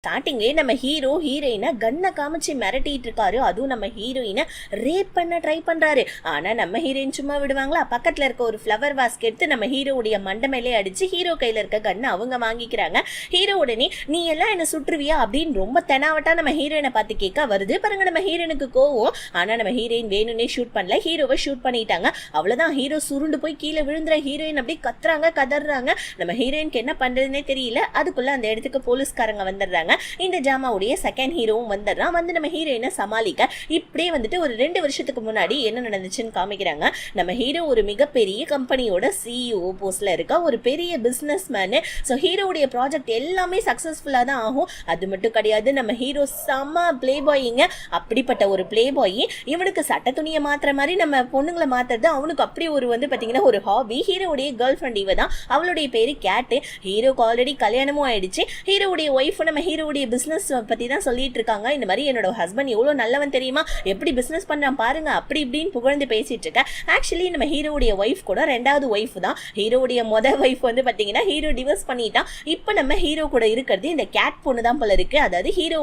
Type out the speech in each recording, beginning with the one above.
ஸ்டார்டிங்லேயே நம்ம ஹீரோ ஹீரோயினை கன்னை காமிச்சு மிரட்டிட்டு இருக்காரு. அதுவும் நம்ம ஹீரோயினை ரேப் பண்ண ட்ரை பண்றாரு. ஆனா நம்ம ஹீரோயின் சும்மா விடுவாங்களா? பக்கத்துல இருக்க ஒரு ஃப்ளவர் வாஸ்க் எடுத்து நம்ம ஹீரோவுடைய மண்டை மேலே அடிச்சு ஹீரோ கையில இருக்க கன்னை அவங்க வாங்கிக்கிறாங்க. ஹீரோ உடனே நீ எல்லாம் என்ன சுற்றுவியா அப்படின்னு ரொம்ப தெனாவட்டா நம்ம ஹீரோயினை பார்த்து கேட்க வருது பாருங்க நம்ம ஹீரோனுக்கு கோவம். ஆனா நம்ம ஹீரோயின் வேணும்னே ஷூட் பண்ணல, ஹீரோவை ஷூட் பண்ணிட்டாங்க. அவ்வளவுதான், ஹீரோ சுருண்டு போய் கீழே விழுந்துற ஹீரோயின் அப்படியே கத்துறாங்க, கதறாங்க. நம்ம ஹீரோயினுக்கு என்ன பண்றதுன்னே தெரியல. அதுக்குள்ள அந்த இடத்துக்கு போலீஸ்காரங்க வந்துடுறாங்க. இந்த ஜாமாவுடைய செகண்ட் ஹீரோவும் வந்துடுறான். வந்து நம்ம ஹீரோயினை சமாளிக்க இப்படியே வந்துட்டு ஒரு 2 வருஷத்துக்கு முன்னாடி என்ன நடந்துச்சுன்னு காமிக்கிறாங்க. நம்ம ஹீரோ ஒரு மிகப்பெரிய கம்பெனியோட சிஇஓ போஸ்ட்ல இருக்க ஒரு பெரிய பிசினஸ் மேனு. ஸோ ஹீரோவுடைய ப்ராஜெக்ட் எல்லாமே சக்சஸ்ஃபுல்லா தான் ஆகும். அது மட்டும் கிடையாது, நம்ம ஹீரோ செம்ம பிளே பாய்ங்க. அப்படிப்பட்ட ஒரு பிளே பாய் இவனுக்கு சட்ட துணியை மாத்துற மாதிரி நம்ம பொண்ணுங்களை மாத்துறது அவனுக்கு அப்படி ஒரு பாத்தீங்கன்னா ஒரு ஹாபி. ஹீரோவுடைய கேர்ள் ஃப்ரெண்ட் இவ தான். அவளுடைய பேரு கேட்டு. ஹீரோக்கு ஆல்ரெடி கல்யாணமும் ஆயிடுச்சு. ஹீரோவுடைய ஒய்ஃப் நம்ம ஹீரோவுடைய பிசினஸ் பத்தி தான் சொல்லிட்டு இருக்காங்க. இந்த மாதிரி என்னோட ஹஸ்பண்ட் எவ்வளவு நல்லவன் தெரியுமா, எப்படி பிசினஸ் பண்றான் பாருங்க, அப்படி இப்படின்னு புகழ்ந்து பேசிட்டு இருக்க. ஆக்சுவலி நம்ம ஹீரோவுடைய ஒய்ஃப் கூட 2வது ஒய்ஃப் தான். ஹீரோவுடைய ஒய்ஃப் பாத்தீங்கன்னா ஹீரோ டிவோர்ஸ் பண்ணிட்டான். இப்ப நம்ம ஹீரோ கூட இருக்கிறது இந்த கேட் பொண்ணு தான் போல இருக்கு. அதாவது ஹீரோ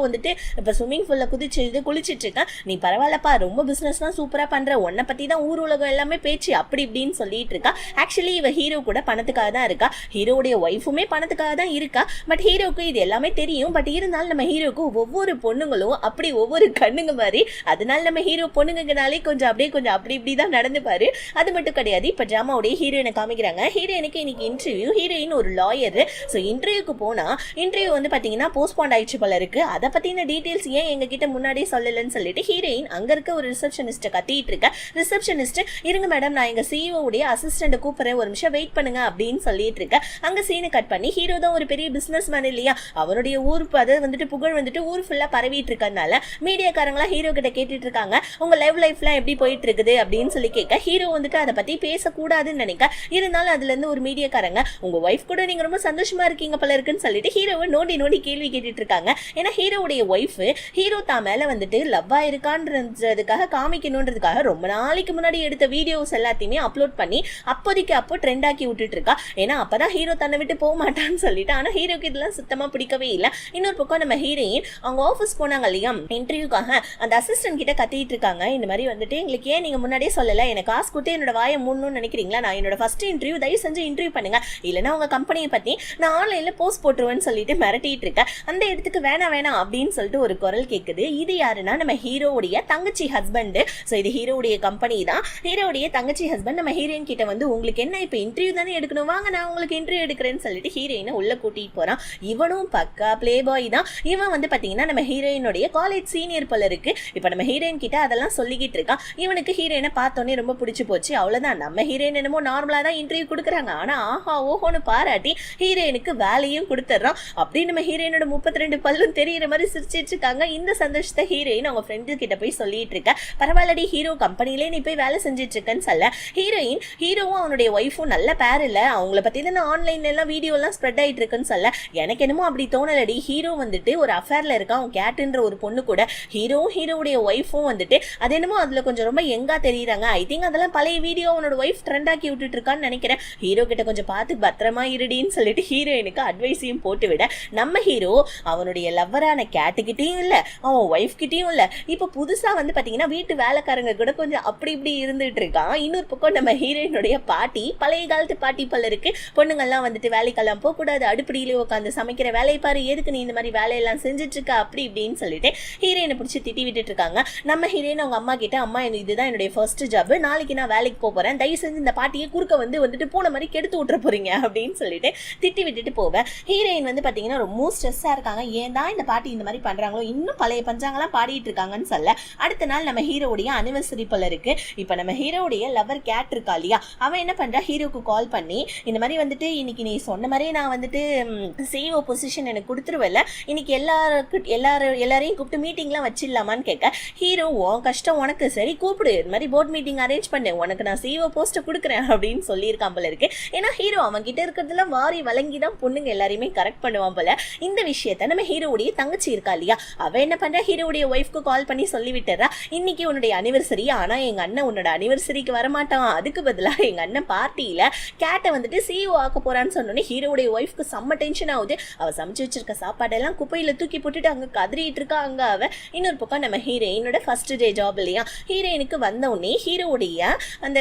இப்ப ஸ்விம்மிங் பூல்ல குளிச்சிட்டு இருக்க. நீ பரவாயில்லப்பா, ரொம்ப பிசினஸ் தான் சூப்பரா பண்ற, உன்னை பத்தி தான் ஊர் உலகம் எல்லாமே பேச்சு, அப்படி இப்படின்னு சொல்லிட்டு இருக்கா. ஆக்சுவலி இவ ஹீரோ கூட பணத்துக்காக தான் இருக்கா. ஹீரோவுடைய ஒய்ஃபுமே பணத்துக்காக தான் இருக்கா. பட் ஹீரோக்கு இது எல்லாமே தெரியும். பட் இருந்தாலும் நம்ம ஹீரோக்கு ஒவ்வொரு பொண்ணுங்களும் அப்படி ஒவ்வொரு கண்ணுங்க மாதிரி. அதனால நம்ம ஹீரோ பொண்ணுங்கனாலே கொஞ்சம் அப்படி இப்படிதான் நடந்துப்பாரு. அது மட்டும் கிடையாது. இப்ப ஜாமாவுடைய ஹீரோயினை காமிக்கிறாங்க. ஹீரோயினுக்கு இன்னைக்கு இன்டர்வியூ. ஹீரோயின் ஒரு லாயர். ஸோ இன்டர்வியூக்கு போனா இன்டர்வியூ பாத்தீங்கன்னா போஸ்ட்போன் ஆயிடுச்சு போல இருக்கு. அதை பத்தின டீடைல்ஸ் ஏன் எங்க கிட்ட முன்னாடியே சொல்லலன்னு சொல்லிட்டு ஹீரோயின் அங்க இருக்க ஒரு ரிசப்ஷனிஸ்ட கத்திட்டு இருக்க. ரிசப்ஷனிஸ்ட் இருங்க மேடம், நான் எங்க சிஇஓ உடைய அசிஸ்டன்ட் கூப்பிடுறேன், ஒரு நிமிஷம் வெயிட் பண்ணுங்க அப்படின்னு சொல்லிட்டு இருக்க. அங்க சீனை கட் பண்ணி ஹீரோ தான் ஒரு பெரிய பிசினஸ் மேன் இல்லையா, அவருடைய ஊர் புகழ் ஊர் ஃபுல்லா பரவிட்டு இருக்கறனால மீடியாக்காரங்களா ஹீரோ கிட்ட கேட்டுட்டு இருக்காங்க, உங்க லைஃப்லாம் எப்படி போயிட்டு இருக்குது அப்படின்னு சொல்லி கேட்க. ஹீரோ அதை பத்தி பேசக்கூடாதுன்னு நினைக்க. இருந்தாலும் அதுல இருந்து ஒரு மீடியாக்காரங்க உங்க ஒய்ஃப் கூட நீங்க ரொம்ப சந்தோஷமா இருக்கீங்க போல இருக்குன்னு சொல்லிட்டு ஹீரோவை நோண்டி கேள்வி கேட்டுட்டு இருக்காங்க. ஏன்னா ஹீரோவுடைய ஒய்ஃப் ஹீரோ தான் மேல லவ்வா இருக்கான்றதுக்காக காமிக்கணும்ன்றதுக்காக ரொம்ப நாளைக்கு முன்னாடி எடுத்த வீடியோஸ் எல்லாத்தையுமே அப்லோட் பண்ணி அப்போ ட்ரெண்ட் ஆக்கி விட்டுட்டு இருக்கா. ஏன்னா அப்பதான் ஹீரோ தன்னை விட்டு போக மாட்டான்னு சொல்லிட்டு. ஆனா ஹீரோக்கு இதெல்லாம் சுத்தமா பிடிக்கவே இல்லை. இன்னொரு பக்கம் நம்ம ஹீரோயின் அவங்க ஆஃபீஸ் போனாங்க இல்லையா இன்டர்வியூக்காக, அந்த அசிஸ்டன்ட் கிட்ட கத்திட்டு இருக்காங்க. இந்த மாதிரி எங்களுக்கு ஏன் நீங்க முன்னாடியே சொல்லல, எனக்கு காசு கொடுத்து என்னோட வாயை மூடணும்னு நினைக்கிறீங்களா, நான் என்னோட ஃபர்ஸ்ட் இன்டர்வியூ தயவு செஞ்சு இன்டர்வியூ பண்ணுங்க, இல்லைன்னா உங்க கம்பெனியை பத்தி நான் ஆன்லைன்ல போஸ்ட் போட்டுருவேன்னு சொல்லிட்டு மிரட்டிட்டு இருக்கேன். அந்த இடத்துக்கு வேணாம் அப்படின்னு சொல்லிட்டு ஒரு குரல் கேட்குது. இது யாருன்னா நம்ம ஹீரோவுடைய தங்கச்சி ஹஸ்பண்ட். ஸோ இது ஹீரோவுடைய கம்பெனி தான். ஹீரோவுடைய தங்கச்சி ஹஸ்பண்ட் நம்ம ஹீரோயின் கிட்ட உங்களுக்கு என்ன இப்ப இன்டர்வியூ தானே எடுக்கணும், வாங்க நான் உங்களுக்கு இன்டர்வியூ எடுக்கிறேன்னு சொல்லிட்டு ஹீரோயினை உள்ள கூட்டிட்டு போறான். இவனும் பக்கா பிளே பாய் தான். இவன் பாத்தீங்கன்னா நம்ம ஹீரோயினுடைய காலேஜ் சீனியர் போல இருக்கு. இப்ப நம்ம ஹீரோயின் கிட்ட அதெல்லாம் சொல்லிக்கிட்டு இருக்கான். இவனுக்கு ஹீரோயினை பார்த்தோன்னே ரொம்ப பிடிச்சு போச்சு. அவ்வளவுதான், நம்ம ஹீரோயின் என்னமோ நார்மலா தான் இன்டர்வியூ கொடுக்குறாங்க. ஆனா ஆஹா ஓஹோன்னு பாராட்டி ஹீரோயினுக்கு வேலையும் கொடுத்துட்றான். அப்படி நம்ம ஹீரோயினோட 32 பல்லும் தெரியற மாதிரி சிரிச்சிட்டு இருக்காங்க. இந்த சந்தோஷத்தை ஹீரோயின் அவங்க ஃப்ரெண்டு கிட்ட போய் சொல்லிட்டு இருக்க. பரவாயில்லடி ஹீரோ கம்பெனிலே நீ போய் வேலை செஞ்சிட்டு இருக்கன்னு சொல்ல. ஹீரோவும் அவனுடைய ஒய்ஃபும் நல்ல பேர் இல்ல, அவங்கள பத்தி தான் ஆன்லைன்ல எல்லாம் வீடியோ எல்லாம் ஸ்ப்ரெட் ஆயிட்டு இருக்குன்னு சொல்ல. எனக்கு என்னமோ அப்படி தோணலடி, ஹீரோ ஒரு அஃபேர்ல இருக்கான் அவன் கேட்டுன்ற ஒரு பொண்ணு கூட. ஹீரோவுடைய ஒய்ஃபும் அது என்னமோ அதுல கொஞ்சம் ரொம்ப எங்கா தெரியுறாங்க. ஐ திங்க் அதெல்லாம் பழைய வீடியோ அவனோட ஒய்ஃப் ட்ரெண்ட் ஆக்கி விட்டுட்டு இருக்கான்னு நினைக்கிறேன். ஹீரோ கிட்ட கொஞ்சம் பார்த்து பத்திரமா இருடின்னு சொல்லிட்டு ஹீரோயினுக்கு அட்வைஸையும் போட்டு விட. நம்ம ஹீரோ அவனுடைய லவ்வரான கேட்டுக்கிட்டையும் இல்ல, அவன் ஒய்ஃப் கிட்டையும் இல்ல, இப்ப புதுசா பாத்தீங்கன்னா வீட்டு வேலைக்காரங்க கூட கொஞ்சம் அப்படி இப்படி இருந்துட்டு இருக்கான். இன்னொரு பக்கம் நம்ம ஹீரோயினுடைய பாட்டி, பழைய காலத்து பாட்டி பல இருக்கு. பொண்ணுங்கள்லாம் வேலைக்கெல்லாம் போக கூடாது, அடுப்படியிலே உட்காந்து சமைக்கிற வேலையை பாரு, எதுக்கு நீ இந்த மாதிரி வேலையெல்லாம் செஞ்சுட்டு இருக்கா அப்படி இப்படின்னு சொல்லிட்டு ஹீரோயினை பிடிச்சி திட்டி விட்டுட்டு இருக்காங்க. நம்ம ஹீரோயின் அவங்க அம்மா கிட்ட, அம்மா இதுதான் என்னுடைய ஃபர்ஸ்ட் ஜாப், நாளைக்கு நான் வேலைக்கு போறேன், தயவு செஞ்சு இந்த பாட்டியை குறுக்க போன மாதிரி கெடுத்து விட்டுற போறீங்க அப்படின்னு சொல்லிட்டு திட்டி விட்டுட்டு போவேன். ஹீரோயின் பாத்தீங்கன்னா ரொம்ப ஸ்ட்ரெஸ்ஸா இருக்காங்க. ஏன் தான் இந்த பாட்டி இந்த மாதிரி பண்றாங்களோ, இன்னும் பழைய பஞ்சாங்கெல்லாம் பாடிட்டு இருக்காங்கன்னு சொல்ல. அடுத்த நாள் நம்ம ஹீரோவுடைய அனிவர்சரி போல இருக்கு. இப்ப நம்ம ஹீரோவுடைய லவர் கேட் இருக்கா இல்லையா, அவன் என்ன பண்றா, ஹீரோக்கு கால் பண்ணி இந்த மாதிரி இன்னைக்கு நீ சொன்ன மாதிரி நான் சிஇஓ பொசிஷன் எனக்கு கொடுத்துருவல, இன்னைக்கு எல்லாரையும் கூப்பிட்டு மீட்டிங்லாம் வச்சிடலாமான்னு கேட்க. ஹீரோ உன் கஷ்டம் உனக்கு, சரி கூப்பிடு, இது மாதிரி போர்ட் மீட்டிங் அரேஞ்ச் பண்ணு, உனக்கு நான் சிஇஓ போஸ்ட் கொடுக்குறேன் அப்படின்னு சொல்லியிருக்கான் போல இருக்கு. ஏன்னா ஹீரோ அவன் கிட்ட இருக்கிறதுல வாரி வழங்கி தான் பொண்ணுங்க எல்லாரையுமே கரெக்ட் பண்ணுவான் போல. இந்த விஷயத்த நம்ம ஹீரோவுடைய தங்கச்சி இருக்கா இல்லையா, அவ என்ன பண்றா, ஹீரோவுடைய ஒய்ஃப்க்கு கால் பண்ணி சொல்லி விட்டுறா, இன்னைக்கு உன்னுடைய அனிவர்சரி, ஆனா எங்க அண்ணன் உன்னோட அனிவர்சரிக்கு வரமாட்டான், அதுக்கு பதிலா எங்க அண்ணன் பார்ட்டியில கேட்டை சிஇஓ ஆக்க போறான்னு சொன்னோன்னே ஹீரோவுடைய ஒய்ஃப்க்கு செம்ம டென்ஷன் ஆகுது. அவ சமைச்சு வச்சிருக்க சாப்பாடு கார்டெல்லாம் குப்பையில தூக்கி போட்டுட்டு அங்க கதறிட்டு இருக்கா அங்க அவ. இன்னொரு பக்கம் நம்ம ஹீரோயினோட ஃபர்ஸ்ட் டே ஜாப் இல்லையா, ஹீரோயினுக்கு வந்த உடனே ஹீரோடைய அந்த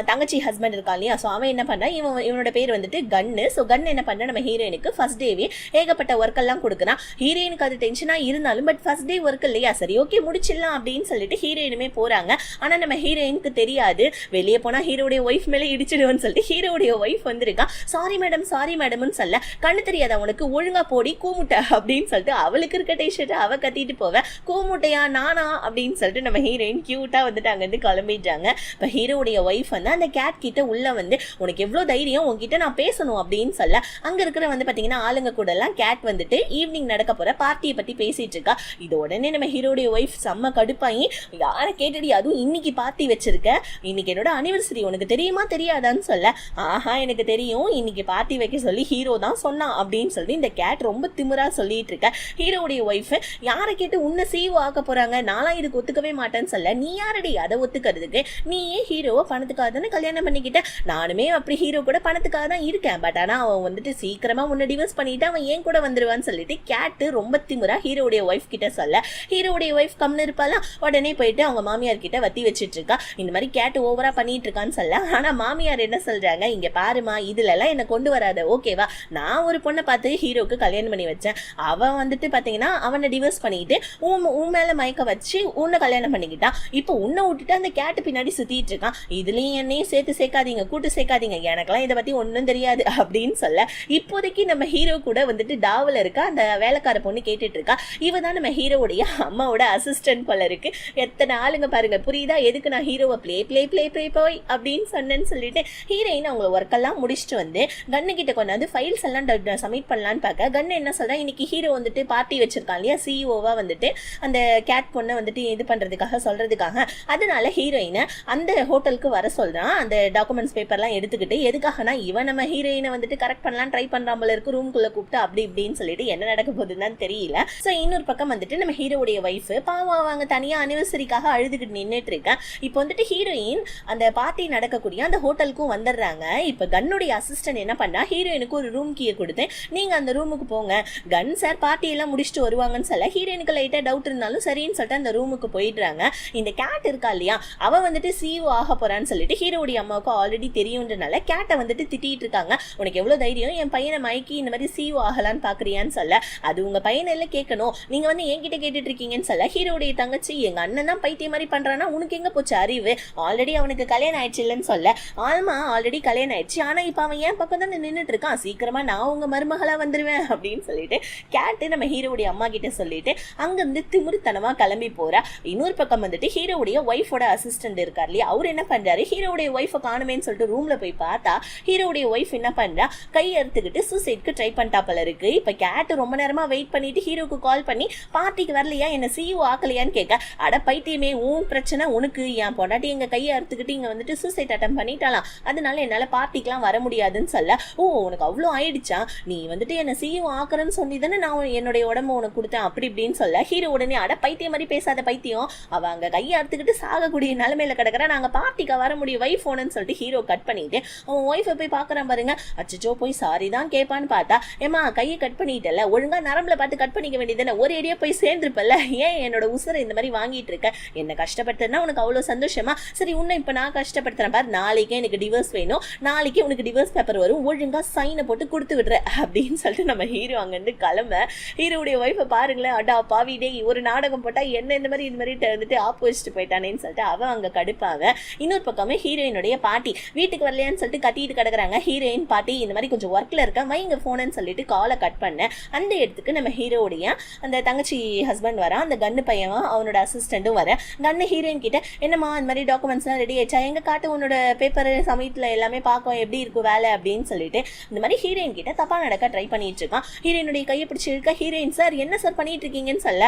தங்கச்சி ஹஸ்பண்ட் இருக்கா இல்லையா, ஸோ அவன் என்ன பண்ணா, இவனோட பேர் வந்துட்டு கன்னு. ஸோ கன் என்ன பண்ண நம்ம ஹீரோயினுக்கு ஃபர்ஸ்ட் டேவே ஏகப்பட்ட ஒர்க் எல்லாம் கொடுக்குறான். ஹீரோயினுக்கு அது டென்ஷனா இருந்தாலும் பட் ஃபர்ஸ்ட் டே ஒர்க் இல்லையா, சரி ஓகே முடிச்சிடலாம் அப்படின்னு சொல்லிட்டு ஹீரோயினுமே போறாங்க. ஆனா நம்ம ஹீரோயினுக்கு தெரியாது, வெளியே போனா ஹீரோடைய ஒய்ஃப் மேலே இடிச்சிடுவோன்னு சொல்லிட்டு ஹீரோடைய ஒய்ஃப் வந்திருக்கா. சாரி மேடம்னு சொல்ல, கண்ணு தெரியாத அவனுக்கு ஒழுங்கா போடி கூமுட்டை அப்படின்னு சொல்லிட்டு அவளுக்கு இருக்க டீஷர்ட் அவ கத்திட்டு போவேன். கூமுட்டையா நானா அப்படின்னு சொல்லிட்டு நம்ம ஹீரோயின் கியூட்டா வந்துட்டு அங்கிருந்து கிளம்பிட்டாங்க. இப்ப ஹீரோடைய ஒய்ஃப் வந்து அந்த கேட் கிட்ட உள்ள வந்து, உனக்கு எவ்வளவு தைரியம் உங்ககிட்ட நான் பேசணும் அப்படின்னு சொல்ல, அங்க இருக்கிற வந்து பாத்தீங்கன்னா ஆளுங்க கூட எல்லாம் கேட் வந்துட்டு ஈவினிங் நடக்க போற பார்ட்டியை பத்தி பேசிட்டு இருக்கா. இது உடனே நம்ம ஹீரோடைய ஒய்ஃப் செம்ம கடுப்பாயி, யார கேட்டடி அதுவும் இன்னைக்கு பார்ட்டி வச்சிருக்க, இன்னைக்கு என்னோட அனிவர்சரி உனக்கு தெரியுமா தெரியாதான்னு சொல்ல, ஆஹா எனக்கு தெரியும், இன்னைக்கு பார்ட்டி வைக்க சொல்லி ஹீரோ தான் சொன்னான் அப்படின்னு சொல்லி இந்த கேட் ரொம்ப திமிரா சொல்லிட்டு இருக்க. ஹீரோடைய ஒய்ஃப், யாரை கேட்டு உன்னை சீவ் ஆக்க போறாங்க, நான்லாம் இதுக்கு ஒத்துக்கவே மாட்டேன்னு சொல்ல, நீ யாரடி அதை ஒத்துக்கிறதுக்கு, நீ ஏன் ஹீரோவை பணத்துக்காக தானே கல்யாணம் பண்ணிக்கிட்ட, நானுமே அப்படி ஹீரோ கூட பணத்துக்காக தான் இருக்கேன், பட் ஆனா அவன் வந்துட்டு சீக்கிரமா உன்னை டிவோர்ஸ் பண்ணிட்டு அவன் ஏன் கூட வந்துருவான்னு சொல்லிட்டு கேட்டு ரொம்ப திமிரா ஹீரோடைய ஒய்ஃப் கிட்ட சொல்ல, ஹீரோடைய ஒய்ஃப் கம்னு இருப்பாளா, உடனே போயிட்டு அவங்க மாமியார் கிட்ட வத்தி வச்சிட்டு இருக்கா. இந்த மாதிரி கேட்டு ஓவரா பண்ணிட்டு இருக்கான்னு சொல்ல, ஆனா மாமியார் என்ன சொல்றாங்க, இங்க பாருமா இதுல எல்லாம் என்ன கொண்டு வராத ஓகேவா, நான் ஒரு பொண்ணை பார்த்து ஹீரோக்கு கல்யாணம் பண்ணி வச்சேன், அவன் வந்துட்டு பாத்தீங்கன்னா அவனை டிவோர்ஸ் பண்ணிட்டு உன் மேல மயக்க வச்சு உன்னை கல்யாணம் பண்ணிக்கிட்டான், இப்போ உன்னை விட்டுட்டு அந்த கேட்டு பின்னாடி சுத்திட்டு இருக்கான், இதுலயும் என்னையும் சேர்த்து சேர்க்காதீங்க கூட்டு சேர்க்காதீங்க, எனக்கெல்லாம் இதை பத்தி ஒன்னும் தெரியாது அப்படின்னு சொல்ல, இப்போதைக்கு நம்ம ஹீரோ கூட வந்துட்டு டாவல இருக்கா அந்த வேலைக்கார பொண்ணு கேட்டுட்டு இருக்கா. இவதான் நம்ம ஹீரோவுடைய அம்மாவோட அசிஸ்டன்ட் போல இருக்கு. எத்தனை ஆளுங்க பாருங்க, புரியுதா எதுக்கு நான் ஹீரோவை பிளே பிளே பிளே பிளே போய் அப்படின்னு சொன்னேன்னு சொல்லிட்டு ஹீரோயின் அவங்க ஒர்க் எல்லாம் முடிச்சுட்டு வந்து கன்னு கிட்ட கொண்டாந்து ஃபைல்ஸ் எல்லாம் சப்மிட் பண்ணலான்னு பார்க்க, கன்னு என்ன சொல்றா, இன்னைக்கு ஹீரோ வந்துட்டு பார்ட்டி வச்சிருக்கான் இல்லையா, சிஇஓவா வந்துட்டு அந்த கேட் பொண்ணை வந்துட்டு இது பண்றதுக்காக சொல்றதுக்காக, அதனால ஹீரோயினை அந்த ஹோட்டலுக்கு வர சொல்றான். அந்த டாக்குமெண்ட்ஸ் பேப்பர்லாம் எடுத்துக்கிட்டு, எதுக்காகனா இவன் நம்ம ஹீரோயினை வந்துட்டு கரெக்ட் பண்ணலாம் ட்ரை பண்றாமல இருக்கு, ரூம்குள்ள கூப்பிட்டு அப்படி இப்படின்னு சொல்லிட்டு என்ன நடக்க போகுதுன்னு தெரியல. ஸோ இன்னொரு பக்கம் வந்துட்டு நம்ம ஹீரோடைய ஒய்ஃப் பாவம் அவங்க தனியா அனிவர்சரிக்காக அழுதுகிட்டு நின்றுட்டு இருக்கேன். இப்போ வந்துட்டு ஹீரோயின் அந்த பார்ட்டி நடக்கக்கூடிய அந்த ஹோட்டலுக்கும் வந்துடுறாங்க. இப்போ கன்னுடைய அசிஸ்டன்ட் என்ன பண்ணா, ஹீரோயினுக்கு ஒரு ரூம் கீயை கொடுத்து நீங்க அந்த ரூமுக்கு போங்க, கன் சார் பார்ட்டி எல்லாம் முடிச்சுட்டு வருவாங்கன்னு சொல்ல, ஹீரோயினுக்கு லைட்டா டவுட் இருந்தாலும் சரின்னு சொல்லிட்டு அந்த ரூமுக்கு போயிடுறாங்க. இந்த கேட் இருக்கா இல்லையா, அவ வந்துட்டு சிஇஓ ஆக போறான்னு சொல்லிட்டு ஹீரோடைய அம்மாவுக்கு ஆல்ரெடி தெரியும்ன்றனால கேட்டை வந்துட்டு திட்டிட்டு இருக்காங்க. உனக்கு எவ்வளவு தைரியம் என் பையனை மைக்கி இந்த மாதிரி சிஇஓ ஆகலான்னு பாக்குறியான்னு சொல்ல, அது உங்க பையனை எல்லாம் கேட்கணும், நீங்க வந்து என்கிட்ட கேட்டுட்டு இருக்கீங்கன்னு சொல்ல, ஹீரோடைய தங்கச்சி எங்க அண்ணன் தான் பைத்திய மாதிரி பண்றானா, உனக்கு எங்க போச்சு அறிவு, ஆல்ரெடி அவனுக்கு கல்யாணம் ஆயிடுச்சு இல்லைன்னு சொல்ல, ஆமா ஆல்ரெடி கல்யாணம் ஆயிடுச்சு, ஆனா இப்ப அவன் என் பக்கம் தான் நின்றுட்டு இருக்கான், சீக்கிரமா நான் உங்க மருமகளா வந்துருவேன் அப்படின்னு சொல்லிட்டு கேட்டு நம்ம ஹீரோடைய அம்மா கிட்ட சொல்லிட்டு அங்கிருந்து திமிருத்தனமா கிளம்பி போறா. இன்னொரு பக்கம் வந்துட்டு ஹீரோடைய ஒய்ஃபோட அசிஸ்டன்ட் இருக்கார் இல்லையா, அவர் என்ன பண்றாரு, ஹீரோடைய ஒய்ஃபை காணுமேன்னு சொல்லிட்டு ரூம்ல போய் பார்த்தா ஹீரோடைய ஒய்ஃப் என்ன பண்றா, கை அறுத்துக்கிட்டு சூசைட்க்கு ட்ரை பண்ணிட்டா போல இருக்கு. இப்ப கேட்டு ரொம்ப நேரமா வெயிட் பண்ணிட்டு ஹீரோக்கு கால் பண்ணி பார்ட்டிக்கு வரலையா, என்ன சிஇஓ ஆக்கலையான்னு கேட்க, அட பைத்தியமே உன் பிரச்சனை உனக்கு, என் பொண்டாட்டி எங்க கையை அறுத்துக்கிட்டு இங்க வந்துட்டு சூசைட் அட்டம் பண்ணிட்டாலாம், அதனால என்னால பார்ட்டிக்கெல்லாம் வர முடியாதுன்னு சொல்ல, ஓ உனக்கு அவ்வளோ ஆயிடுச்சா, நீ வந்துட்டு என்ன சிஇஓ ஆக்குறன்னு சொல்லி தானே நான் என்னுடைய உடம்பு உனக்கு கொடுத்தேன் அப்படி இப்படின்னு சொல்ல, ஹீரோ உடனே அட பைத்தியம் மாதிரி பேசாத பைத்தியம், அவ அங்க கையை அறுத்துக்கிட்டு சாகக்கூடிய நிலைமையில கிடக்குறா, நாங்க பார்ட்டிக்கா வர முடியும் வைஃப் போனன்னு சொல்லிட்டு ஹீரோ கட் பண்ணிட்டு அவன் ஒய்ஃபை போய் பாக்குறான் பாருங்க. அச்சோ போய் சாரி தான் கேட்பான்னு பார்த்தா, ஏமா கையை கட் பண்ணிட்டல, ஒழுங்கா நரம்புல பார்த்து கட் பண்ணிக்க வேண்டியதுன்னு ஒரு ஏரியா போய் சேர்ந்துருப்பல, ஏன் என்னோட உசுரை இந்த மாதிரி வாங்கிட்டு இருக்க, என்ன கஷ்டப்படுத்துறா உனக்கு அவ்வளவு சந்தோஷமா, சரி உன்னை இப்ப நான் கஷ்டப்படுத்துறேன் பாரு, நாளைக்கே எனக்கு டிவோர்ஸ் வேணும், நாளைக்கே உனக்கு டிவோர்ஸ் பேப்பர் வரும், ஒழுங்கா சைனை போட்டு கொடுத்து விடுற அப்படின்னு சொல்லிட்டு நம்ம ஹீரோ அங்கிருந்து கிளம்ப, ஹீரோடைய ஒய்ஃபை பாருங்களேன், அடா பாவிடே ஒரு நாடகம் போட்டா என்ன இந்த மாதிரி வந்துட்டு ஆப்போசிட் போயிட்டானேன்னு சொல்லிட்டு அவன் அங்க கடுப்பாங்க. இன்னொரு பக்கமே ஹீரோயினுடைய பாட்டி வீட்டுக்கு வரலையான்னு சொல்லிட்டு கத்திட்டு கிடக்குறாங்க. ஹீரோயின் பாட்டி இந்த மாதிரி கொஞ்சம் ஒர்க்ல இருக்க வைங்க போனன்னு சொல்லிட்டு காலை கட் பண்ண அந்த இடத்துக்கு நம்ம ஹீரோடைய அந்த தங்கச்சி ஹஸ்பண்ட் வர, அந்த கன்னு பையன் அவனோட அசிஸ்டண்டும் வர, கன்னு ஹீரோயின் கிட்ட என்னமா இந்த மாதிரி டாக்குமெண்ட்ஸ் எல்லாம் ரெடி ஆயிடுச்சா, எங்க காட்டு உன்னோட பேப்பர் சமயத்துல எல்லாமே பார்க்கும் எப்படி இருக்கும் வேலை அப்படின்னு சொல்லிட்டு இந்த மாதிரி ஹீரோயின் கிட்ட தப்பா நடக்க ட்ரை பண்ணிட்டு இருக்கான். ஹீரோயினுடைய கையை பிடிச்சி இருக்க, ஹீரோயின் சார் என்ன சார் பண்ணிட்டு இருக்கீங்கன்னு சொல்ல,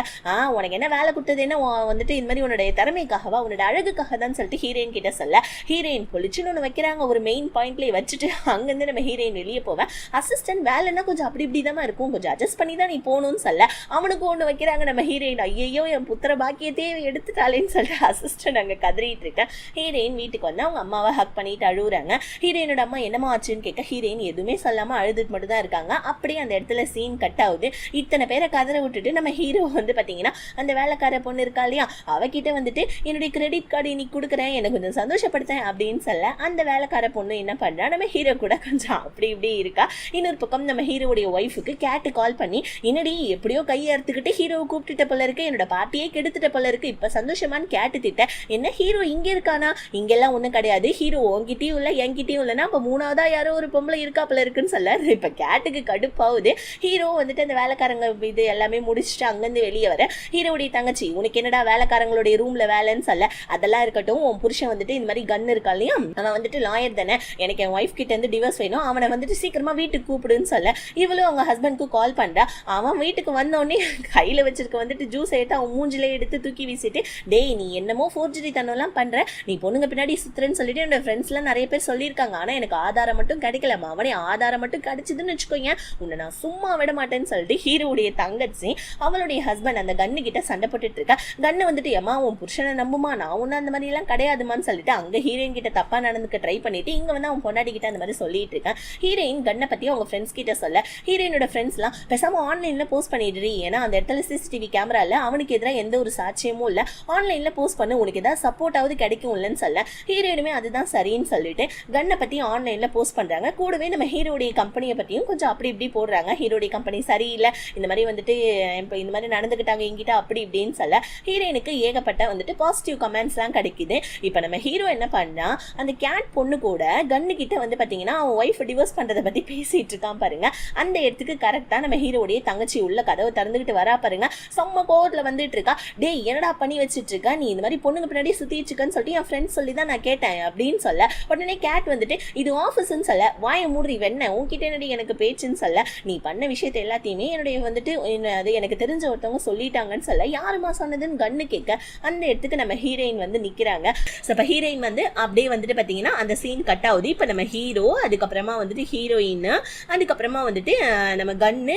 உனக்கு என்ன வேலை கொடுத்தது என்ன வந்துட்டு இந்த மாதிரி உன்னுடைய திறமைக்காகவா உன்னோட அழகுக்காக தான் சொல்லிட்டு ஹீரோயின் கிட்ட சொல்ல, ஹீரோயின் பொழிச்சுன்னு ஒன்று வைக்கிறாங்க ஒரு மெயின் பாயிண்ட்லேயே வச்சுட்டு அங்கேருந்து நம்ம ஹீரோயின் வெளியே போவேன். அசிஸ்டன்ட் வேலைன்னா கொஞ்சம் அப்படி இப்படிதான் இருக்கும், கொஞ்சம் அட்ஜஸ்ட் பண்ணி தான் நீ போகணும்னு சொல்ல, அவனுக்கு ஒன்று வைக்கிறாங்க நம்ம ஹீரோயின், ஐயோ என் புத்திர பாக்கியத்தையே எடுத்துட்டாலேன்னு சொல்லிட்டு அசிஸ்டன்ட் அங்கே கதறிட்டு இருக்கேன். ஹீரோயின் வீட்டுக்கு வந்து அவங்க அம்மாவை ஹக் பண்ணிட்டு அழுகுறாங்க. ஹீரோயினோட அம்மா என்னமா ஆச்சுன்னு கேட்க, ஹீரோயின் எதுவுமே சொல்லாம அழுதுட்டு மட்டும் தான் இருக்காங்க. அப்படியே அந்த இடத்துல சீன் கட் ஆகுது. இத்தனை பேரை கதற விட்டுட்டு நம்ம ஹீரோ வந்து பாத்தீங்கன்னா அந்த வேலைக்கார பொண்ணு இருக்கா இல்லையா, அவகிட்ட வந்துட்டு என்னுடைய கிரெடிட் கார்டு இன்னைக்கு கொடுக்குறேன், எனக்கு கொஞ்சம் சந்தோஷப்படுத்தேன் அப்படின்னு சொல்ல அந்த வேலைக்கார பொண்ணு என்ன பண்றா, நம்ம ஹீரோ கூட கொஞ்சம் அப்படி இப்படி இருக்கா. இன்னொரு பக்கம் நம்ம ஹீரோடைய ஒய்ஃபுக்கு கேட்டு கால் பண்ணி, என்னடி எப்படியோ கையை அறுத்துக்கிட்டு ஹீரோவை கூப்பிட்டுட்ட போல இருக்கு, என்னோட பார்ட்டியே கெடுத்துட்ட போல இருக்கு, இப்ப சந்தோஷமானு கேட்டு திட்ட, என்ன ஹீரோ இங்க இருக்கானா, இங்கெல்லாம் ஒண்ணும் கிடையாது, ஹீரோ உங்ககிட்டயும் இல்ல என்கிட்டயும் இல்லைன்னா அப்ப மூணாவதா யாரோ ஒரு பொம்பளை இருக்கா போல இருக்குன்னு சொல்ல இப்ப கேட்டுக்கு கடுப்பாவுது. ஹீரோ வந்துட்டு அந்த வேலைக்காரங்க இது எல்லாமே முடிச்சுட்டு அங்கிருந்து வெளியே வர ஹீரோடைய தங்கச்சி, உனக்கு என்னடா வேலைக்காரங்களுடைய ரூம்ல வேலைன்னு சொல்ல, அதெல்லாம் இருக்கட்டும், உன் புருஷன் வந்துட்டு இந்த மாதிரி கன் இருக்கா இல்லையா, அவன் வந்துட்டு லாயர் தானே, எனக்கு என் ஒய்ஃப் கிட்ட இருந்து டிவோர்ஸ் வேணும், அவனை வந்துட்டு சீக்கிரமா வீட்டுக்கு கூப்பிடுன்னு சொல்ல இவளும் அவங்க ஹஸ்பண்ட்க்கு கால் பண்றா. அவன் வீட்டுக்கு வந்தோடனே கையில வச்சிருக்க வந்துட்டு ஜூஸ் எடுத்து அவன் மூஞ்சிலே எடுத்து தூக்கி வீசிட்டு, டேய் நீ என்னமோ ஃபோர்ஜரி தனம்லாம் பண்ற, நீ பொண்ணுங்க பின்னாடி சுத்துறேன்னு சொல்லிட்டு என்னோட ஃப்ரெண்ட்ஸ் எல்லாம் நிறைய பேர் சொல்லியிருக்காங்க, ஆனா எனக்கு ஆதாரம் மட்டும் கிடைக்கலமா, அவனே ஆதாரம் மட்டும் கிடைச்சதுன்னு வச்சுக்கோங்க, உன்னை நான் சும்மா விட மாட்டேன்னு சொல்லிட்டு ஹீரோடைய தங்கச்சி அவளுடைய ஹஸ்பண்ட் அந்த கன்னு கிட்ட சண்டை போட்டுட்டு இருக்கா. கன்னு வந்துட்டு ஏமா உன் புருஷனை நம்புமா, நான் ஒன்னும் அந்த மாதிரி எல்லாம் கிடையாதுமான்னு சொல்லிட்டு அங்க ஹீரோயின் கிட்ட தப்பா நடந்துக்க ட்ரை பண்ணிட்டு இங்க வந்து அவன் பொண்டாடி கிட்ட அந்த மாதிரி சொல்லிட்டு இருக்கேன். ஹீரோயின் கன்னை பத்தி அவங்க ஃப்ரெண்ட்ஸ் கிட்ட சொல்ல ஹீரோயினோட ஃப்ரெண்ட்ஸ் எல்லாம் பேசாம ஆன்லைன்ல போஸ்ட் பண்ணிடுறீ, ஏன்னா அந்த இடத்துல சிசிடிவி கேமரா இல்ல, அவனுக்கு எதிராக எந்த ஒரு சாட்சியமும் இல்ல, ஆன்லைன்ல போஸ்ட் பண்ணு, உனக்கு ஏதாவது சப்போர்ட் ஆகுது கிடைக்கும் இல்லைன்னு சொல்ல ஹீரோயினுமே அதுதான் சரின்னு சொல்லிட்டு கன்னை பத்தி ஆன்லைன்ல போஸ்ட் பண்றாங்க. கூடவே நம்ம ஹீரோடைய கம்பெனியை பத்தியும் கொஞ்சம் அப்படி இப்படி போடுறாங்க, ஹீரோடைய கம்பெனி சரியில்லை, இந்த மாதிரி வந்துட்டு இப்போ இந்த மாதிரி நடந்துக்கிட்டாங்க என்கிட்ட அப்படி இப்படின்னு சொல்ல ஹீரோயினுக்கு ஏகப்பட்ட வந்துட்டு பாசிட்டிவ் கமெண்ட்ஸ் எல்லாம் கிடைக்குது. இப்போ நம்ம ஹீரோ என்ன பண்ணா, அந்த கேட் பொண்ணு கூட கன்னு கிட்ட வந்து பாத்தீங்கன்னா அவன் ஒய்ஃப் டிவோர்ஸ் பண்றதை பத்தி பேசிட்டு இருக்கான் பாருங்க. அந்த இடத்துக்கு கரெக்டா நம்ம ஹீரோடைய தங்கச்சி உள்ள கதவை திறந்துகிட்டு வரா பாருங்க. செம்ம கோவத்துல வந்துட்டு இருக்கா, டேய் என்னடா பண்ணி வச்சிட்டு இருக்கா, நீ இந்த மாதிரி பொண்ணுங்க பின்னாடி சுத்திட்டு இருக்கன்னு சொல்லிட்டு என் ஃப்ரெண்ட்ஸ் சொல்லி தான் நான் கேட்டேன் அப்படின்னு சொல்ல உடனே கேட் வந்துட்டு இது ஆஃபீஸ்ன்னு சொல்ல வாய மூடி வெண்ண உன்கிட்ட என்னடி எனக்கு பேச்சுன்னு சொல்ல, நீ பண்ண விஷயத்தை எல்லாத்தையுமே என்னுடைய வந்துட்டு அது எனக்கு தெரிஞ்ச ஒருத்தவங்க சொல்லிட்டாங்கன்னு சொல்ல யாருமா சொன்னதுன்னு கன்னு கேட்க அந்த இடத்துக்கு நம்ம ஹீரோயின் வந்து நிக்கிறாங்க. இப்ப ஹீரோயின் வந்து அப்படியே வந்துட்டு பாத்தீங்கன்னா அந்த சீன் கட் ஆகுது. இப்ப நம்ம ஹீரோ, அதுக்கப்புறமா வந்துட்டு ஹீரோயின், அதுக்கப்புறமா வந்துட்டு நம்ம கன்னு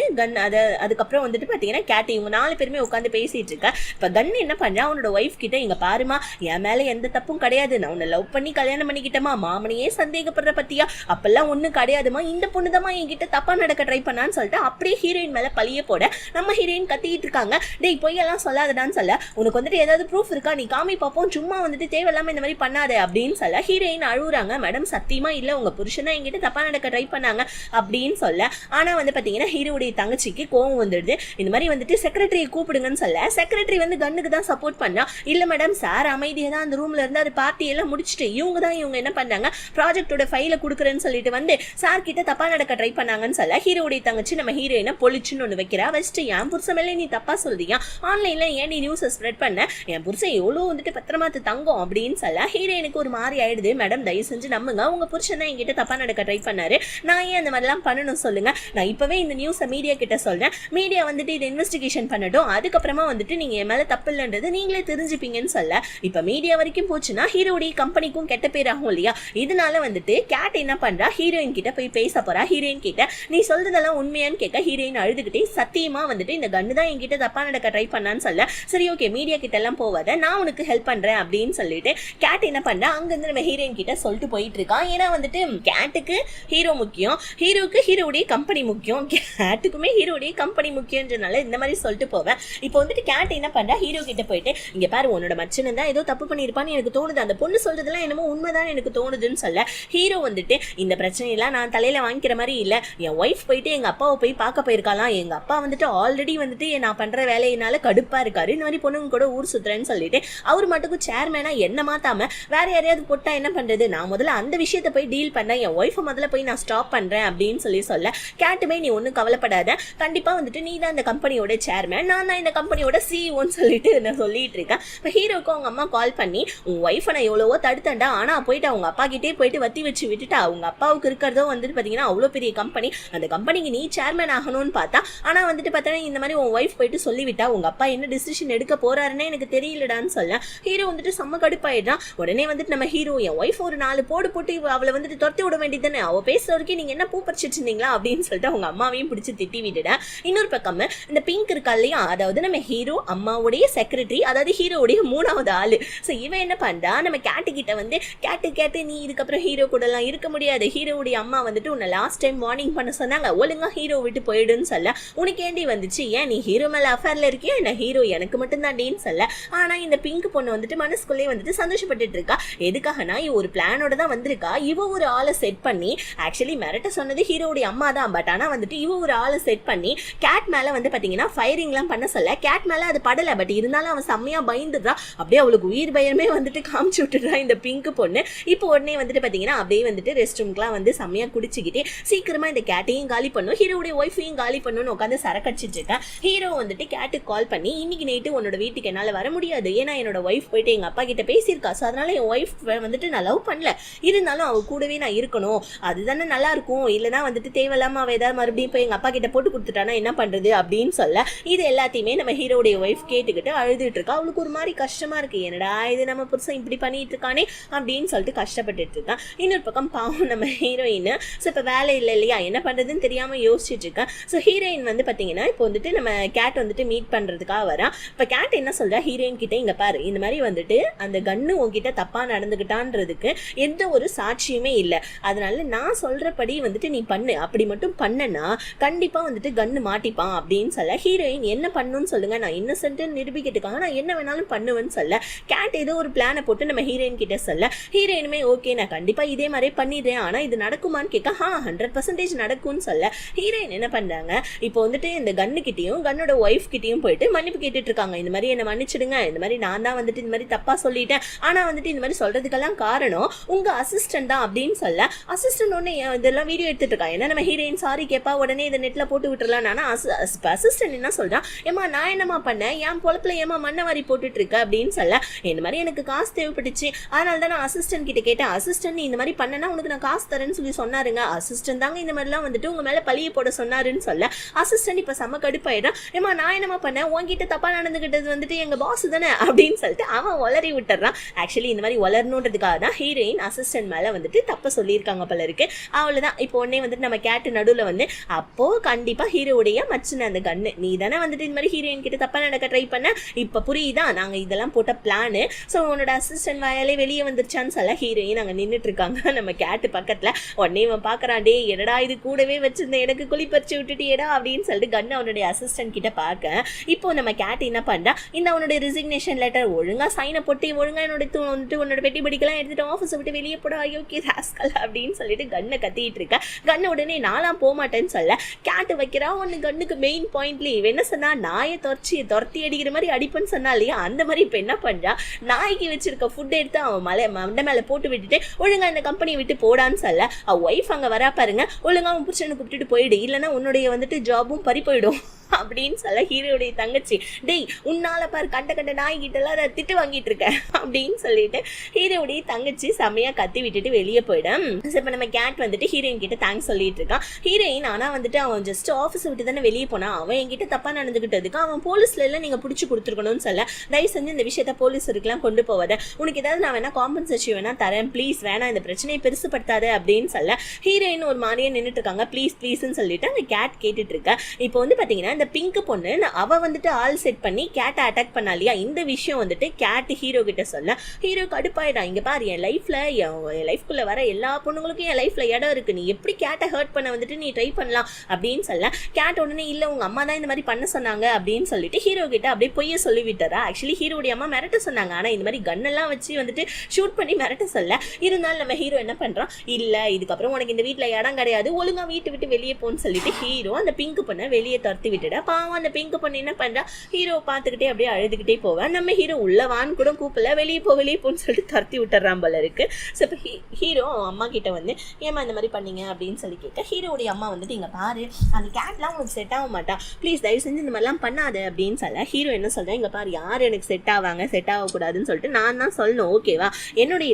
அதுக்கப்புறம் வந்துட்டு பாத்தீங்கன்னா கேட், இவங்க 4 பேருமே உட்காந்து பேசிட்டு இருக்க. இப்ப கன்னு என்ன பண்றா, அவனோட ஒய்ஃப் கிட்ட இங்க பாருமா என் மேல எந்த தப்பும் கிடையாது, நான் உன்னை லவ் பண்ணி கல்யாணம் பண்ணிக்கிட்டமா, மாமனையே சந்தேகப்படுற பத்தியா, அப்பெல்லாம் ஒண்ணும் கிடையாதுமா, இந்த பொண்ணுதாமா என்கிட்ட தப்பா நடக்க ட்ரை பண்ணான்னு சொல்லிட்டு அப்படியே ஹீரோயின் மேல பழிய போட நம்ம ஹீரோயின் கத்திட்டு இருக்காங்க. டேய் பொய்யெல்லாம் சொல்லாதடான்னு சொல்ல, உனக்கு வந்துட்டு ஏதாவது ப்ரூஃப் இருக்கா, நீ காமி பாப்போம், சும்மா வந்துட்டு தேவையில்லாம இந்த மாதிரி பண்ணாத அப்படின்னு சொல்ல ஹீரோயின் அழுகுறாங்க. மேடம் சத்தியமா இல்ல, உங்க புருஷனா என்கிட்ட தப்பா நடக்க ட்ரை பண்ணாங்க அப்படின்னு சொல்ல, ஆனா வந்து பாத்தீங்கன்னா ஹீரோடைய தங்கச்சிக்கு கோவம் வந்துடுது. இந்த மாதிரி வந்துட்டு செக்ரட்டரியை கூப்பிடுங்கன்னு சொல்ல செக்ரட்டரி வந்து கன்னுக்கு தான் சப்போர்ட் பண்ணா. இல்ல மேடம் சார் அமைதியா தான் அந்த ரூம்ல இருந்து அது பார்ட்டி எல்லாம் முடிச்சுட்டு இவங்க என்ன பண்ணாங்க, ப்ராஜெக்டோட ஃபைல குடுக்குறேன்னு சொல்லிட்டு வந்து சார் கிட்ட தப்பா நடக்க ட்ரை பண்ணாங்கன்னு சொல்ல ஹீரோடைய தங்கச்சி நம்ம ஹீரோயினை பொலிச்சுன்னு ஒண்ணு வைக்கிறா. வச்சுட்டு என் புருஷன் மேல நீ தப்பா சொல்றியா, ஆன்லைன்ல ஏன் நீ நியூஸ் ஸ்ப்ரெட் பண்ண, என் புருஷன் எவ்வளவு வந்துட்டு பத்திரமாத்து தங்கம் அப்படின்னு சொல்ல ஹீரோயினுக்கு ஒரு மாதிரி ஆயிடுது. மேடம் தயவு செஞ்சு நம்புங்க, உங்க புருஷன் தான் என்கிட்ட தப்பா நடக்க ட்ரை பண்ணாரு, நான் ஏன் அந்த மாதிரிலாம் பண்ணணும் சொல்லுங்க, நான் இப்பவே இந்த நியூஸை மீடியா கிட்ட சொல்றேன், மீடியா வந்துட்டு இதை இன்வெஸ்டிகேஷன் பண்ணட்டும், அதுக்கப்புறமா வந்துட்டு நீங்க என் மேல தப்பு இல்லைன்றது நீங்களே தெரிஞ்சுப்பீங்கன்னு சொல்ல இப்ப மீடியா வரைக்கும் போச்சுன்னா ஹீரோடைய கம்பெனிக்கும் கெட்ட பேர் ஆகும் இல்லையா. இதனால வந்துட்டு கேட் என்ன பண்றா, ஹீரோயின் கிட்ட போய் பேச போறா. ஹீரோயின் கிட்ட நீ சொல்றதெல்லாம் உண்மையான்னு கேட்க ஹீரோயின் அழுதுகிட்டே சத்தியமா வந்துட்டு இந்த கன்னு தான் என்கிட்ட தப்பா நடக்க ட்ரை பண்ணான்னு சொல்ல சரி ஓகே மீடியா கிட்ட எல்லாம் போவாத, நான் உனக்கு ஹெல்ப் பண்றேன் அப்படின்னு சொல்லிட்டு கேட் என்ன பண்றா, அங்க இருந்து நம்ம ஹீரோயின் கிட்ட சொல்லிட்டு போயிட்டு இருக்கான். ஏன்னா வந்துட்டு கேட்டுக்கு ஹீரோ முக்கியம், ஹீரோக்கு ஹீரோடைய கம்பெனி முக்கியம், கேட்டுக்குமே ஹீரோடைய கம்பெனி முக்கியன்றனால இந்த மாதிரி சொல்லிட்டு போவேன். இப்போ வந்துட்டு கேட் என்ன பண்றா, ஹீரோ கிட்ட போயிட்டு இங்க பாரு உன்னோட மச்சன் தான் ஏதோ தப்பு பண்ணிருப்பான்னு எனக்கு தோணுது, அந்த பொண்ணு சொல்றதுலாம் என்னமோ உண்மைதான் எனக்கு தோணுதுன்னு சொல்ல ஹீரோ வந்துட்டு இந்த பிரச்சனையெல்லாம் நான் தலையில வாங்கிக்கிற மாதிரி இல்ல, என் ஒய்ஃப் போயிட்டு எங்க அப்பாவை போய் பார்க்க போயிருக்கலாம், எங்க அப்பா வந்துட்டு ஆல்ரெடி வந்துட்டு நான் பண்ற வேலையினால கடுப்பா இருக்காரு, இந்த மாதிரி பொண்ணுங்க கூட ஊர் சுத்துறேன்னு சொல்லிட்டு அவர் மட்டும் சேர்மேனா என்ன மாத்தாம வேற யாரையாவது போட்டா என்ன பண்றது, நான் முதல்ல அந்த விஷயத்தை போய் டீல் பண்ணேன், என் ஒய்ஃபை முதல்ல போய் நான் ஸ்டாப் பண்றேன் அப்படின்னு சொல்ல கேட்டுமே நீ ஒன்னும் கவலைப்படாத, கண்டிப்பா வந்துட்டு நீ தான் இந்த கம்பெனியோட சேர்மேன், நான் தான் இந்த கம்பெனியோட சிஇஓன்னு சொல்லிட்டு நான் சொல்லிட்டு இருக்கேன். இப்போ ஹீரோக்கு அவங்க அம்மா கால் பண்ணி உன் ஒய்ஃபை நான் எவ்வளவோ தடுத்தேன்டா, ஆனா போயிட்டு அவங்க அப்பா கிட்டே போயிட்டு வத்தி வச்சு விட்டுட்டா, அவங்க அப்பாவுக்கு இருக்கிறதோ வந்துட்டு பாத்தீங்கன்னா அவ்வளோ பெரிய கம்பெனி, அந்த கம்பெனிக்கு நீ சேர்மேன் ஆகணும்னு பார்த்தா, ஆனா வந்துட்டு பார்த்தா இந்த மாதிரி உன் ஒய்ஃப் போயிட்டு சொல்லிவிட்டா, உங்க அப்பா என்ன டிசிஷன் எடுக்க போறாருன்னு எனக்கு தெரியலடான்னு சொல்ல ஹீரோ வந்துட்டு செம்ம கடுப்பாயிடுறான். உடனே வந்துட்டு நம்ம ஹீரோ என் ஒய்ஃப் ஒரு 4 போடு போட்டு அவளை வந்துட்டு துரத்தி விட வேண்டியதானே, அவ பேசுற வரைக்கும் நீங்க என்ன பூ பறிச்சிட்டு இருந்தீங்களா அப்படின்னு சொல்லிட்டு அவங்க அம்மாவையும் பிடிச்சி திட்டி விட்டுட. இன்னொரு பக்கம் இந்த பிங்க் இருக்கா இல்லையா, அதாவது நம்ம ஹீரோ அம்மாவுடைய செக்ரட்டரி, அதாவது ஹீரோடைய 3வது ஆளு. ஸோ இவன் என்ன பண்றா, நம்ம கேட்டு கிட்ட வந்து கேட்டு நீ இதுக்கப்புறம் ஹீரோ கூட எல்லாம் இருக்க முடியாது, ஹீரோடைய அம்மா வந்துட்டு உன்னை லாஸ்ட் டைம் வார்னிங் பண்ண சொன்னாங்க, ஒழுங்கா ஹீரோ விட்டு போயிரு, போயிடுன்னு சொல்ல, உனக்கு ஏண்டி வந்துச்சு, ஏன் நீ ஹீரோ மேல அஃபேர்ல இருக்கியா என்ன, ஹீரோ எனக்கு மட்டும் தான்டின்னு சொல்ல. ஆனா இந்த பிங்க் பொண்ணு வந்துட்டு மனசுக்குள்ளே வந்துட்டு சந்தோஷப்பட்டுட்டு இருக்கா. எதுக்காகனா இவ ஒரு பிளானோட தான் வந்திருக்கா. இவ ஒரு ஆளை செட் பண்ணி, ஆக்சுவலி மிரட்ட சொன்னது ஹீரோடைய அம்மா தான், பட் ஆனா வந்துட்டு இவ ஒரு ஆளை செட் பண்ணி கேட் மேல வந்து பாத்தீங்கன்னா ஃபயரிங்லாம் பண்ண சொல்ல, கேட் மேல அது படல, பட் இருந்தாலும் அவன் செம்மையா பயந்துடுறா. அப்படியே அவளுக்கு உயிர் பயமே வந்துட்டு காமிச்சு விட்டுடுறா இந்த பிங்க் பொண்ணு. இப்போ உடனே வந்துட்டு பாத்தீங்கன்னா அப்படியே வந்துட்டு ரெஸ்ட் ரூம்க்குலாம் வந்து செம்மையா குடிச்சுக்கிட்டே சீக்கிரமா இந்த கேட்டையும் காலி பண்ணும், ஹீரோடைய ஒய்ஃபையும் காலி பண்ணணும்னு உட்காந்து சரக்கடிச்சிட்டு இருக்கேன். ஹீரோ வந்துட்டு கேட்டுக்கு கால் பண்ணி, இன்னைக்கு நைட்டு உன்னோட வீட்டுக்கு என்னால வர முடியாது, ஏன்னா என்னோட ஒய்ஃப் போயிட்டு எங்க அப்பா கிட்ட பேசியிருக்கா, ஸோ அதனால என் ஒய்ஃப் வந்துட்டு நான் லவ் பண்ணல, இருந்தாலும் அவ கூடவே நான் இருக்கணும், அதுதானே நல்லா இருக்கும், இல்லைன்னா வந்துட்டு தேவையில்லாம அவ ஏதாவது மறுபடியும் போய் எங்க அப்பா கிட்ட போட்டு கொடுத்துட்டானா என்ன பண்றது அப்படின்னு சொல்ல, இது எல்லாத்தையுமே நம்ம ஹீரோடைய ஒய்ஃப் கேட்டுக்கிட்டு அழுதுட்டு இருக்கா. அவளுக்கு ஒரு மாதிரி கஷ்டமா இருக்கு, என்னடா இது நம்ம புருஷன் இப்படி பண்ணிட்டு இருக்கானே அப்படின்னு சொல்லிட்டு கஷ்டப்பட்டுட்டு இருக்கான். இன்னொரு பக்கம் பாவம் நம்ம ஹீரோயின், ஸோ இப்போ வேலை இல்லை இல்லையா, என்ன பண்றதுன்னு தெரியாம யோசிச்சுட்டு இருக்கேன். ஸோ ஹீரோயின் வந்து பாத்தீங்கன்னா இப்போ வந்துட்டு நம்ம கேட் வந்துட்டு மீட் பண்றதுக்காக வரா. இப்போ கேட் என்ன சொல்றா ஹீரோயின் கிட்ட, இங்க பாரு இந்த மாதிரி வந்துட்டு அந்த கன்னு உன்கிட்ட தப்பா நடந்துகிட்டான்றதுக்கு எந்த ஒரு சாட்சியுமே இல்லை, அதனால நான் சொல்றபடி வந்துட்டு நீ பண்ணு, அப்படி மட்டும் பண்ணனா கண்டிப்பா வந்துட்டு கன்னு மாட்டிப்பான் அப்படின்னு சொல்ல. ஹீரோயின் என்ன பண்ணுன்னு சொல்லுங்க, நான் இன்னசென்ட் நிரூபிக்கிறதுக்காக நான் என்ன வேணாலும் பண்ணுவேன்னு சொல்ல. கேட் ஏதோ ஒரு பிளானை போட்டு நம்ம ஹீரோயின் கிட்ட சொல்ல, ஹீரோயினுமே ஓகே நான் கண்டிப்பா இதே மாதிரி பண்ணிடுறேன், ஆனா இது நடக்குமான்னு கேட்க, 100% நடக்கும்னு சொல்ல. ஹீரோயின் என்ன பண்றாங்க, இப்போ வந்துட்டு இந்த கன்னு கிட்டையும் கன்னோட ஒய்ஃப் கிட்டையும் போயிட்டு மன்னிப்பு கேட்டுட்டு இருக்காங்க. இந்த மாதிரி என்ன மன்னிச்சிடுங்க, இந்த மாதிரி நான் தான் வந்துட்டு இந்த மாதிரி தப்பா சொல்லிட்டேன், ஆனா வந்துட்டு இந்த மாதிரி சொல்றதுக்கெல்லாம் காரணம் உங்க அசிஸ்டன்ட் தான் அப்படின்னு சொல்ல. அசிஸ்டன்ட் ஒன்னு இதெல்லாம் வீடியோ எடுத்துட்டு இருக்கா, ஏன்னா நம்ம ஹீரோயின் சாரி கேப்பா, உடனே இதை நெட்ல போட்டு விட்டுறலாம். ஆனா அசிஸ்டன்ட் என்ன சொல்றான், ஏமா நான் என்னமா பண்ணேன், என் பொழப்புல ஏமா மண்ணை வாரி போட்டுட்டு இருக்க அப்படின்னு சொல்ல. இந்த மாதிரி எனக்கு காசு தேவைப்பட்டுச்சு, அதனால தான் நான் அசிஸ்டன்ட் கிட்ட கேட்டேன், அசிஸ்டன்ட் இந்த மாதிரி பண்ணனா உனக்கு நான் காசு தரேன்னு சொல்லி சொன்னாருங்க, அசிஸ்டன்ட் தாங்க இந்த மாதிரிலாம் வந்துட்டு உங்க மேல பழிய போட சொன்னாருன்னு சொல்ல. அசிஸ்டன்ட் இப்ப செம்ம கடுப்பாயிடும், ஏமா நான் என்னமா பண்ணேன், உன்கிட்ட தப்பா நடந்துகிட்டது வந்துட்டு எங்க பாஸ் தானே அப்படின்னு சொல்லிட்டு அவன் உளறி விட்டுறான். ஆக்சுவலி இந்த மாதிரி உளரணுன்றதுக்காக தான் ஹீரோயின் அசிஸ்டன்ட் மேல வந்துட்டு தப்ப சொல்லியிருக்காங்க போல இருக்கு. அவ்வளவுதான். இப்போ உடனே வந்துட்டு நம்ம கேட்டு நடுவுல வந்து, அப்போ கண்டிப்பா ஹீரோடைய மச்சின அந்த கண்ணு நீ தானே வந்துட்டு இந்த மாதிரி ஹீரோயின் கிட்ட தப்பா நடக்க ட்ரை பண்ண, இப்ப புரியுதா நாங்க இதெல்லாம் போட்ட பிளானு, ஸோ உன்னோட அசிஸ்டன்ட் வாயாலே வெளியே வந்துருச்சான்னு சொல்ல. ஹீரோயின் அங்க நின்றுட்டு இருக்காங்க நம்ம கேட்டு பக்கத்துல. உடனே இவன் பாக்குறான், டே என்னடா இது கூடவே வச்சிருந்த எனக்கு குழி பறிச்சு விட்டுட்டியடா அப்படின்னு சொல்லிட்டு கண்ணு அவனுடைய அசிஸ்டன்ட் கிட்ட பார்க்க. இப்போ நம்ம கேட் என்ன பண்றா, இந்த அவனுடைய ரிசிக்னேஷன் லெட்டர் ஒழுங்கா சைனை போட்டு ஒழுங்கா வந்துட்டு உன்னோட பெட்டி படிக்கலாம் எடுத்துட்டு ஆஃபீஸை விட்டு வெளியே போட, ஓகே ராஸ்கல் அப்படின்னு சொல்லிட்டு கண்ணை கத்திட்டு இருக்க. கண்ணு உடனே நான்லாம் போக மாட்டேன்னு சொல்ல. கேட்டு வைக்கிறா ஒன்னு கண்ணுக்கு மெயின் பாயிண்ட்ல இவ என்ன சொன்னா, நாயை துரத்தி அடிக்கிற மாதிரி அடிப்புன்னு சொன்னா இல்லையா, அந்த மாதிரி இப்ப என்ன பண்றா, நாய்க்கு வச்சிருக்க ஃபுட் எடுத்து அவன் மண்டை மேல போட்டு விட்டுட்டு ஒழுங்கா இந்த கம்பெனியை விட்டு போடான்னு சொல்ல. அவ ஒய்ஃப் அங்க வரா பாருங்க, ஒழுங்கா அவன் புருஷனை கூப்பிட்டுட்டு போயிடு, இல்லைன்னா உன்னுடைய வந்துட்டு ஜாபும் பறி போயிடும் அப்படின்னு சொல்ல. ஹீரோடைய தங்கச்சி, டேய் உன்னால பாரு கண்ட நாய்கிட்ட எல்லாம் திட்டு வாங்கிட்டு இருக்க அப்படின்னு சொல்லிட்டு ஹீரோடைய தங்கச்சி செம்மையா கத்தி விட்டுட்டு வெளியே போயிடும். இப்ப நம்ம கேட் வந்துட்டு ஹீரோயின் கிட்ட தேங்க்ஸ் சொல்லிட்டு இருக்கான். ஹீரோயின் ஆனா வந்துட்டு அவன் ஜஸ்ட் ஆஃபீஸ் விட்டு தானே வெளியே போனா, அவன் என்கிட்ட தப்பா நடந்துகிட்டதுக்கு அவன் போலீஸ்ல எல்லாம் நீங்க பிடிச்சி கொடுத்துருக்கணும்னு சொல்ல. தயவு செஞ்சு இந்த விஷயத்த போலீஸ் இருக்கலாம் கொண்டு போவாத, உனக்கு ஏதாவது நான் வேணா காம்பன்சேஷன் வேணா தரேன், ப்ளீஸ் வேணா இந்த பிரச்சனையை பெருசுப்படுத்தாத அப்படின்னு சொல்ல. ஹீரோயின் ஒரு மாதிரியே நின்றுட்டு இருக்காங்க, ப்ளீஸ் ப்ளீஸ்ன்னு சொல்லிட்டு அந்த கேட் கேட்டுட்டு இருக்க. இப்போ வந்து பாத்தீங்கன்னா இந்த பிங்க் பொண்ணு அவ வந்துட்டு ஆல் செட் பண்ணி கேட்டை அட்டாக் பண்ணா இல்லையா, இந்த விஷயம் வந்துட்டு கேட் ஹீரோ கிட்ட சொல்ல. ஹீரோ கடுப்பாயிடா, இங்க பாரு என் லைஃப்குள்ள வர எல்லா பொண்ணுங்களுக்கும் என் லைஃப்ல இடம் இருக்கு, நீ எப்படி கேட்டை ஹர்ட் பண்ண வந்துட்டு நீ ட்ரை பண்ணலாம் அப்படின்னு சொல்ல. கேட் உடனே இல்ல உங்க அம்மா தான் இந்த மாதிரி பண்ண சொன்னாங்க அப்படின்னு சொல்லிட்டு ஹீரோ கிட்ட அப்படியே பொய்ய சொல்லி விட்டுறா. ஆக்சுவலி ஹீரோடைய அம்மா மிரட்ட சொன்னாங்க, ஆனா இந்த மாதிரி கன்னெல்லாம் வச்சு வந்துட்டு ஷூட் பண்ணி மிரட்ட சொல்ல. இருந்தாலும் நம்ம ஹீரோ என்ன பண்றான், இல்ல இதுக்கப்புறம் உனக்கு இந்த வீட்டுல இடம் கிடையாது, ஒழுங்கா வீட்டு விட்டு வெளியே போன்னு சொல்லிட்டு ஹீரோ அந்த பிங்க் பொண்ணை வெளியே துரத்தி விட்டுட. பாவம் அந்த பிங்க் பொண்ணு என்ன பண்றா, ஹீரோ பார்த்துக்கிட்டே அப்படியே அழுதுகிட்டே போவேன். நம்ம ஹீரோ உள்ளவான்னு கூட கூப்பிடல, வெளியே போன்னு சொல்லிட்டு துரத்தி விட்டுறான் போல இருக்கு. ஸோ இப்போ ஹீரோ அம்மா கிட்ட வந்து ஏமா இந்த மாதிரி பண்ணீங்க அப்படின்னு சொல்லி கேட்க. ஹீரோடைய அம்மா வந்துட்டு இங்க பாரு அந்த கேட்லாம் உனக்கு செட் ஆக மாட்டா, ப்ளீஸ் தயவு செஞ்சு இந்த மாதிரிலாம் பண்ணாத அப்படின்னு சொல்ல. ஹீரோ என்ன சொல்றேன், இங்க பாரு யார் எனக்கு செட் ஆவாங்க செட் ஆகக்கூடாதுன்னு சொல்லிட்டு நான் தான் சொல்லணும், ஓகேவா, என்னுடைய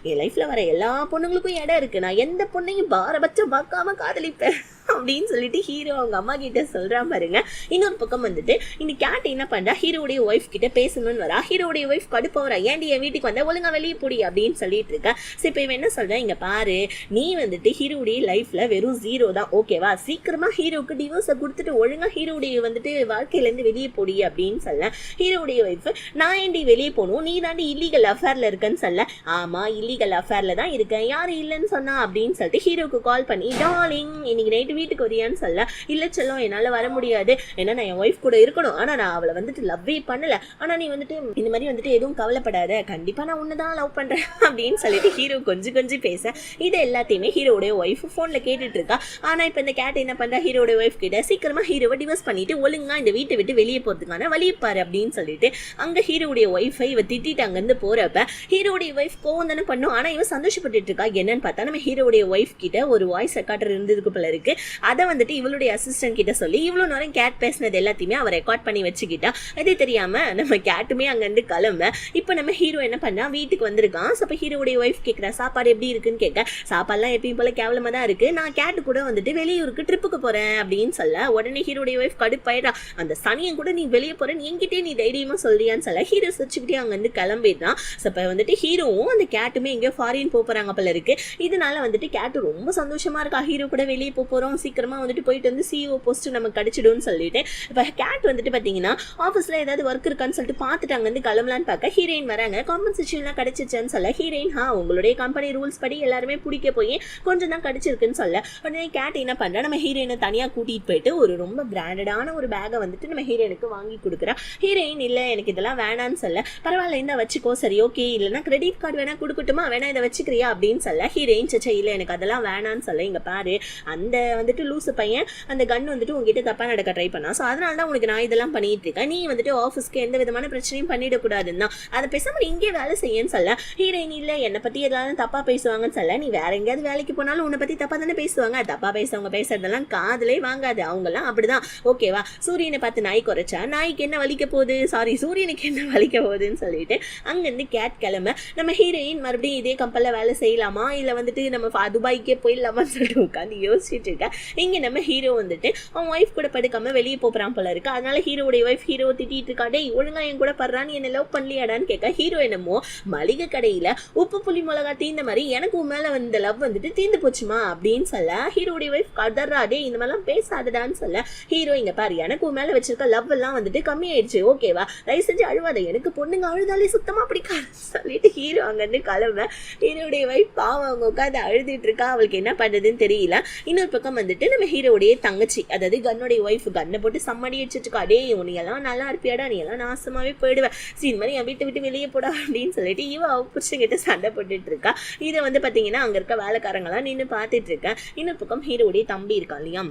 என் லைஃப்ல வர எல்லா பொண்ணுங்களுக்கும் இடம் இருக்கு, நான் எந்த பொண்ணையும் பாரபட்சம் பார்க்காம காதலிப்பேன் அப்படின்னு சொல்லிட்டு ஹீரோ அவங்க அம்மா கிட்ட சொல்றான் பாருங்க. இன்னொரு பக்கம் வந்துட்டு இந்த கேட் என்ன பண்றா, ஹீரோடைய ஒய்ஃப் கிட்ட பேசணும்னு வரா. ஹீரோடைய ஒய்ஃப் கடுப்பா வரா, ஏன்டி என் வீட்டுக்கு வந்தா ஒழுங்கா வெளியே போடி அப்படின்னு சொல்லிட்டு இருக்கா. சரி இப்போ இவன் என்ன சொல்றேன், இங்க பாரு நீ வந்துட்டு ஹீரோடைய லைஃப்ல வெறும் 0 தான், ஓகேவா, சீக்கிரமா ஹீரோக்கு டிவோர்ஸை கொடுத்துட்டு ஒழுங்கா ஹீரோடைய வந்துட்டு வாழ்க்கையில இருந்து வெளியே போடி அப்படின்னு சொல்ல. ஹீரோடைய ஒய்ஃப், நான் ஏண்டி வெளியே போகணும், நீ தாண்டி இல்லீகல் அஃபேர்ல இருக்கன்னு சொல்ல. ஆமா இல்லீகல் அஃபேர்ல தான் இருக்கேன், யாரு இல்லைன்னு சொன்னா அப்படின்னு சொல்லிட்டு ஹீரோக்கு கால் பண்ணி, டார்லிங் இன்னைக்கு நைட்டு வந்துட்டு வீட்டுக்கு வரியான்னு சொல்ல, இல்ல செல்லம் என்னால வர முடியாது, ஏன்னா நான் என் ஒய்ஃப் கூட இருக்கணும், ஆனா நான் அவளை வந்துட்டு லவ்வே பண்ணல, ஆனா நீ வந்துட்டு இந்த மாதிரி வந்துட்டு எதுவும் கவலைப்படாத, கண்டிப்பா நான் உன்னதான் லவ் பண்றேன் அப்படின்னு சொல்லிட்டு ஹீரோ கொஞ்சம் கொஞ்சம் பேச, இது எல்லாத்தையுமே ஹீரோடைய ஒய்ஃப் போன்ல கேட்டுட்டு இருக்கா. ஆனா இப்ப இந்த கேட் என்ன பண்றா, ஹீரோடைய ஒய்ஃப் கிட்ட சீக்கிரமா ஹீரோவை டிவோர்ஸ் பண்ணிட்டு ஒழுங்கா இந்த வீட்டை விட்டு வெளியே போறதுக்கான வழிப்பாரு அப்படின்னு சொல்லிட்டு அங்க ஹீரோடைய ஒய்ஃபை இவ திட்டிட்டு அங்க இருந்து போறப்ப ஹீரோடைய ஒய்ஃப் கோவம் தானே பண்ணும். ஆனா இவ சந்தோஷப்பட்டு இருக்கா. என்னன்னு பார்த்தா நம்ம ஹீரோடைய ஒய்ஃப் கிட்ட ஒரு வாய்ஸ் ரெக்கார்டர் இருந்ததுக்கு போல இருக்கு. அதை வந்துட்டு இவளுடைய அசிஸ்டன்ட் கிட்ட சொல்லி இவ்வளவு நேரம் கேட் பேசினது எல்லாத்தையுமே அவ ரெக்கார்ட் பண்ணி வச்சுக்கிட்டா. அது தெரியாம நம்ம கேட்டுமே அங்க இருந்து கிளம்ப. இப்ப நம்ம ஹீரோ என்ன பண்ணா, வீட்டுக்கு வந்திருக்கான். அப்ப ஹீரோடைய ஒய்ஃப் கேட்கிறா, சாப்பாடு எப்படி இருக்குன்னு கேட்க, சாப்பாடுலாம் எப்பயும் போல கேவலமா தான் இருக்கு, நான் கேட்டு கூட வந்துட்டு வெளியூருக்கு ட்ரிப்புக்கு போறேன் அப்படின்னு சொல்ல, உடனே ஹீரோடைய ஒய்ஃப் கடுப்பாயிடா, அந்த சனியன் கூட நீ வெளியே போறேன்னு என்கிட்டே நீ தைரியமா சொல்றியான்னு சொல்ல ஹீரோ சிரிச்சுக்கிட்டே அங்க இருந்து கிளம்பிடுறான். இப்ப வந்துட்டு ஹீரோவும் அந்த கேட்டுமே எங்கேயோ ஃபாரின் போறாங்க போல இருக்கு. இதனால வந்துட்டு கேட்டு ரொம்ப சந்தோஷமா இருக்கா, ஹீரோ கூட வெளியே போறோம், சீக்கிரமா வந்துட்டு போயிட்டு வந்து சிஇஓ போஸ்ட் நமக்கு கிடைச்சிடும்னு சொல்லிட்டு இப்ப கேட் வந்துட்டு பாத்தீங்கன்னா ஆஃபீஸ்ல ஏதாவது ஒர்க் இருக்கான்னு சொல்லிட்டு பார்த்துட்டு அங்க இருந்து கிளம்பலான்னு பார்க்க ஹீரோயின் வராங்க. காம்பன்சேஷன் எல்லாம் கிடைச்சிச்சுன்னு சொல்ல ஹீரோயின், உங்களுடைய கம்பெனி ரூல்ஸ் படி எல்லாருமே பிடிக்க போய் கொஞ்சம் தான் கிடைச்சிருக்குன்னு சொல்ல உடனே கேட் என்ன பண்றா, நம்ம ஹீரோயினை தனியா கூட்டிட்டு போயிட்டு ஒரு ரொம்ப பிராண்டடான ஒரு பேக்கை வந்துட்டு நம்ம ஹீரோயினுக்கு வாங்கி கொடுக்குறா. ஹீரோயின் இல்ல எனக்கு இதெல்லாம் வேணான்னு சொல்ல, பரவாயில்ல இந்த வச்சுக்கோ, சரி ஓகே, இல்லைன்னா கிரெடிட் கார்டு வேணா கொடுக்கட்டுமா, வேணா இதை வச்சுக்கிறியா அப்படின்னு சொல்ல ஹீரோயின் சச்சா இல்ல எனக்கு அதெல்லாம் வேணான்னு சொல்ல, இங்க பாரு அந்த வந்துட்டு லூசு பையன் அந்த கன் வந்துட்டு உங்ககிட்ட தப்பா நடக்க ட்ரை பண்ணா, ஸோ அதனால தான் உனக்கு நான் இதெல்லாம் பண்ணிட்டு இருக்கேன், நீ வந்துட்டு ஆஃபீஸ்க்கு எந்த விதமான பிரச்சனையும் பண்ணிடக்கூடாதுன்னா அதை பேசாம இங்கே வேலை செய்யன்னு சொல்ல ஹீரோயின் இல்ல என்னை பத்தி எதாவது தப்பா பேசுவாங்கன்னு சொல்ல, நீ வேற எங்கேயாவது வேலைக்கு போனாலும் உன்னை பத்தி தப்பா தானே பேசுவாங்க, தப்பா பேசுறவங்க பேசுறதெல்லாம் காதலே வாங்காது, அவங்கெல்லாம் அப்படிதான் ஓகேவா, சூரியனை பார்த்து நாய் குறைச்சா நாய்க்கு என்ன வலிக்க போகுது, சாரி சூரியனுக்கு என்ன வலிக்க போகுதுன்னு சொல்லிட்டு அங்கிருந்து கேட் கிளம்ப நம்ம ஹீரோயின் மறுபடியும் இதே கம்பெனில வேலை செய்யலாமா இல்ல வந்துட்டு நம்ம துபாய்க்கே போயிடலாமான்னு சொல்லிட்டு உட்காந்து யோசிச்சுட்டு இருக்கா. இங்க நம்ம ஹீரோ வந்துட்டு அவன் ஒய்ஃப் கூட படுக்காம வெளியே போறான் போல இருக்கு. அதனால ஹீரோடைய ஒய்ஃப் ஹீரோ திட்டிட்டு இருக்கா, டேய் ஒழுங்கா என் கூட படுறான்னு என்ன லவ் பண்ணலையாடான்னு கேட்க ஹீரோ என்னமோ மளிகை கடையில உப்பு புளி மிளகா தீந்த மாதிரி எனக்கு உன் மேல வந்த லவ் வந்துட்டு தீந்து போச்சுமா அப்படின்னு சொல்ல ஹீரோடைய ஒய்ஃப் கதறா, டேய் இந்த மாதிரிலாம் பேசாதடான்னு சொல்ல ஹீரோ இங்க பாரு எனக்கு உன் மேல வச்சிருக்க லவ் எல்லாம் வந்துட்டு கம்மி ஆயிடுச்சு ஓகேவா, தயவு செஞ்சு அழுவாத, எனக்கு பொண்ணுங்க அழுதாலே சுத்தமா பிடிக்காது சொல்லிட்டு ஹீரோ அங்க இருந்து கிளம்ப. ஹீரோடைய வைஃப் பாவம் அவங்க உட்காந்து அழுதுட்டு இருக்கா, அவளுக்கு என்ன பண்றதுன்னு தெரியல. இன்னொரு பக்கம் வந்துட்டு நம்ம ஹீரோடைய தங்கச்சி அதாவது கன்னுடைய ஒய்ஃப் கண்ணை போட்டு சம்மடி அடிச்சிட்டு இருக்கா, டே நீ எல்லாம் நல்லா இருப்பியாடா, நீ எல்லாம் நாசமாவே போயிடுவேன், சரி இந்த மாதிரி என் வீட்டை விட்டு வெளியே போடா அப்படின்னு சொல்லிட்டு இவ புருஷங்கிட்ட சண்டை போட்டுட்டு இருக்கா. இதை வந்து பாத்தீங்கன்னா அங்க இருக்க வேலைக்காரங்களாம் நின்று பார்த்துட்டு இருக்கேன். இன்னொரு பக்கம் ஹீரோடைய தம்பி இருக்கான் இல்லையா,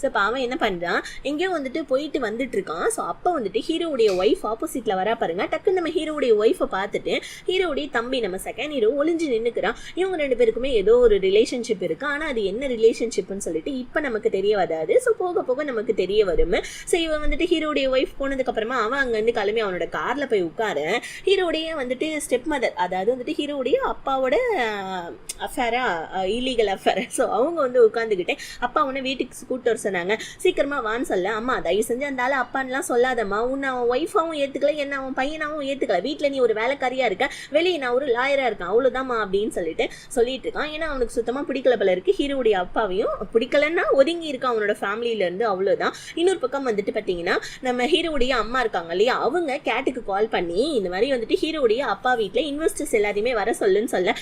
ஸோ இப்போ அவன் என்ன பண்ணுறான், எங்கேயோ வந்துட்டு போயிட்டு வந்துட்டு இருக்கான். ஸோ அப்போ வந்துட்டு ஹீரோடைய ஒய்ஃப் ஆப்போசிட்டில் வரா பாருங்க. டக்குன்னு நம்ம ஹீரோடைய ஒய்ஃபை பார்த்துட்டு ஹீரோடைய தம்பி நம்ம செகண்ட் ஹீரோ ஒளிஞ்சு நின்றுக்கிறான். இவங்க ரெண்டு பேருக்குமே ஏதோ ஒரு ரிலேஷன்ஷிப் இருக்கு. ஆனால் அது என்ன ரிலேஷன்ஷிப்னு சொல்லிட்டு இப்போ நமக்கு தெரிய வராது. ஸோ போக போக நமக்கு தெரிய வரும். ஸோ இவன் வந்துட்டு ஹீரோடைய ஒய்ஃப் போனதுக்கப்புறமா அவன் அங்கேருந்து கிளம்பி அவனோட காரில் போய் உட்கார ஹீரோடைய வந்துட்டு ஸ்டெப் மதர் அதாவது வந்துட்டு ஹீரோடைய அப்பாவோட அஃபேரா இல்லீகல் அஃபேர். ஸோ அவங்க வந்து உட்காந்துக்கிட்டே அப்பா உன்னை வீட்டுக்கு கூட்டு சொன்னாங்க, சீக்கிரமா வான்னு சொல்ல, அம்மா தயவு செஞ்சு அந்த ஆளு அப்பான்லாம் சொல்லாதம்மா, உன்னை அவன் ஒய்ஃபாவும் ஏத்துக்கல என்ன அவன் பையனாவும் ஏத்துக்கல, வீட்டுல நீ ஒரு வேலைக்காரியா இருக்க, வெளியே நான் ஒரு லாயரா இருக்கேன் அவ்வளவுதாம்மா அப்படின்னு சொல்லிட்டு இருக்கான். ஏன்னா அவனுக்கு சுத்தமா பிடிக்கல போல இருக்கு. ஹீரோடைய அப்பாவையும் பிடிக்கலன்னா ஒதுங்கி இருக்கான் அவனோட ஃபேமிலியில இருந்து, அவ்வளவுதான். இன்னொரு பக்கம் வந்துட்டு பாத்தீங்கன்னா நம்ம ஹீரோடைய அம்மா இருக்காங்க இல்லையா, அவங்க கேட்டுக்கு கால் பண்ணி இந்த மாதிரி வந்துட்டு ஹீரோடைய அப்பா வீட்டுல இன்வெஸ்டர்ஸ் எல்லாத்தையுமே வர சொல்லுன்னு சொல்ல,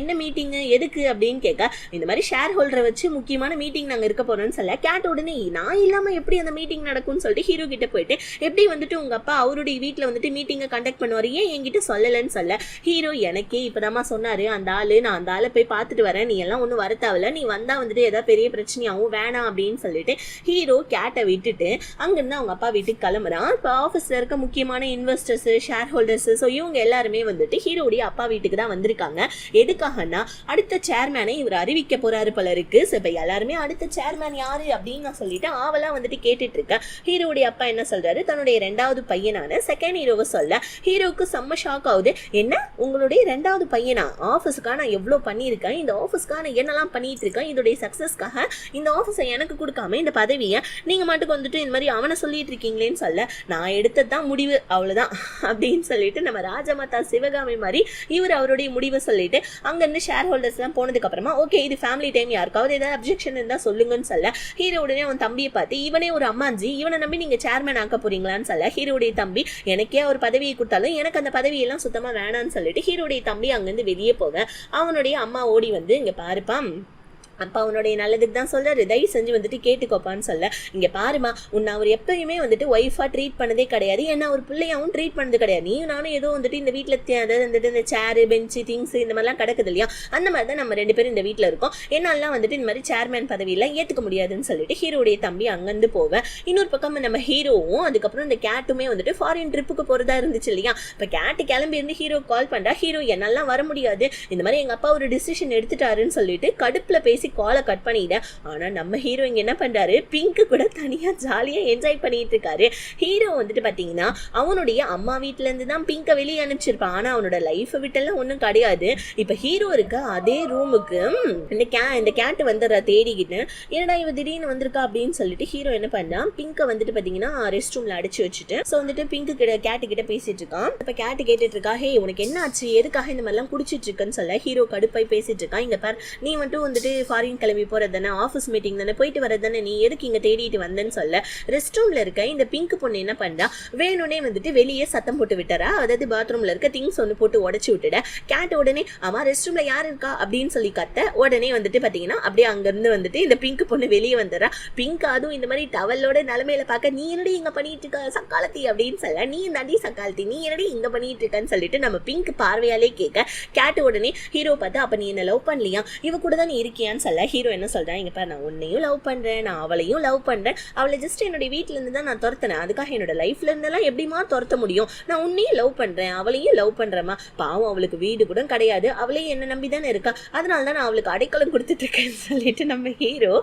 என்ன மீட்டிங் எதுக்கு அப்படின்னு கேட்க, இந்த மாதிரி ஷேர் ஹோல்டரை வச்சு முக்கியமான மீட்டிங் நாங்க இருக்க போறோம்னு சொல்ல, கேட் உடனே நான் இல்லாம எப்படி அந்த மீட்டிங் நடக்கும்னு சொல்லிட்டு ஹீரோ கிட்ட போயிட்டு எப்படி வந்துட்டு உங்க அப்பா அவருடைய வீட்டுல வந்துட்டு மீட்டிங்கை கண்டக்ட் பண்ணுவாரு, ஏன் என்கிட்ட சொல்லலன்னு சொல்ல ஹீரோ எனக்கே இப்பதாம்மா சொன்னாரு அந்த ஆளு, நான் அந்த ஆளை போய் பார்த்துட்டு வரேன், நீ எல்லாம் ஒன்றும் வரத்தாவில்ல, நீ வந்தா வந்துட்டு ஏதாவது பெரிய பிரச்சனையாகவும் வேணாம் அப்படின்னு சொல்லிட்டு ஹீரோ கேட்டை விட்டுட்டு அங்கிருந்து அவங்க அப்பா வீட்டுக்கு கிளம்புறான். இப்போ ஆஃபீஸ்ல இருக்க முக்கியமான இன்வெஸ்டர்ஸ் ஷேர் ஹோல்டர்ஸ் ஸோ இவங்க எல்லாருமே வந்துட்டு ஹீரோடைய அப்பா வீட்டுக்கு தான் வந்திருக்காங்க. எதுக்காகனா அடுத்த சேர்மேனை இவர் அறிவிக்க போறாரு போல இருக்கு. ஸோ இப்போ எல்லாருமே அடுத்த சேர்மேன் யாரு அப்படின்னு நான் சொல்லிட்டு ஆவெல்லாம் வந்துட்டு கேட்டுட்டு இருக்கேன். ஹீரோடைய அப்பா என்ன சொல்றாரு, தன்னுடைய ரெண்டாவது பையனான செகண்ட் ஹீரோவை சொல்ல ஹீரோக்கு செம்ம ஷாக் ஆகுது. என்ன உங்களுடைய ரெண்டாவது பையனா, ஆஃபீஸுக்காக நான் எவ்வளவு பண்ணியிருக்கேன், இந்த ஆஃபீஸ்க்காக நான் என்னெல்லாம் பண்ணிட்டு இருக்கேன், இதோடைய சக்சஸ்க்காக இந்த ஆஃபீஸை எனக்கு கொடுக்காம இந்த பதவியை நீங்க மட்டும் வந்துட்டு இந்த மாதிரி அவனை சொல்லிட்டு இருக்கீங்களேன்னு சொல்ல, நான் எடுத்ததான் முடிவு அவ்வளவுதான் அப்படின்னு சொல்லிட்டு நம்ம ராஜமாதா சிவகாமி மாதிரி இவர் அவருடைய முடிவை சொல்லிட்டு அங்க இருந்து ஷேர் ஹோல்டர்ஸ் எல்லாம் போனதுக்கு அப்புறமா ஓகே இது ஃபேமிலி டைம், யாருக்காவது ஏதாவது அப்ஜெக்ஷன் இருந்தா சொல்லுங்கன்னு சொல்ல ஹீரோ உடனே அவன் தம்பியை பார்த்து இவனே ஒரு அம்மாஞ்சி, இவனை நம்பி நீங்க சேர்மேன் ஆக்க போறீங்களான்னு சொல்ல ஹீரோடைய தம்பி எனக்கே ஒரு பதவியை கொடுத்தாலும் எனக்கு அந்த பதவியெல்லாம் சுத்தமா வேணான்னு சொல்லிட்டு ஹீரோடைய தம்பி அங்கிருந்து வெளியே போக அவனுடைய அம்மா ஓடி வந்து இங்க பாருப்பா அப்பா அவனுடைய நல்லதுக்கு தான் சொல்றாரு, தயவு செஞ்சு வந்துட்டு கேட்டுக்கோப்பான்னு சொல்ல, இங்க பாருமா உன்னை அவர் எப்பயுமே வந்துட்டு ஒய்ஃபா ட்ரீட் பண்ணதே கிடையாது, ஏன்னா ஒரு பிள்ளையாவும் ட்ரீட் பண்ணது கிடையாது. நீயும் நானும் ஏதோ வந்துட்டு இந்த வீட்டுல அதாவது வந்துட்டு இந்த சேரு பெஞ்சு திங்ஸ் இந்த மாதிரிலாம் கிடக்குது இல்லையா, அந்த மாதிரி தான் நம்ம 2 பேரும் இந்த வீட்டுல இருக்கோம். என்னாலாம் வந்துட்டு இந்த மாதிரி சேர்மேன் பதவியெல்லாம் ஏத்துக்க முடியாதுன்னு சொல்லிட்டு ஹீரோடைய தம்பி அங்கிருந்து போவேன். இன்னொரு பக்கம் நம்ம ஹீரோவும் அதுக்கப்புறம் இந்த கேட்டுமே வந்துட்டு ஃபாரின் ட்ரிப்புக்கு போறதா இருந்துச்சு இல்லையா. இப்ப கேட்டு கிளம்பி இருந்து ஹீரோ கால் பண்றா, ஹீரோ என்னாலாம் வர முடியாது, இந்த மாதிரி எங்க அப்பா ஒரு டிசிஷன் எடுத்துட்டாருன்னு சொல்லிட்டு கடுப்புல பேசி காலை கட் பண்ணிட. ஆனா நம்ம ஹீரோ இங்க என்ன பண்றாரு, பிங்க் கூட தனியா ஜாலியா என்ஜாய் பண்ணிட்டு இருக்காரு. ஹீரோ வந்துட்டு பாத்தீங்கன்னா அவனுடைய அம்மா வீட்டுல இருந்து தான் பிங்க வெளியே அனுப்பிச்சிருப்பான், ஆனா அவனோட லைஃப் விட்டெல்லாம் ஒண்ணும் கிடையாது. இப்ப ஹீரோ இருக்க அதே ரூமுக்கு இந்த கேட் வந்துடுறா தேடிக்கிட்டு, என்னடா இவ திடீர்னு வந்திருக்கா அப்படின்னு சொல்லிட்டு ஹீரோ என்ன பண்ணா, பிங்க வந்துட்டு பாத்தீங்கன்னா ரெஸ்ட் ரூம்ல அடிச்சு வச்சுட்டு சோ வந்துட்டு பிங்க் கிட்ட கேட்டு கிட்ட பேசிட்டு இருக்கான். இப்ப கேட்டு கேட்டுட்டு இருக்கா, ஹே உனக்கு என்ன ஆச்சு, எதுக்காக இந்த மாதிரிலாம் குடிச்சிட்டு இருக்குன்னு சொல்ல ஹீரோ கடுப்பாய் பேசிட்டு இருக்கான். இங்க பார், நீ வந்துட்டு ஃபாரின் கிளம்பி போறது தானே, ஆஃபீஸ் மீட்டிங் தானே, போயிட்டு வரது தானே, நீ எதுக்கு இங்க தேடிட்டு வந்தேன்னு சொல்ல ரெஸ்ட் ரூம்ல இருக்க இந்த பிங்க் பொண்ணு என்ன பண்றா, வேணும்னே வந்துட்டு வெளியே சத்தம் போட்டு விட்டுறா. அதாவது பாத்ரூம்ல இருக்க திங்ஸ் ஒன்று போட்டு உடச்சு விட்டுட. கேட் உடனே ஆமா ரெஸ்ட் ரூம்ல யார் இருக்கா அப்படின்னு சொல்லி கத்த, உடனே வந்துட்டு பாத்தீங்கன்னா அப்படியே அங்கிருந்து வந்துட்டு இந்த பிங்க் பொண்ணு வெளியே வந்துடுறா. பிங்க் அதுவும் இந்த மாதிரி டவலோட நிலைமையில பார்க்க, நீ என்னடி இங்க பண்ணிட்டு இருக்க சக்காலத்தி அப்படின்னு சொல்ல, நீ நடி சக்காலத்தி, நீ என்னடி இங்க பண்ணிட்டு இருக்கன்னு சொல்லிட்டு நம்ம பிங்க் பார்வையாலே கேட்க, கேட் உடனே ஹீரோ பார்த்து, அப்ப நீ என்ன லவ் பண்ணலையா, இவ கூட தான் நீ இருக்கியான்னு சொல்ல ஹீரோ என்ன சொல்றான், இங்க பாரு நான் உன்னையும் லவ் பண்றேன், நான் அவளையும் லவ் பண்றேன், அவளை ஜஸ்ட் என்னுடைய வீட்டுல இருந்து தான் நான் துரத்தினேன், அதுக்காக என்னோட லைஃப்ல இருந்தெல்லாம் எப்படிமா துரத்த முடியும், நான் உன்னையும் லவ் பண்றேன் அவளையும் லவ் பண்றேமா, பாவம் அவளுக்கு வீடு கூட கிடையாது, அவளையும் என்ன நம்பி தானே இருக்கா, அதனால தான் நான் அவளுக்கு அடைக்கலம் கொடுத்துட்டு இருக்கேன்னு சொல்லிட்டு நம்ம ஹீரோ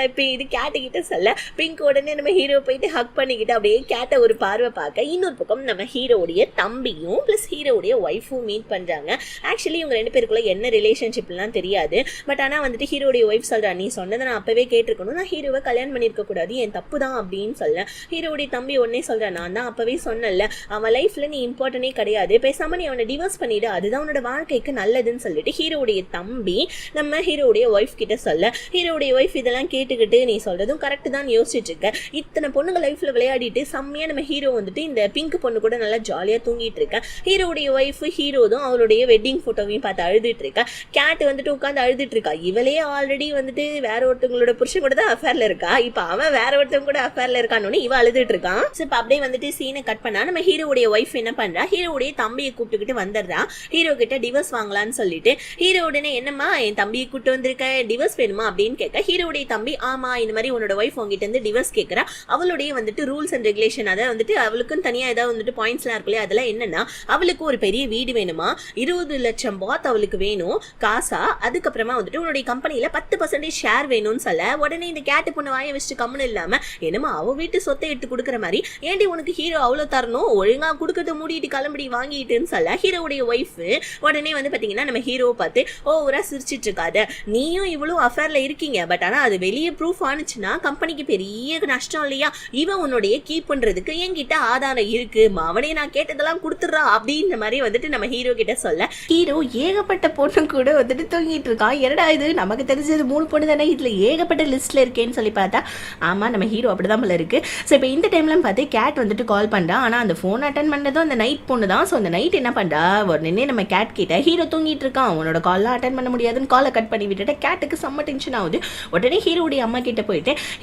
இப்ப இது கேட்டுக்கிட்ட சொல்ல, பிங்க் உடனே நம்ம ஹீரோ போயிட்டு ஹக் பண்ணிக்கிட்டு அப்படியே கேட்ட ஒரு பார்வை பார்க்க, இன்னொரு பக்கம் நம்ம ஹீரோடைய தம்பியும் பிளஸ் ஹீரோடைய ஒய்ஃபும் மீட் பண்றாங்க. ஆக்சுவலி இவங்க 2 பேருக்குள்ள என்ன ரிலேஷன்ஷிப்லாம் தெரியாது. பட் ஆனா வந்துட்டு ஹீரோடைய ஒய்ஃப் சொல்றா, நீ சொன்னதை நான் அப்பவே கேட்டிருக்கணும், நான் ஹீரோவை கல்யாணம் பண்ணிருக்க கூடாது, என் தப்பு தான் அப்படின்னு சொல்ல ஹீரோடைய தம்பி உடனே சொல்றா, நான் தான் அப்பவே சொன்னல அவன் லைஃப்ல நீ இம்பார்ட்டனே கிடையாது, பேசாம நீ அவனை டிவோர்ஸ் பண்ணிடு, அதுதான் உன்னோட வாழ்க்கைக்கு நல்லதுன்னு சொல்லிட்டு ஹீரோடைய தம்பி நம்ம ஹீரோடைய ஒய்ஃப் கிட்ட சொல்ல, ஹீரோடைய ஒய்ஃப் இதெல்லாம் கேட்டுக்கிட்டு நீ சொல்றதும் கரெக்ட் தான் யோசிச்சுட்டு இருக்க, இத்தனை பொண்ணுங்க லைஃப்ல விளையாடிட்டு செம்மையா நம்ம ஹீரோ வந்துட்டு இந்த பிங்க் பொண்ணு கூட நல்லா ஜாலியா தூங்கிட்டு இருக்க, ஹீரோடைய ஒய்ஃப் ஹீரோதும் அவளுடைய வெட்டிங் போட்டோவையும் பார்த்து அழுதுட்டு இருக்கா. கேட் வந்துட்டு உட்காந்து அழுதுட்டு இருக்கா, இவளே ஆல்ரெடி வந்துட்டு வேற ஒருத்தவங்களோட புருஷன் கூட தான் அஃபேர்ல இருக்கா, இப்ப அவன் வேற ஒருத்தவங்க கூட அஃபேர்ல இருக்கான்னு இவ அழுதுட்டு இருக்கான். இப்ப அப்படியே வந்துட்டு சீனை கட் பண்ணா நம்ம ஹீரோடைய ஒய்ஃப் என்ன பண்றா, ஹீரோடைய தம்பியை கூப்பிட்டுக்கிட்டு வந்துடுறா. ஹீரோ கிட்ட டிவோர்ஸ் வாங்கலான்னு சொல்லிட்டு ஹீரோ உடனே என்னம்மா என் தம்பியை கூப்பிட்டு வந்திருக்க, டிவோர்ஸ் வேணுமா அப்படின்னு கேட்க, ஹீரோடைய தம்பி ஆமா இந்த மாதிரி உன்னோட ஒய்ஃப் உங்ககிட்ட இருந்து டிவோர்ஸ் கேட்கறா, அவளுடைய வந்துட்டு ரூல்ஸ் அண்ட் ரெகுலேஷன், அதை வந்துட்டு அவளுக்கும் தனியா ஏதாவது வந்துட்டு பாயிண்ட்ஸ்லாம் இருக்குல்ல, அதெல்லாம் என்னன்னா அவளுக்கு ஒரு பெரிய வீடு வேணுமா, 20 லட்சம் பாத் அவளுக்கு வேணும் காசா, அதுக்கப்புறமா வந்துட்டு உன்னுடைய கம்பெனில 10% ஷேர் வேணும்னு சொல்ல, உடனே இந்த கேட்டு பொண்ணு வாய வச்சுட்டு கம்முன்னு இல்லாம என்னமா அவ வீட்டு சொத்தை எடுத்து கொடுக்குற மாதிரி, ஏண்டி உனக்கு ஹீரோ அவ்வளவு தரணும், ஒழுங்கா கொடுக்கறத மூடிட்டு கிளம்பி வாங்கிட்டுன்னு சொல்ல ஹீரோடைய ஒய்ஃப் உடனே வந்து பாத்தீங்கன்னா நம்ம ஹீரோவை பார்த்து ஓவரா சிரிச்சிட்டு இருக்காத, நீயும் இவ்வளவு அஃபேர்ல இருக்கீங்க, பட் ஆனா அது வெளியே ப்ரூஃப் ஆனிச்சுன்னா கம்பெனிக்கு பெரிய நஷ்டம் இல்லையா, இவன் உன்னுடைய கீப் பண்றதுக்கு என்கிட்ட ஆதாரம் இருக்கு, அவனே நான் கேட்டதெல்லாம் கொடுத்துடுறா அப்படின்ற மாதிரி வந்துட்டு நம்ம ஹீரோ கிட்ட சொல்ல, ஹீரோ ஏகப்பட்ட பொண்ணு கூட வந்துட்டு தூங்கிட்டு இருக்கான், என்னடா இது நமக்கு தெரிஞ்சது 3 பொண்ணு தானே, இதுல ஏகப்பட்ட லிஸ்ட்ல இருக்கேன்னு சொல்லி பார்த்தா ஆமா நம்ம ஹீரோ அப்படிதான் போல இருக்கு. ஸோ இப்போ இந்த டைம்ல பார்த்து கேட் வந்துட்டு கால் பண்றா, ஆனா அந்த ஃபோன் அட்டன் பண்ணதும் அந்த நைட் பொண்ணு தான். ஸோ அந்த நைட் என்ன பண்றா, உடனே நம்ம கேட் கிட்ட ஹீரோ தூங்கிட்டு இருக்கான், உன்னோட கால்லாம் அட்டன் பண்ண முடியாதுன்னு காலை கட் பண்ணி விட்டுட்டு கேட்டுக்கு செம்ம டென்ஷன் ஆகுது. உடனே ஹீரோடைய அம்மா கிட்ட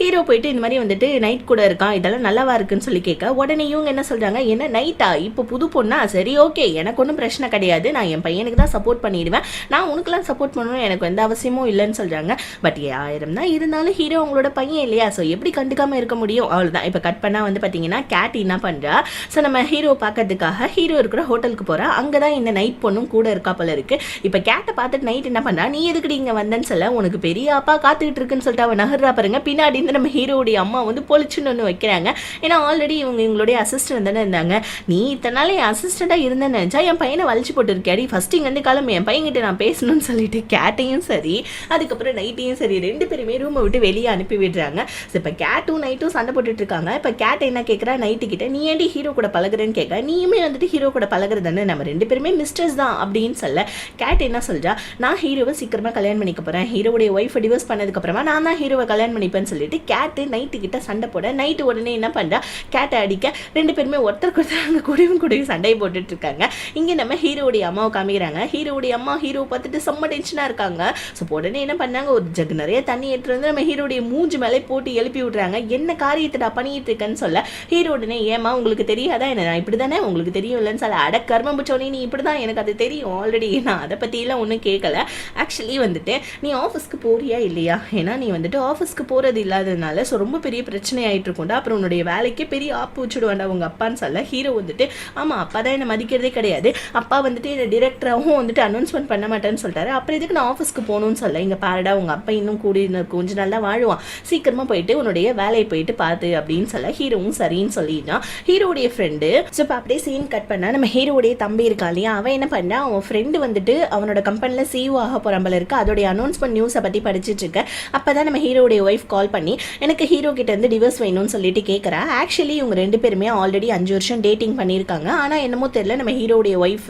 ஹீரோ போயிட்டு இந்த மாதிரி வந்துட்டு நைட் கூட இருக்கான், இதெல்லாம் நல்லாவா இருக்குன்னு சொல்லி கேட்க, உடனே இவங்க என்ன சொல்றாங்க, என்ன நைட்டா இப்போ புது பொண்ணா, சரி ஓகே எனக்கு ஒன்றும் பிரச்சனை கிடையாது, நான் என் பையனுக்கு தான் சப்போர்ட் பண்ணிடுவேன், நான் உனக்குலாம் சப்போர்ட் பண்ணணும் எனக்கு எந்த அவசியமும் இல்லைன்னு சொல்றாங்க. பட் 1000 தான் இருந்தாலும் ஹீரோ உங்களோட பையன் இல்லையா, ஸோ எப்படி கண்டுக்காம இருக்க முடியும், அவ்வளோதான். இப்போ கட் பண்ணா வந்து பார்த்தீங்கன்னா கேட் என்ன பண்றா, ஸோ நம்ம ஹீரோ பார்க்கறதுக்காக ஹீரோ இருக்கிற ஹோட்டலுக்கு போறா, அங்கதான் இந்த நைட் பொண்ணும் கூட இருக்கா போல இருக்கு. இப்போ கேட்டை பார்த்துட்டு நைட் என்ன பண்றா, நீ எதுக்கு இங்க வந்தேன்னு சொல்ல, உனக்கு பெரிய அப்பா காத்துக்கிட்டு இருக்குன்னு சொல்லிட்டு அவன் நகர்றா பாருங்க. பின்னாடி இருந்து நம்ம ஹீரோடைய அம்மா வந்து பொழிச்சுன்னு ஒன்று வைக்கிறாங்க, ஏன்னா ஆல்ரெடி இவங்களுடைய அசிஸ்டன்ட் தானே இருந்தாங்க, நீ இத்தனை நாள் என் அசிஸ்டண்டா இருந்தேன்னு நினைச்சா என் பையனை வலிச்சு போட்டு இருக்காடி, ஃபர்ஸ்ட் இங்க வந்து கிளம்பு என் பையன்கிட்ட நான் பேசணும்னு சொல்லிட்டு கேட்டையும் சரி அதுக்கப்புறம் நைட்டையும் சரி 2 பேருமே ரூமை விட்டு வெளியே அனுப்பி விடுறாங்க. இப்போ கேட்டும் நைட்டும் சண்டை போட்டுட்டு இருக்காங்க. இப்போ கேட் என்ன கேட்குறா நைட்டு கிட்ட, நீ ஏன்டி ஹீரோ கூட பழகுறேன்னு கேட்க, நீயுமே வந்துட்டு ஹீரோ கூட பழகுறதானே, நம்ம 2 பேருமே மிஸ்டர்ஸ் தான் அப்படின்னு சொல்ல கேட் என்ன சொல்றா, நான் ஹீரோவை சீக்கிரமா கல்யாணம் பண்ணிக்க போறேன், ஹீரோடைய ஒய்ஃப் டிவோர்ஸ் பண்ணதுக்கு அப்புறமா நான் தான் ஹீரோவை கல்யாணம் பண்ணிப்பேன்னு சொல்லிட்டு கேட்டு நைட்டு கிட்ட சண்டை போட, நைட்டு உடனே என்ன பண்றா கேட்டை அடிக்க, 2 பேருமே ஒருத்தருக்கு ஒருத்தர் குடியும் சண்டையை போட்டுட்டு இருக்காங்க. இங்க நம்ம ஹீரோடைய அம்மாவை காமிக்கிறாங்க. ஹீரோடைய அம்மா ஹீரோ பார்த்துட்டு செம்ம டென்ஷனா இருக்காங்க. ஸோ உடனே என்ன பண்ணாங்க, ஒரு ஜக் நிறைய தண்ணி எடுத்து வந்து நம்ம ஹீரோடைய மூஞ்சி மேலே போட்டு எழுப்பி விட்றாங்க. என்ன காரியத்தை பண்ணிட்டு இருக்கேன்னு சொல்ல ஹீரோ உடனே, ஏமா உங்களுக்கு தெரியாதா என்ன, நான் இப்படி தானே உங்களுக்கு தெரியும் இல்லைன்னு சொல்ல, அட கர்மம் பிடிச்சோடனே நீ இப்படி தான், எனக்கு அது தெரியும் ஆல்ரெடி, நான் அதை பற்றிலாம் ஒன்றும் கேட்கல. ஆக்சுவலி வந்துட்டு நீ ஆஃபீஸ்க்கு போறியா இல்லையா, ஏன்னா நீ வந்துட்டு ஆஃபீஸ்க்கு போகிறது இல்லாததுனால ஸோ ரொம்ப பெரிய பிரச்சனை ஆகிட்டு இருக்கும்டா, அப்புறம் உன்னுடைய வேலைக்கே பெரிய ஆப்பு வச்சுடுவாண்டா உங்கள் அப்பான்னு சொல்ல ஹீரோ வந்துட்டு, ஆமாம் அப்பா தான் என்னை மதிக்கிறதே கிடையாது, அப்பா வந்துட்டு என்னை டிரெக்டராகவும் வந்துட்டு அனௌன்ஸ்மெண்ட் பண்ண மாட்டேன்னு சொல்லிட்டாரு, அப்புறம் இதுக்கு நான் ஆஃபீஸ்க்கு போகணும்னு சொல்ல, இங்கே பாருடா உங்கள் அப்பா இன்னும் கூடி கொஞ்சம் நல்லா வாழ்வான், சீக்கிரமாக போயிட்டு உன்னுடைய வேலையை போயிட்டு பார்த்து அப்படின்னு சொல்ல ஹீரோவும் சரின்னு சொல்லிட்டான். ஹீரோடைய ஃப்ரெண்டு ஸோ இப்போ அப்படியே சீன் கட் பண்ணா நம்ம ஹீரோடைய தம்பி இருக்கா இல்லையா, அவன் என்ன பண்ணா, அவன் ஃப்ரெண்டு வந்துட்டு அவனோட கம்பெனியில் CEO ஆக போகிறம்பல இருக்கு, அதோடைய அனௌன்ஸ்மெண்ட் நியூஸை பற்றி படிச்சுட்டு இருக்க. அப்போ தான் நம்ம ஹீரோடைய ஒய்ஃப் கால் பண்ணி எனக்கு ஹீரோ கிட்ட இருந்து டிவோர்ஸ் வேணும்னு சொல்லிட்டு கேட்குறா. ஆக்சுவலி இவங்க 2 பேருமே ஆல்ரெடி 5 வருஷம் டேட்டிங் பண்ணியிருக்காங்க. ஆனால் என்னமோ தெரியல, நம்ம ஹீரோடைய ஒய்ஃப்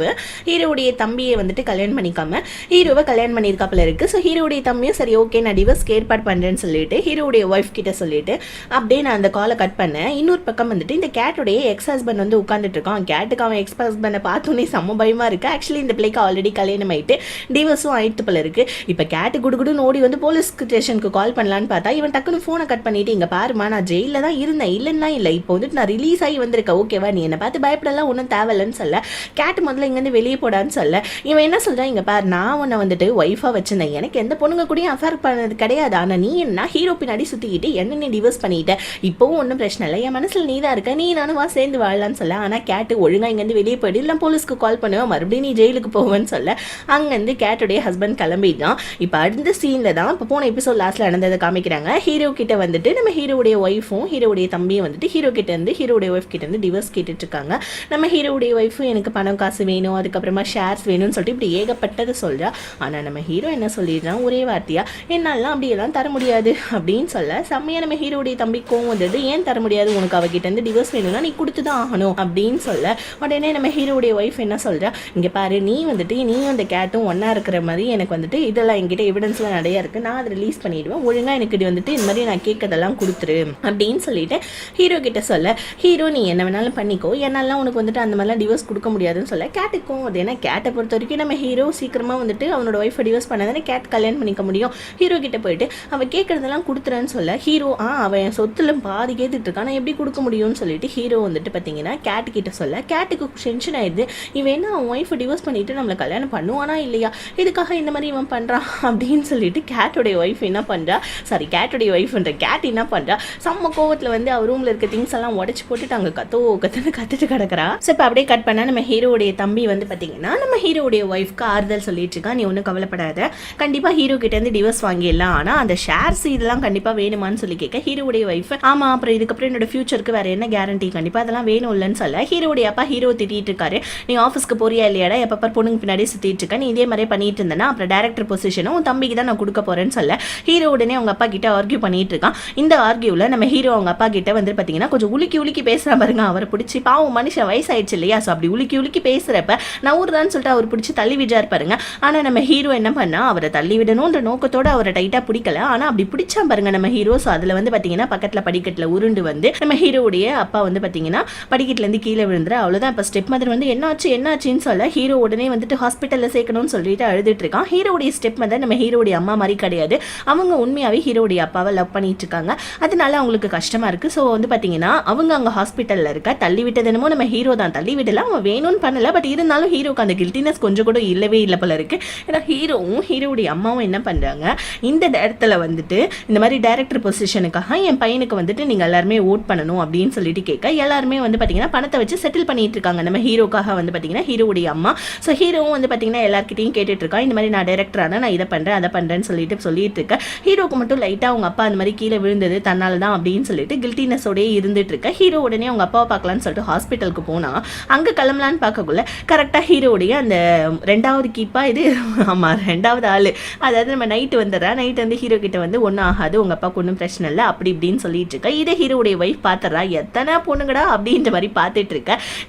ஹீரோடைய தம்பியை வந்துட்டு கல்யாணம் பண்ணிக்காம ஹீரோவை கல்யாணம் பண்ணியிருக்காப்புல இருக்கு. ஸோ ஹீரோடைய தம்பியும் சரி ஓகே நான் டிவோர்ஸ்க்கு ஏற்பாடு பண்ணுறேன்னு சொல்லிட்டு ஹீரோடைய ஒய்ஃப் கிட்ட சொல்லிட்டு அப்படியே நான் அந்த காலை கட் பண்ணேன். இன்னொரு பக்கம் வந்துட்டு இந்த கேட்டுடைய எக்ஸ் ஹஸ்பண்ட் வந்து உட்காந்துட்டு இருக்கான். கேட்டுக்கு அவன் எக்ஸ் ஹஸ்பண்டை பார்த்தோன்னே செம்ம பயமா இருக்கு. ஆக்சுவலி இந்த பிள்ளைக்கு ஆல்ரெடி கல்யாணம் ஆயிட்டு டிவோர்ஸும் ஆயிட்டு போல இருக்கு. இப்போ கேட்டு குடுகுடுன்னு ஓடி வந்து போலீஸ் ஸ்டேஷனுக்கு கால் பண்ணலான்னு பார்த்தா இவன் டக்குன்னு ஃபோனை கட் பண்ணிட்டு, இங்க பாருமா நான் ஜெயிலில் தான் இருந்தேன், இல்லைன்னா இல்லை, இப்போ வந்துட்டு நான் ரிலீஸ் ஆகி வந்திருக்கேன், ஓகேவா, நீ என்னை பார்த்து பயப்படலாம் ஒன்றும் தேவையில்லைன்னு சொல்ல, கேட்டு முதல்ல இங்கேருந்து வெளியே போடான்னு சொல்ல, இவன் என்ன சொல்றான், இங்க பாரு நான் உன்னை வந்துட்டு ஒய்ஃபா வச்சிருந்தேன், எனக்கு எந்த பொண்ணுங்க கூட அஃபேர் பண்ணது கிடையாது, ஆனால் நீ என்ன ஹீரோ பின்னாடி சுற்றிக்கிட்டு என்ன நீ டிவோர்ஸ் பண்ணிட்ட, இப்போவும் ஒன்றும் பிரச்சனை இல்லை, என் மனசில் நீ தான் இருக்க, நீ நானும் வா சேர்ந்து வாழலான்னு சொல்ல. ஆனால் கேட்டு ஒழுங்கா இங்கேருந்து வெளியே போயிடு, இல்லை போலீஸ்க்கு கால் பண்ணுவேன், மறுபடியும் நீ ஜெயிலுக்கு போவேன்னு சொல்ல அங்கேருந்து கேட்டுடைய ஹஸ்பண்ட் கிளம்பிட்டான். இப்போ அடுத்த சீனில் தான் இப்போ போன எபிசோட் லாஸ்ட்டில் நடந்ததை காமிக்கிறாங்க. ஹீரோ கிட்ட வந்துட்டு நம்ம ஹீரோடைய ஒய்ஃபும் ஹீரோடைய தம்பியும் வந்துட்டு ஹீரோ கிட்ட இருந்து ஹீரோடைய ஒய்ஃப் கிட்ட இருந்து டிவோர்ஸ் கேட்டுட்டு இருக்காங்க. நம்ம ஹீரோடைய ஒய்ஃபும் எனக்கு பணம் காசு வேணும், அதுக்கப்புறமா ஷேர்ஸ் வேணும்னு சொல்லிட்டு இப்படி ஏகப்பட்டதை சொல்றா. ஆனால் நம்ம ஹீரோ என்ன சொல்லிடுறான், ஒரே வார்த்தையா என்னாலாம் அப்படியெல்லாம் தர முடியாது அப்படின்னு சொல்ல செம்மையா நம்ம ஹீரோடைய தம்பிக்கும் வந்துட்டு ஏன் தர முடியாது, உனக்கு அவகிட்ட இருந்து டிவோர்ஸ் வேணும்னா நீ கொடுத்து தான் ஆகணும் அப்படின்னு சொல்ல உடனே நம்ம ஹீரோடைய ஒய்ஃப் என்ன சொல்றா, இங்க பாரு நீ வந்துட்டு நீயும் அந்த கேட்டும் ஒன்னா இருக்கிற மாதிரி எனக்கு வந்துட்டு இதெல்லாம் என்கிட்ட எவிடன்ஸ்லாம் நிறைய இருக்கு, நான் அதை ரிலீஸ் பண்ணிடுவேன், ஒழுங்கா எனக்கு இது வந்துட்டு இந்த மாதிரி நான் கேட்கறதெல்லாம் கொடுத்துரு அப்படின்னு சொல்லிட்டு ஹீரோ கிட்ட சொல்ல, ஹீரோ நீ என்ன வேணாலும் பண்ணிக்கோ, என்னாலாம் உனக்கு வந்துட்டு அந்த மாதிரிலாம் டிவோர்ஸ் கொடுக்க முடியாதுன்னு சொல்ல கேட்டுக்கும் அது ஏன்னா கேட்டை பொறுத்த வரைக்கும் நம்ம ஹீரோ சீக்கிரமா வந்துட்டு அவனோட ஒய்ஃபை டிவோர்ஸ் பண்ணதானே கேட் கல்யாணம் பண்ணிக்க முடியும். ஹீரோ கிட்ட போயிட்டு அவன் கேட்கறதெல்லாம் கொடுத்துறேன்னு சொல்ல ஹீரோ அவன் சொத்துல பாதி கேட்டுட்டு இருக்கான், நான் எப்படி கொடுக்க முடியும்னு சொல்லிட்டு ஹீரோ வந்துட்டு பார்த்தீங்கன்னா கேட்டு கிட்ட சொல்ல கேட்டுக்கு டென்ஷன் ஆயிடுது, இவன் என்ன அவன் ஒய்ஃபை டிவோர்ஸ் பண்ணிட்டு நம்மளை கல்யாணம் பண்ணுவானா இல்லையா, இதுக்காக இந்த மாதிரி இவன் பண்றான் அப்படின்னு சொல்லிட்டு கேட்டோடைய ஒய்ஃப் என்ன பண்றா, சாரி கேட்டுடைய ஒய்ஃப்ன்ற கேட் என்ன பண்றா, செம்ம கோவத்தில் வந்து அவர் ரூம்ல இருக்க திங்ஸ் எல்லாம் உடச்சு போட்டுட்டு அங்கே கத்துட்டு கிடக்குறா. ஸோ இப்போ அப்படியே கட் பண்ணா நம்ம ஹீரோடைய தம்பி வந்து பார்த்தீங்கன்னா நம்ம ஹீரோடைய ஒய்ஃப்க்கு ஆறுதல் சொல்லிட்டு இருக்கா, நீ ஒன்றும் கவலைப்படாத, கண்டிப்பா ஹீரோ கிட்ட இருந்து டிவோர்ஸ் வாங்கிடலாம், ஆனால் அந்த ஷேர்ஸ் இதெல்லாம் கண்டிப்பா வேணுமான்னு சொல்லி கேட்க ஹீரோடைய ஒய்ஃப் ஆமா அப்புறம் இதுக்கப்புறம் என்னோட ஃபியூச்சருக்கு வேற என்ன கேரண்டி, கண்டிப்பா அதெல்லாம் வேணும் இல்லைன்னு சொல்ல ஹீரோடைய அப்பா ஹீரோ திட்டிட்டு இருக்காரு, நீ ஆஃபீஸ்க்கு போறியா இல்லையாடா, எப்போ பொண்ணுங்க பின்னாடி சுத்திட்டு இருக்க, நீ இதே மாதிரி பண்ணிட்டு இருந்தேன்னா அப்புறம் டேரக்டர் பொசிஷனும் உன் தம்பிக்கு தான் நான் கொடுக்க போறேன்னு சொல்ல ஹீரோ உடனே அவங்க அப்பா கிட்ட ஆர்கியூ பண்ணிட்டு இருக்கான். இந்த ஆர்கியூல நம்ம ஹீரோ அவங்க அப்பா கிட்ட வந்து பாத்தீங்கன்னா கொஞ்சம் உலுக்கி பேசுற பாருங்க, அவரை பிடிச்சி பாவம் மனுஷன் வயசாயிடுச்சு இல்லையா, ஸோ அப்படி உலுக்கி பேசுறப்ப நவுறான்னு சொல்லிட்டு அவர் பிடிச்சி தள்ளி விஜார் பாருங்க. ஆனா நம்ம ஹீரோ என்ன பண்ணா அவரை தள்ளி விடணும்ன்ற நோக்கத்தோட அவரை டைட்டா பிடிக்கல, ஆனா அப்படி பிடிச்சா பாருங்க நம்ம ஹீரோ. ஸோ அதுல வந்து பாத்தீங்கன்னா பக்கத்துல படிக்கட்டுல உருண்டு வந்து நம்ம ஹீரோடைய அப்பா வந்து பாத்தீங்கன்னா படிக்கட்டுல இருந்து கீழே விழுந்துரு. அவ்வளவுதான். இப்ப ஸ்டெப் மதர் வந்து என்னாச்சுன்னு சொல்ல ஹீரோ உடனே வந்துட்டு ஹாஸ்பிட்டல்ல சேர்க்கணும்னு சொல்லிட்டு அழுதுட்டு இருக்கான். ஹீரோடைய ஸ்டெப் மதர் நம்ம ஹீரோடைய அம்மா மாதிரி கிடையாது, அவங்க உண்மையாவே ஹீரோடைய அப்பாவை லவ் பண்ணிட்டு இருக்காங்க, அதனால அவங்களுக்கு கஷ்டமா இருக்கு. ஸோ வந்து பாத்தீங்கன்னா அவங்க அங்க ஹாஸ்பிட்டல்ல இருக்க, தள்ளி விட்டது என்னமோ நம்ம ஹீரோ தான், தள்ளி விடல அவன் வேணும்னு பண்ணல, பட் இருந்தாலும் ஹீரோக்கு அந்த கில்ட்டினஸ் கொஞ்சம் கூட இல்லவே இல்லை போல இருக்கு. ஏன்னா ஹீரோவும் ஹீரோடைய அம்மாவும் என்ன பண்றாங்க, இந்த இடத்துல வந்துட்டு இந்த மாதிரி டைரக்டர் பொசிஷனுக்காக என் பையனுக்கு வந்துட்டு நீங்க எல்லாருமே ஓட் பண்ணணும் அப்படின்னு சொல்லிட்டு கேட்க எல்லாருமே வந்து பாத்தீங்கன்னா பணத்தை வச்சு செட்டில் பண்ணிட்டு இருக்காங்க நம்ம ஹீரோக்காக வந்து பாத்தீங்கன்னா ஹீரோடைய அம்மா. ஸோ ஹீரோவும் வந்து பாத்தீங்கன்னா எல்லார்கிட்டையும் கேட்டுட்டு இருக்கா, இந்த மாதிரி நான் டைரக்டரான நான் இதை பண்றேன் அதை பண்றேன்னு சொல்லிட்டு இருக்கேன். ஹீரோக்கு மட்டும் லைட்டா அவங்க அப்பா அந்த மாதிரி கீழே விழுந்தது தன்னால தான் அப்படின்னு சொல்லிட்டு கில்ட்டினஸோடய இருந்துட்டு இருக்க. ஹீரோ உடனே அவங்க அப்பாவை பார்க்கலான்னு சொல்லிட்டு ஹாஸ்பிட்டலுக்கு போனா அங்க கிளம்பலான்னு பார்க்கக்குள்ள கரெக்டா ஹீரோடைய அந்த ரெண்டாவது கீப்பா இது ஆமா ரெண்டாவது ஆளு, அதாவது நம்ம நைட்டு வந்துடுறா, நைட் வந்து ஹீரோ கிட்ட வந்து ஒன்றும் ஆகாது உங்க அப்பாவுக்கு ஒன்றும் பிரச்சனை இல்லை அப்படி இப்படின்னு சொல்லிட்டு இருக்கா. இதை ஹீரோடைய ஒய்ஃப் பார்த்துறா, எத்தனை பொண்ணுங்கடா அப்படின்ற மாதிரி பார்த்துட்டு இருக்க.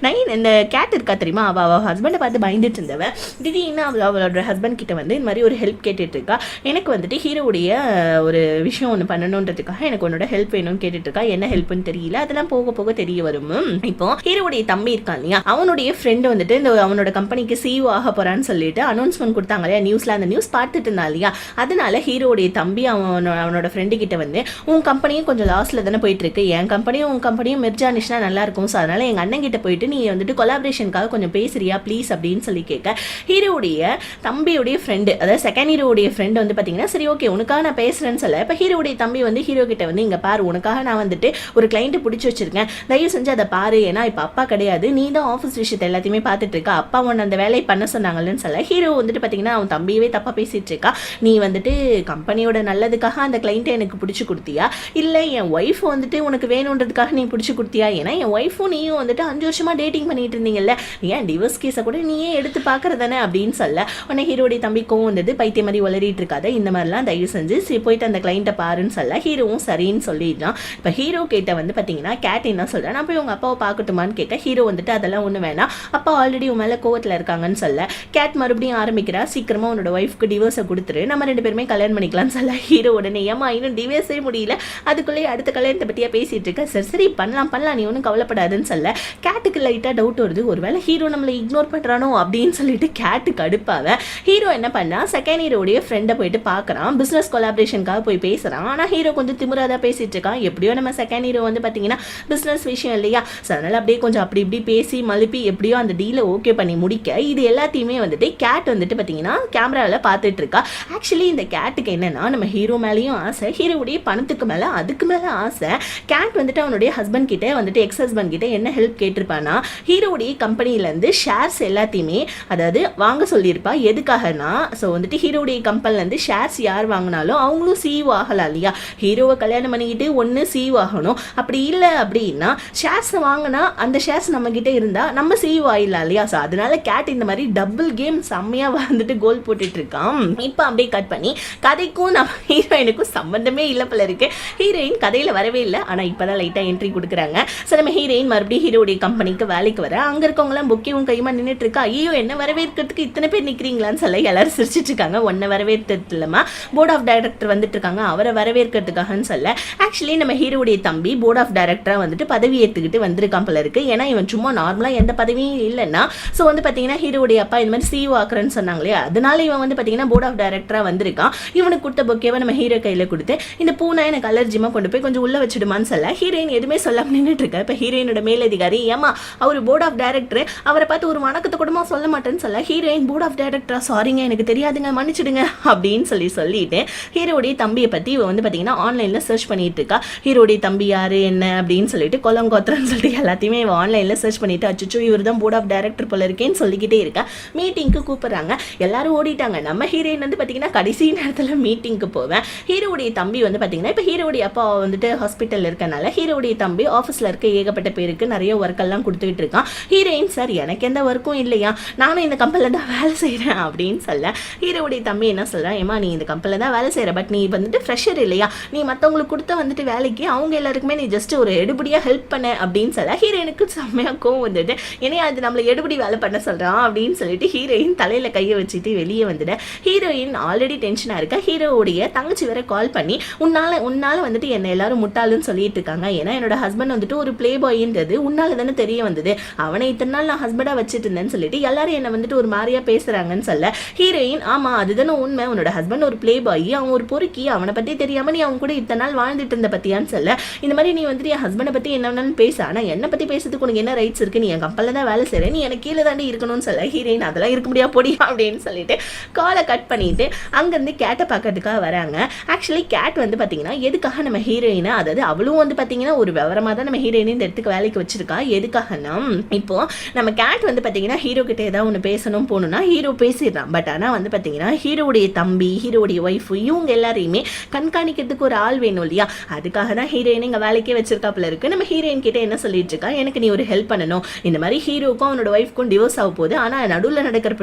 இந்த கேட் இருக்கா தெரியுமா, அவ ஹஸ்பண்டை பார்த்து பயந்துட்டு இருந்தவ திடீர்னு அவளோட ஹஸ்பண்ட் கிட்ட வந்து இந்த மாதிரி ஒரு ஹெல்ப் கேட்டுட்டு இருக்கா, எனக்கு வந்துட்டு ஹீரோடைய ஒரு விஷயம் ஒன்று பண்ணணுன்றதுக்காக எனக்கு உன்னோட ஹெல்ப் வேணும்னு கேட்டுட்டு இருக்கா. என்ன ஹெல்ப்னு தெரியல, அதெல்லாம் போக போக தெரிய வரும். இப்போ ஹீரோடைய தம்பி இருக்கான் இல்லையா, அவனுடைய ஃப்ரெண்டு வந்துட்டு இந்த அவனோட கம்பெனிக்கு CEO ஆக போறான்னு சொல்லிட்டு அனௌன்ஸ்மெண்ட் கொடுத்தாங்க இல்லையா நியூஸ்ல, அந்த நியூஸ் பார்த்துட்டு இருந்தா இல்லையா. அதனால ஹீரோடைய தம்பி அவனோட ஃப்ரெண்டு கிட்ட வந்து உன் கம்பெனியும் கொஞ்சம் லாஸ்ல தானே போயிட்டு இருக்கு, என் கம்பெனியும் உன் கம்பெனியும் மெர்ஜ் ஆனிச்சுனா நல்லா இருக்கும், ஸோ அதனால எங்க அண்ணன் கிட்ட போயிட்டு நீ வந்துட்டு கொலாபரேஷனுக்காக கொஞ்சம் பேசுறியா ப்ளீஸ் அப்படின்னு சொல்லி கேட்க ஹீரோடைய தம்பியுடைய ஃப்ரெண்டு, அதாவது செகண்ட் ஹீரோடைய ஃப்ரெண்டு வந்து பார்த்தீங்கன்னா சரி ஓகே உனக்காக நான் பேசுறேன்னு சொல்ல, இப்போ ஹீரோடைய தம்பி வந்து ஹீரோ கிட்ட வந்து இங்கே பாரு உனக்காக நான் வந்துட்டு ஒரு கிளைண்ட்டை பிடிச்சி வச்சிருக்கேன், தயவு செஞ்சு அதை பாரு, ஏன்னா இப்போ அப்பா கிடையாது, நீ தான் ஆஃபீஸ் விஷயத்தை எல்லாத்தையுமே பார்த்துட்டு இருக்கா, அப்பா உன்னை அந்த வேலையை பண்ண சொன்னாங்கன்னு சொல்ல ஹீரோ வந்துட்டு பார்த்தீங்கன்னா அவன் தம்பியவே தப்பாக பேசிட்டு இருக்கா, நீ வந்துட்டு கம்பெனியோட நல்லதுக்காக அந்த கிளைண்ட்டை எனக்கு பிடிச்சி கொடுத்தியா, இல்லை என் ஒய்ஃப் வந்துட்டு உனக்கு வேணுன்றதுக்காக நீ பிடிச்சி கொடுத்தியா, ஏன்னா என் ஒய்ஃபும் நீயும் வந்துட்டு 5 வருஷமா டேட்டிங் பண்ணிட்டு இருந்தீங்கல்ல, ஏன் டிவோர்ஸ் கேஸை கூட நீயே எடுத்து பார்க்கறதானே அப்படின்னு சொல்ல உடனே ஹீரோடைய தம்பி கோவம் வந்தது, பைத்திய மாதிரி வளரிட்டு இருக்காத, இந்த மாதிரிலாம் தயவு செஞ்சு போயிட்டு அந்த கிளைண்ட்டை பாருன்னு சொல்ல ஹீரோவும் சரின்னு சொல்லிடுறான். இப்போ ஹீரோ கிட்ட வந்து பார்த்தீங்கன்னா கேட் என்ன சொல்கிறேன், நான் போய் உங்கள் அப்பாவை பார்க்கட்டுமான்னு கேட்க ஹீரோ வந்துட்டு அதெல்லாம் ஒன்று வேணாம், அப்பா ஆல்ரெடி உன் மேலே கோவத்தில் இருக்காங்கன்னு சொல்ல கேட் மறுபடியும் ஆரம்பிக்கிறா, சீக்கிரமாக உன்னோட ஒய்ஃப்க்கு டிவோர்ஸை கொடுத்துரு, நம்ம 2 பேருமே கல்யாணம் பண்ணிக்கலாம்னு சொல்ல ஹீரோ உடனே ஏமா இன்னும் டிவோர்ஸே முடியல, அதுக்குள்ளேயே அடுத்த கல்யாணத்தை பற்றியா பேசிட்டு இருக்க, சரி சரி பண்ணலாம் நீ ஒன்றும் கவலைப்படாதுன்னு சொல்ல கேட்டுக்கு லைட்டாக டவுட் வருது, ஒருவேளை ஹீரோ நம்மளை இக்னோர் பண்ணுறானோ அப்படின்னு சொல்லிட்டு கேட்டுக்கு அடுப்பாக ஹீரோ என்ன பண்ணா செகண்ட் ஹீரோடைய ஃப்ரெண்டை போயிட்டு பார்க்குறான், பிஸ்னஸ் கொலாபரேஷனுக்காக போய் பேசுகிறான், ஆனால் ஹீரோ கொஞ்சம் திமிராக பேசிட்டு இருக்கான், எப்படியோ நம்ம செகண்ட் ஹீரோ வந்து பார்த்தீங்கன்னா பிஸ்னஸ் விஷயம் இல்லையா, ஸோ அதனால் அப்படியே கொஞ்சம் அப்படி இப்படி பேசி மழுப்பி எப்படியோ அந்த டீலை ஓகே பண்ணி முடிக்க இது எல்லாத்தையுமே வந்துட்டு கேட் வந்துட்டு பார்த்தீங்கன்னா கேமராவில் பார்த்துட்டு இருக்கா. ஆக்சுவலி இந்த கேட்டுக்கு என்னன்னா நம்ம ஹீரோ மேலேயும் ஆசை, ஹீரோவுடைய பணத்துக்கு மேலே அதுக்கு மேலே ஆசை. கேட் வந்துட்டு அவனுடைய ஹஸ்பண்ட் கிட்ட வந்துட்டு எக்ஸ் ஹஸ்பண்ட் கிட்ட என்ன ஹெல்ப் கேட்டிருப்பானா, ஹீரோவுடைய கம்பெனிலேருந்து ஷேர்ஸ் எல்லாத்தையுமே அதாவது வாங்க சொல்லியிருப்பா, எதுக்காகனா ஸோ வந்துட்டு ஹீரோவுடைய கம்பெனிலேருந்து ஷேர்ஸ் யார் வாங்கினாலும் அவங்களும் சிஇஓ ஆகலாம் இல்லையா, ஹீரோவை கல்யாணம் பண்ணிக்கிட்டு ஒன்று சிஇஓ ஆகணும், அப்படி இல்லை அப்படின்னா ஷேர்ஸை வாங்கினா அந்த ஷேர்ஸ் நம்ம கிட்ட இருந்தால் நம்ம சிஇஓ ஆயிடலாம் இல்லையா, ஸோ அதனால கேட் இந்த மாதிரி டபுள் கேம் செம்மையாக வந்துட்டு கோல் போட்டுட்டு இருக்கான். இப்போ அப்படியே கட் பண்ணி கதைக்கும் நம்ம ஹீரோயினுக்கும் சம்பந்தமே இல்லை போல இருக்கு, ஹீரோயின் கதையில் வரவே இல்லை, ஆனால் இப்போ தான் லைட்டாக என்ட்ரி கொடுக்குறாங்க. ஸோ நம்ம ஹீரோயின் மறுபடியும் ஹீரோடைய கம்பெனிக்கு வேலைக்கு வர அங்கே இருக்கவங்களாம் புக்கியும் கையுமா நின்றுட்டு இருக்கா, ஐயோ என்ன வரவேற்கிறதுக்கு இத்தனை பேர் நிற்கிறீங்களான்னு சொல்ல எல்லாரும் சிரிச்சிட்டு இருக்காங்க, ஒன்றை வரவேற்கிறது இல்லாமா போர்ட் ஆஃப் டைரக்டர் வந்துட்டு இருக்காங்க அவரை வரவேற்கிறதுக்காகன்னு சொல்ல ஆக்சுவலி நம்ம ஹீரோடைய தம்பி போர்ட் ஆஃப் டைரக்டராக வந்துட்டு பதவி ஏற்றுக்கிட்டு வந்திருக்கான் போல இருக்கு, ஏன்னா இவன் சும்மா நார்மலாக எந்த பதவியும் இல்லைன்னா ஸோ வந்து பார்த்தீங்கன்னா ஹீரோடைய அப்பா இந்த மாதிரி சிஇஓ ஆக்குறேன்னு சொன்னாங்களே அதனால இவன் வந்து பார்த்தீங்கன்னா போர்ட் ஆஃப் டைரக்டராக வந்திருக்கான். இவனுக்கு கொடுத்த பொக்கேவை நம்ம ஹீரோ கையில் கொடுத்து இந்த பூனை எனக்கு அலர்ஜிமா கொண்டு போய் கொஞ்சம் உள்ள வச்சுடுமான்னு சொல்ல ஹீரோயின் எதுவுமே சொல்லாம நின்றுட்டு இருக்கா. இப்போ ஹீரோயினோட மேலதிகாரி ஏமா அவர் போர்ட் ஆஃப் டைரக்டர் அவரை பார்த்து ஒரு வணக்கத்தை கூடமா சொல்ல மாட்டேன்னு சொல்ல ஹீரோயின் போர்ட் ஆஃப் டைரக்டரா சாரிங்க எனக்கு தெரியாதுங்க மன்னிச்சிடுங்க அப்படின்னு சொல்லிட்டு ஹீரோடைய தம்பியை பற்றி இவ வந்து பார்த்தீங்கன்னா ஆன்லைனில் சர்ச் பண்ணிட்டு இருக்கா. ஹீரோடைய தம்பி யாரு என்ன அப்படின்னு சொல்லிட்டு கொலங்கோத்திரன்னு சொல்லிட்டு எல்லாத்தையுமே இவ ஆன்லைனில் சர்ச் பண்ணிட்டு அச்சுச்சோ இவர் தான் போர்ட் ஆஃப் டைரக்டர் போல இருக்கேன்னு சொல்லிக்கிட்டே இருக்கா. மீட்டிங்க்கு கூப்பிடுறாங்க, எல்லாரும் ஓடிட்டாங்க. நம்ம ஹீரோயின் வந்து பார்த்தீங்கன்னா கடைசி நேரத்தில் மீட்டிங்க்கு போவேன். ஹீரோடைய தம்பி வந்து பார்த்தீங்கன்னா இப்போ ஹீரோடைய அப்பா வந்துட்டு ஹாஸ்பிட்டலில் இருக்கனால ஹீரோடைய தம்பி ஆஃபீஸில் இருக்க ஏகப்பட்ட பேருக்கு நிறைய ஒர்க்கெல்லாம் கொடுத்துக்கிட்டு இருக்கான். ஹீரோயின் சார் எனக்கு எந்த ஒர்க்கும் இல்லையா, நானும் இந்த கம்பெனியில் தான் வேலை செய்கிறேன் அப்படின்னு சொல்ல ஹீரோடைய தம்பி என்ன சொல்கிறான், ஏமா நீ இந்த கம்பெனியில் தான் வேலை செய்கிற, பட் நீ வந்துட்டு ஃப்ரெஷர் இல்லையா, நீ மற்றவங்களுக்கு கொடுத்த வந்துட்டு வேலைக்கு அவங்க எல்லாருக்குமே நீ ஜஸ்ட் ஒரு எடுபடியாக ஹெல்ப் பண்ண அப்படின்னு சொல்ல ஹீரோயினுக்கு செம்மையாக கோவம் வந்துட்டு ஏன்னா அது நம்மளை எடுபடி வேலை பண்ண சொல்கிறான் அப்படின்னு சொல்லிட்டு ஹீரோயின் தலையில் கையை வச்சுட்டு வெளியே வந்துட. ஹீரோயின் ஆல்ரெடி டென்ஷனாக இருக்கா. ஹீரோவுடைய தங்கச்சி வேற கால் பண்ணி உன்னால வந்துட்டு என்னை எல்லாரும் முட்டாளுன்னு சொல்லிட்டு இருக்காங்க, ஏன்னா என்னோட ஹஸ்பண்ட் வந்துட்டு ஒரு பிளே பாய்ன்றது உன்னால தானே தெரிய வந்தது, அவனை இத்தனை நாள் நான் ஹஸ்பண்டாக வச்சுட்டு இருந்தேன்னு சொல்லிட்டு எல்லாரும் என்னை வந்துட்டு ஒரு மாதிரியா பேசுறாங்கன்னு சொல்ல ஹீரோயின் ஆமா அதுதானே உண்மை, உன்னோட ஹஸ்பண்ட் ஒரு பிளே பாய், அவன் ஒரு பொறுக்கி, அவனை பற்றி தெரியாம நீ அவங்க கூட இத்தனை நாள் வாழ்ந்துட்டு இருந்த பத்தியான்னு சொல்ல இந்த மாதிரி நீ வந்துட்டு என் ஹஸ்பண்டை பற்றி என்னன்னு பேச, ஆனால் என்னை பற்றி பேசுறதுக்கு உனக்கு என்ன ரைட்ஸ் இருக்கு, நீ என் கம்பெனில் தான் வேலை செய்கிறேன், நீ எனக்கு கீழே தாண்டி இருக்கணும்னு சொல்ல ஹீரோயின் அதெல்லாம் இருக்க முடியாது பொடி அப்படின்னு சொல்லிட்டு காலை கட் பண்ணிட்டு அங்கேருந்து கேட்டை பார்க்கறதுக்காக வராங்க. ஆக்சுவலி கேட் வந்து பார்த்தீங்கன்னா எதுக்காக நம்ம ஹீரோயினை அதாவது அவளும் வந்து பார்த்தீங்கன்னா ஒரு விவரமாக தான் நம்ம ஹீரோயினை இந்த இடத்துக்கு வேலைக்கு வச்சிருக்கா. எதுக்காகனா இப்போ நம்ம கேட் வந்து பார்த்தீங்கன்னா ஹீரோ கிட்ட ஏதாவது ஒன்று பேசணும் போகணும்னா ஹீரோ பேசிடுறான், பட் ஆனால் வந்து பார்த்தீங்கன்னா ஹீரோடைய தம்பி ஹீரோடைய ஒய்ஃப் இவங்க எல்லாரையுமே கண்காணிக்கிறதுக்கு ஒரு ஆள் வேணும் இல்லையா, அதுக்காக தான் ஹீரோயின் இங்கே வேலைக்கே வச்சிருக்காப்புல இருக்கு. நம்ம ஹீரோயின் கிட்ட என்ன சொல்லிட்டு இருக்கா, எனக்கு நீ ஒரு ஹெல்ப் பண்ணணும், இந்த மாதிரி ஹீரோக்கும் அவனோட ஒய்ஃப்க்கும் டிவோர்ஸ் ஆக போகுது, ஆனால் நடுவில் நடக்கிற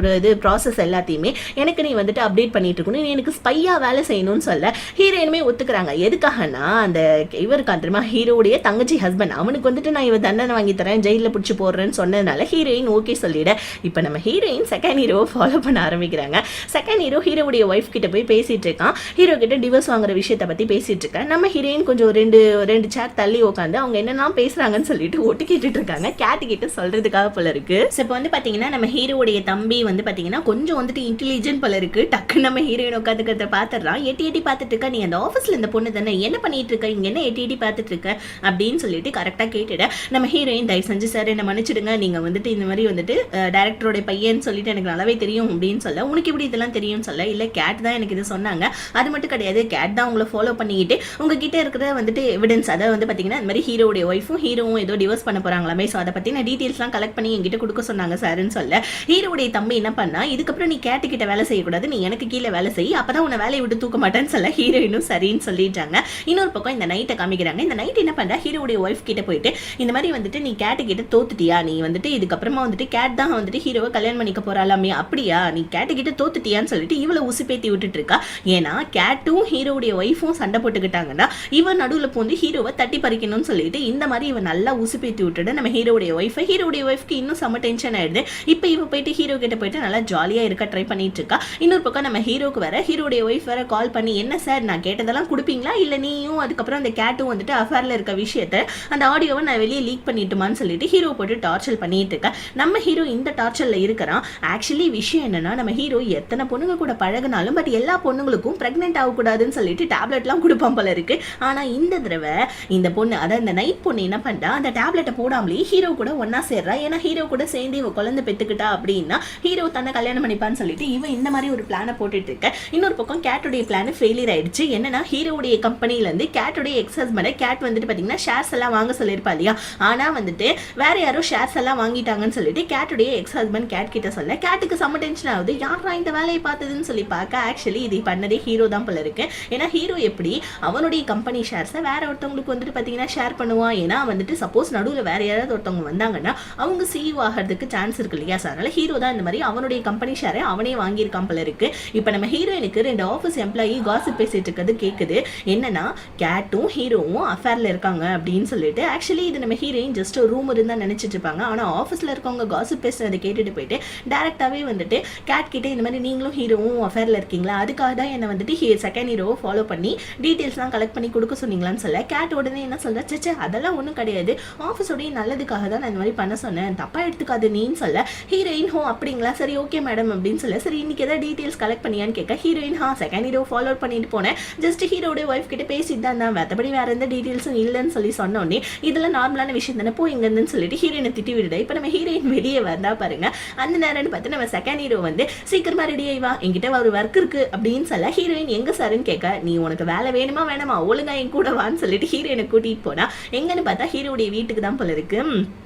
ப்ராசஸ் எல்லாத்தையுமே எனக்கு நீ வந்துட்டு அப்டேட் பண்ணிட்டு இருக்கணும், நீ எனக்கு ஸ்பையா வேலை செய்யணும்னு சொல்ல ஹீரோயினுமே ஒத்துக்கிறாங்க. எதுக்காகனா அந்த இவருக்கு தெரியுமா ஹீரோடைய தங்கச்சி ஹஸ்பண்ட் அவனுக்கு வந்துட்டு நான் இவ தண்டனை வாங்கி தரேன் ஜெயிலில் பிடிச்சி போடுறேன்னு சொன்னதுனால ஹீரோயின் ஓகே சொல்லிட. இப்போ நம்ம ஹீரோயின் செகண்ட் ஹீரோவை ஃபாலோ பண்ண ஆரம்பிக்கிறாங்க. செகண்ட் ஹீரோ ஹீரோடைய ஒய்ஃப் கிட்ட போய் பேசிட்டு இருக்கான், ஹீரோ கிட்ட டிவோர்ஸ் வாங்குற விஷயத்தை பற்றி பேசிட்டு இருக்கேன். நம்ம ஹீரோயின் கொஞ்சம் ரெண்டு சேர் தள்ளி உட்காந்து அவங்க என்னெல்லாம் பேசுறாங்கன்னு சொல்லிட்டு ஒட்டு கேட்டுட்டு இருக்காங்க, கேட்டு கிட்ட சொல்றதுக்காக போல இருக்கு. இப்போ வந்து பார்த்தீங்கன்னா நம்ம ஹீரோடைய தம்பி வந்து பார்த்தீங்கன்னா கொஞ்சம் வந்துட்டு இன்டெலிஜென்ட் போல இருக்கு, டக்குன்னு நம்ம ஹீரோயின் உட்காந்துக்கிறத பார்த்துடுறான். எட்டி எட்டி பார்த்துட்டு இருக்கா, நீ அந்த ஆஃபீஸில் இந்த பொண்ணு தானே, என்ன பண்ணிட்டு இருக்க இங்கே, என்ன எட்டி எட்டி பார்த்துட்டு இருக்க அப்படின்னு சொல்லிட்டு கரெக்டாக கேட்டுட. நம்ம ஹீரோயின் தயவு செஞ்சு சார் என்ன மன்னிச்சிடுங்க, நீங்கள் வந்துட்டு இந்த மாதிரி வந்துட்டு டேரக்டரோட பையன்னு சொல்லிட்டு எனக்கு நல்லாவே தெரியும் அப்படின்னு சொல்ல, உனக்கு இப்படி இதெல்லாம் தெரியும்னு சொல்ல, இல்லை கேட் தான் எனக்கு இது சொன்னாங்க, அது மட்டும் கிடையாது கேட் தான் உங்களை ஃபாலோ பண்ணிக்கிட்டு உங்ககிட்ட இருக்கிற வந்துட்டு எவிடன்ஸ், அதை வந்து பார்த்தீங்கன்னா இந்த மாதிரி ஹீரோடைய ஒய்ஃபும் ஹீரோவும் ஏதோ டிவோர்ஸ் பண்ண போகிறாங்களாமே, ஸோ அதை பற்றின டீட்டெயில்ஸ்லாம் கலெக்ட் பண்ணி என்கிட்ட கொடுக்க சொன்னாங்க சார்ன்னு சொல்ல, ஹீரோடைய தம்பி என்ன பண்ணா, இதுக்கப்புறம் நீ கேட்டுக்கிட்ட வேலை செய்யக்கூடாது, நீ எனக்கு கீழே வேலை செய், அப்பதான் உன்னை வேலையை விட்டு தூக்க மாட்டேன்னு சொல்ல ஹீரோயினும் சரின்னு சொல்லிட்டாங்க. இன்னொரு பக்கம் இந்த நைட்டை காமிக்கிறாங்க. இந்த நைட் என்ன பண்றா, ஹீரோடைய ஒய்ஃப் கிட்ட போயிட்டு இந்த மாதிரி வந்துட்டு நீ கேட்டு கிட்ட தோத்துட்டியா, நீ வந்துட்டு இதுக்கப்புறமா வந்துட்டு கேட் தான் வந்துட்டு ஹீரோவை கல்யாணம் பண்ணிக்க போறாளாமே, அப்படியா நீ கேட்டு கிட்ட தோத்துட்டியான்னு சொல்லிட்டு இவளை உசுப்பேத்தி விட்டுட்டு இருக்கா. ஏன்னா கேட்டும் ஹீரோடைய ஒய்ஃபும் சண்டை போட்டுக்கிட்டாங்கன்னா இவன் நடுவில் போந்து ஹீரோவை தட்டி பறிக்கணும்னு சொல்லிட்டு இந்த மாதிரி இவன் நல்லா உசுப்பேத்தி விட்டுட்டு நம்ம ஹீரோடைய ஒய்ஃப்க்கு இன்னும் செம்ம டென்ஷன் ஆயிடுது. இப்போ இவ போயிட்டு ஹீரோ கிட்ட போயிட்டு நல்லா ஜாலியா இருக்க ட்ரை பண்ணிட்டு இருக்கா. இன்னொரு பக்கம் நம்ம ஹீரோக்கு வேற ஹீரோடைய ஒய்ஃப் வேற கால் பண்ணி, என்ன சார் நான் கேட்டதெல்லாம் கொடுப்பீங்களா, இல்லை நீயும் அதுக்கப்புறம் அந்த கேட்டும் வந்துட்டு அஃபேர்ல இருக்க விஷயத்த அந்த ஆடியோவை நான் வெளியே லீக் பண்ணிட்டுமான்னு சொல்லிட்டு ஹீரோ போட்டு டார்ச்சர் பண்ணிட்டு இருக்கா. நம்ம ஹீரோ இந்த டார்ச்சர்ல இருக்கிறான். ஆக்சுவலி விஷயம் என்னன்னா, நம்ம ஹீரோ எத்தனை பொண்ணுங்க கூட பழகினாலும் பட் எல்லா பொண்ணுங்களுக்கும் பிரெக்னென்ட் ஆகக்கூடாதுன்னு சொல்லிட்டு டேப்லெட்லாம் கொடுப்பான் போல இருக்கு. ஆனா இந்த தடவை இந்த பொண்ணு, அதாவது இந்த நைட் பொண்ணு என்ன பண்ணா, அந்த டேப்லெட்டை போடாமலே ஹீரோ கூட ஒன்னா சேர்றா. ஏன்னா ஹீரோ கூட சேர்ந்து இவ குழந்தை பெத்துக்கிட்டா அப்படின்னா ஹீரோ தன்னை கல்யாணம் பண்ணிப்பான்னு சொல்லிட்டு இவன் இந்த மாதிரி ஒரு பிளானை போட்டுட்டு இருக்க. இன்னொரு பக்கம் கேட்டுடைய பிளான் ஃபெயிலியர் ஆயிடுச்சு. என்னன்னா ஹீரோடைய கம்பெனில இருந்து கேட்டுடைய எக்ஸ் ஹஸ்பண்டை கேட் வந்துட்டு பாத்தீங்கன்னா ஷேர்ஸ் எல்லாம் வாங்க சொல்லியிருப்பா இல்லையா, ஆனா வந்துட்டு வேற யாரும் ஷேர்ஸ் எல்லாம் வாங்கிட்டாங்கன்னு சொல்லிட்டு கேட்டுடைய எக்ஸ் ஹஸ்பண்ட் கேட் கிட்ட சொல்ல, கேட்டுக்கு செம்ம டென்ஷன் ஆகுது. யாரா இந்த வேலையை பார்த்ததுன்னு சொல்லி பார்க்க ஆக்சுவலி இது பண்ணதே ஹீரோ தான் போல இருக்கு. ஏன்னா ஹீரோ எப்படி அவனுடைய கம்பெனி ஷேர்ஸை வேற ஒருத்தவங்களுக்கு வந்துட்டு பாத்தீங்கன்னா ஷேர் பண்ணுவான். ஏன்னா வந்துட்டு சப்போஸ் நடுவில் வேற யாராவது ஒருத்தவங்க வந்தாங்கன்னா அவங்க CEO ஆகிறதுக்கு சான்ஸ் இருக்கு இல்லையா, அதனால ஹீரோ தான் இந்த மாதிரி அவனுடைய கம்பெனி ஷேரை அவனே வாங்கியிருக்கான் போல இருக்கு. இப்போ நம்ம ஹீரோயினுக்கு 2 ஆஃபீஸ் எம்ப்ளாயி காசிப் பேசிட்டு இருக்கிறது கேட்குது. என்னன்னா கேட்டும் ஹீரோவும் அஃபேர்ல இருக்காங்க அப்படின்னு சொல்லிட்டு. ஆக்சுவலி இது நம்ம ஹீரோயின் ஜஸ்ட் ரூம் இருந்தா நினைச்சிட்டு இருப்பாங்க. ஆனா ஆஃபீஸ்ல இருக்கவங்க காசிப் பேசுறதை கேட்டுட்டு போயிட்டு டேரக்டாவே வந்துட்டு கேட் கிட்ட இந்த மாதிரி நீங்களும் ஹீரோவும் அஃபேர்ல இருக்கீங்களா, அதுக்காக தான் என்ன வந்துட்டு செகண்ட் ஹீரோவை ஃபாலோ பண்ணி டீட்டெயில்ஸ்லாம் கலெக்ட் பண்ணி கொடுக்க சொன்னீங்களான்னு சொல்ல, கேட் உடனே என்ன சொல்ற, சே அதெல்லாம் ஒன்றும் கிடையாது, ஆஃபீஸோடைய நல்லதுக்காக தான் நான் இந்த மாதிரி பண்ண சொன்னேன், தப்பா எடுத்துக்காது நீன்னு சொல்ல, ஹீரோயின் ஹோ அப்படிங்களா, சரி ஓகே மேடம் அப்படின்னு சொல்ல, சரி இன்னைக்கு ஏதாவது டீட்டெயில்ஸ் கலெக்ட் பண்ணியான்னு கேட்க, ஹீரோயின் செகண்ட் ஹீரோ ஃபாலோ பண்ணிட்டு போனேன், ஜஸ்ட் ஹீரோடைய ஒய்ஃப் கிட்ட பேசிட்டு தான் மற்றபடி வேற எந்த டீட்டெயில்ஸும் இல்லைன்னு சொல்லி சொன்னோடனே இதெல்லாம் நார்மலான விஷயம் தானே போ இங்கன்னு சொல்லிட்டு ஹீரோயினை திட்டி விடுதா. இப்போ நம்ம ஹீரோயின் வெளியே வந்தா பாருங்க, அந்த நேரம்னு பார்த்து நம்ம செகண்ட் ஹீரோ வந்து சீக்கிரமா ரெடி ஆயிவா, என்கிட்ட ஒரு ஒர்க் இருக்கு அப்படின்னு சொல்ல, ஹீரோயின் எங்க சாருன்னு கேட்க, நீ உனக்கு வேலை வேணுமா வேணாமா ஒழுங்கா என் கூட வான்னு சொல்லிட்டு ஹீரோயினை கூட்டிட்டு போனா எங்கன்னு பார்த்தா ஹீரோடைய வீட்டுக்கு தான் போல இருக்கு.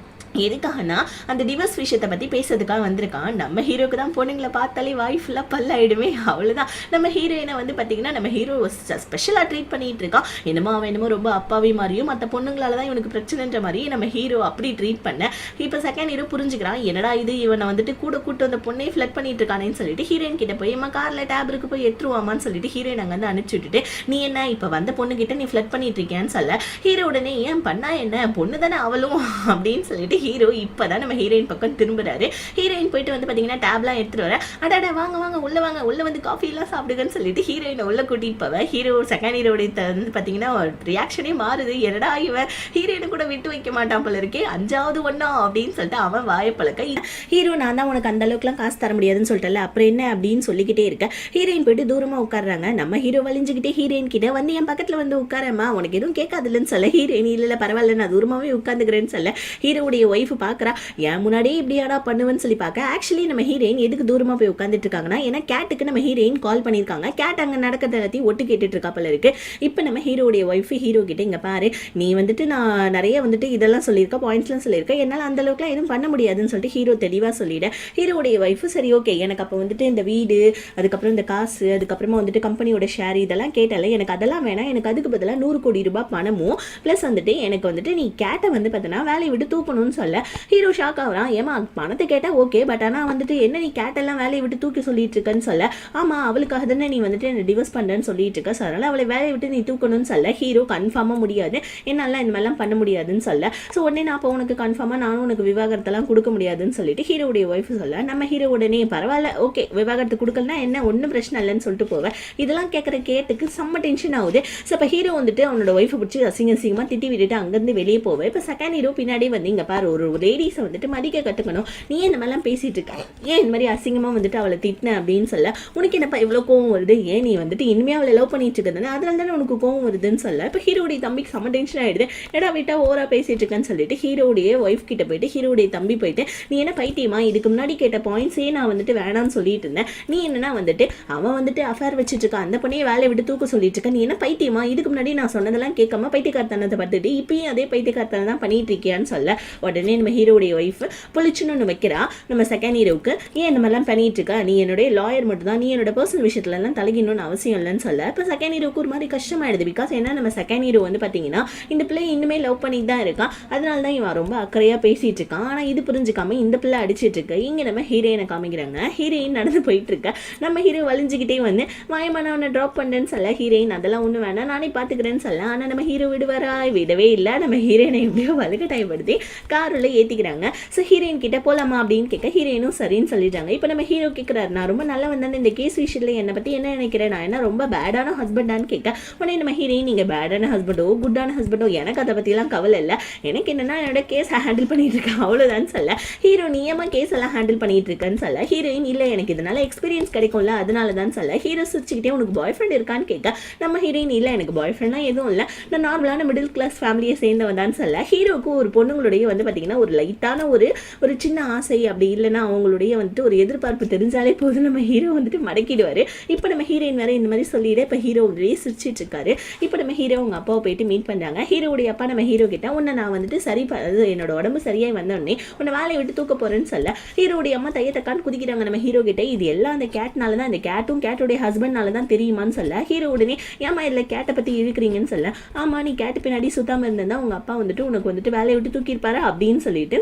எதுக்காகனா அந்த டிவோர்ஸ் விஷயத்தை பற்றி பேசுறதுக்காக வந்திருக்கான். நம்ம ஹீரோக்கு தான் பொண்ணுங்களை பார்த்தாலே வாய் ஃபுல்லாக பல்லாயிடுமே, அவ்வளோதான். நம்ம ஹீரோயினை வந்து பார்த்தீங்கன்னா நம்ம ஹீரோ ஸ்பெஷலாக ட்ரீட் பண்ணிட்டு இருக்கான். என்னமோ அவன் என்னமோ ரொம்ப அப்பாவி மாதிரியும் மற்ற பொண்ணுங்களால தான் இவனுக்கு பிரச்சனைன்ற மாதிரி நம்ம ஹீரோ அப்படி ட்ரீட் பண்ண. இப்போ செகண்ட் ஹீரோ புரிஞ்சுக்கிறான், என்னடா இது இவனை வந்துட்டு கூட்டு அந்த பொண்ணை ஃப்ளட் பண்ணிட்டு இருக்கானேன்னு சொல்லிட்டு ஹீரோயின் கிட்ட போய் அம்மா காரில் டேப்ருக்கு போய் எடுத்துருவாமான்னு சொல்லிட்டு ஹீரோயின் அங்கே வந்து அனுப்பிச்சு விட்டுட்டு, நீ என்ன இப்போ வந்த பொண்ணுகிட்ட நீ ஃப்ளட் பண்ணிட்டு இருக்கியான்னு சொல்ல, ஹீரோ உடனே ஏன் பண்ணா என்ன பொண்ணு தானே அவளும் அப்படின்னு சொல்லிட்டு ஹீரோ இப்பதான் நம்ம ஹீரோயின் பக்கம் திரும்புறாரு. ஹீரோயின் போயிட்டு வந்து பாத்தீங்கன்னா டேப்லாம் எடுத்துட்டு வர, அடாடா வாங்க வாங்க உள்ள வந்து காஃபி எல்லாம் சாப்பிடுங்கன்னு சொல்லிட்டு ஹீரோயினை உள்ள கூட்டிட்டு போவ. ஹீரோ செகண்ட் ஹீரோடைய வந்து பாத்தீங்கன்னா ரியாக்ஷனே மாறுது. என்னடா இவன் ஹீரோயினை கூட விட்டு வைக்க மாட்டான் போல இருக்கே, 5வது ஒண்ணா அப்படின்னு சொல்லிட்டு அவன் வாய பழக்க. ஹீரோ நான் தான் உனக்கு அந்த அளவுக்குலாம் காசு தர முடியாதுன்னு சொல்லிட்டல, அப்புறம் என்ன அப்படின்னு சொல்லிக்கிட்டே இருக்க. ஹீரோயின் போயிட்டு தூரமா உட்காடுறாங்க. நம்ம ஹீரோ வலிஞ்சுக்கிட்டே ஹீரோயின் கிட்ட வந்து என் பக்கத்துல வந்து உட்காரமா, உனக்கு எதுவும் கேட்காதுல்லன்னு சொல்ல, ஹீரோயின் இல்ல பரவாயில்ல நான் தூரமாவே உட்காந்துக்கிறேன்னு சொல்ல, ஹீரோடைய ஒய்ஃப் பாக்குறா, ஏன் முன்னாடியே இப்படியாடா பண்ணுவேன்னு சொல்லி பார்க்க. ஆக்சுவலி நம்ம ஹீரோயின் எதுக்கு தூரமா போய் உட்காந்துட்டு இருக்காங்கன்னா, ஏன்னா கேட்டுக்கு நம்ம ஹீரோயின் கால் பண்ணியிருக்காங்க. கேட் அங்க நடக்கிறத எல்லாத்தையும் ஒட்டு கேட்டுட்டு இருக்கா போல இருக்கு. இப்போ நம்ம ஹீரோடைய ஒய்ஃப் ஹீரோ கிட்ட, இங்க பாரு நீ வந்துட்டு நான் நிறைய வந்துட்டு இதெல்லாம் சொல்லியிருக்க, பாயிண்ட்ஸ்லாம் சொல்லியிருக்க, என்னால் அந்த அளவுக்குலாம் எதுவும் பண்ண முடியாதுன்னு சொல்லிட்டு ஹீரோ தெளிவா சொல்லிட. ஹீரோடைய ஒய்ஃப் சரி ஓகே எனக்கு அப்போ வந்துட்டு இந்த வீடு, அதுக்கப்புறம் இந்த காசு, அதுக்கப்புறமா வந்துட்டு கம்பெனியோட ஷேர் இதெல்லாம் கேட்டால, எனக்கு அதெல்லாம் வேணாம், எனக்கு அதுக்கு பதிலாக 100 கோடி ரூபாய் பணமும் ப்ளஸ் வந்துட்டு எனக்கு வந்துட்டு நீ கேட்டை வந்து பார்த்தீங்கன்னா வேலையை விட்டு தூக்கணும்னு சொல்ல, ஹீரோ ஷாக் ஆகுறான். ஏமா பணத்தை கேட்டா ஓகே, பட் ஆனா வந்துட்டு என்ன நீ கேட்டெல்லாம் வேலையை விட்டு தூக்கி சொல்லிட்டு இருக்கன்னு சொல்ல, ஆமா அவளுக்காக தானே நீ வந்துட்டு என்ன டிவோர்ஸ் பண்றேன்னு சொல்லிட்டு இருக்க, அதனால அவளை வேலையை விட்டு நீ தூக்கணும்னு சொல்ல, ஹீரோ கன்ஃபார்மா முடியாது, என்னால இந்த மாதிரிலாம் பண்ண முடியாதுன்னு சொல்ல, ஸோ உடனே நான் அப்போ உனக்கு கன்ஃபார்மா நானும் உனக்கு விவாகரத்தெல்லாம் கொடுக்க முடியாதுன்னு சொல்லிட்டு ஹீரோடைய ஒய்ஃப் சொல்ல, நம்ம ஹீரோ உடனே பரவாயில்ல ஓகே விவாகரத்து கொடுக்கலன்னா என்ன ஒன்றும் பிரச்சனை இல்லைன்னு சொல்லிட்டு போவேன். இதெல்லாம் கேட்குற கேட்டுக்கு செம்ம டென்ஷன் ஆகுது. ஸோ இப்போ ஹீரோ வந்துட்டு அவனோட ஒய்ஃபை பிடிச்சி அசிங்கமா திட்டி விட்டுட்டு அங்கேருந்து வெளியே போவேன். இப்போ செகண்ட் ஹீரோ பின்னாடி வந்து இங்க பாரு ஒரு லேடிஸை வந்துட்டு மதிக்க கற்றுக்கணும். நீ இந்த மாதிரிலாம் பேசிகிட்டு இருக்க, ஏன் இந்த மாதிரி அசிங்கமாக வந்துட்டு அவளை திட்டின அப்படின்னு சொல்ல, உனக்கு என்னப்பா இவ்வளோ கோவம் வருது, ஏன் நீ வந்துட்டு இனிமேல் அவளை லவ் பண்ணிட்டு இருக்கதானே, அதனால தானே உனக்கு கோவம் வருதுன்னு சொல்ல, இப்போ ஹீரோடைய தம்பிக்கு செம்ம டென்ஷன் ஆகிடுது. ஏடா விட்டா ஓவரா பேசிட்டு இருக்கேன்னு சொல்லிட்டு ஹீரோடைய ஒய்ஃப் கிட்ட போயிட்டு ஹீரோடைய தம்பி போயிட்டு, நீ என்ன பைத்தியமா, இதுக்கு முன்னாடி கேட்ட பாயிண்ட்ஸே நான் வந்துட்டு வேணான்னு சொல்லிட்டு இருந்தேன், நீ என்னன்னா வந்துட்டு அவன் வந்துட்டு அஃபேர் வச்சுட்டு இருக்கா, அந்த பொண்ணையே வேலையை விட்டு தூக்க சொல்லிட்டு இருக்க, நீ என்ன பைத்தியமா, இதுக்கு முன்னாடி நான் சொன்னதெல்லாம் கேட்காம பைத்தியக்காரத்தனத்தை பார்த்துட்டு இப்பயும் அதே பைத்தியக்காரத்தனை தான் பண்ணிட்டு இருக்கியான்னு சொல்ல, உடனே நம்ம ஹீரோடைய ஒய்ஃப் பொழிச்சுன்னு ஒன்று வைக்கிறா நம்ம செகண்ட் ஹீரோவுக்கு, ஏன் இந்த மாதிரிலாம் பண்ணிட்டு இருக்கா, நீ என்னுடைய லாயர் மட்டும் தான், நீ என்னோட பர்சனல் விஷயத்துலலாம் தலையிடணும்னு அவசியம் இல்லைன்னு சொல்ல, இப்போ செகண்ட் ஹீரோக்கு ஒரு மாதிரி கஷ்டமாயிடுது. பிகாஸ் ஏன்னா நம்ம செகண்ட் ஹீரோ வந்து பார்த்தீங்கன்னா இந்த பிள்ளை இன்னுமே லவ் பண்ணிட்டு தான் இருக்கான், அதனால தான் இவன் ரொம்ப அக்கறையாக பேசிட்டு இருக்கான். ஆனால் இது புரிஞ்சுக்காம இந்த பிள்ளை அடிச்சிட்டு இருக்கு. இங்கே நம்ம ஹீரோயினை காமிக்கிறாங்க, ஹீரோயின் நடந்து போயிட்டு இருக்க, நம்ம ஹீரோ வலிஞ்சுக்கிட்டே வந்து மாயமான அவனை ட்ராப் பண்ணுறேன்னு சொல்ல, ஹீரோயின் அதெல்லாம் ஒன்றும் வேணாம் நானே பார்த்துக்கிறேன்னு சொல்ல, ஆனால் நம்ம ஹீரோ விடவே இல்லை, நம்ம ஹீரோயினை எப்படியோ வலுக்கட்டாயப்படுத்தி காரில் ஏற்றிக்கிறாங்க. ஸோ ஹீரோயின் கிட்ட போகலாமா அப்படின்னு கேட்க ஹீரோயினும் சரின்னு சொல்லிட்டாங்க. இப்போ நம்ம ஹீரோ கேட்குறாரு, நான் ரொம்ப நல்லா வந்தேன், இந்த கேஸ் விஷயத்தில் என்னை பற்றி என்ன நினைக்கிறேன், நான் என்ன ரொம்ப பேடான ஹஸ்பண்டான்னு கேட்க, உடனே நம்ம ஹீரோயின் நீங்கள் பேடான ஹஸ்பண்டோ குட்டான ஹஸ்பண்டோ எனக்கு அதை பற்றிலாம் கவலை இல்லை, எனக்கு என்னென்னா என்னோட கேஸ் ஹேண்டில் பண்ணிட்டு இருக்கேன் அவ்வளோதான் சொல்ல, ஹீரோ நீயமா கேஸ் எல்லாம் ஹேண்டில் பண்ணிட்டு இருக்கேன்னு சொல்ல, ஹீரோயின் இல்லை எனக்கு இதனால எக்ஸ்பீரியன்ஸ் கிடைக்கும்ல அதனால தான் சொல்ல, ஹீரோ சிரிச்சுக்கிட்டே உனக்கு பாய் ஃப்ரெண்ட் இருக்கான்னு கேட்க, நம்ம ஹீரோயின் இல்லை எனக்கு பாய் ஃப்ரெண்ட்லாம் எதுவும் இல்லை, நான் நார்மலான மிடில் கிளாஸ் ஃபேமிலியை சேர்ந்தவன் சொல்ல, ஹீரோக்கு ஒரு பொண்ணுங்களுடைய வந்து பார்த்தீங்கன்னா ஒரு லைட்டான ஒரு சின்ன ஆசை அப்படி இல்லைன்னா அவங்களுடைய வந்துட்டு ஒரு எதிர்பார்ப்பு தெரிஞ்சாலே போதும் நம்ம ஹீரோ வந்துட்டு மடக்கிடுவார். இப்போ நம்ம ஹீரோயின் வேறு இந்த மாதிரி சொல்லிவிட இப்போ ஹீரோ சிரிச்சிட்டு இருக்காரு. இப்போ நம்ம ஹீரோ அவங்க அப்பாவை போயிட்டு மீட் பண்ணுறாங்க. ஹீரோடைய அப்பா நம்ம ஹீரோ கிட்ட, உன்னை நான் வந்துட்டு சரி என்னோட உடம்பு சரியாகி வந்தோடனே உன்னை வேலையை விட்டு தூக்க போகிறேன்னு சொல்ல, ஹீரோடைய அம்மா தையத்தக்கான்னு குதிக்கிறாங்க நம்ம ஹீரோ கிட்ட. இது எல்லாம் அந்த கேட்னால தான், இந்த கேட்டும் கேட்டோடைய ஹஸ்பண்ட்னால தான் தெரியுமான்னு சொல்ல, ஹீரோ உடனே ஏமா இதில் கேட்டை பற்றி இருக்கிறீங்கன்னு சொல்ல, ஆமாம் நீ கேட்டு பின்னாடி சுத்தாமல் இருந்தால் உங்கள் அப்பா வந்துட்டு உனக்கு வந்துட்டு வேலையை விட்டு தூக்கியிருப்பாரு அப்படின்னு சொல்லிட்டு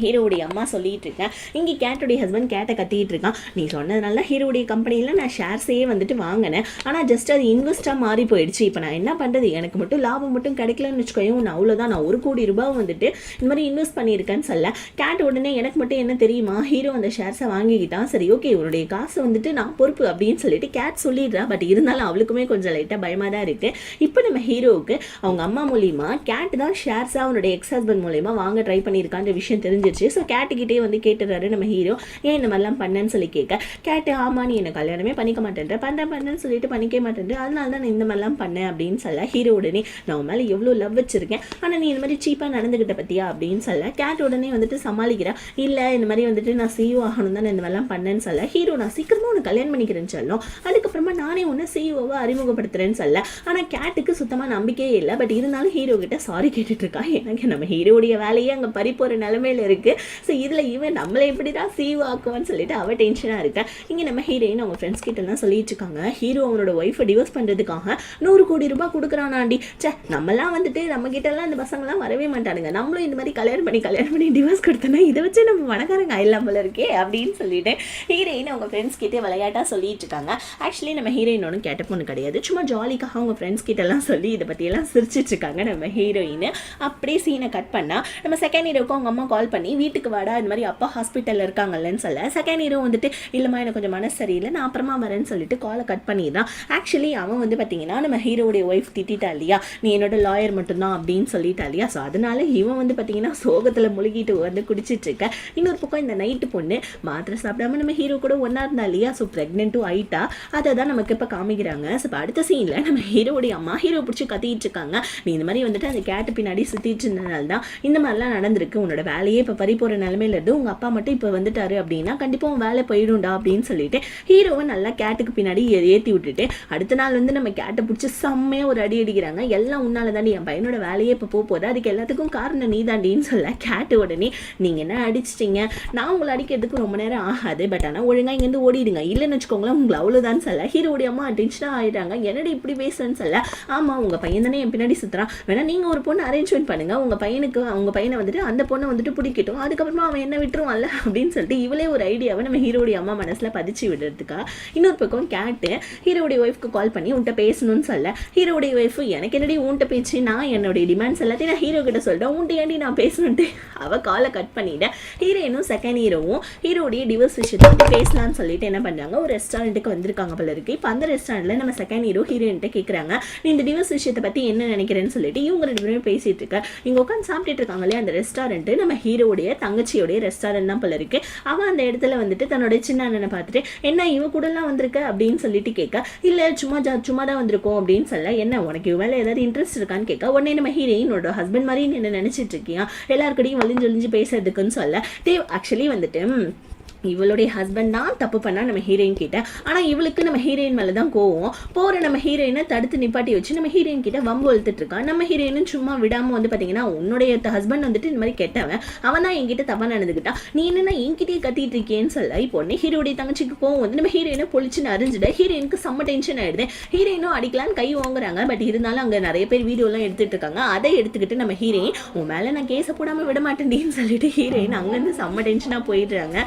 ஹீரோடைய அம்மா சொல்லிட்டு இருக்கேன். இங்கே கேட்டோடைய ஹஸ்பண்ட் கேட்டை கத்திட்டு இருக்கான். நீ சொன்னதுனால ஹீரோடைய கம்பெனியில் நான் ஷேர்ஸையே வந்துட்டு வாங்கினேன், ஆனால் ஜஸ்ட் அது இன்வெஸ்ட்டாக மாறி போயிடுச்சு. இப்போ நான் என்ன பண்ணுறது, எனக்கு மட்டும் லாபம் மட்டும் கிடைக்கலன்னு வச்சுக்கோயும், நான் அவ்வளோதான், நான் 1 கோடி ரூபாய் வந்துட்டு இந்த மாதிரி இன்வெஸ்ட் பண்ணியிருக்கேன்னு சொல்ல, கேட் உடனே எனக்கு மட்டும் என்ன தெரியுமா, ஹீரோ அந்த ஷேர்ஸை வாங்கிக்கிட்டான், சரி ஓகே உன்னுடைய காசு வந்துட்டு நான் பொறுப்பு அப்படின்னு சொல்லிட்டு கேட் சொல்லிடுறா. பட் இருந்தாலும் அவளுக்குமே கொஞ்சம் லைட்டாக பயமாக தான் இருக்குது. இப்போ நம்ம ஹீரோவுக்கு அவங்க அம்மா மூலிமா கேட் தான் ஷேர்ஸாக அவனுடைய எக்ஸ் ஹஸ்பண்ட் மூலிமா வாங்க ட்ரை பண்ணியிருக்கான்ற விஷயம் தெரிஞ்சு. ஸோ கேட்டுக்கிட்டே வந்து கேட்டுறாரு நம்ம ஹீரோ, ஏன் இந்த மாதிரிலாம் பண்ணேன்னு சொல்லி கேட்க, கேட்டு ஆமா நீ என்ன கல்யாணமே பண்ணிக்க மாட்டேன்ற, பண்ணேன்னு சொல்லிட்டு பண்ணிக்க மாட்டேன், அதனால தான் நான் இந்த மாதிரிலாம் பண்ணேன் அப்படின்னு சொல்ல, ஹீரோ உடனே நான் உன் மேலே எவ்வளோ லவ் வச்சிருக்கேன், ஆனால் நீ இந்த மாதிரி சீப்பாக நடந்துக்கிட்ட பற்றியா அப்படின்னு சொல்ல, கேட் உடனே வந்துட்டு சமாளிக்கிறா, இல்லை இந்த மாதிரி வந்துட்டு நான் சிஇஓ ஆகணும் தான் இந்த மாதிரிலாம் பண்ணேன்னு சொல்ல, ஹீரோ நான் சீக்கிரமாக உன்னை கல்யாணம் பண்ணிக்கிறேன்னு சொல்லும், அதுக்கப்புறமா நானே உன்னை சிஇஓவை அறிமுகப்படுத்துறேன்னு சொல்ல, ஆனால் கேட்டுக்கு சுத்தமாக நம்பிக்கையே இல்லை. பட் இருந்தாலும் ஹீரோ கிட்ட சாரி கேட்டுட்டு இருக்கா. எனக்கு நம்ம ஹீரோடைய வேலையே அங்கே பறிப்போகிற நிலைமையில இருக்குது. ஸோ இதில் இவன் நம்மளை எப்படி தான் சீவ் ஆக்குவான்னு சொல்லிட்டு அவள் டென்ஷனாக இருக்கா. இங்கே நம்ம ஹீரோயின் அவங்க ஃப்ரெண்ட்ஸ் கிட்டலாம் சொல்லிட்டு இருக்காங்க, ஹீரோ அவனோட ஒய்ஃபை டிவோர்ஸ் பண்ணுறதுக்காக 100 கோடி ரூபாய் கொடுக்குறானாண்டி. நம்மலாம் வந்துட்டு நம்ம கிட்டலாம் இந்த பசங்களாம் வரவே மாட்டானுங்க, நம்மளும் இந்த மாதிரி கல்யாணம் பண்ணி டிவோர்ஸ் கொடுத்தோன்னா இதை வச்சு நம்ம மனக்காரங்க ஆயிடலாம் போல இருக்கே அப்படின்னு சொல்லிட்டு ஹீரோயின் அவங்க ஃப்ரெண்ட்ஸ் கிட்டே விளையாட்டாக சொல்லிட்டு இருக்காங்க. ஆக்சுவலி நம்ம ஹீரோயின் ஒன்றும் கேட்ட பொண்ணு கிடையாது, சும்மா ஜாலிக்காக அவங்க ஃப்ரெண்ட்ஸ் கிட்டலாம் சொல்லி இதை பற்றியெல்லாம் சிரிச்சிட்டு இருக்காங்க நம்ம ஹீரோயின். அப்படியே சீனை கட் பண்ணால் நம்ம செகண்ட் ஹீரோக்கும் அவங்க அம்மா கால் பண்ணி வீட்டுக்கு வாடா இந்த மாதிரி அப்பா ஹாஸ்பிட்டலில் இருக்காங்கல்லன்னு சொல்ல, செகண்ட் ஹீரோ வந்துட்டு இல்லைம்மா எனக்கு கொஞ்சம் மனசு சரியில்லை நான் அப்புறமா வரேன்னு சொல்லிட்டு காலை கட் பண்ணிடுறான். ஆக்சுவலி அவன் வந்து பார்த்தீங்கன்னா நம்ம ஹீரோடைய ஒய்ஃப் திட்டா இல்லையா, நீ என்னோட லாயர் மட்டும்தான் அப்படின்னு சொல்லிட்டா இல்லையா, ஸோ அதனால இவன் வந்து பார்த்தீங்கன்னா சோகத்தில் முழுகிட்டு வந்து குடிச்சிட்டு இருக்க. இன்னொரு பக்கம் இந்த நைட்டு பொண்ணு மாத்திரை சாப்பிடாம நம்ம ஹீரோ கூட ஒன்றா இருந்தா இல்லையா, ஸோ ப்ரெக்னென்ட்டும் ஆயிட்டா, அதை தான் நமக்கு இப்போ காமிக்கிறாங்க. ஸோ இப்போ அடுத்த சீனில் நம்ம ஹீரோடைய அம்மா ஹீரோ பிடிச்சி கத்திட்டு இருக்காங்க, நீ இந்த மாதிரி வந்துட்டு அந்த கேட்டு பின்னாடி சுற்றிட்டு இருந்தனால தான் இந்த மாதிரிலாம் நடந்திருக்கு, உன்னோட வேலையே இப்போ பறிப்போகிற நிலைமையில இருந்து உங்கள் அப்பா மட்டும் இப்போ வந்துட்டாரு அப்படின்னா கண்டிப்பாக உன் வேலை போயிடும்டா அப்படின்னு சொல்லிட்டு ஹீரோவை நல்லா கேட்டுக்கு பின்னாடி ஏற்றி விட்டுட்டு அடுத்த நாள் வந்து நம்ம கேட்டை பிடிச்சி செம்மையாக ஒரு அடி அடிக்கிறாங்க. எல்லாம் உன்னால தாண்டி என் பையனோட வேலையே இப்போ போகுது, அதுக்கு எல்லாத்துக்கும் காரணம் நீ தாண்டின்னு சொல்ல, கேட்டு உடனே நீங்கள் என்ன அடிச்சிட்டிங்க, நான் உங்களை அடிக்கிறதுக்கு ரொம்ப நேரம் ஆகாது, பட் ஆனால் ஒழுங்காக இங்கேருந்து ஓடிடுங்க, இல்லைன்னு வச்சுக்கோங்களேன் உங்களை அவ்வளோதான் சொல்ல. ஹீரோடைய அம்மா டென்ஷனாக ஆகிட்டாங்க, என்னடி இப்படி பேசுறேன்னு சொல்ல, ஆமாம் உங்கள் பையன் தானே என் பின்னாடி சுற்றுறான், வேணா நீங்கள் ஒரு பொண்ணு அரேஞ்ச்மெண்ட் பண்ணுங்கள், உங்கள் பையனை வந்துட்டு அந்த பொண்ணை வந்துட்டு பிடிக்கட்டும், அதுக்கப்புறமா அவன் என்ன விட்டுருவான்ல அப்படின்னு சொல்லிட்டு இவளே ஒரு ஐடியாவை நம்ம ஹீரோடைய அம்மா மனசில் பதிச்சு விடுறதுக்கா. இன்னொரு பக்கம் கேட்டு ஹீரோடைய ஒய்ஃப்க்கு கால் பண்ணி உன்ட்ட பேசணும்னு சொல்ல, ஹீரோடைய ஒய்ஃப் எனக்கு என்னடி உன்ட்ட பேச்சு, நான் என்னுடைய டிமாண்ட்ஸ் எல்லாத்தையும் நான் ஹீரோ கிட்ட சொல்லிட்டேன், உன்ட்ட ஏன்டி நான் பேசணுன்ட்டு அவள் காலை கட் பண்ணிட்டேன். ஹீரோயினும் செகண்ட் ஹீரோவும் ஹீரோடைய டிவோர்ஸ் விஷயத்தை வந்து பேசலான்னு சொல்லிட்டு என்ன பண்ணுறாங்க, ஒரு ரெஸ்டாரண்ட்டுக்கு வந்திருக்காங்க போல போல இருக்கு. இப்போ அந்த ரெஸ்டாரண்ட்ல நம்ம செகண்ட் ஹீரோ ஹீரோயின்ட்ட கேட்குறாங்க, நீ இந்த டிவோர்ஸ் விஷயத்தை பற்றி என்ன நினைக்கிறேன்னு சொல்லிட்டு இவங்க 2 பேருமே பேசிட்டு இருக்க. இங்கே உட்காந்து சாப்பிட்டுட்டு இருக்காங்க இல்லையா, அந்த ரெஸ்டாரண்ட் நம்ம ஹீரோடைய தங்கச்சியோடைய ரெஸ்டாரண்ட் தான் போல இருக்கு. அவன் அந்த இடத்துல வந்துட்டு தன்னோட சின்ன அண்ணனை பார்த்துட்டு, என்ன இவ கூடலாம் வந்திருக்க அப்படின்னு சொல்லிட்டு கேட்க, இல்லை சும்மா தான் வந்திருக்கோம் அப்படின்னு சொல்ல, என்ன உனக்கு இவன் ஏதாவது இன்ட்ரெஸ்ட் இருக்கான்னு கேட்க, உடனே நம்ம ஹீரோயினோட ஹஸ்பண்ட் மாதிரி என்ன நினைச்சிட்டு இருக்கியா, எல்லாருக்கிட்டையும் வலிஞ்சு பேசுறதுக்குன்னு சொல்ல, தேவ் ஆக்சுவலி வந்துட்டு இவளுடைய ஹஸ்பண்ட் தான் தப்பு பண்ணா நம்ம ஹீரோயின் கிட்ட. ஆனால் இவளுக்கு நம்ம ஹீரோயின் மேலே தான் கோவம். போகிற நம்ம ஹீரோயினை தடுத்து நிப்பாட்டி வச்சு நம்ம ஹீரோயின் கிட்ட வம்பு வளர்த்துட்டு இருக்கான். நம்ம ஹீரோயினும் சும்மா விடாமல் வந்து பார்த்தீங்கன்னா, உன்னுடைய ஹஸ்பண்ட் வந்துட்டு இந்த மாதிரி கெட்டவன், அவன் தான் என்கிட்ட தப்பாக நடந்துக்கிட்டான், நீ என்னன்னா என்கிட்டயே கத்திட்டு இருக்கேன்னு சொல்ல, இப்போ உடனே ஹீரோடைய தங்கச்சிக்கு கோவம் வந்து நம்ம ஹீரோயினை பொழிச்சுன்னு அறிஞ்சிட ஹீரோயினுக்கு செம்ம டென்ஷன் ஆயிடுது. ஹீரோயினும் அடிக்கலான்னு கை வாங்குறாங்க. பட் இருந்தாலும் அங்கே நிறைய பேர் வீடியோலாம் எடுத்துட்டு இருக்காங்க. அதை எடுத்துக்கிட்டு நம்ம ஹீரோயின், உன் மேலே நான் கேஸை போடாமல் விட மாட்டேன்னு சொல்லிட்டு ஹீரோயின் அங்கேருந்து செம்ம டென்ஷனாக போயிடுறாங்க.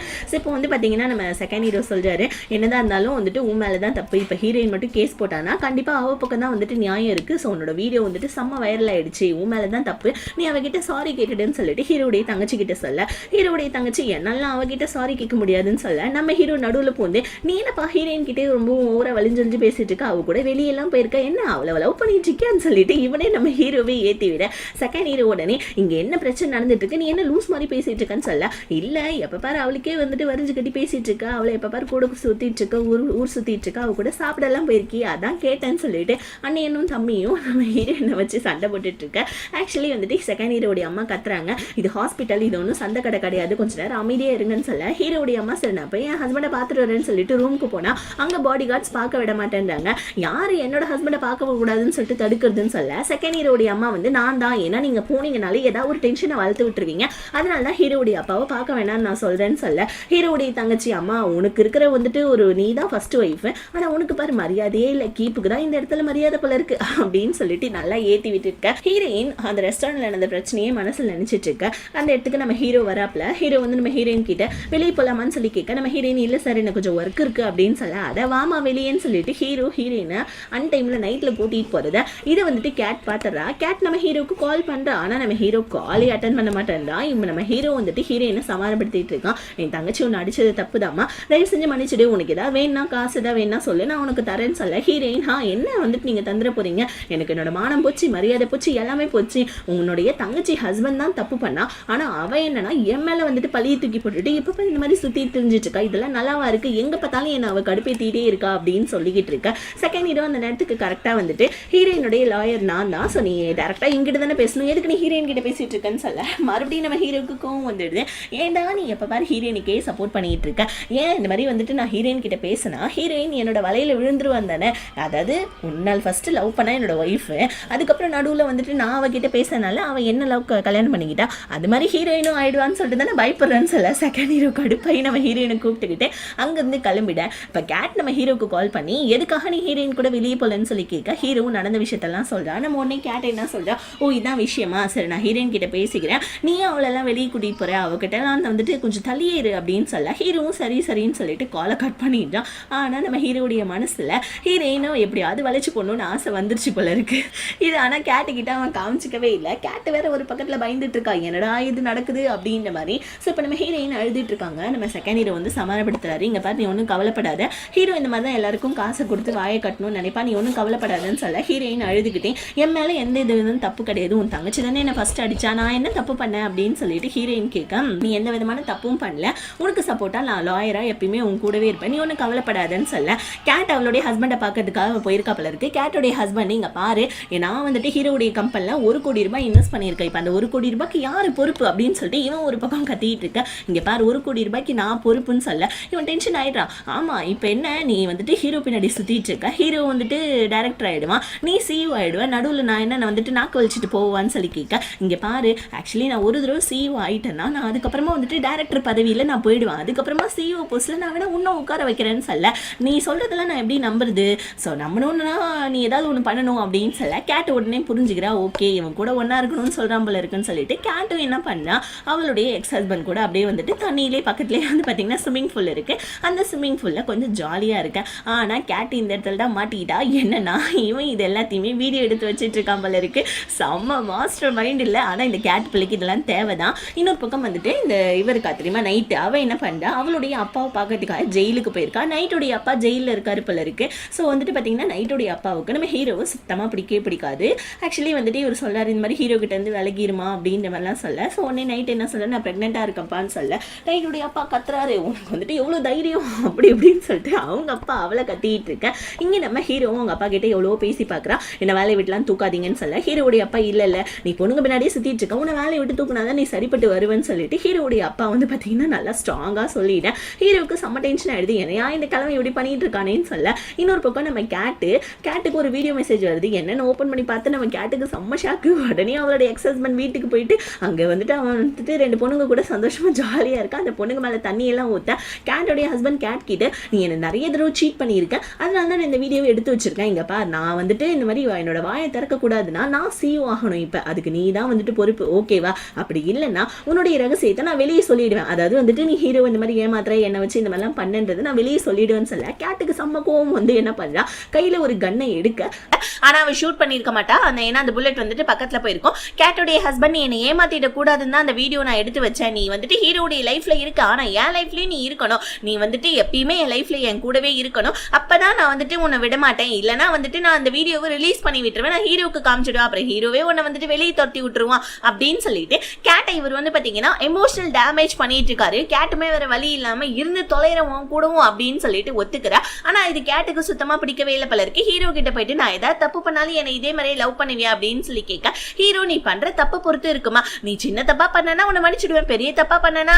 இப்போ வந்து பார்த்தீங்கன்னா நம்ம செகண்ட் ஹீரோ சொல்றாரு, என்னதான் இருந்தாலும் வந்துட்டு உன் மேலே தான் தப்பு. இப்போ ஹீரோயின் மட்டும் கேஸ் போட்டானா கண்டிப்பாக அவ பக்கம் தான் வந்துட்டு நியாயம் இருக்குது. ஸோ உன்னோட வீடியோ வந்துட்டு செம்ம வைரல் ஆயிடுச்சு, உன் மேலே தான் தப்பு, நீ அவகிட்ட சாரி கேட்டுடுன்னு சொல்லிட்டு ஹீரோடைய தங்கச்சி கிட்ட சொல்ல, ஹீரோடைய தங்கச்சி என்னெல்லாம் அவகிட்ட சாரி கேட்க முடியாதுன்னு சொல்ல, நம்ம ஹீரோ நடுவில் போந்து, நீ என்னப்பா ஹீரோயின் கிட்டே ரொம்ப ஓவரா வலிஞ்சு பேசிட்டு இருக்க, அவ கூட வெளியெல்லாம் போயிருக்க, என்ன அவ்வளோ லவ் பண்ணிட்டு இருக்கான்னு சொல்லிட்டு இவனே நம்ம ஹீரோவே ஏற்றி விட, செகண்ட் ஹீரோ உடனே இங்கே என்ன பிரச்சனை நடந்துட்டு இருக்கு, நீ என்ன லூஸ் மாதிரி பேசிட்டு இருக்கான்னு சொல்ல, இல்லை எப்போ பாரு அவளுக்கே வந்துட்டு வரிஞ்சு கட்டி பேசிட்டு இருக்கா, அவளை எப்போ பாரு கூட சுற்றிட்டு இருக்க, ஊர் சுற்றிட்டு இருக்கா, அவ கூட சாப்பிடலாம் போயிருக்கி, அதான் கேட்டேன்னு சொல்லிட்டு அண்ணியனும் தம்பியும் நம்ம ஹீரோயினை வச்சு சண்டை போட்டுட்டு இருக்க. ஆக்சுவலி வந்துட்டு செகண்ட் ஹீரோடைய அம்மா கத்துறாங்க, இது ஹாஸ்பிட்டல், இது ஒன்றும் சண்டை கடை கிடையாது, கொஞ்ச நேரம் அமைதியாக இருங்கன்னு சொல்ல, ஹீரோடைய அம்மா சரி நான் போய் என் ஹஸ்பண்டை பார்த்துட்டு வரேன்னு சொல்லிட்டு ரூமுக்கு போனால் அங்கே பாடி கார்ட்ஸ் பார்க்க விட மாட்டேன்றாங்க. யார் என்னோட ஹஸ்பண்டை பார்க்க கூடாதுன்னு சொல்லிட்டு தடுக்கிறதுன்னு சொல்ல, செகண்ட் ஹீரோடைய அம்மா வந்து நான் தான், ஏன்னா நீங்கள் போனீங்கனாலே ஏதாவது ஒரு டென்ஷனை வளர்த்து விட்டுருவீங்க, அதனால தான் ஹீரோடைய அப்பாவை பார்க்க வேணாம்னு நான் சொல்கிறேன்னு சொல்ல, ஹீரோடைய தங்கச்சி அம்மா உனக்கு இருக்கிற வந்துட்டு ஒரு நீ தான் ஃபர்ஸ்ட் ஒய்ஃப், ஆனால் உனக்கு பாரு மரியாதையே இல்லை, கீப்புக்கு தான் இந்த இடத்துல மரியாதை போல இருக்கு அப்படின்னு சொல்லிட்டு நல்லா ஏற்றி விட்டு இருக்க. ஹீரோயின் அந்த ரெஸ்டாரண்ட்ல நடந்த பிரச்சனையே மனசில் நினைச்சிட்டு இருக்க. அந்த இடத்துக்கு நம்ம ஹீரோ வராப்ல, ஹீரோ வந்து நம்ம ஹீரோயின் கிட்ட வெளியே போலாமான்னு சொல்லி கேட்க, நம்ம ஹீரோயின் இல்லை சார் எனக்கு கொஞ்சம் ஒர்க் இருக்கு அப்படின்னு சொல்ல, அதை வாமா வெளியேன்னு சொல்லிட்டு ஹீரோ ஹீரோயினை அன் டைம்ல நைட்ல கூட்டிட்டு போறத இதை வந்துட்டு கேட் பாத்துறா. கேட் நம்ம ஹீரோக்கு கால் பண்றா, ஆனா நம்ம ஹீரோ காலே அட்டன் பண்ண மாட்டேன்றா. இவன் நம்ம ஹீரோ வந்துட்டு ஹீரோயினை சமாதானப்படுத்திட்டு இருக்கான், என் தங்கச்சி ஒன்று அடிச்சது தப்புதாமா, தயவு செஞ்சு மன்னிச்சுடு, உனக்கு ஏதாவது வேணா காசு ஏதாவது வேணா சொல்லு, நான் உனக்கு தரேன்னு சொல்ல, ஹீரோயின் என்ன வந்துட்டு நீங்க தந்துட போறீங்க, எனக்கு என்னோட மானம் போச்சு, மரியாதை போச்சு, எல்லாமே போச்சு, உன்னுடைய தங்கச்சி ஹஸ்பண்ட் தான் தப்பு பண்ணா, ஆனா அவ என்னன்னா என் மேல வந்துட்டு பழியை தூக்கி போட்டுட்டு இப்ப இந்த மாதிரி சுத்தி தெரிஞ்சிட்டு இருக்கா, இதெல்லாம் நல்லாவா இருக்கு, எங்க பார்த்தாலும் என்ன அவ கடுப்பேத்திட்டே இருக்கா அப்படின்னு சொல்லிக்கிட்டு இருக்க. செகண்ட் ஹீரோ அந்த நேரத்துக்கு கரெக்டா வந்துட்டு ஹீரோயினுடைய லாயர் நான் தான், ஸோ நீ டேரக்டா இங்கிட்ட தானே பேசணும், எதுக்கு நீ ஹீரோயின் கிட்ட பேசிட்டு இருக்கேன்னு சொல்ல, மறுபடியும் நம்ம ஹீரோக்கு கோவம் வந்துடுது, ஏன்டா நீ எப்ப பாரு ஹீரோயினுக்கே சப்போர்ட் பண்ணிட்டு இருக்க, ஏன் இந்த மாதிரி வந்துட்டு நான் ஹீரோயின் கிட்ட பேசினா ஹீரோயின் என்னோட வலையில விழுந்துருவான் தானே, அதாவது உன்னால் ஃபர்ஸ்ட் லவ் பண்ணா என்னோட ஒய்ஃப், அதுக்கப்புறம் நடுவில் வந்துட்டு நான் அவகிட்ட பேசினால அவன் என்ன லவ் கல்யாணம் பண்ணிக்கிட்டா, அது மாதிரி ஹீரோயினும் ஆயிடுவான்னு சொல்லிட்டு தானே பயப்படுறேன்னு சொல்ல, செகண்ட் ஹீரோ கடுப்பாയി நம்ம ஹீரோயினை கூப்பிட்டுக்கிட்டு அங்கேருந்து கிளம்பிட. இப்போ கேட் நம்ம ஹீரோக்கு கால் பண்ணி எதுக்காக நீ ஹீரோயின் கூட வெளியே போகலன்னு சொல்லி கேட்க, ஹீரோவும் நடந்த விஷயத்தெல்லாம் சொல்றா. நம்ம உடனே கேட் என்ன சொல்றா, ஓ இதான் விஷயமா, சரி நான் ஹீரோயின் கிட்ட பேசிக்கிறேன், நீ அவளெல்லாம் வெளியே கூட்டிகிட்டு போற, அவகிட்டலாம் வந்துட்டு கொஞ்சம் தள்ளியேறு அப்படின்னு சொல்ல, ஹீரோவும் சரின்னு சொல்லிட்டு காலை கட் பண்ணிட்டான். ஆனால் நம்ம ஹீரோடைய மனசில் ஹீரோயினும் எப்படியாவது வளைச்சு போடணும்னு ஆசை வந்துருச்சு போல இருக்கு. இது ஆனால் கேட்டுக்கிட்ட அவன் காமிச்சிக்கவே இல்லை. கேட்டு வேற ஒரு பக்கத்தில் பயந்துட்டு இருக்கா, என்னடா இது நடக்குது அப்படின்ற மாதிரி. ஸோ இப்போ நம்ம ஹீரோயின் அழுதுட்டு இருக்காங்க. நம்ம செகண்ட் ஹீரோ வந்து சமாதானப்படுத்துறாரு, இங்கே பாரு நீ ஒன்றும் கவலைப்படாத, ஹீரோ இந்த மாதிரி தான் எல்லாருக்கும் காசை கொடுத்து வாயை கட்டணும்னு நினைப்பா, நீ ஒன்றும் கவலைப்படாதுன்னு சொல்ல, ஹீரோயின் அழுதுகிட்டே என் மேலே எந்த இது தப்பு கிடையாது, உன் தங்கச்சி தானே என்ன ஃபர்ஸ்ட் அடிச்சா, நான் என்ன தப்பு பண்ணேன் அப்படின்னு சொல்லிட்டு ஹீரோயின் கேட்க, நீ எந்த விதமான தப்பும் பண்ணல, உனக்கு சப்போர்ட்டா நான் லாயரா எப்பயுமே உன் கூடவே இருப்பேன், நீ ஒன்றும் கவலைப்படாதுன்னு சொல்ல, கேட் அவளுடைய ஹஸ்பண்டை பார்க்கறதுக்காக போயிருக்கா போல இருக்கு. கேட்டோடைய ஹஸ்பண்ட் இங்கே பாரு, நான் வந்துட்டு ஹீரோடைய கம்பெனியில் 1 கோடி ரூபாய் இன்வெஸ்ட் பண்ணியிருக்கேன், இப்போ அந்த 1 கோடி ரூபாய்க்கு யார் பொறுப்பு அப்படின்னு சொல்லிட்டு இவன் ஒரு பக்கம் கத்திட்டு இருக்க. இங்கே பாரு 1 கோடி ரூபாய்க்கு நான் பொறுப்புன்னு சொல்ல, இவன் டென்ஷன் ஆயிடுறான். ஆமா இப்போ என்ன நீ வந்துட்டு ஹீரோ பின்னாடி சுத்திட்டு இருக்க, ஹீரோ வந்துட்டு டைரக்டர் ஆயிடுவான், நீ சிஇஓ ஆயிடுவேன், நடுவில் நான் என்ன வந்துட்டு நாக்கு வலிச்சுட்டு போவான்னு சொல்லி கேட்க, இங்கே பாரு ஆக்சுவலி நான் ஒரு தடவை சிஇஓ ஆயிட்டேன்னா நான் அதுக்கப்புறமா வந்துட்டு டைரக்டர் பதவியில் நான் போயிடுவேன், அதுக்கப்புறமா சிஇஓ போஸ்ட்டில் நான் வேணா இன்னும் உட்கார வைக்கிறேன்னு சொல்ல, நீ சொல்றதெல்லாம் நான் எப்படி நம்புறது, ஸோ நம்பணும்னா நீ ஏதாவது ஒன்று பண்ணணும் அப்படின்னு சொல்ல, கேட் உடனே புரிஞ்சுக்கிறா, ஓகே இவன் கூட ஒன்றா இருக்கணும்னு சொல்கிறான் போல இருக்குன்னு சொல்லிட்டு கேட்டும் என்ன பண்ணா, அவளுடைய எக்ஸ் ஹஸ்பண்ட் கூட அப்படியே வந்துட்டு தண்ணியிலே பக்கத்துலேயே வந்து பார்த்தீங்கன்னா ஸ்விம்மிங் பூல் இருக்கு, அந்த ஸ்விம்மிங் பூலில் கொஞ்சம் ஜாலியாக இருக்கு. ஆனால் கேட் இந்த இடத்துல தான் மாட்டிக்கிட்டா, என்னன்னா இவன் இது எல்லாத்தையுமே வீடியோ எடுத்து வச்சுட்டு இருக்கான் போல இருக்கு. செம்ம மாஸ்டர் மைண்ட் இல்லை, ஆனால் இந்த கேட் பிள்ளைக்கு இதெல்லாம் தேவைதான். இன்னொரு பக்கம் வந்துட்டு இந்த இவருக்கா தெரியுமா நைட்டு அவன் என்ன என்ன பண்ணுறா, அவளுடைய அப்பாவை பார்க்கறதுக்காக ஜெயிலுக்கு போயிருக்கா. நைட்டுடைய அப்பா ஜெயிலில் இருக்காரு போல இருக்கு. ஸோ வந்துட்டு பார்த்தீங்கன்னா நைட்டுடைய அப்பாவுக்கு நம்ம ஹீரோவை சுத்தமாக பிடிக்காது. ஆக்சுவலி வந்துட்டு இவர் சொல்கிறார், இந்த மாதிரி ஹீரோ கிட்ட இருந்து விலகிருமா அப்படின்ற மாதிரிலாம் சொல்ல. ஸோ உடனே நைட் என்ன சொல்ல, நான் ப்ரெக்னெண்ட்டாக இருக்கப்பான்னு சொல்ல. நைட்டுடைய அப்பா கத்துறாரு, உனக்கு வந்துட்டு எவ்வளோ தைரியம் அப்படி இப்படின்னு சொல்லிட்டு அவங்க அப்பா அவளை கத்திட்டு இருக்க. இங்கே நம்ம ஹீரோவும் அவங்க அப்பா கிட்ட எவ்வளோ பேசி பார்க்குறா, என்ன வேலையை விட்டுலாம் தூக்காதீங்கன்னு சொல்ல. ஹீரோடைய அப்பா இல்லை நீ பொண்ணுங்க பின்னாடியே சுற்றிட்டு இருக்க, உன்னை வேலையை விட்டு தூக்குனாதான் நீ சரிப்பட்டு வருவேன்னு சொல்லிட்டு ஹீரோடைய அப்பா வந்து பார்த்தீங்கன்னா நல்லா ஸ்ட்ராங்காக சொல்லிட்டேன். ஹீரோவுக்கு செம்ம டென்ஷன் ஆகிடுது, என்னையா இந்த கிழமை இப்படி பண்ணிட்டு இருக்கானேன்னு சொல்ல. இன்னொரு பக்கம் நம்ம கேட்டுக்கு ஒரு வீடியோ மெசேஜ் வருது. என்னென்னு ஓப்பன் பண்ணி பார்த்து நம்ம கேட்டுக்கு செம்ம ஷாக்கு. உடனே அவளோட எக்ஸ் ஹஸ்பண்ட் வீட்டுக்கு போயிட்டு அங்கே வந்துட்டு அவன் வந்துட்டு 2 பொண்ணுங்க கூட சந்தோஷமாக ஜாலியாக இருக்கா. அந்த பொண்ணுங்க மேலே தண்ணியெல்லாம் ஊற்ற கேட்டோடைய ஹஸ்பண்ட் கேட் கிட்ட, நீ என்னை நிறைய தடவை சீட் பண்ணியிருக்கேன், அதனால தான் நான் இந்த வீடியோவை எடுத்து வச்சிருக்கேன். இங்கப்பா நான் வந்துட்டு இந்த மாதிரி என்னோட வாயை திறக்கக்கூடாதுன்னா நான் CEO ஆகணும், இப்போ அதுக்கு நீ தான் வந்துட்டு பொறுப்பு, ஓகேவா? அப்படி இல்லைன்னா உன்னுடைய ரகசியத்தை நான் வெளியே சொல்லிடுவேன். அதாவது வந்துட்டு நீ ஹீரோ இந்த மாதிரி ஏமாத்திர என்னை வச்சு இந்த மாதிரிலாம் பண்ணுன்றது நான் வெளியே சொல்லிடுவேன்னு சொல்ல. கேட்டுக்கு செம்ம கோவம் வந்து என்ன பண்ணுறா, கையில் ஒரு கன்னை எடுக்க. ஆனால் அவள் ஷூட் பண்ணியிருக்க மாட்டா. ஏன்னா அந்த புல்லட் வந்துட்டு பக்கத்தில் போயிருக்கும். கேட்டோடைய ஹஸ்பண்ட், நீ என்னை ஏமாத்திட கூடாதுன்னு தான் அந்த வீடியோ நான் எடுத்து வச்சேன். நீ வந்துட்டு ஹீரோடைய லைஃப்ல இருக்க, ஆனால் என் லைஃப்லயும் நீ இருக்கணும். நீ வந்துட்டு எப்பயுமே என் லைஃப்ல என் கூடவே இருக்கணும். அப்பதான் நான் வந்துட்டு உன்னை விட மாட்டேன். இல்லைன்னா வந்துட்டு நான் அந்த வீடியோவை ரிலீஸ் பண்ணி விட்டுருவேன், நான் ஹீரோக்கு காமிச்சிடுவேன், அப்புறம் ஹீரோவே உன்னை வந்துட்டு வெளியே தொட்டி விட்டுருவான் அப்படின்னு சொல்லிட்டு கேட்டை இவர் வந்து பார்த்தீங்கன்னா எமோஷனல் டேமேஜ் பண்ணிட்டு இருக்காரு. கேட்டுமே வேற வழி இல்லாம இருந்து தொலைறவும் கூடவும் அப்படின்னு சொல்லிட்டு ஒத்துக்கிறா. ஆனா இது கேட்டுக்கு சுத்தமா பிடிக்கவே இல்லை போல இருக்கு. ஹீரோ கிட்ட போயிட்டு, நான் ஏதாவது தப்பு பண்ணாலும் என்னை இதே மாதிரியே லவ் பண்ணுவியா அப்படின்னு சொல்லி கேட்க. ஹீரோ, நீ பண்ற தப்பு பொறுத்து இருக்குமா, நீ சின்ன தப்பா பண்ணனா உன்னை மன்னிச்சிடுவேன், பெரிய தப்பா பண்ணனா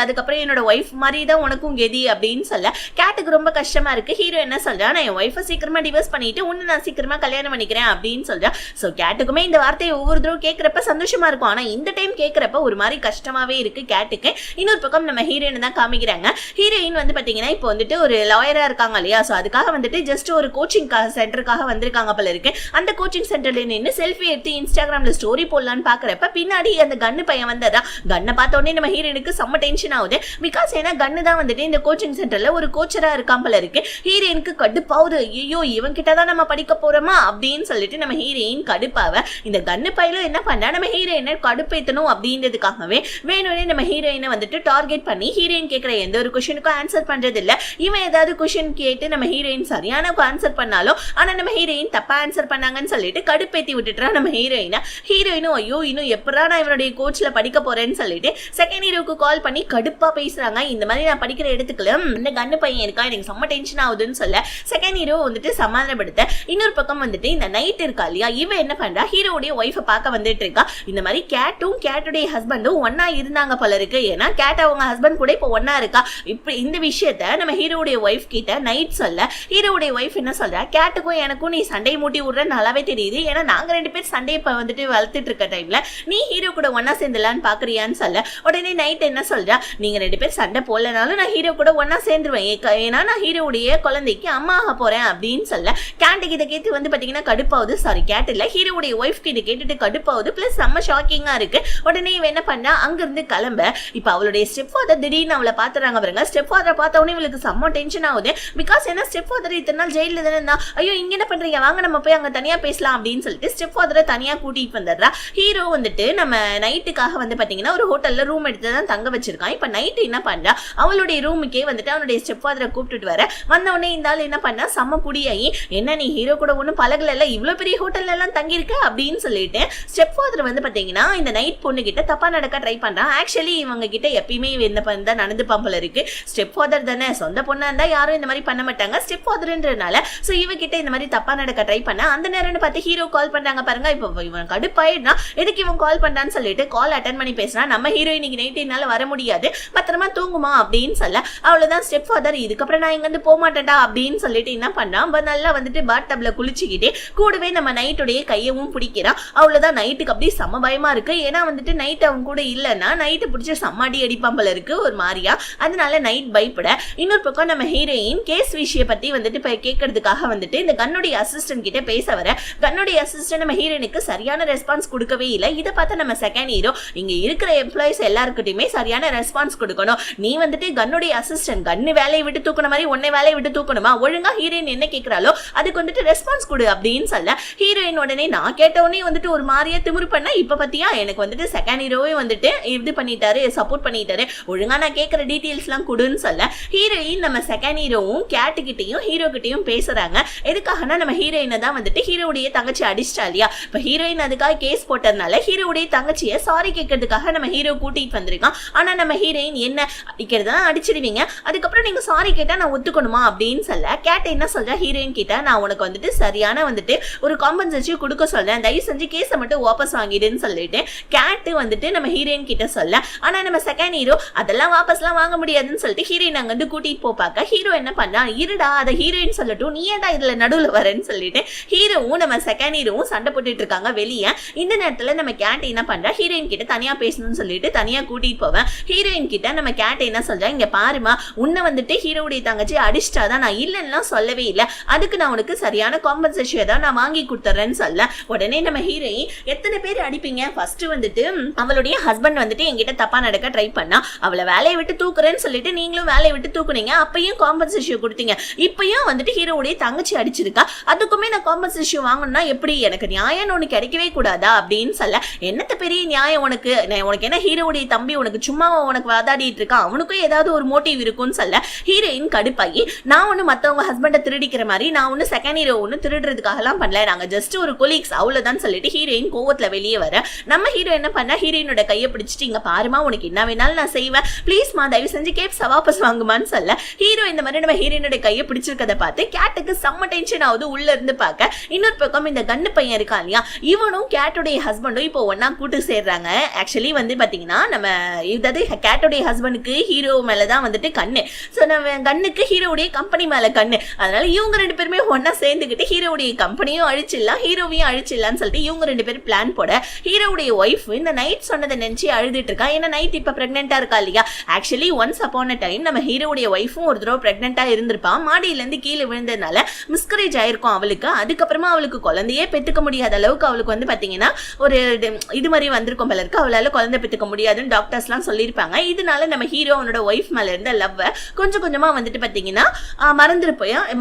அதுக்கப்புறம் என்னோட ஒய்ஃப் மாதிரி தான் உனக்கும் கெதி அப்படின்னு சொல்ல. கேட்டுக்கு ரொம்ப கஷ்டமா இருக்கு. ஹீரோ என்ன சொல்றா, நான் என் ஒய்ஃபை சீக்கிரமா டிவோர்ஸ் பண்ணிட்டு உன்னை நான் சீக்கிரமா கல்யாணம் பண்ணிக்கிறேன் அப்படின்னு சொல்றா. ஸோ கேட்டுக்குமே இந்த வார்த்தையை ஒவ்வொரு தடவை கேட்கறப்ப சந்தோஷமா இருக்கும், ஆனா இந்த டைம் கேட்கறப்ப ஒரு மாதிரி கஷ்டமாவே இருக்கு கேட்டுக்கு. இன்னொரு பக்கம் நம்ம ஹீரோயின் தான் காமிக்கிறாங்க. ஹீரோயின் வந்து பாத்தீங்கன்னா இப்போ வந்துட்டு ஒரு லாயரா இருக்காங்க இல்லையா, ஸோ அதுக்காக வந்துட்டு ஜஸ்ட் ஒரு கோச்சிங் சென்டருக்காக வந்திருக்காங்க போல இருக்கு. அந்த கோச்சிங் சென்டர்ல நின்று செல்ஃபி எடுத்து இன்ஸ்டாகிராம்ல ஸ்டோரி போடலான்னு பாக்குறப்ப பின்னாடி அந்த கன்னு பையன் வந்ததா. கன்னை பார்த்த உடனே நம்ம ஹீரோயினுக்கு செம்ம டென்ஷன் ஆகுது. பிகாஸ் ஏன்னா கன்னு தான் வந்துட்டு இந்த கோச்சிங் சென்டர்ல ஒரு கோச்சரா இருக்கான் போல இருக்கு. ஹீரோயினுக்கு கடுப்பாவுது, ஐயோ இவன் கிட்டதான் நம்ம படிக்க போறோமா அப்படின்னு சொல்லிட்டு நம்ம ஹீரோயின் கடுப்பாவ. இந்த கன்னு பையிலும் என்ன பண்ணா, நம்ம ஹீரோயினை கடுப்பேத்தணும் அப்படின்றதுக்காகவே வேணும்னே நம்ம ஹீரோயினை வந்துட்டு டார்கெட் பண்ணி ஹீரோயின் கேட்கிற எந்த ஒரு கொஸ்டினுக்கும் ஆன்சர் பண்றது இல்ல. இவன் ஏதாவது கொஸ்டின் கேட்டு நம்ம ஹீரோயின் சரியான ஆன்சர் பண்ணாலும் ஆனா நம்ம ஹீரோயின் தப்பா ஆன்சர் பண்ணாங்கன்னு சொல்லிட்டு கடுப்பேத்தி விட்டுட்டா நம்ம ஹீரோயினை. ஹீரோயினும் ஐயோ இன்னும் எப்படா நான் இவனுடைய கோச்ல படிக்க போறேன்னு சொல்லிட்டு செகண்ட் ஹீரோக்கு கால் பண்ணி கடுப்பா பேசுறாங்க. இந்த மாதிரி நான் படிக்கிற இடத்துக்குள்ள இந்த கன்னு பையன் இருக்கா, எனக்கு செம்ம டென்ஷன் ஆகுதுன்னு சொல்ல செகண்ட் ஹீரோ வந்துட்டு சமாதானப்படுத்த. இன்னொரு பக்கம் வந்துட்டு இந்த நைட் இருக்கா இல்லையா, இவன் என்ன பண்றா, ஹீரோடைய ஒய்ஃபை பார்க்க வந்துட்டு இருக்கா. இந்த மாதிரி கேட்டும் கேட்டுடைய ஹஸ்பண்டும் ஒன்னா இருந்தாங்க போல இருக்கு. ஏன்னா கேட் அவங்க ஹஸ்பண்ட் கூட இப்போ ஒன்னா இருக்கா. இப்ப இந்த விஷயத்த நம்ம ஹீரோடைய ஒய்ஃப் கிட்ட நைட் சொல்ல ஹீரோடைய ஒய்ஃப் என்ன சொல்றா, கேட்டுக்கும் எனக்கும் நீ சண்டை மூட்டி விடுற நல்லாவே தெரியுது. ஏன்னா நாங்க 2 பேர் சண்டையை வந்துட்டு வளர்த்துட்டு இருக்க டைம்ல நீ ஹீரோ கூட ஒன்னா சேர்ந்துலான்னு பாக்குறியான்னு சொல்ல. உடனே நைட் என்ன சொல்றா, நீங்க 2 பேர் சண்டை போடலனாலும் நான் ஹீரோ கூட ஒன்னா சேர்ந்துருவேன், ஏன்னா நான் ஹீரோடைய குழந்தைக்கு அம்மா ஆக போறேன் அப்படின்னு சொல்ல. கேட்டுக்கு இதை கேட்டு வந்து பாத்தீங்கன்னா கடுப்பாவது, சாரி கேட் இல்ல ஹீரோடைய ஒய்ஃப் கிட்ட கேட்டுட்டு கடுப்பாவது, பிளஸ் செம்ம ஷாக்கிங்கா இருக்கு. உடனே இவன் என்ன பண்ணா, அங்க இருந்து கிளம்ப. இப்ப அவளுடைய ஸ்டெப் ஃபாதர் திடீர்னு அவளை பாத்துறாங்க பாருங்க. ஸ்டெப் ஃபாதரை பார்த்த உடனே இவளுக்கு செம்ம டென்ஷன் ஆகுது. பிகாஸ் என்ன ஸ்டெப் ஃபாதர் இத்தனை நாள் ஜெயில தானே இருந்தா, ஐயோ இங்க என்ன பண்றீங்க, வாங்க நம்ம போய் அங்க தனியா பேசலாம் அப்படின்னு சொல்லிட்டு ஸ்டெப் ஃபாதரை தனியா கூட்டிட்டு வந்துடுறா. ஹீரோ வந்துட்டு நம்ம நைட்டுக்காக வந்து பாத்தீங்கன்னா ஒரு ஹோட்டல்ல ரூம் எடுத்து தான் தங்க வச்சிருக்கான். இப்ப நைட்டு என்ன பண்றா, அவளுடைய ரூமுக்கே வந்துட்டு அவனுடைய ஸ்டெப் ஃபாதரை கூப்பிட்டுட்டு வர. வந்த உடனே இந்த ஆள் என்ன பண்ணா, செம்ம குடியாயி, என்ன நீ ஹீரோ கூட ஒன்னும் பழகல, இவ்வளவு பெரிய ஹோட்டல்ல எல்லாம் தங்கியிருக்க அப்படின்னு சொல்லிட்டு ஸ்டெப் ஃபாதர் வந்து பாத்தீங்கன்னா இந்த நைட் பொண்ணு கிட்ட தப்பா நடக்க ட்ரை பண்றான். ஆக்சுவலி இவங்க கிட்ட எப்பயுமே என்ன பண்ணா நடந்துப்பான் போல இருக்கு. ஸ்டெப் ஃபாதர் தானே, சொந்த பொண்ணா இருந்தா யாரும் இந்த மாதிரி பண்ண மாட்டாங்க, ஸ்டெப் ஃபாதர்ன்றனால சோ இவகிட்ட இந்த மாதிரி தப்பா நடக்க ட்ரை பண்ண. அந்த நேரம்னு பார்த்து ஹீரோ கால் பண்றாங்க பாருங்க. இப்போ இவன் கடுப்பாயிடுனா எதுக்கு இவன் கால் பண்றான்னு சொல்லிட்டு கால் அட்டன் பண்ணி பேசுறான். நம்ம ஹீரோ இன்னைக்கு நைட் என்னால வர முடியாது, பத்திரமா தூங்குமா அப்படின்னு சொல்ல. அவ்வளவுதான் ஸ்டெப் ஃபாதர் இதுக்கப்புறம் நான் இங்க இருந்து போக மாட்டேன்டா அப்படின்னு சொல்லிட்டு என்ன பண்றான், நல்லா வந்துட்டு பாத் டப்ல குளிச்சுக்கிட்டே கூடவே நம்ம நைட்டுடைய கையவும் பிடிக்கிறான். அவ்வளவுதான் நைட்டுக்கு அப்படியே செம்ம பயமா இருக்கு. ஏன்னா வந்துட்டு நைட் அவன் கூட இல்லைன்னா நைட்டு பிடிச்ச சம்மாடி அடிப்பான் போல இருக்கு ஒரு மாதிரியா. அதனால நைட் பயப்பட. இன்னொரு பக்கம் நம்ம ஹீரோயின் கேஸ் விஷயம் பத்தி வந்துட்டு கேட்கறதுக்காக வந்துட்டு இந்த கன்னுடைய அசிஸ்டன்ட் கிட்ட பேச வர. கன்னுடைய அசிஸ்டன்ட் நம்ம ஹீரோயினுக்கு சரியான ரெஸ்பான்ஸ் கொடுக்கவே இல்லை. இதை பார்த்து நம்ம செகண்ட் ஹீரோ, இங்க இருக்கிற எம்ப்ளாயிஸ் எல்லாருக்கிட்டையுமே சரியான ரெஸ்பான்ஸ் கொடுக்கணும், நீ வந்துட்டு கன்னுடைய அசிஸ்டன்ட் கன்னு வேலையை விட்டு தூக்கணும் மாதிரி உன்னை வேலையை விட்டு தூக்கணுமா, ஒழுங்கா ஹீரோயின் என்ன கேட்கிறாளோ அதுக்கு வந்துட்டு ரெஸ்பான்ஸ் கொடு அப்படின்னு சொல்ல. ஹீரோயின் உடனே நான் கேட்டவனே வந்துட்டு ஒரு மாதிரியா திமிரு பண்ண. இப்ப பத்தியா எனக்கு வந்துட்டு செகண்ட் ஹீரோவே வந்துட்டு இது பண்ணிட்டாரு, சப்போர்ட் பண்ணிட்டாரு, ஒழுங்கா நான் கேட்கிற டீடைல்ஸ்லாம் கொடுன்னு சொல்ல ஹீரோயின் நம்ம செகண்ட் ஹீரோவும் கேட்டுக்கிட்டையும் ஹீரோ கிட்டையும் பேசுறாங்க. எதுக்காகனா நம்ம ஹீரோயினை தான் வந்துட்டு ஹீரோடைய தங்கச்சி அடிச்சிட்டா இல்லையா, இப்ப ஹீரோயின் அதுக்காக கேஸ் போட்டதுனால ஹீரோடைய தங்கச்சியை சாரி கேட்கறதுக்காக நம்ம ஹீரோ கூட்டிட்டு வந்திருக்கான். ஆனா நம்ம ஹீரோயின் என்ன அடிக்கிறதா அடிச்சிடுவீங்க, அதுக்கப்புறம் நீங்க சாரி கேட்டா நான் ஒத்துக்கணுமா அப்படின்னு சொல்ல கேட் என்ன சொல்றா ஹீரோயின் கிட்ட, நான் உனக்கு வந்துட்டு சரியான வந்துட்டு ஒரு காம்பன்சேஷன் கொடுக்க சொல்றேன், தயவு செஞ்சு கேஸை மட்டும் வாபஸ் வாங்கிடுன்னு சொல்லிட்டு கேட் வந்துட்டு நம்ம ஹீரோயின் கிட்ட சொல்ல, ஆனா நம்ம செகண்ட் ஹீரோ அதெல்லாம் வாபஸ்லாம் வாங்க முடியாதுன்னு சொல்லிட்டு ஹீரோயின் அங்க வந்து கூட்டிட்டு போப்பாக்க ஹீரோ என்ன பண்ணா, இருடா அதை ஹீரோயின் சொல்லட்டும் நீ ஏன்டா இதுல நடுவுல வரேன்னு சொல்லிட்டு ஹீரோவும் நம்ம செகண்ட் ஹீரோவும் சண்டை போட்டுட்டு இருக்காங்க வெளியே. இந்த நேரத்துல நம்ம கேட் என்ன பண்றா, ஹீரோயின் கிட்ட தனியா பேசணும்னு சொல்லிட்டு தனியா கூட்டிட்டு போவேன். ஹீரோயின் கிட்ட நம்ம கேட் என்ன சொல்றா, இங்க பாருமா உன்னை வந்துட்டு ஹீரோடைய தங்கச்சி அடிச்சிட்டாதான், நான் இல்லைன்னா சொல்லவே இல்லை, அதுக்கு நான் உனக்கு சரியான காம்பன்சேஷன் தான் நான் வாங்கி கொடுத்துறேன்னு சொல்ல உடனே நம்ம ஹீரோயின் எத்தனை பேர் அடிப்பீங்க, ஃபர்ஸ்ட் வந்துட்டு அவளுடைய ஹஸ்பண்ட் வந்துட்டு என்கிட்ட தப்பா நடக்க ட்ரை பண்ணா அவளை வேலையை விட்டு தூக்குறேன்னு சொல்லிட்டு நீங்களும் வேலையை விட்டு தூக்குனீங்க, அப்பயும் காம்பன்சேஷன் கொடுத்தீங்க, இப்பயும் வந்துட்டு ஹீரோடைய தங்கச்சி அடிச்சிருக்கா, அதுக்குமே நான் காம்பன்சேஷன் வாங்கணும்னா எப்படி, எனக்கு நியாயம் ஒண்ணு கிடைக்கவே கூடாதா அப்படின்னு சொல்ல, என்னத்த பெரிய நியாயம் உனக்கு, உனக்கு என்ன ஹீரோடைய தம்பி உனக்கு சும்மா உனக்கு வாதாடிட்டு இருக்கான், அவனுக்கும் ஏதாவது ஒரு மோட்டிவ் இருக்கும்னு சொல்ல ஹீரோயின் கடுப்பாகி, நான் ஒண்ணு மத்தவங்க ஹஸ்பண்டை திருடிக்கிற மாதிரி நான் ஒண்ணு செகண்ட் ஹீரோ ஒண்ணு திருடுறதுக்காக எல்லாம் பண்ணல, நாங்க ஜஸ்ட் ஒரு கொலீக்ஸ் அவ்வளவுதான் சொல்லிட்டு ஹீரோயின் கோவத்துல வெளியே வர நம்ம ஹீரோ என்ன பண்ணா ஹீரோயினோட கையை பிடிச்சிட்டு, இங்க பாருமா உனக்கு என்ன வேணாலும் நான் செய்வேன், பிளீஸ் மா தயவு செஞ்சு கேப்ஸ் வாபஸ் வாங்குமான்னு சொல்ல ஹீரோ இந்த மாதிரி நம்ம ஹீரோயினோட கையை பிடிச்சிருக்கதை பார்த்து கேட்டுக்கு செம்ம டென்ஷன் ஆகுது. உள்ள இருந்து பார்க்க இன்னொரு பக்கம் இந்த கண்ணு பையன் இருக்கான் இல்லையா, இவனும் கேட்டுடைய ஹஸ்பண்டும் இப்போ ஒன்னா கூட்டு சேர்றாங்க. ஆக்சுவலி வந்து பாத்தீங்கன்னா நம்ம இதாவது கேட்டுடைய ஹஸ்பண்டுக்கு ஹீரோ மேலதான் வந்துட்டு கண்ணு, சோ நம்ம கண்ணுக்கு ஹீரோடைய கம்பெனி மேல கண்ணு, அதனால இவங்க ரெண்டு பேருமே ஒன்னா சேர்ந்துக்கிட்டு ஹீரோடைய கம்பெனியும் அழிச்சிடலாம் ஹீரோவையும் அழிச்சிடலாம்னு சொல்லிட்டு இவங்க ரெண்டு பேரும் பிளான் போட ஹீரோடைய ஒய்ஃப் இந்த நைட் சொன்னதை நினைச்சு அழுதுட்டு இருக்கா. ஏன்னா நைட் இப்ப பிரெக்னெண்டா இருக்கா இல்லையா, actually once upon a time நம்ம ஹீரோடைய ஒய்ஃபும் ஒரு தடவை பிரெக்னெண்டா இருந்திருப்பான், மாடியில இருந்து கீழே விழுந்ததுனால மிஸ்கரேஜ் ஆயிருக்கும் அவளுக்கு, அதுக்கப்புறமா அவளுக்கு குழந்தையே பெற்றுக்க முடியாத அளவுக்கு அவளுக்கு வந்து பாத்தீங்கன்னா ஒரு இது மாதிரி வந்திருக்கும் போல இருக்கு, அவளால குழந்தை பெற்றுக்க முடியாதுன்னு டாக்டர்ஸ் எல்லாம் சொல்லியிருப்பாங்க. இதனால நம்ம ஹீரோ அவனோட ஒய்ஃப் மேல இருந்த லவ் கொஞ்சம் கொஞ்சமா வந்துட்டு பாத்தீங்கன்னா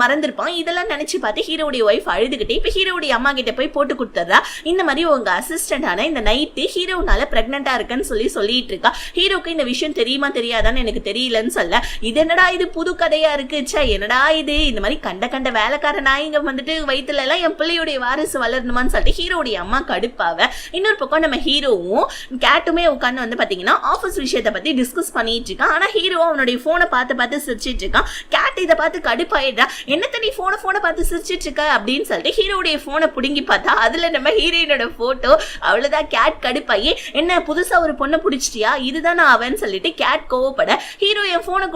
மறந்துருப்பான். இதெல்லாம் நினைச்சு பார்த்து ஹீரோடைய ஒய்ஃப் அழுதுகிட்டே இப்ப ஹீரோடைய அம்மா கிட்ட போய் போட்டு கொடுத்துறா, இந்த மாதிரி உங்க அசிஸ்டன்டான இந்த நைட்டு ஹீரோனால பிரெக்னெண்டா இருக்குன்னு சொல்லிட்டு இருக்கா. ஹீரோக்கு இந்த விஷயம் தெரியுமா தெரியாதான்னு எனக்கு தெரியலன்னு சொல்ல, இது என்னடா இது புது கதையா இருக்கு, என்னடா இது இந்த மாதிரி கண்ட வேலைக்கார நாய்ங்க வந்துட்டு வயிற்றுல எல்லாம் என் பிள்ளையுடைய வாரிசு வளரணுமான்னு சொல்லிட்டு ஹீரோடைய அம்மா கடுப்பாவ. இன்னொரு பக்கம் நம்ம ஹீரோவும் கேட்டுமே உட்காந்து வந்து பாத்தீங்கன்னா ஆஃபீஸ் விஷயத்தை பத்தி டிஸ்கஸ் பண்ணிட்டு இருக்கான். ஆனா ஹீரோ அவனுடைய போனை பார்த்து சிரிச்சிட்டு இருக்கான். கேட் இதை பார்த்து கடுப்பாயிடுறா, என்னத்த நீ போனை பார்த்து சிரிச்சிட்டு இருக்க அப்படின்னு சொல்லிட்டு ஹீரோடைய போனை புடுங்கி பார்த்தா அதுல நம்ம ஹீரோயினோட போட்டோ. அவ்வளவுதான் கேட் கடுப்பாயி, என்ன புதுசா ஒரு பொண்ணை பிடிச்சிட்டியா, இதுதான் அவன்னு சொல்லிட்டு கேட் கோவப்பட ஹீரோ என் போனை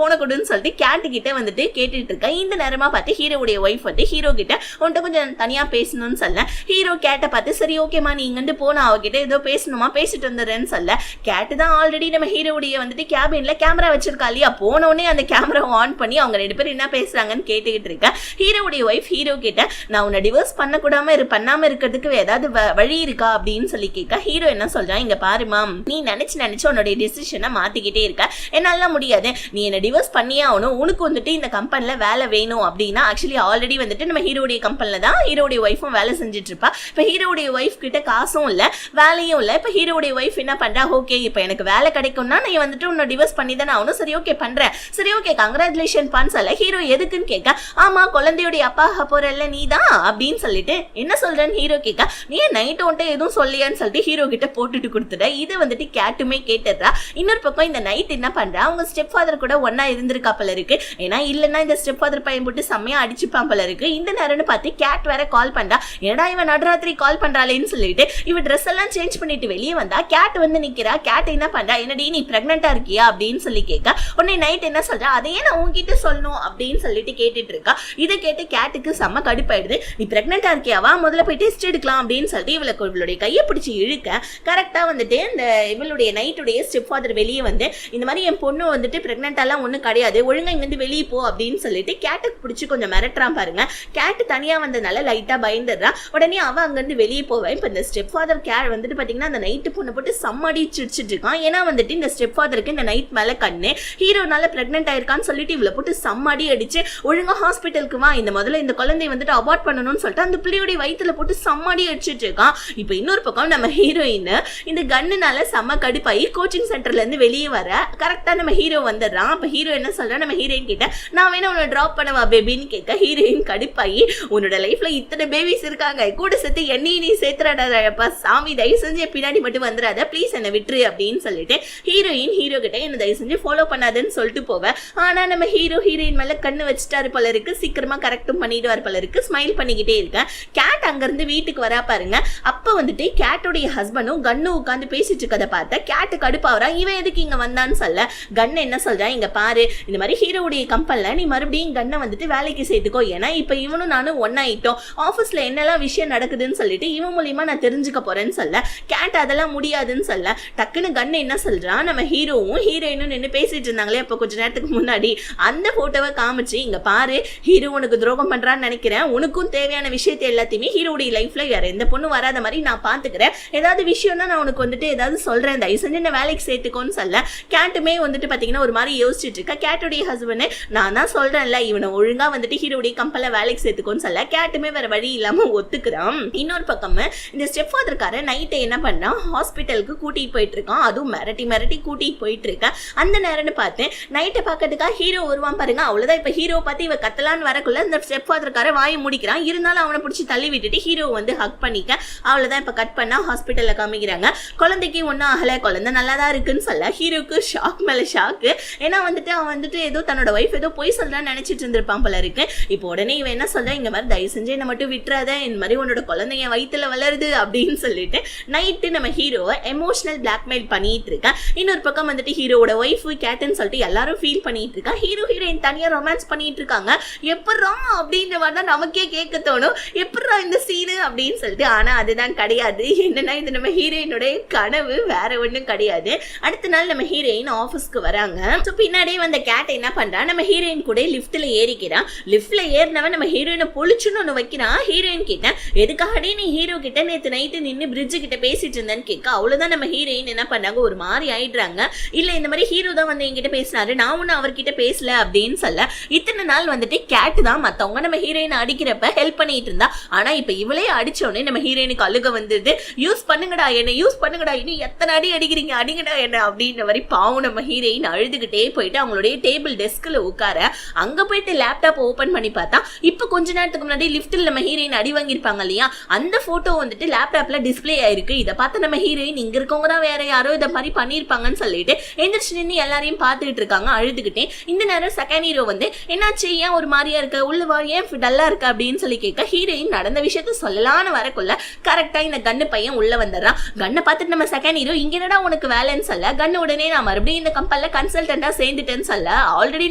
கொடுன்னு சொல்லிட்டு கேட்டு கிட்ட வந்துட்டு கேட்டுட்டு இருக்கேன். இந்த நேரமா பார்த்து ஹீரோடைய ஒய்ஃப் வந்து ஹீரோ கிட்ட உன்கிட்ட கொஞ்சம் தனியா பேசணும்னு சொல்ல ஹீரோ கேட்ட பார்த்து சரி ஓகேமா நீ இங்கிட்டு போனா அவகிட்ட ஏதோ பேசணுமா பேசிட்டு வந்துடுறேன்னு சொல்ல, கேட்டு தான் ஆல்ரெடி நம்ம ஹீரோடைய வந்துட்டு கேபின்ல கேமரா வச்சிருக்கா இல்லையா, போனோடனே அந்த கேமரா ஆன் பண்ணி அவங்க ரெண்டு பேரும் என்ன பேசுறாங்கன்னு கேட்டுக்கிட்டு இருக்கேன். ஹீரோடைய ஒய்ஃப் ஹீரோ கிட்ட நான் உன்னை டிவோர்ஸ் பண்ணாம இருக்கிறதுக்கு ஏதாவது வழி இருக்கா அப்படின்னு சொல்லி கேட்க ஹீரோ என்ன சொல்றான், இங்க பாருமா நீ நினைச்சு உன்னுடைய டிசிஷனை மாத்திக்கிட்டே இருக்க, என்னால முடியாது, நீ என்ன டிவோர்ஸ் பண்ணியே ஆகணும், உனக்கு வந்துட்டு இந்த கம்பெனில வேலை வேணும் அப்படின்னா ஆக்சுவலி ஆல்ரெடி வந்துட்டு நம்ம ஹீரோடைய கம்பெனில தான் ஹீரோடைய ஒய்ஃபும் வேலை செஞ்சுட்டு இருப்பா. இப்ப ஹீரோடைய ஒய்ஃப் கிட்ட காசும் இல்ல வேலையும் இல்ல. இப்ப ஹீரோடைய ஒய்ஃப் என்ன பண்றா, ஓகே இப்ப எனக்கு வேலை கிடைக்கும்னா நீ வந்துட்டு உன்னை டிவோர்ஸ் பண்ணி தானே ஆகணும், சரி ஓகே பண்றேன், சரி ஓகே கங்க்ராச்சுலேஷன் பான்னு சொல்ல ஹீரோ எதுக்குன்னு கேட்க, ஆமா குழந்தையுடைய அப்பா போறல்ல நீ தான் அப்படின்னு சொல்லிட்டு என்ன சொல்றேன்னு ஹீரோ கேட்க, நீ நைட் ஒன்ட்டு எதுவும் சொல்லியான்னு சொல்லிட்டு ஹீரோ கிட்ட போட்டுட்டு கொடுத்துட்ட. இது வந்துட்டு கேட்டுமே கேட்டுறா. இன்னொரு பக்கம் இந்த நைட் என்ன பண்றா, அவங்க ஸ்டெப் ஃபாதர் கூட ஒன்னா இருந்திருக்கா போல இருக்கு, ஏன்னா இல்லன்னா இந்த ஸ்டெப் ஃபாதர் பையன் போட்டு செம்மையா அடிச்சுப்பான் போல இருக்கு. இந்த நேரம்னு பார்த்து கேட் வேற கால் பண்றா, ஏடா இவன் நடுராத்திரி கால் பண்றாளேன்னு சொல்லிட்டு இவ ட்ரெஸ் எல்லாம் சேஞ்ச் பண்ணிட்டு வெளியே வந்தா கேட் வந்து நிக்கிறா. கேட் என்ன பண்றா, என்னடி நீ பிரெக்னெண்டா இருக்கியா அப்படின்னு சொல்லி கேட்க, உடனே நைட் என்ன சொல்றா, அதையே நான் உன்கிட்ட சொல்லணும் அப்படின்னு சொல்லிட்டு கேட்டுட்டு இருக்கா. இதை கேட்டு கேட்டுக்கு செம்ம கடுப்பாயிடுது, நீ பிரெக்னெண்டா இருக்கியாவா முதல்ல போய் டெஸ்ட் எடுக்கலாம் அப்படின்னு சொல்லிட்டு இவளுடைய கையை பிடிச்சி இழுக்க கரெக்டா வந்துட்டு இந்த இவளுடைய நைட்டுடைய ஸ்டெப் ஃபாதர் வெளியே வந்து இந்த மாதிரி என் பொண்ணு வந்துட்டு பிரெக்னென்ட்டாலாம் ஒன்றும் கிடையாது, ஒழுங்கா இங்கிருந்து வெளியே போ அப்படின்னு சொல்லிட்டு கேட்டுக்கு பிடிச்சி கொஞ்சம் மிரட்டுறான் பாருங்க. கேட்டு தனியா வந்ததுனால லைட்டா பயந்துடுறா. உடனே அவ அங்கிருந்து வெளியே போவேன். இப்ப இந்த ஸ்டெப் ஃபாதர் வந்துட்டு பாத்தீங்கன்னா அந்த நைட்டு பொண்ணு போட்டு சம்மடி சிரிச்சிட்டு இருக்கான். ஏன்னா வந்துட்டு இந்த ஸ்டெப் ஃபாதருக்கு இந்த நைட் மேல கண்ணு, ஹீரோனால பிரெக்னென்ட் ஆயிருக்கான்னு சொல்லிட்டு இவளை போட்டு சம்மடி அடிச்சு ஒழுங்கா ஹாஸ்பிட்டலுக்கு வா, இந்த முதல்ல இந்த குழந்தைய வந்துட்டு அபார்ட் பண்ணணும்னு சொல்லிட்டு அந்த பிள்ளையோட வயிற்றுல போட்டு சம்மடி அடிச்சிட்டு இருக்கான். இப்ப இன்னொரு பக்கம் நம்ம ஹீரோயின் இந்த கண்ணுனால செம்ம கடுப்பாயி கோச்சிங் சென்டர்ல இருந்து வெளியே வர கரெக்டா நம்ம ஹீரோ வந்துடுறான். அப்ப ஹீரோ என்ன சொல்றா, நம்ம ஹீரோயின் கிட்ட நான் வேணா உன்னை டிராப் பண்ணவா பேபின்னு கேட்க ஹீரோயின் கடுப்பாயி, உன்னோட லைஃப்ல இத்தனை பேபிஸ் இருக்காங்க, கூட சேர்த்து என்னையும் நீ சேர்த்துறாடப்பா சாமி, தயவு செஞ்சு பின்னாடி மட்டும் வந்துடாத ப்ளீஸ் என்ன விட்டுரு அப்படின்னு சொல்லிட்டு ஹீரோயின் ஹீரோ கிட்ட என்ன தயவு செஞ்சு ஃபாலோ பண்ணாதுன்னு சொல்லிட்டு போவேன். ஆனா நம்ம ஹீரோயின் மேல கண்ணு வச்சுட்டாரு போல இருக்கு, சீக்கிரமா கரெக்டும் பண்ணிடுவார் போல இருக்கு. ஸ்மைல் பண்ணிக்கிட்டே இருக்கேன். கேட் அங்க இருந்து வீட்டுக்கு வரா பாருங்க. அப்ப வந்துட்டு கேட்டோடைய ஹஸ்பண்டும் கன்னு உட்காந்து பேசிட்டு இருக்கதை பார்த்த கேட்டு கடுப்பாவரா, இவன் எதுக்கு இங்க வந்தான்னு சொல்ல கன்னு என்ன சொல்றா, இங்க பாரு இந்த மாதிரி ஹீரோடைய கம்பெனில நீ மறுபடியும் கன்னை வந்துட்டு வேலைக்கு சேர்த்துக்கோ, ஏன்னா இப்ப இவனும் நானும் ஒன்னாயிட்டோம், ஆபீஸ்ல என்னெல்லாம் விஷயம் நடக்குதுன்னு சொல்லிட்டு இவன் மூலியமா நான் தெரிஞ்சுக்க போறேன்னு சொல்ல கேட் அதெல்லாம் முடியாதுன்னு சொல்ல டக்குன்னு கன்னு என்ன சொல்றான், நம்ம ஹீரோவும் ஹீரோயினும் நின்று பேசிட்டு இருந்தாங்களே அப்ப கொஞ்ச நேரத்துக்கு முன்னாடி அந்த போட்டோவை காமிச்சு, இங்க பாரு ஹீரோ உனக்கு துரோகம் பண்றான்னு நினைக்கிறேன், உனக்கும் தேவையான விஷயத்தை எல்லாத்தையுமே ஹீரோடைய லைஃப்ல வேற எந்த பொண்ணு வராத மாதிரி நான் பாத்துக்கிறேன், ஏதாவது விஷயம்னா நான் உனக்கு வந்துட்டு ஏதாவது சொல்றேன், தயவு செஞ்சு என்ன வேலைக்கு சேர்த்துக்கோன்னு சொல்ல கேட்டுமே வந்துட்டு பாத்தீங்கன்னா ஒரு மாதிரி யோசிச்சுட்டு இருக்கா. கேட்டுடைய ஹஸ்பண்ட் நான் தான் சொல்றேன்ல இவனை ஒழுங்கா வந்துட்டு ஹீரோடைய கம்பெனில வேலைக்கு சேர்த்துக்கோன்னு சொல்ல கேட்டுமே வேற வழி இல்லாம ஒத்துக்கிறான். இன்னொரு பக்கம் இந்த ஸ்டெப் ஃபாதர்கார நைட்டை என்ன பண்ணா ஹாஸ்பிட்டலுக்கு கூட்டிட்டு போயிட்டு இருக்கான், அதுவும் மிரட்டி கூட்டிட்டு போயிட்டு இருக்கேன். அந்த நேரம்னு பார்த்தேன் நைட்டை பார்க்கறதுக்காக ஹீரோ வருவான் பாருங்க, அவ்வளவுதான். இப்ப ஹீரோ பார்த்து இவ கத்தலான்னு வரக்குள்ள இந்த ஸ்டெப் ஃபாதர்கார வாயை முடிக்கிறான், இருந்தாலும் அவனை பிடிச்சி தள்ளி விட்டுட்டு ஹீரோ வந்து ஹக் பண்ணிக்க, அவ்வளவுதான். இப்ப கட் பண்ணா ஹாஸ்பிட்டல்ல காமிக்கிறாங்க. குழந்தைக்கு ஒன்னும் ஆகல, குழந்தை நல்லா தான் இருக்குன்னு சொல்ல ஹீரோக்கு ஷாக் மேல ஷாக்கு. ஏன்னா வந்துட்டு அவன் வந்துட்டு ஏதோ தன்னோட ஒய்ஃப் ஏதோ பொய் சொல்றான்னு நினைச்சிட்டு இருந்திருப்பான் போல இருக்கு. இப்போ உடனே இவன் என்ன சொல்ற, இங்க மாதிரி தயவு செஞ்சு என்ன மட்டும் விட்டுறாத, இந்த மாதிரி உன்னோட குழந்தைய வயிற்றுல வளருது அப்படின்னு சொல்லிட்டு நைட்டு நம்ம ஹீரோவை எமோஷனல் பிளாக்மெயில் பண்ணிட்டு இருக்கேன். இன்னொரு பக்கம் வந்துட்டு ஹீரோட ஒய்ஃப் கேட்டுன்னு சொல்லிட்டு எல்லாரும் ஃபீல் பண்ணிட்டு இருக்கா. ஹீரோயின் தனியா ரொமான்ஸ் பண்ணிட்டு இருக்காங்க. எப்படா அப்படின்ற மாதிரி தான் நமக்கே கேட்க தோணும், எப்படா இந்த சீனு அப்படின்னு சொல்லிட்டு. ஆனா அதுதான் கிடையாது. என்னன்னா இது நம்ம ஹீரோயினுடைய கனவு, வேற ஒண்ணும் கிடையாது. அடுத்த நாள் நம்ம ஹீரோயின் ஆபீஸ்க்கு வராங்க. பின்னாடியே வந்த கேட் என்ன பண்றா, நம்ம ஹீரோயின் கூட லிப்ட்ல ஏறிக்கிறான். லிப்ட்ல ஏறினவன் நம்ம ஹீரோயினை பொழிச்சுன்னு ஒண்ணு வைக்கிறான். ஹீரோயின் கிட்ட எதுக்காகடி நீ ஹீரோ கிட்ட நேத்து நைட்டு நின்று பிரிட்ஜு கிட்ட பேசிட்டு இருந்தேன்னு கேட்க அவ்வளவுதான் நம்ம ஹீரோயின் என்ன பண்ணாங்க, ஒரு மாதிரி ஆயிடுறாங்க. இல்ல இந்த மாதிரி ஹீரோ தான் வந்து என்கிட்ட பேசினாரு, நான் ஒன்னும் அவர்கிட்ட பேசல அப்படின்னு சொல்ல இத்தனை நாள் வந்துட்டு கேட் தான் மத்தவங்க நம்ம ஹீரோயின் அடிக்கிறப்ப ஹெல்ப் பண்ணிட்டு இருந்தா. ஆனா இப்ப இவளே அடிச்சோடனே நம்ம ஹீரோயினுக்கு அழுக வந்துடுது. யூஸ் பண்ணுங்கடா என்ன, யூஸ் பண்ணுங்கடா, இன்னும் எத்தனை அடி அடிக்கிறீங்க, அடிங்கடா என்ன அப்படின்ற மாதிரி பாவம் நம்ம ஹீரோயின் அழுதுகிட்டே போயிட்டு அவங்களுடைய டேபிள் டெஸ்க்ல உட்கார அங்க போயிட்டு லேப்டாப் ஓபன் பண்ணி பார்த்தா இப்ப கொஞ்ச நேரத்துக்கு முன்னாடி லிப்ட்ல நம்ம ஹீரோயின் அடி வாங்கியிருப்பாங்க இல்லையா, அந்த போட்டோ வந்துட்டு லேப்டாப்ல டிஸ்பிளே ஆயிருக்கு. இதை பார்த்து நம்ம ஹீரோயின் இங்க இருக்கவங்க தான் வேற யாரோ இதை மாதிரி பண்ணிருப்பாங்கன்னு சொல்லிட்டு எந்திரிச்சு நின்று எல்லாரையும் பார்த்துக்கிட்டு இருக்காங்க அழுதுகிட்டே. இந்த நேரம் செகண்ட் ஹீரோ வந்து என்னாச்சு, ஏன் ஒரு மாதிரியா இருக்க, உள்ள வா, ஏன் டல்லா இருக்க அப்படின்னு சொல்லி கேட்க ஹீரோயின் நடந்த விஷயத்த சொல்லலான்னு வரக்குள்ள கரெக்டா இந்த கன்னு பையன் உள்ள வந்துடுறான். கண்ணை பார்த்துட்டு நம்ம செகண்ட் ஹீரோ இங்க என்னடா உனக்கு வேலைன்னு சொல்ல கன்னு உடனே நான் மறுபடியும் இந்த கம்பெனில கன்சல்டன்டா சேர்ந்துட்டேன்னு சொல்ல ஆல்ரெடி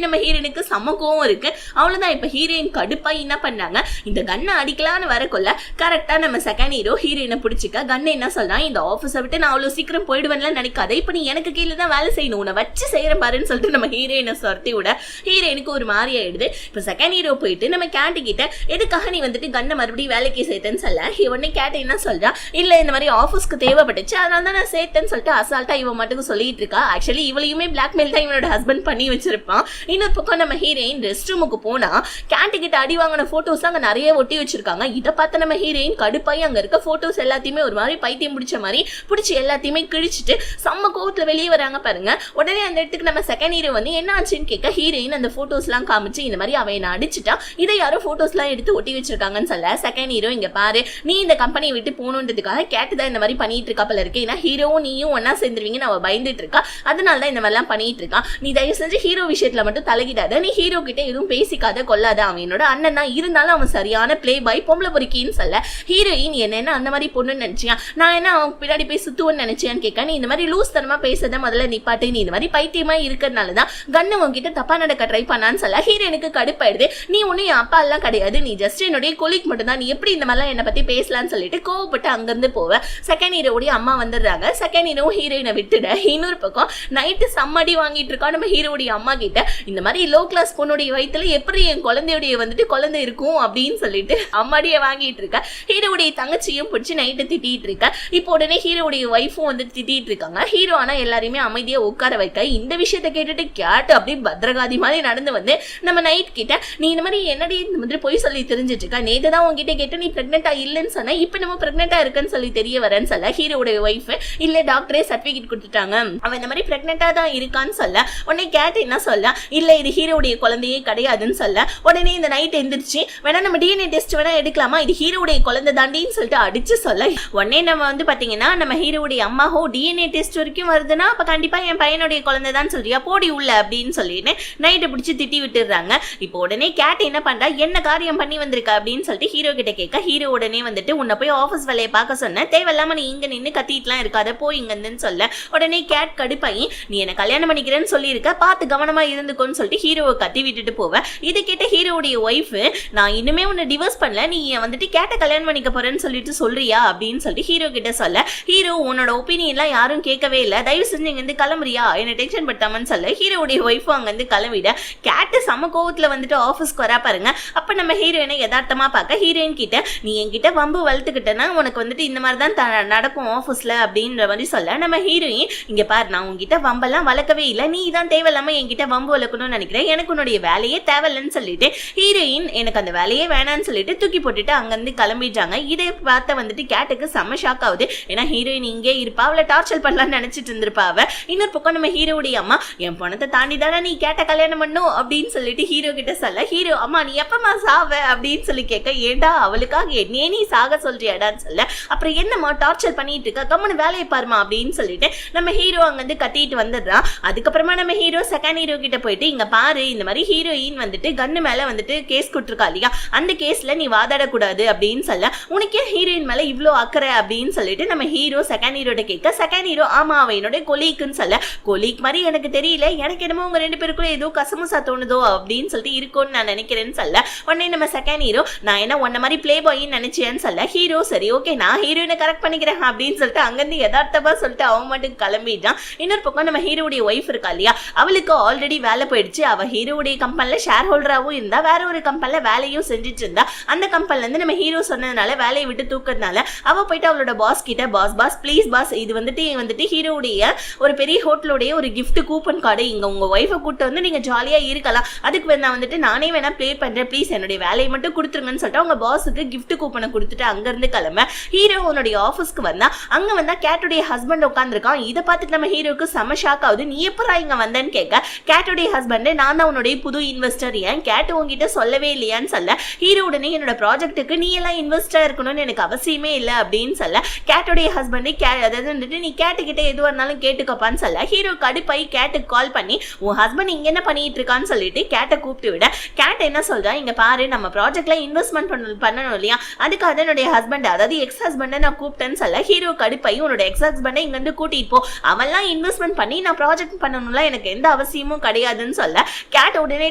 நம்ம ஹீரோயினுக்கு சமக்கவும் இருக்கு. அவ்வளவுதான். இப்ப ஹீரோயின் கடுப்பா என்ன பண்ணாங்க, இந்த கண்ணை அடிக்கலான்னு வரக்குள்ள கரெக்டா நம்ம செகண்ட் ஹீரோ ஹீரோயினை பிடிச்சிக்க கண்ணு என்ன சொல்றான், இந்த ஆபீஸை விட்டு நான் அவ்வளவு சீக்கிரம் போயிடுவேன்ல நினைக்காத, இப்ப நீ எனக்கு கீழே தான் வேலை செய்யணும், உன்னை வச்சு செய்யற பாருன்னு சொல்லிட்டு நம்ம ஹீரோயினை சொர்த்தி விட ஹீரோயினுக்கு ஒரு மாதிரி ஆயிடுது. இப்ப செகண்ட் ஹீரோ போயிட்டு நம்ம கேட்டு கிட்ட எதுக்காக நீ வந்துட்டு கண்ணை மறுபடியும் வேலைக்கு சேர்த்தேன்னு சொல்ல உடனே கேட்டு என்ன சொல்றா, இல்ல இந்த மாதிரி ஆபீஸ்க்கு தேவைப்பட்டுச்சு அதனால தான் நான் சேர்த்தேன்னு சொல்லிட்டு அசால்ட்டா இவன் மட்டும் சொல்லிட்டு இருக்கா. ஆக்சுவலி இவளையுமே பிளாக்மெயில் தான் இவனோட ஹஸ்பண்ட் பண்ணி வச்சிருப்பான். இன்னொரு பக்கம் நம்ம ஹீரோயின் ரெஸ்ட் ரூமுக்கு போனா கேட்டு கிட்ட அடி வாங்கின போட்டோஸ் அங்க நிறைய ஒட்டி வச்சிருக்காங்க. இதை பார்த்து நம்ம ஹீரோயின் கடுப்பாய் அங்க இருக்க போட்டோஸ் எல்லாத்தையுமே ஒரு மாதிரி பைத்தியம் பிடிச்ச மாதிரி பிடிச்சி எல்லாத்தையுமே கிழிச்சிட்டு செம்ம கோவத்துல வெளியே வராங்க பாருங்க. உடனே அந்த இடத்துக்கு நம்ம செகண்ட் ஹீரோ வந்து என்ன ஆச்சுன்னு கேட்க ஹீரோயின் அந்த போட்டோஸ் எல்லாம் காமிச்சு இந்த மாதிரி அவன் என்ன அடிச்சுட்டா, இதை யாரோ போட்டோஸ் எல்லாம் எடுத்து ஒட்டி வச்சிருக்காங்கன்னு சொல்ல செகண்ட் ஹீரோ இங்க பாரு நீ இந்த கம்பெனியை விட்டு போகணுன்றதுக்காக கேட்டுதான் இந்த மாதிரி பண்ணிட்டு இருக்கா போல இருக்கு. ஏன்னா ஹீரோவும் நீயும் ஒன்னா சேர்ந்துருவீங்கன்னு அவ பயந்துட்டு இருக்கா, அதனாலதான் இந்த மாதிரி எல்லாம் பண்ணிட்டு இருக்கான். நீ தயவு செஞ்சு ஹீரோ விஷயத்துல மட்டும் தலையிடாத, நீ ஹீரோ கிட்ட எதுவும் பேசிக்காத கொள்ளாத, அவன் என்னோட அண்ணன் தான், இருந்தாலும் அவன் சரியான பிளே பாய் பொம்பளை பொறுக்கின்னு சொல்ல ஹீரோயின் என்ன அந்த மாதிரி பொண்ணுன்னு நினைச்சியா, நான் என்ன அவன் பின்னாடி போய் சுத்துவன்னு நினைச்சியான்னு கேட்க நீ இந்த மாதிரி லூஸ் தனமா பேசத முதல்ல நிப்பாட்டு, நீ இந்த மாதிரி பைத்தியமா இருக்கிறதுனாலதான் கண்ணு உன்கிட்ட தப்பா நடக்க ட்ரை பண்ணான்னு சொல்ல ஹீரோனுக்கு கடுப்பாயிடுது. நீ ஒன்னும் என் அப்பா எல்லாம் கிடையாது, நீ ஜஸ்ட் என்னுடைய கொலிக் மட்டும் தான், நீ எப்படி இந்த மாதிரிலாம் என்னை பத்தி பேசலான்னு சொல்லிட்டு கோவப்பட்டு அங்கிருந்து போவ. செகண்ட் ஹீரோடைய அம்மா வந்துடுறாங்க. செகண்ட் ஹீரோ ஹீரோயினை விட்டுட இன்னொரு பக்கம் நைட்டு சம்மடி வாங்கிட்டு இருக்கா நம்ம ஹீரோடைய அம்மா கிட்ட, இந்த மாதிரி லோ கிளாஸ் பொண்ணுடைய வயிற்றுல எப்படி என் குழந்தையுடைய வந்துட்டு குழந்தை இருக்கும் அப்படின்னு சொல்லிட்டு அம்மாடியை வாங்கிட்டு இருக்க. ஹீரோடைய தங்கச்சியும் பிடிச்சி நைட்டு திட்டிட்டு இருக்க. இப்போ உடனே ஹீரோடைய ஒய்ஃபும் வந்து திட்டிட்டு இருக்காங்க. ஹீரோ ஆனா எல்லாருமே அமைதியா உட்கார வைக்க இந்த விஷயத்த கேட்டுட்டு கேட்டு அப்படியே பத்ரகாதி மாதிரி நடந்து வந்து நம்ம நைட் கிட்ட நீ இந்த மாதிரி என்னடி இந்த மாதிரி பொய் சொல்லி தெரிஞ்சிட்டு இருக்கா, நேற்று தான் உங்ககிட்ட கேட்டு நீ பிரெக்னெண்டா இல்லைன்னு சொன்ன, இப்ப நம்ம பிரெக்னெண்டா இருக்குன்னு சொல்லி தெரிய வரேன்னு சொல்ல ஹீரோடைய ஒய்ஃப் இல்ல டாக்டரே சர்டிபிகேட் கொடுத்துட்டாங்க, அவன் இந்த மாதிரி பிரெக்னெண்டா தான் இருக்கான்னு சொல்ல உடனே கேட் என்ன சொல்ல இல்ல இது ஹீரோடைய குழந்தையே கிடையாதுன்னு சொல்ல உடனே இந்த நைட் எந்திரிச்சு வேணா நம்ம டிஎன்ஏ டெஸ்ட் வேணா எடுக்கலாமா இது ஹீரோடைய குழந்தை தாண்டின்னு சொல்லிட்டு அடிச்சு சொல்ல உடனே நம்ம வந்து பாத்தீங்கன்னா நம்ம ஹீரோடைய அம்மாவோ டிஎன்ஏ டெஸ்ட் வரைக்கும் வருதுன்னா அப்ப கண்டிப்பா என் பையனுடைய குழந்தை தான் சொல்றியா போடி உள்ள அப்படின்னு சொல்லிட்டு நைட்டை பிடிச்சி திட்டி விட்டுறாங்க. இப்போ உடனே கேட் என்ன பண்றா என்ன காரியம் பண்ணி வந்திருக்கா அப்படின்னு சொல்லிட்டு ஹீரோ கிட்ட கேட்க ஹீரோ உடனே வந்துட்டு உன்னை போய் ஆஃபீஸ் வேலையை பார்க்க சொன்ன தேவையில்லாம நீ இங்க நின்று கத்திட்டுலாம் இருக்காத போய் இங்கன்னு சொல்ல உடனே கேட் கடுப்பாயி நீ என்ன கல்யாணம் பண்ணிக்கிறேன்னு சொல்லியிருக்க பார்த்து கவனமா இருந்துக்கோன்னு சொல்லிட்டு ஹீரோவை கத்தி விட்டுட்டு போவேன். இது கேட்ட ஹீரோடைய ஒய்ஃப் நான் இன்னுமே உன்னை டிவோர்ஸ் பண்ணல நீ வந்துட்டு கேட்ட கல்யாணம் பண்ணிக்க போறேன்னு சொல்லிட்டு சொல்றியா அப்படின்னு சொல்லிட்டு ஹீரோ கிட்ட சொல்ல ஹீரோ உன்னோட ஒப்பீனியன்லாம் யாரும் கேட்கவே இல்லை தயவு செஞ்சு இங்க இருந்து கிளம்புறியா என்ன டென்ஷன் படுத்தாமன்னு சொல்ல ஹீரோடைய ஒய்ஃப் அங்க இருந்து கிளம்பிட கேட்டு சம கோவத்துல வந்துட்டு ஆஃபீஸ்க்கு வரா பாருங்க. அப்ப நம்ம ஹீரோயினை யதார்த்தமா பார்க்க ஹீரோயின் கிட்ட நீ என்கிட்ட வம்பு வளர்த்துக்கிட்டேன்னா உனக்கு வந்துட்டு இந்த மாதிரி தான் நடக்கும் ஆஃபீஸ்ல அப்படின்ற மாதிரி சொல்ல நம்ம ஹீரோயின் இங்க பாரு நான் உங்ககிட்ட வம்பெல்லாம் வளர்க்கவே இல்லை நீ தான் தேவையில்லாம என்கிட்ட வம்பு வளர்க்கணும்னு நினைக்கிறேன் எனக்கு உன்னுடைய வேலையே தேவையில்லைன்னு சொல்லிட்டு ஹீரோயின் எனக்கு அந்த வேலையே வேணான்னு சொல்லிட்டு தூக்கி போட்டுட்டு அங்கிருந்து கிளம்பிட்டாங்க. இதை பார்த்த வந்துட்டு கேட்டுக்கு செம்ம ஷாக் ஆகுது ஏன்னா ஹீரோயின் இங்கே இருப்பா அவளை டார்ச்சர் பண்ணலாம்னு நினைச்சிட்டு இருந்திருப்பா அவ. இன்னொரு பக்கம் நம்ம ஹீரோடைய அம்மா என் பணத்தை தாண்டி தானே நீ கேட்ட கல்யாணம் பண்ணும் அப்படின்னு சொல்லிட்டு ஹீரோ கிட்ட சொல்ல ஹீரோ அம்மா நீ எப்பமா சாவ அப்படின்னு சொல்லி கேட்க ஏண்டா அவளுக்காக என்னே நீ சாக சொல்றியாடான்னு சொல்ல அப்புறம் என்னம்மா டார்ச்சர் பண்ணிட்டு இருக்க கம்முன்னு வேலையை பாருமா அப்படின்னு சொல்லிட்டு நம்ம ஹீரோ அங்கிருந்து கத்திட்டு வந்துடுறான். அதுக்கப்புறமா நம்ம ஹீரோ செகண்ட் ஹீரோ கிட்ட போயிட்டு இங்க பாரு இந்த மாதிரி ஹீரோயின் வந்துட்டு கண்ணு மேல வந்துட்டு கேஸ் கொடுத்துருக்கா இல்லையா அந்த கேஸ்ல நீ வாதாடக்கூடாது அப்படின்னு சொல்ல உனக்கே ஹீரோயின் மேல இவ்வளோ அக்கறை அப்படின்னு சொல்லிட்டு நம்ம ஹீரோ செகண்ட் ஹீரோட கேட்க செகண்ட் ஹீரோ ஆமா அவ என்னோட கொலீக்குன்னு சொல்ல கொலீக் மாதிரி எனக்கு தெரியல எனக்கு என்னமோ உங்க ரெண்டு பேருக்குள்ள ஏதோ கசமுசா தோணுதோ அப்படின்னு சொல்லிட்டு இருக்கும்னு நான் நினைக்கிறேன்னு சொல்ல உடனே நம்ம செகண்ட் ஹீரோ நான் என்ன உன்ன மாதிரி பிளே பாயின்னு நினைச்சேன்னு சொல்ல ஹீரோ சரி ஓகே நான் ஹீரோயினை கரெக்ட் பண்ணிக்கிறேன் அப்படின்னு சொல்லிட்டு அங்கிருந்து யதார்த்தமா சொல்லிட்டு அவன் மட்டும் கிளம்பிட்டான். இன்னொரு பக்கம் நம்ம ஹீரோடைய ஒய்ஃப் இருக்கா இல்லையா அவளுக்கு ஆல்ரெடி வேலை போயிடுச்சு அவ ஹீரோடைய கம்பெனில ஷேர் ஹோல்டராகவும் இருந்தா வேற ஒரு கம்பெனில வேலையும் செஞ்சுட்டு இருந்தா அந்த கம்பெனில இருந்து நம்ம ஹீரோ சொன்னதுனால வேலையை விட்டு தூக்கிறதுனால அவ போயிட்டு அவளோட பாஸ் கிட்ட பாஸ் ப்ளீஸ் பாஸ் இது வந்துட்டு ஹீரோடைய ஒரு பெரிய ஹோட்டலுடைய ஒரு கிஃப்ட் கூப்பன் கார்டு இங்க உங்க ஒய்ஃபை கூட்டு வந்து நீங்க ஜாலியா இருக்கலாம் அதுக்கு நான் வந்துட்டு நானே வேணா ப்ளே பண்றேன் ப்ளீஸ் என்னுடைய வேலையை மட்டும் கொடுத்துருங்கன்னு சொல்லிட்டு அவங்க பாஸுக்கு கிஃப்ட் கூப்பனை கொடுத்துட்டு அங்க இருந்து கிளம்ப ஹீரோ உன்னுடைய ஆஃபீஸ்க்கு வந்தா அங்க வந்தா கேட்டுடைய ஹஸ்பண்ட் உட்காந்துருக்கான். இதை பார்த்துட்டு நம்ம ஹீரோக்கு செம ஷாக் ஆகுது நீ எப்படா இங்க வந்தேன்னு கேட்க கேட்டுடைய ஹஸ்பண்ட் நான் தான் உன்னுடைய புது இன்வெஸ்டர் ஏன் கேட்டு உங்ககிட்ட சொல்லவே இல்லையான்னு சொல்ல ஹீரோ உடனே என்னோட ப்ராஜெக்ட்டுக்கு நீ எல்லாம் இன்வெஸ்டா இருக்கணும்னு எனக்கு அவசியமே இல்லை அப்படின்னு சொல்ல கேட்டுடைய ஹஸ்பண்ட் அதாவது வந்துட்டு நீ கேட்டுக்கிட்ட எதுவாக இருந்தாலும் கேட்டுக்கப்பான்னு சொல்ல ஹீரோ கடுப்பாய் கேட்டுக்கு கால் பண்ணி உன் ஹஸ்பண்ட் இங்க என்ன பண்ணிட்டு இருக்கான்னு சொல்லிட்டு கேட்டை கூப்பிட்டு விட கேட் என்ன சொல்றா இங்க பாரு நம்ம ப்ராஜெக்ட்ல இன்வெஸ்ட்மெண்ட் பண்ணணும் இல்லையா அதுக்காக என்னுடைய ஹஸ்பண்ட் அதாவது எக்ஸ் ஹஸ்பண்டை நான் கூப்பிட்டேன்னு சொல்ல ஹீரோ கடுப்பாய் உன்னோட எக்ஸ் ஹஸ்பண்டை இங்க இருந்து கூட்டிட்டு போ அவெல்லாம் இன்வெஸ்ட்மெண்ட் பண்ணி நான் ப்ராஜெக்ட் பண்ணணும்ல எனக்கு எந்த அவசியமும் கிடையாதுன்னு சொல்ல கேட் உடனே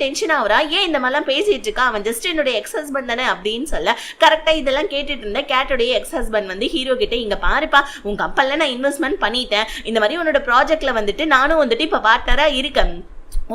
டென்ஷன் ஆகுறா ஏன் இந்த மாதிரிலாம் பேசிட்டு இருக்கா அவன் ஜஸ்ட் என்னுடைய எக்ஸ் ஹஸ்பண்ட் தானே அப்படின்னு சொல்ல கரெக்டா இதெல்லாம் கேட்டுட்டு இருந்த கேட்டுடைய எக்ஸ் ஹஸ்பண்ட் வந்து ஹீரோ கிட்ட இங்க பாருப்பா உன் கம்பெனில நான் இன்வெஸ்ட்மெண்ட் பண்ணிட்டேன் இந்த மாதிரி உன்னோட ப்ராஜெக்ட்ல வந்துட்டு நானும் வந்துட்டு இப்ப பார்ட்னரா இருக்கேன்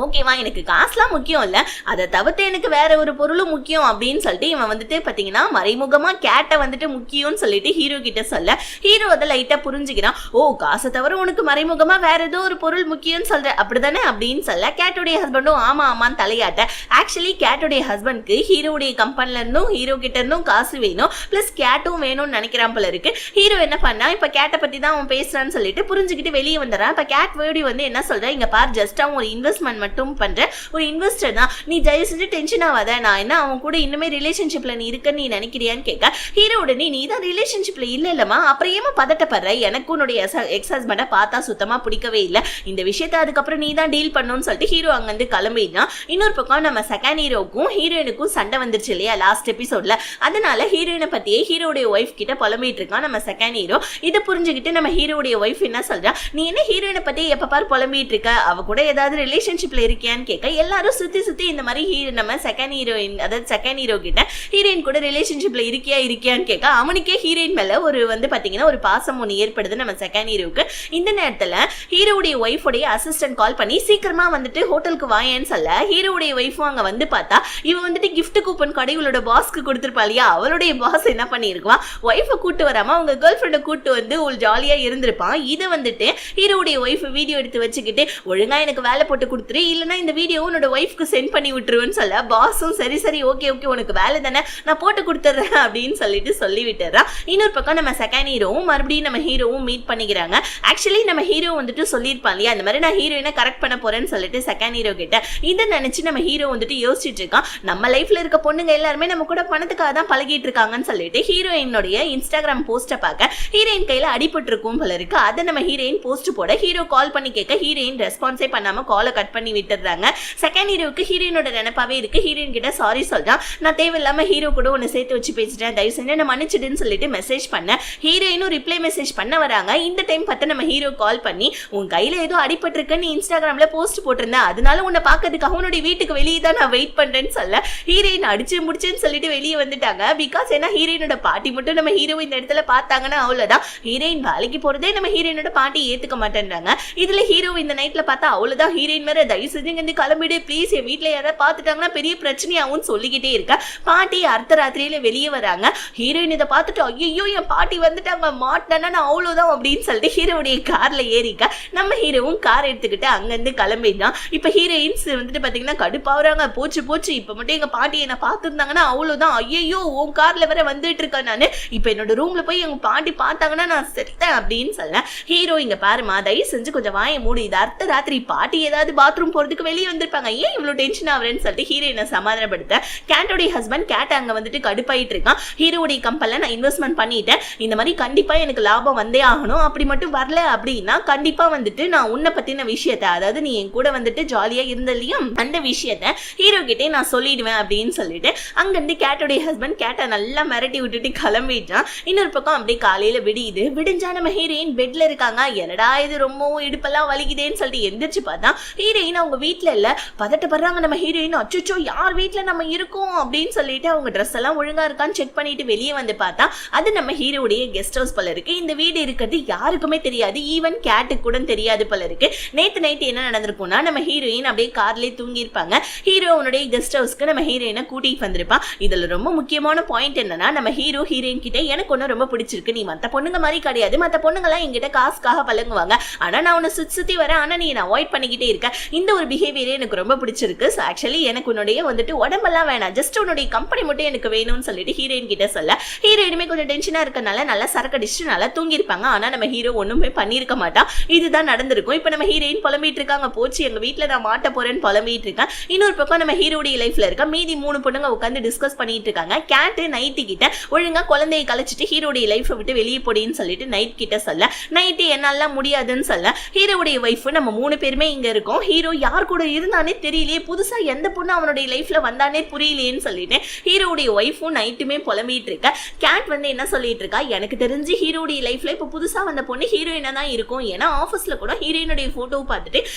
ஓகேவா எனக்கு காசுலாம் முக்கியம் இல்லை அதை தவிர்த்து எனக்கு வேற ஒரு பொருளும் முக்கியம் அப்படின்னு சொல்லிட்டு இவன் வந்துட்டு பார்த்தீங்கன்னா மறைமுகமா கேட்டை வந்துட்டு முக்கியம்னு சொல்லிட்டு ஹீரோ கிட்ட சொல்ல ஹீரோ அதை லைட்டா புரிஞ்சுக்கிறான் ஓ காசை தவிர உனக்கு மறைமுகமா வேற ஏதோ ஒரு பொருள் முக்கியம்னு சொல்ற அப்படிதானே அப்படின்னு சொல்ல கேட்டுடைய ஹஸ்பண்டும் ஆமான்னு தலையாட்ட ஆக்சுவலி கேட்டுடைய ஹஸ்பண்ட்க்கு ஹீரோடைய கம்பெனில இருந்தும் ஹீரோ கிட்ட இருந்தும் காசு வேணும் பிளஸ் கேட்டும் வேணும்னு நினைக்கிறான் போல இருக்கு. ஹீரோ என்ன பண்ணா இப்ப கேட்டை பத்தி தான் அவன் பேசுறான்னு சொல்லிட்டு புரிஞ்சுக்கிட்டு வெளியே வந்துடுறான். இப்ப கேட் வேர்டி வந்து என்ன சொல்ற இங்க பார் ஜஸ்ட் அவன் ஒரு இன்வெஸ்ட்மெண்ட் மட்டும் பண்ற ஒரு இன்வெஸ்டர் தான் நீ தயவு செஞ்சு டென்ஷன் ஆகாத நான் என்ன அவன் கூட இன்னுமே ரிலேஷன்ஷிப்ல நீ இருக்கன்னு நீ நினைக்கிறியான்னு கேட்க ஹீரோ உடனே நீ தான் ரிலேஷன்ஷிப்ல இல்லமா அப்புறம் ஏமா பதட்டப்படுற எனக்கு உன்னுடைய எக்ஸ் ஹஸ்பண்டை பார்த்தா சுத்தமா பிடிக்கவே இல்லை இந்த விஷயத்த அதுக்கப்புறம் நீ தான் டீல் பண்ணணும்னு சொல்லிட்டு ஹீரோ அங்கிருந்து கிளம்பிடுறான். இன்னொரு பக்கம் நம்ம செகண்ட் ஹீரோக்கும் ஹீரோயினுக்கும் சண்டை வந்துருச்சு இல்லையா லாஸ்ட் எபிசோட்ல அதனால ஹீரோயினை பத்தியே ஹீரோடைய ஒய்ஃப் கிட்ட புலம்பிட்டு இருக்கான் நம்ம செகண்ட் ஹீரோ. இதை புரிஞ்சுக்கிட்டு நம்ம ஹீரோடைய ஒய்ஃப் என்ன சொல்றா நீ என்ன ஹீரோயினை பத்தி எப்ப பாரு புலம்பிட்டு இருக்க அவ கூட ஏதாவது ரிலேஷன்ஷிப்ல இருக்கியான்னு கேட்க எல்லாரும் சுத்தி இந்த மாதிரி நம்ம செகண்ட் ஹீரோயின் அதாவது செகண்ட் ஹீரோ கிட்ட ஹீரோயின் கூட ரிலேஷன்ஷிப்ல இருக்கியான்னு கேட்க அவனுக்கே ஹீரோயின் மேல ஒரு வந்து பாத்தீங்கன்னா ஒரு பாசம் ஒன்று ஏற்படுது நம்ம செகண்ட் ஹீரோக்கு. இந்த நேரத்துல ஹீரோடைய ஒய்ஃபோடைய அசிஸ்டன்ட் கால் பண்ணி சீக்கிரமா வந்துட்டு ஹோட்டலுக்கு வாயேன்னு சொல்ல ஹீரோடைய ஒய்ஃபும் அங்க வந்து பார்த்தா இவ வந்துட்டு கிஃப்ட் கூப்பன் கடைகளோட பாஸ்க்கு கொடுத்துருப்பா இல்லையா அவளுடைய பாஸ் என்ன பண்ணிருக்குவா ஒய்ஃபை கூட்டு வராம அவங்க கேர்ள் ஃப்ரெண்டை கூட்டு வந்து ஒரு ஜாலியா இருந்திருப்பான். இதை வந்துட்டு ஹீரோடைய ஒய்ஃப் வீடியோ எடுத்து வச்சுக்கிட்டு ஒழுங்கா எனக்கு வேலை போட்டு கொடுத்துரு இல்லைன்னா இந்த வீடியோ உன்னோட ஒய்ஃப்க்கு சென்ட் பண்ணி விட்டுருவேன்னு சொல்ல பாஸும் சரி சரி ஓகே ஓகே உனக்கு வேலை தானே நான் போட்டு கொடுத்துட்றேன் அப்படின்னு சொல்லிட்டு சொல்லி விட்டுறா. இன்னொரு பக்கம் நம்ம செகண்ட் ஹீரோவும் மறுபடியும் நம்ம ஹீரோவும் மீட் பண்ணிக்கிறாங்க. ஆக்சுவலி நம்ம ஹீரோ வந்துட்டு சொல்லியிருப்பான் இல்லையா இந்த மாதிரி நான் ஹீரோயினை கரெக்ட் பண்ண போறேன்னு சொல்லிட்டு செகண்ட் ஹீரோ கிட்ட இதை நினைச்சு நம்ம ஹீரோ வந்துட்டு யோசிச்சுட்டு இருக்கான். நம்ம லைஃப்ல இருக்க பொண்ணுங்க எல்லாருமே நம்ம கூட பணத்துக்காக தான் பழகிட்டு இருக்காங்கன்னு சொல்லிட்டு ஹீரோயினுடைய இன்ஸ்டாகிராம் போஸ்ட்டை பார்க்க ஹீரோயின் கையில அடிபட்டு இருக்கும் போல இருக்கு. அதை நம்ம ஹீரோயின் போஸ்ட் போட ஹீரோ கால் பண்ணி கேட்க ஹீரோயின் ரெஸ்பான்ஸே பண்ணாம காலை கட் பண்ணி விட்டுறாங்க. செகண்ட் ஹீரோவுக்கு ஹீரோயினோட நினைப்பாவே இருக்கு. ஹீரோயின் கிட்ட சாரி சொல்றான். நான் தேவையில்லாம ஹீரோ கூட ஒன்னு சேர்த்து வச்சு பேசிட்டேன், தயவு செஞ்சு என்ன மன்னிச்சிடுன்னு சொல்லிட்டு மெசேஜ் பண்ண ஹீரோயினும் ரிப்ளை மெசேஜ் பண்ண வராங்க. இந்த டைம் பார்த்து நம்ம ஹீரோ கால் பண்ணி உன் கையில ஏதோ அடிபட்டு இருக்குன்னு இன்ஸ்டாகிராம்ல போஸ்ட் போட்டிருந்தேன், அதனால உன்னை பார்க்கறதுக்காக உன்னுடைய வீட்டுக்கு வெளியே தான் நான் வெயிட் பண்றேன்னு சொல்ல ஹீரோயின் அடிச்சு முடிச்சுன்னு சொல்லிட்டு வெளியே வந்துட்டாங்க. பிகாஸ் ஏன்னா ஹீரோயினோட பாட்டி மட்டும் நம்ம ஹீரோ இந்த இடத்துல பார்த்தாங்கன்னா அவ்வளவுதான், ஹீரோயின் வேலைக்கு போறதே நம்ம ஹீரோயினோட பாட்டி ஏத்துக்க மாட்டேன்றாங்க. இதுல ஹீரோ இந்த நைட்ல பார்த்தா அவ்வளவுதான், ஹீரோயின் வேற தயவு செஞ்சு இருந்து கிளம்பிடு ப்ளீஸ், என் வீட்டுல யாராவது பார்த்துட்டாங்கன்னா பெரிய பிரச்சனையாகும் சொல்லிக்கிட்டே இருக்க பாட்டி அர்த்த ராத்திரியில வெளியே வராங்க. ஹீரோயின் இதை பார்த்துட்டு ஐயோ என் பாட்டி வந்துட்டாங்க மாட்டானா நான் அவ்வளவுதான் அப்படின்னு சொல்லிட்டு ஹீரோடைய கார்ல ஏறிக்க நம்ம ஹீரோவும் கார் எடுத்துக்கிட்டு அங்கிருந்து கிளம்பிட்டான். இப்ப ஹீரோயின்ஸ் வந்துட்டு பாத்தீங்கன்னா கடுப்பாவுறாங்க, போச்சு போச்சு இப்ப மட்டும் எங்க பாட்டி என்ன பார்த்துருந்தாங்கன்னா அவ்வளவுதான், ஐயோ உன் கார்ல வேற வந்துட்டு இருக்கேன் நானு, இப்ப என்னோட ரூம்ல போய் எங்க பாட்டி பார்த்தாங்கன்னா நான் செத்தேன் அப்படின்னு சொல்ல ஹீரோ இங்க பாருமா தயவு செஞ்சு கொஞ்சம் வாய மூடு, இது அர்த்த ராத்திரி பாட்டி ஏதாவது பாத்ரூம் போறதுக்கு வெளியே வந்திருப்பாங்க, ஏன் இவ்வளவு டென்ஷன் ஆகுறேன்னு சொல்லிட்டு ஹீரோயினை சமாதானப்படுத்த கேட்டோடைய ஹஸ்பண்ட் கேட் அங்க வந்துட்டு கடுப்பாயிட்டு இருக்கான். ஹீரோடைய கம்பெனில நான் இன்வெஸ்ட்மெண்ட் பண்ணிட்டேன், இந்த மாதிரி கண்டிப்பா எனக்கு லாபம் வந்தே ஆகணும், அப்படி மட்டும் வரல அப்படின்னா கண்டிப்பா வந்துட்டு நான் உன்னை பத்தின விஷயத்த அதாவது நீ என் கூட வந்துட்டு ஜாலியா இருந்தலையா அந்த விஷயத்த ஹீரோ கிட்டே நான் சொல்லிடுவேன் அப்படின்னு சொல்லிட்டு அங்கிருந்து கேட்டோடைய ஹஸ்பண்ட் கேட்டை நல்லா மிரட்டி விட்டுட்டு கிளம்பிட்டான். இன்னொரு பக்கம் அப்படியே காலையில விடியுது. விடிஞ்சா நம்ம ஹீரோயின் பெட்ல இருக்காங்க. என்னடா இது ரொம்பவும் இடுப்பெல்லாம் வலிக்குதேன்னு சொல்லிட்டு எந்திரிச்சு பார்த்தா ஹீரோயின் அவங்க வீட்டுல இல்ல. பதட்டப்படுறாங்க நம்ம ஹீரோயின், அச்சோ யார் வீட்டுல நம்ம இருக்கோம் அப்படின்னு சொல்லிட்டு அவங்க ட்ரெஸ் எல்லாம் ஒழுங்கா இருக்கான்னு செக் பண்ணிட்டு வெளியே வந்து பார்த்தா அது நம்ம ஹீரோடைய கெஸ்ட் ஹவுஸ் போல இருக்கு. இந்த வீடு இருக்கிறது யாருக்குமே தெரியாது, ஈவன் கேட்டுக்கு கூட தெரியாது போல இருக்கு. நேத்து நைட் என்ன நடந்திருக்கும்னா நம்ம ஹீரோயின் அப்படியே கார்லயே தூங்கி இருப்பாங்க. ஹீரோனுடைய கெஸ்ட் ஹவுஸ்க்கு நம்ம ஹீரோயினை கூட்டிட்டு வந்திருப்பான். இதுல ரொம்ப முக்கியமான பாயிண்ட் என்னன்னா நம்ம ஹீரோ ஹீரோயின் கிட்ட எனக்கு ஒண்ணு ரொம்ப பிடிச்சிருக்கு, நீ மத்த பொண்ணுங்க மாதிரி கிடையாது, மத்த பொண்ணுங்க எல்லாம் என்கிட்ட காசுக்காக பழங்குவாங்க, ஆனா நான் உன்னை சுத்தி வரேன், ஆனா நீ என்ன அவாய்ட் பண்ணிக்கிட்டே இருக்க, இந்த ஒரு பிஹேவியரே எனக்கு ரொம்ப பிடிச்சிருக்கு. ஸோ ஆக்சுவலி எனக்கு உன்னுடைய வந்துட்டு உடம்பெல்லாம் வேணாம், ஜஸ்ட் உன்னுடைய கம்பெனி மட்டும் எனக்கு வேணும்னு சொல்லிட்டு ஹீரோயின் கிட்ட சொல்ல ஹீரோயினுமே கொஞ்சம் டென்ஷனா இருக்கனால நல்லா சரக்கு அடிச்சுட்டு நல்லா தூங்கி இருப்பாங்க. ஆனா நம்ம ஹீரோ ஒண்ணுமே பண்ணிருக்க மாட்டான். இதுதான் நடந்திருக்கும். இப்ப நம்ம ஹீரோயின் புலம்பிட்டு இருக்காங்க, போச்சு எங்க வீட்டுல நான் மாட்ட போறேன்னு புலம்பிட்டு இருக்கேன். இன்னொரு பக்கம் நம்ம ஹீரோடைய லைஃப்ல இருக்க மீதி 3 பொண்ணுங்க உட்காந்து டிஸ்கஸ் பண்ணிட்டு இருக்காங்க. கேட்டு நைட்டு கிட்ட ஒழுங்கா குழந்தையை கழிச்சிட்டு ஹீரோடைய லைஃபை விட்டு வெளியே போடின்னு சொல்லிட்டு நைட் கிட்ட சொல்ல நைட்டு என்னாலாம் முடியாதுன்னு சொல்ல ஹீரோடைய ஒய்ஃப் நம்ம 3 பேருமே இங்க இருக்கோம், ஹீரோ யார் கூட இருந்தானே தெரியலையே, புதுசா எந்த பொண்ணு அவனுடைய லைஃப்ல வந்தானே புரியலையேன்னு சொல்லிட்டு ஹீரோடைய ஒய்ஃபும் நைட்டுமே புலம்பிட்டு இருக்க. கேட் வந்து என்ன சொல்லிட்டு இருக்கா, எனக்கு தெரிஞ்சு ஹீரோடைய லைஃப்ல இப்ப புதுசா வந்த பொண்ணு ஹீரோயினா தான் இருக்கும், ஏன்னா ஆபீஸ்ல கூட ஹீரோயினுடைய போட்டோவை பார்த்துட்டு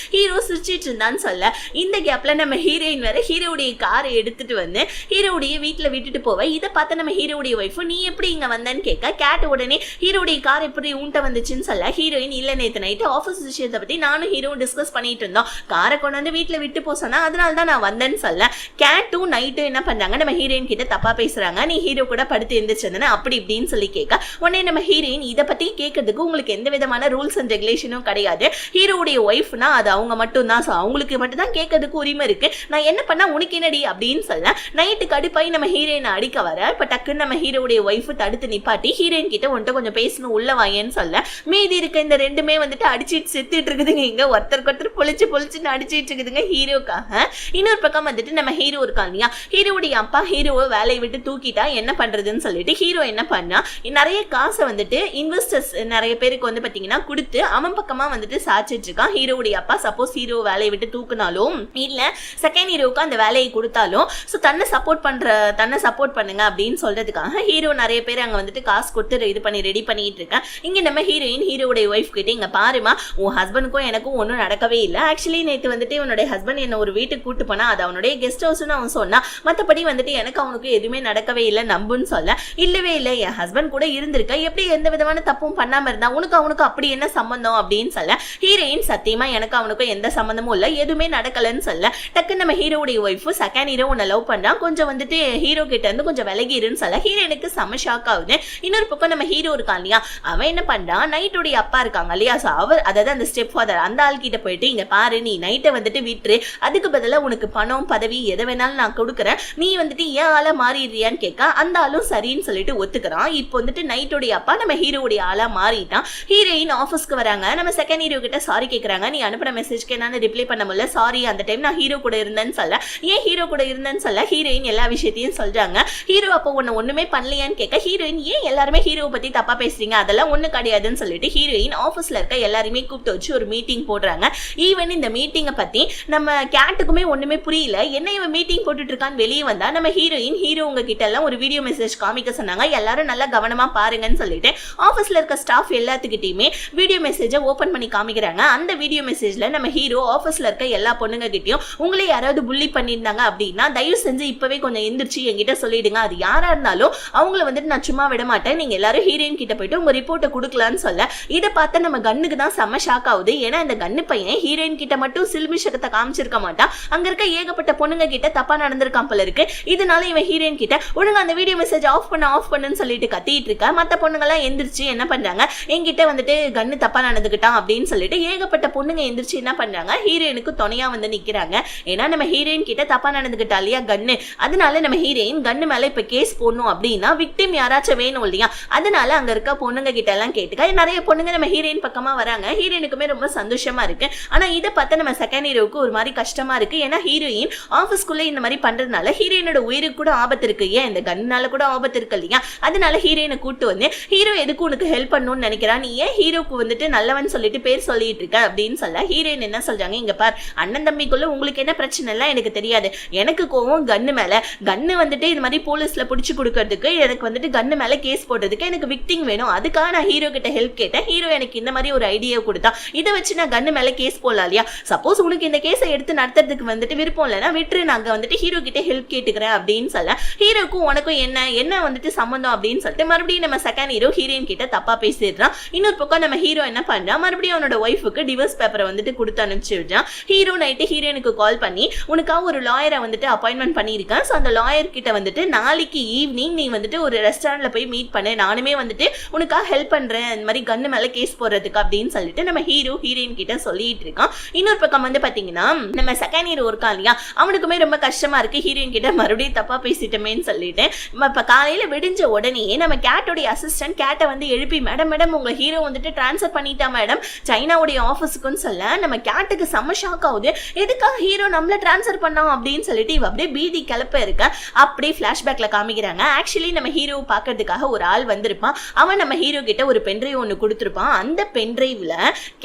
ஹீரோ சிரிச்சிட்டு இருந்தான்னு சொல்ல இந்த கேப்ல நம்ம ஹீரோயின் வேற ஹீரோடைய காரை எடுத்துட்டு வந்து ஹீரோடைய வீட்டுல விட்டுட்டு போவ. இதை பார்த்து நம்ம ஹீரோடைய ஒய்ஃப் நீ எப்படி இங்க வந்தன்னு கேட்க கேட் உடனே ஹீரோடைய கார் எப்படி உண்ட வந்துச்சுன்னு சொல்ல ஹீரோயின் இல்ல நேத்து நைட்டு ஆபீஸ் விஷயத்தை பத்தி நானும் ஹீரோ டிஸ்கஸ் பண்ணிட்டு இருந்தோம், காரை கொண்டு வந்து வீட்டுல விட்டு போ சொன்னா அதனால தான் நான் வந்தேன்னு சொல்ல கேட்டும் நைட்டும் என்ன பண்றாங்க நம்ம ஹீரோயின் கிட்ட தப்பா பேசுறாங்க, நீ ஹீரோ கூட படுத்து எந்திரிச்சிருந்தேன்னு அப்படி இப்படின்னு சொல்லி கேட்க உடனே நம்ம ஹீரோயின் இதை பத்தி கேட்கறதுக்கு உங்களுக்கு எந்த விதமான ரூல்ஸ் அண்ட் ரெகுலேஷனும் கிடையாது, ஹீரோடைய ஒய்ஃப்னா அது அவங்க மட்டும் தான், அவங்களுக்கு மட்டும் தான் கேட்கறதுக்கு உரிமை இருக்கு, நான் என்ன பண்ணா உனக்கு என்னடி அப்படின்னு சொல்ல நைட்டு கடுப்பாய் நம்ம ஹீரோயினை அடிக்க வர இப்ப டக்குன்னு நம்ம ஹீரோடைய ஒய்ஃப் தடுத்து நிப்பாட்டி ஹீரோயின் கிட்ட உன்ட்ட கொஞ்சம் பேசணும் உள்ள வாயேன்னு சொல்ல மீதி இருக்க இந்த ரெண்டுமே வந்துட்டு அடிச்சிட்டு செத்துட்டு இருக்குதுங்க, இங்க ஒருத்தருக்கு ஒருத்தர் பொழிச்சுன்னு அடிச்சிட்டு இருக்குதுங்க ஹீரோக்காக. இன்னொரு பக்கம் வந்துட்டு நம்ம ஹீரோ இருக்கான் இல்லையா, ஹீரோடைய அப்பா ஹீரோவை வேலையை விட்டு தூக்கிட்டா என்ன பண்றதுன்னு சொல்லிட்டு ஹீரோ என்ன பண்ணா நிறைய காசை வந்துட்டு இன்வெஸ்டர்ஸ் நிறைய பேருக்கு வந்து பாத்தீங்கன்னா கொடுத்து அவன் பக்கமா வந்துட்டு சாச்சிட்டு இருக்கான். ஹீரோடைய அப்பா சப்போஸ் ஹீரோ வேலையை விட்டு தூக்குனாலும் இல்ல செகண்ட் ஹீரோவுக்கு அந்த வேலையை கொடுத்தாலும் ஸோ தன்னை சப்போர்ட் பண்ணுங்க அப்படின்னு சொல்றதுக்காக ஹீரோ நிறைய பேர் அங்க வந்துட்டு காசு கொடுத்து இது பண்ணி ரெடி பண்ணிட்டு இருக்கேன். இங்க நம்ம ஹீரோயின் ஹீரோடைய ஒய்ஃப் கிட்ட இங்க பாருமா உன் ஹஸ்பண்டுக்கும் எனக்கும் ஒன்றும் நடக்கவே இல்லை, ஆக்சுவலி நேற்று வந்துட்டு உன்னுடைய ஹஸ்பண்ட் என்ன ஒரு வீட்டுக்கு கூட்டு போனா அது அவனுடைய கெஸ்ட் ஹவுஸ்னு அவன் சொன்னா, மற்றபடி வந்துட்டு எனக்கு அவனுக்கு எதுவுமே நடக்கவே இல்லை நம்புன்னு சொல்ல இல்லவே இல்லை என் ஹஸ்பண்ட் கூட இருந்திருக்க, எப்படி எந்த விதமான தப்பும் பண்ணாம இருந்தா உனக்கு அப்படி என்ன சம்பந்தம் அப்படின்னு சொல்ல ஹீரோயின் சத்தியமா எனக்கு அவனுக்கும் எந்த சம்பந்தமும் இல்லை எதுவுமே நடக்கலன்னு சொல்ல டக்குன்னு நம்ம ஹீரோடைய ஒய்ஃப் செகண்ட் ஹீரோ உன்னை லவ் பண்றான் கொஞ்சம் வந்துட்டு ஹீரோ கிட்ட இருந்து கொஞ்சம் விலகிருன்னு சொல்ல ஹீரோனுக்கு செம ஷாக் ஆகுது. இன்னொரு பக்கம் நம்ம ஹீரோ இருக்கான் இல்லையா அவன் என்ன பண்றான் நைட்டுடைய அப்பா இருக்காங்க இல்லையா ஸோ அவர் அதாவது அந்த ஸ்டெப் ஃபாதர் அந்த ஆள் கிட்ட போயிட்டு இங்க பாரு நீ நைட் நைட்டை வந்துட்டு விட்டுரு, அதுக்கு பதிலா உனக்கு பணம் பதவி எதை வேணாலும் நான் கொடுக்குறேன், நீ வந்துட்டு ஏன் ஆளா மாறிடுறியான்னு கேட்க அந்த ஆளும் சரின்னு சொல்லிட்டு ஒத்துக்கிறான். இப்போ வந்துட்டு நைட்டோடைய அப்பா நம்ம ஹீரோடைய ஆளா மாறிட்டான். ஹீரோயின் ஆஃபீஸ்க்கு வராங்க. நம்ம செகண்ட் ஹீரோ கிட்ட சாரி கேட்கறாங்க. நீ அனுப்பின மெசேஜ்க்கு என்னால ரிப்ளை பண்ண முடியல, சாரி, அந்த டைம் நான் ஹீரோ கூட இருந்தேன்னு சொல்ல. ஏன் ஹீரோ கூட இருந்தேன்னு சொல்ல ஹீரோயின் எல்லா விஷயத்தையும் சொல்றாங்க. ஹீரோ அப்போ ஒண்ணுமே பண்ணலையான்னு கேட்க ஹீரோயின் ஏன் எல்லாருமே ஹீரோவை பத்தி தப்பா பேசுறீங்க, அதெல்லாம் ஒண்ணு கிடையாதுன்னு சொல்லிட்டு ஹீரோயின் ஆஃபீஸ்ல இருக்க எல்லாருமே கூப்பிட்டு வச்சு ஒரு மீட்டிங் போடுறாங்க. ஈவன் இந்த மீட்டிங்கை பத்தி நம்ம கேட்டுக்குமே ஒண்ணுமே புரியல, என்ன இவன் மீட்டிங் போட்டுட்டு இருக்கான்னு வெளியே வந்தா நம்ம ஹீரோயின் ஹீரோ உங்க கிட்ட எல்லாம் ஒரு வீடியோ மெசேஜ் காமிக்க சொன்னாங்க, எல்லாரும் நல்லா கவனமா பாருங்கன்னு சொல்லிட்டு ஆஃபீஸ்ல இருக்க ஸ்டாஃப் எல்லாத்துக்கிட்டையுமே வீடியோ மெசேஜை ஓபன் பண்ணி காமிக்கிறாங்க. அந்த வீடியோ மெசேஜ்ல நம்ம ஹீரோ ஆஃபீஸ்ல இருக்க எல்லா பொண்ணுங்க கிட்டையும் உங்களை யாராவது புள்ளி பண்ணியிருந்தாங்க அப்படின்னா தயவு செஞ்சு இப்பவே கொஞ்சம் எந்திரிச்சு என்கிட்ட சொல்லிடுங்க, அது யாரா இருந்தாலும் அவங்கள வந்துட்டு நான் சும்மா விட மாட்டேன், நீங்க எல்லாரும் ஹீரோயின் கிட்ட போயிட்டு உங்க ரிப்போர்ட்டை கொடுக்கலான்னு சொல்ல இதை பார்த்து நம்ம கண்ணுக்கு தான் செம்ம ஷாக் ஆகுது. ஏன்னா இந்த கண்ணு பையன் ஹீரோயின் கிட்ட மட்டும் சில்மிஷகத்தை காமிச்சிருக்க மாட்டான், அங்க இருக்க ஏகப்பட்ட பொண்ணுங்க கிட்ட தப்பா நடந்திருக்கான் போல இருக்கு. இதனால இவன் ஹீரோயின் கிட்ட ஒழுங்கா அந்த வீடியோ மெசேஜ் ஆஃப் பண்ணுன்னு சொல்லிட்டு கத்திட்டு இருக்க. மத்த பொண்ணுங்க எல்லாம் எந்திரிச்சு என்ன பண்றாங்க, என்கிட்ட வந்துட்டு கண்ணு தப்பா நடந்துக்கிட்டான் அப்படின்னு சொல்லிட்டு ஏகப்பட்ட பொண்ணுங்க எந்திரிச்சு என்ன பண்றாங்க, ஹீரோயினுக்கு துணையா வந்து நிக்கிறாங்க. ஏன்னா நம்ம ஹீரோயின் கிட்ட தப்பா நடந்துக்கிட்டா இல்லையா கண்ணு, அதனால நம்ம ஹீரோயின் கண்ணு மேல இப்ப கேஸ் போடணும் அப்படின்னா விக்டிம் யாராச்சும் வேணும் இல்லையா, அதனால அங்க இருக்க பொண்ணுங்க கிட்ட எல்லாம் கேட்டுக்க நிறைய பொண்ணுங்க நம்ம ஹீரோயின் பக்கமா வராங்க. ஹீரோயினுக்குமே ரொம்ப சந்தோஷமா இருக்கு. ஆனா இதை பார்த்து நம்ம செகண்ட் ஹீரோவுக்கு ஒரு மாதிரி கஷ்டமா இருக்கு. ஏன்னா ஹீரோயின் ஆபீஸ்க்குள்ள இந்த மாதிரி பண்றதுனால ஹீரோயினோட உயிருக்கு கூட ஆபத்து இருக்கு, ஏன் இந்த கண்ணால கூட ஆபத்து இருக்கு இல்லையா, அதனால ஹீரோயினை கூட்டு வந்து ஹீரோ எதுக்கு உனக்கு ஹெல்ப் பண்ணணும்னு நினைக்கிறான், நீ ஏன் ஹீரோக்கு வந்துட்டு நல்லவன் சொல்லிட்டு பேர் சொல்லிட்டு இருக்க அப்படின்னு சொல்ல ஹீரோயின் என்ன சொல்றாங்க, இங்க பார் அண்ணன் தம்பிக்குள்ள உங்களுக்கு என்ன பிரச்சனை எல்லாம் எனக்கு தெரியாது, எனக்கு கோவம் கண்ணு மேல, கண்ணு வந்துட்டு இது மாதிரி போலீஸ்ல புடிச்சு கொடுக்கறதுக்கு எனக்கு வந்துட்டு கண்ணு மேல கேஸ் போடுறதுக்கு எனக்கு விக்டிங் வேணும், அதுக்காக நான் ஹீரோ கிட்ட ஹெல்ப் கேட்டேன், ஹீரோ எனக்கு இந்த மாதிரி ஒரு ஐடியா கொடுத்தா, இதை வச்சு நான் கண்ணு மேல கேஸ் போடலாம் இல்லையா, சப்போஸ் உனக்கு இந்த கேஸை எடுத்து நடத்துறதுக்கு வந்துட்டு விருப்பம் இல்லைன்னா விட்டுரு, நாங்க வந்துட்டு ஹீரோ கிட்ட ஹெல்ப் கேட்டுக்கிறேன் அப்படின்னு சொல்ல ஹீரோக்கும் உனக்கும் என்ன வந்துட்டு சம்பந்தம் அப்படின்னு சொல்லிட்டு மறுபடியும் நம்ம செகண்ட் ஹீரோ ஹீரோயின் கிட்ட தப்பா பேசிடுறான். இன்னொரு பக்கம் நம்ம ஹீரோ என்ன பண்றான், மறுபடியும் அவனோட ஒய்ஃபுக்கு டிவோர்ஸ் பேப்பரை வந்துட்டு கொடுத்து அனுப்பிச்சு விடுறான். ஹீரோ நைட்டு ஹீரோயினுக்கு கால் பண்ணி உனக்காக ஒரு லாயரை வந்துட்டு அப்பாயின்மெண்ட் பண்ணியிருக்கேன், ஸோ அந்த லாயர் கிட்ட வந்துட்டு நாளைக்கு ஈவினிங் நீ வந்துட்டு ஒரு ரெஸ்டாரண்ட்ல போய் மீட் பண்ணு, நானுமே வந்துட்டு உனக்காக ஹெல்ப் பண்றேன் இந்த மாதிரி கண்ணு மேல கேஸ் போடுறதுக்கு அப்படின்னு சொல்லிட்டு நம்ம ஹீரோ ஹீரோயின் கிட்ட சொல்லிட்டு இருக்கான். இன்னொரு பக்கம் வந்து பாத்தீங்கன்னா நம்ம செகண்ட் ஹீரோ இருக்கான் இல்லையா, அவனுக்குமே ரொம்ப கஷ்டமா இருக்கு, ஹீரோயின் கிட்ட மறுபடியும் தப்பா பேசிட்டோமேன்னு சொல்லிட்டு இப்ப காலையில விடிஞ்ச உடனே நம்ம கேட்டோடைய அசிஸ்டன்ட் கேட்டை வந்து எழுப்பி மேடம் உங்க ஹீரோ வந்துட்டு டிரான்ஸ்ஃபர் பண்ணிட்டா மேடம் சைனாவுடைய ஆஃபீஸுக்குன்னு சொல்ல நம்ம கேட்டுக்கு செம்ம ஷாக் ஆகுது, எதுக்காக ஹீரோ நம்மள டிரான்ஸ்ஃபர் பண்ணோம் அப்படின்னு சொல்லிட்டு இவ அப்படியே பீதி கிளப்ப இருக்க. அப்படியே பிளாஷ்பேக்ல காமிக்கிறாங்க. ஆக்சுவலி நம்ம ஹீரோ பாக்குறதுக்காக ஒரு ஆள் வந்திருப்பான், அவன் நம்ம ஹீரோ கிட்ட ஒரு பென்ட்ரைவ் ஒன்று கொடுத்துருப்பான். அந்த பென்ட்ரைவ்ல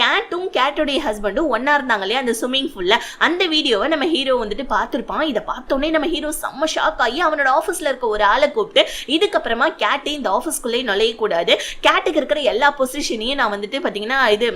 கேட்டும் கேட்டோடைய ஹஸ்பண்டும் ஒன்னா இருந்தாங்க இல்லையா அந்த ஸ்விம்மிங் பூல்ல, அந்த வீடியோவை நம்ம ஹீரோ வந்துட்டு பார்த்திருப்பான். இதை பார்த்தோன்னே நம்ம ஹீரோ செம்ம ஷாக் ஆகி அவனோட ஆஃபீஸ்ல இருக்க ஒரு ஆளை கூப்பிட்டு இதுக்கப்புறமா கேட்டு இந்த ஆஃபீஸ்க்குள்ளே நுழையக்கூடாது, கேட்டுக்கு இருக்கிற எல்லா பொசிஷனையும் நான் வந்துட்டு பார்த்தீங்கன்னா இது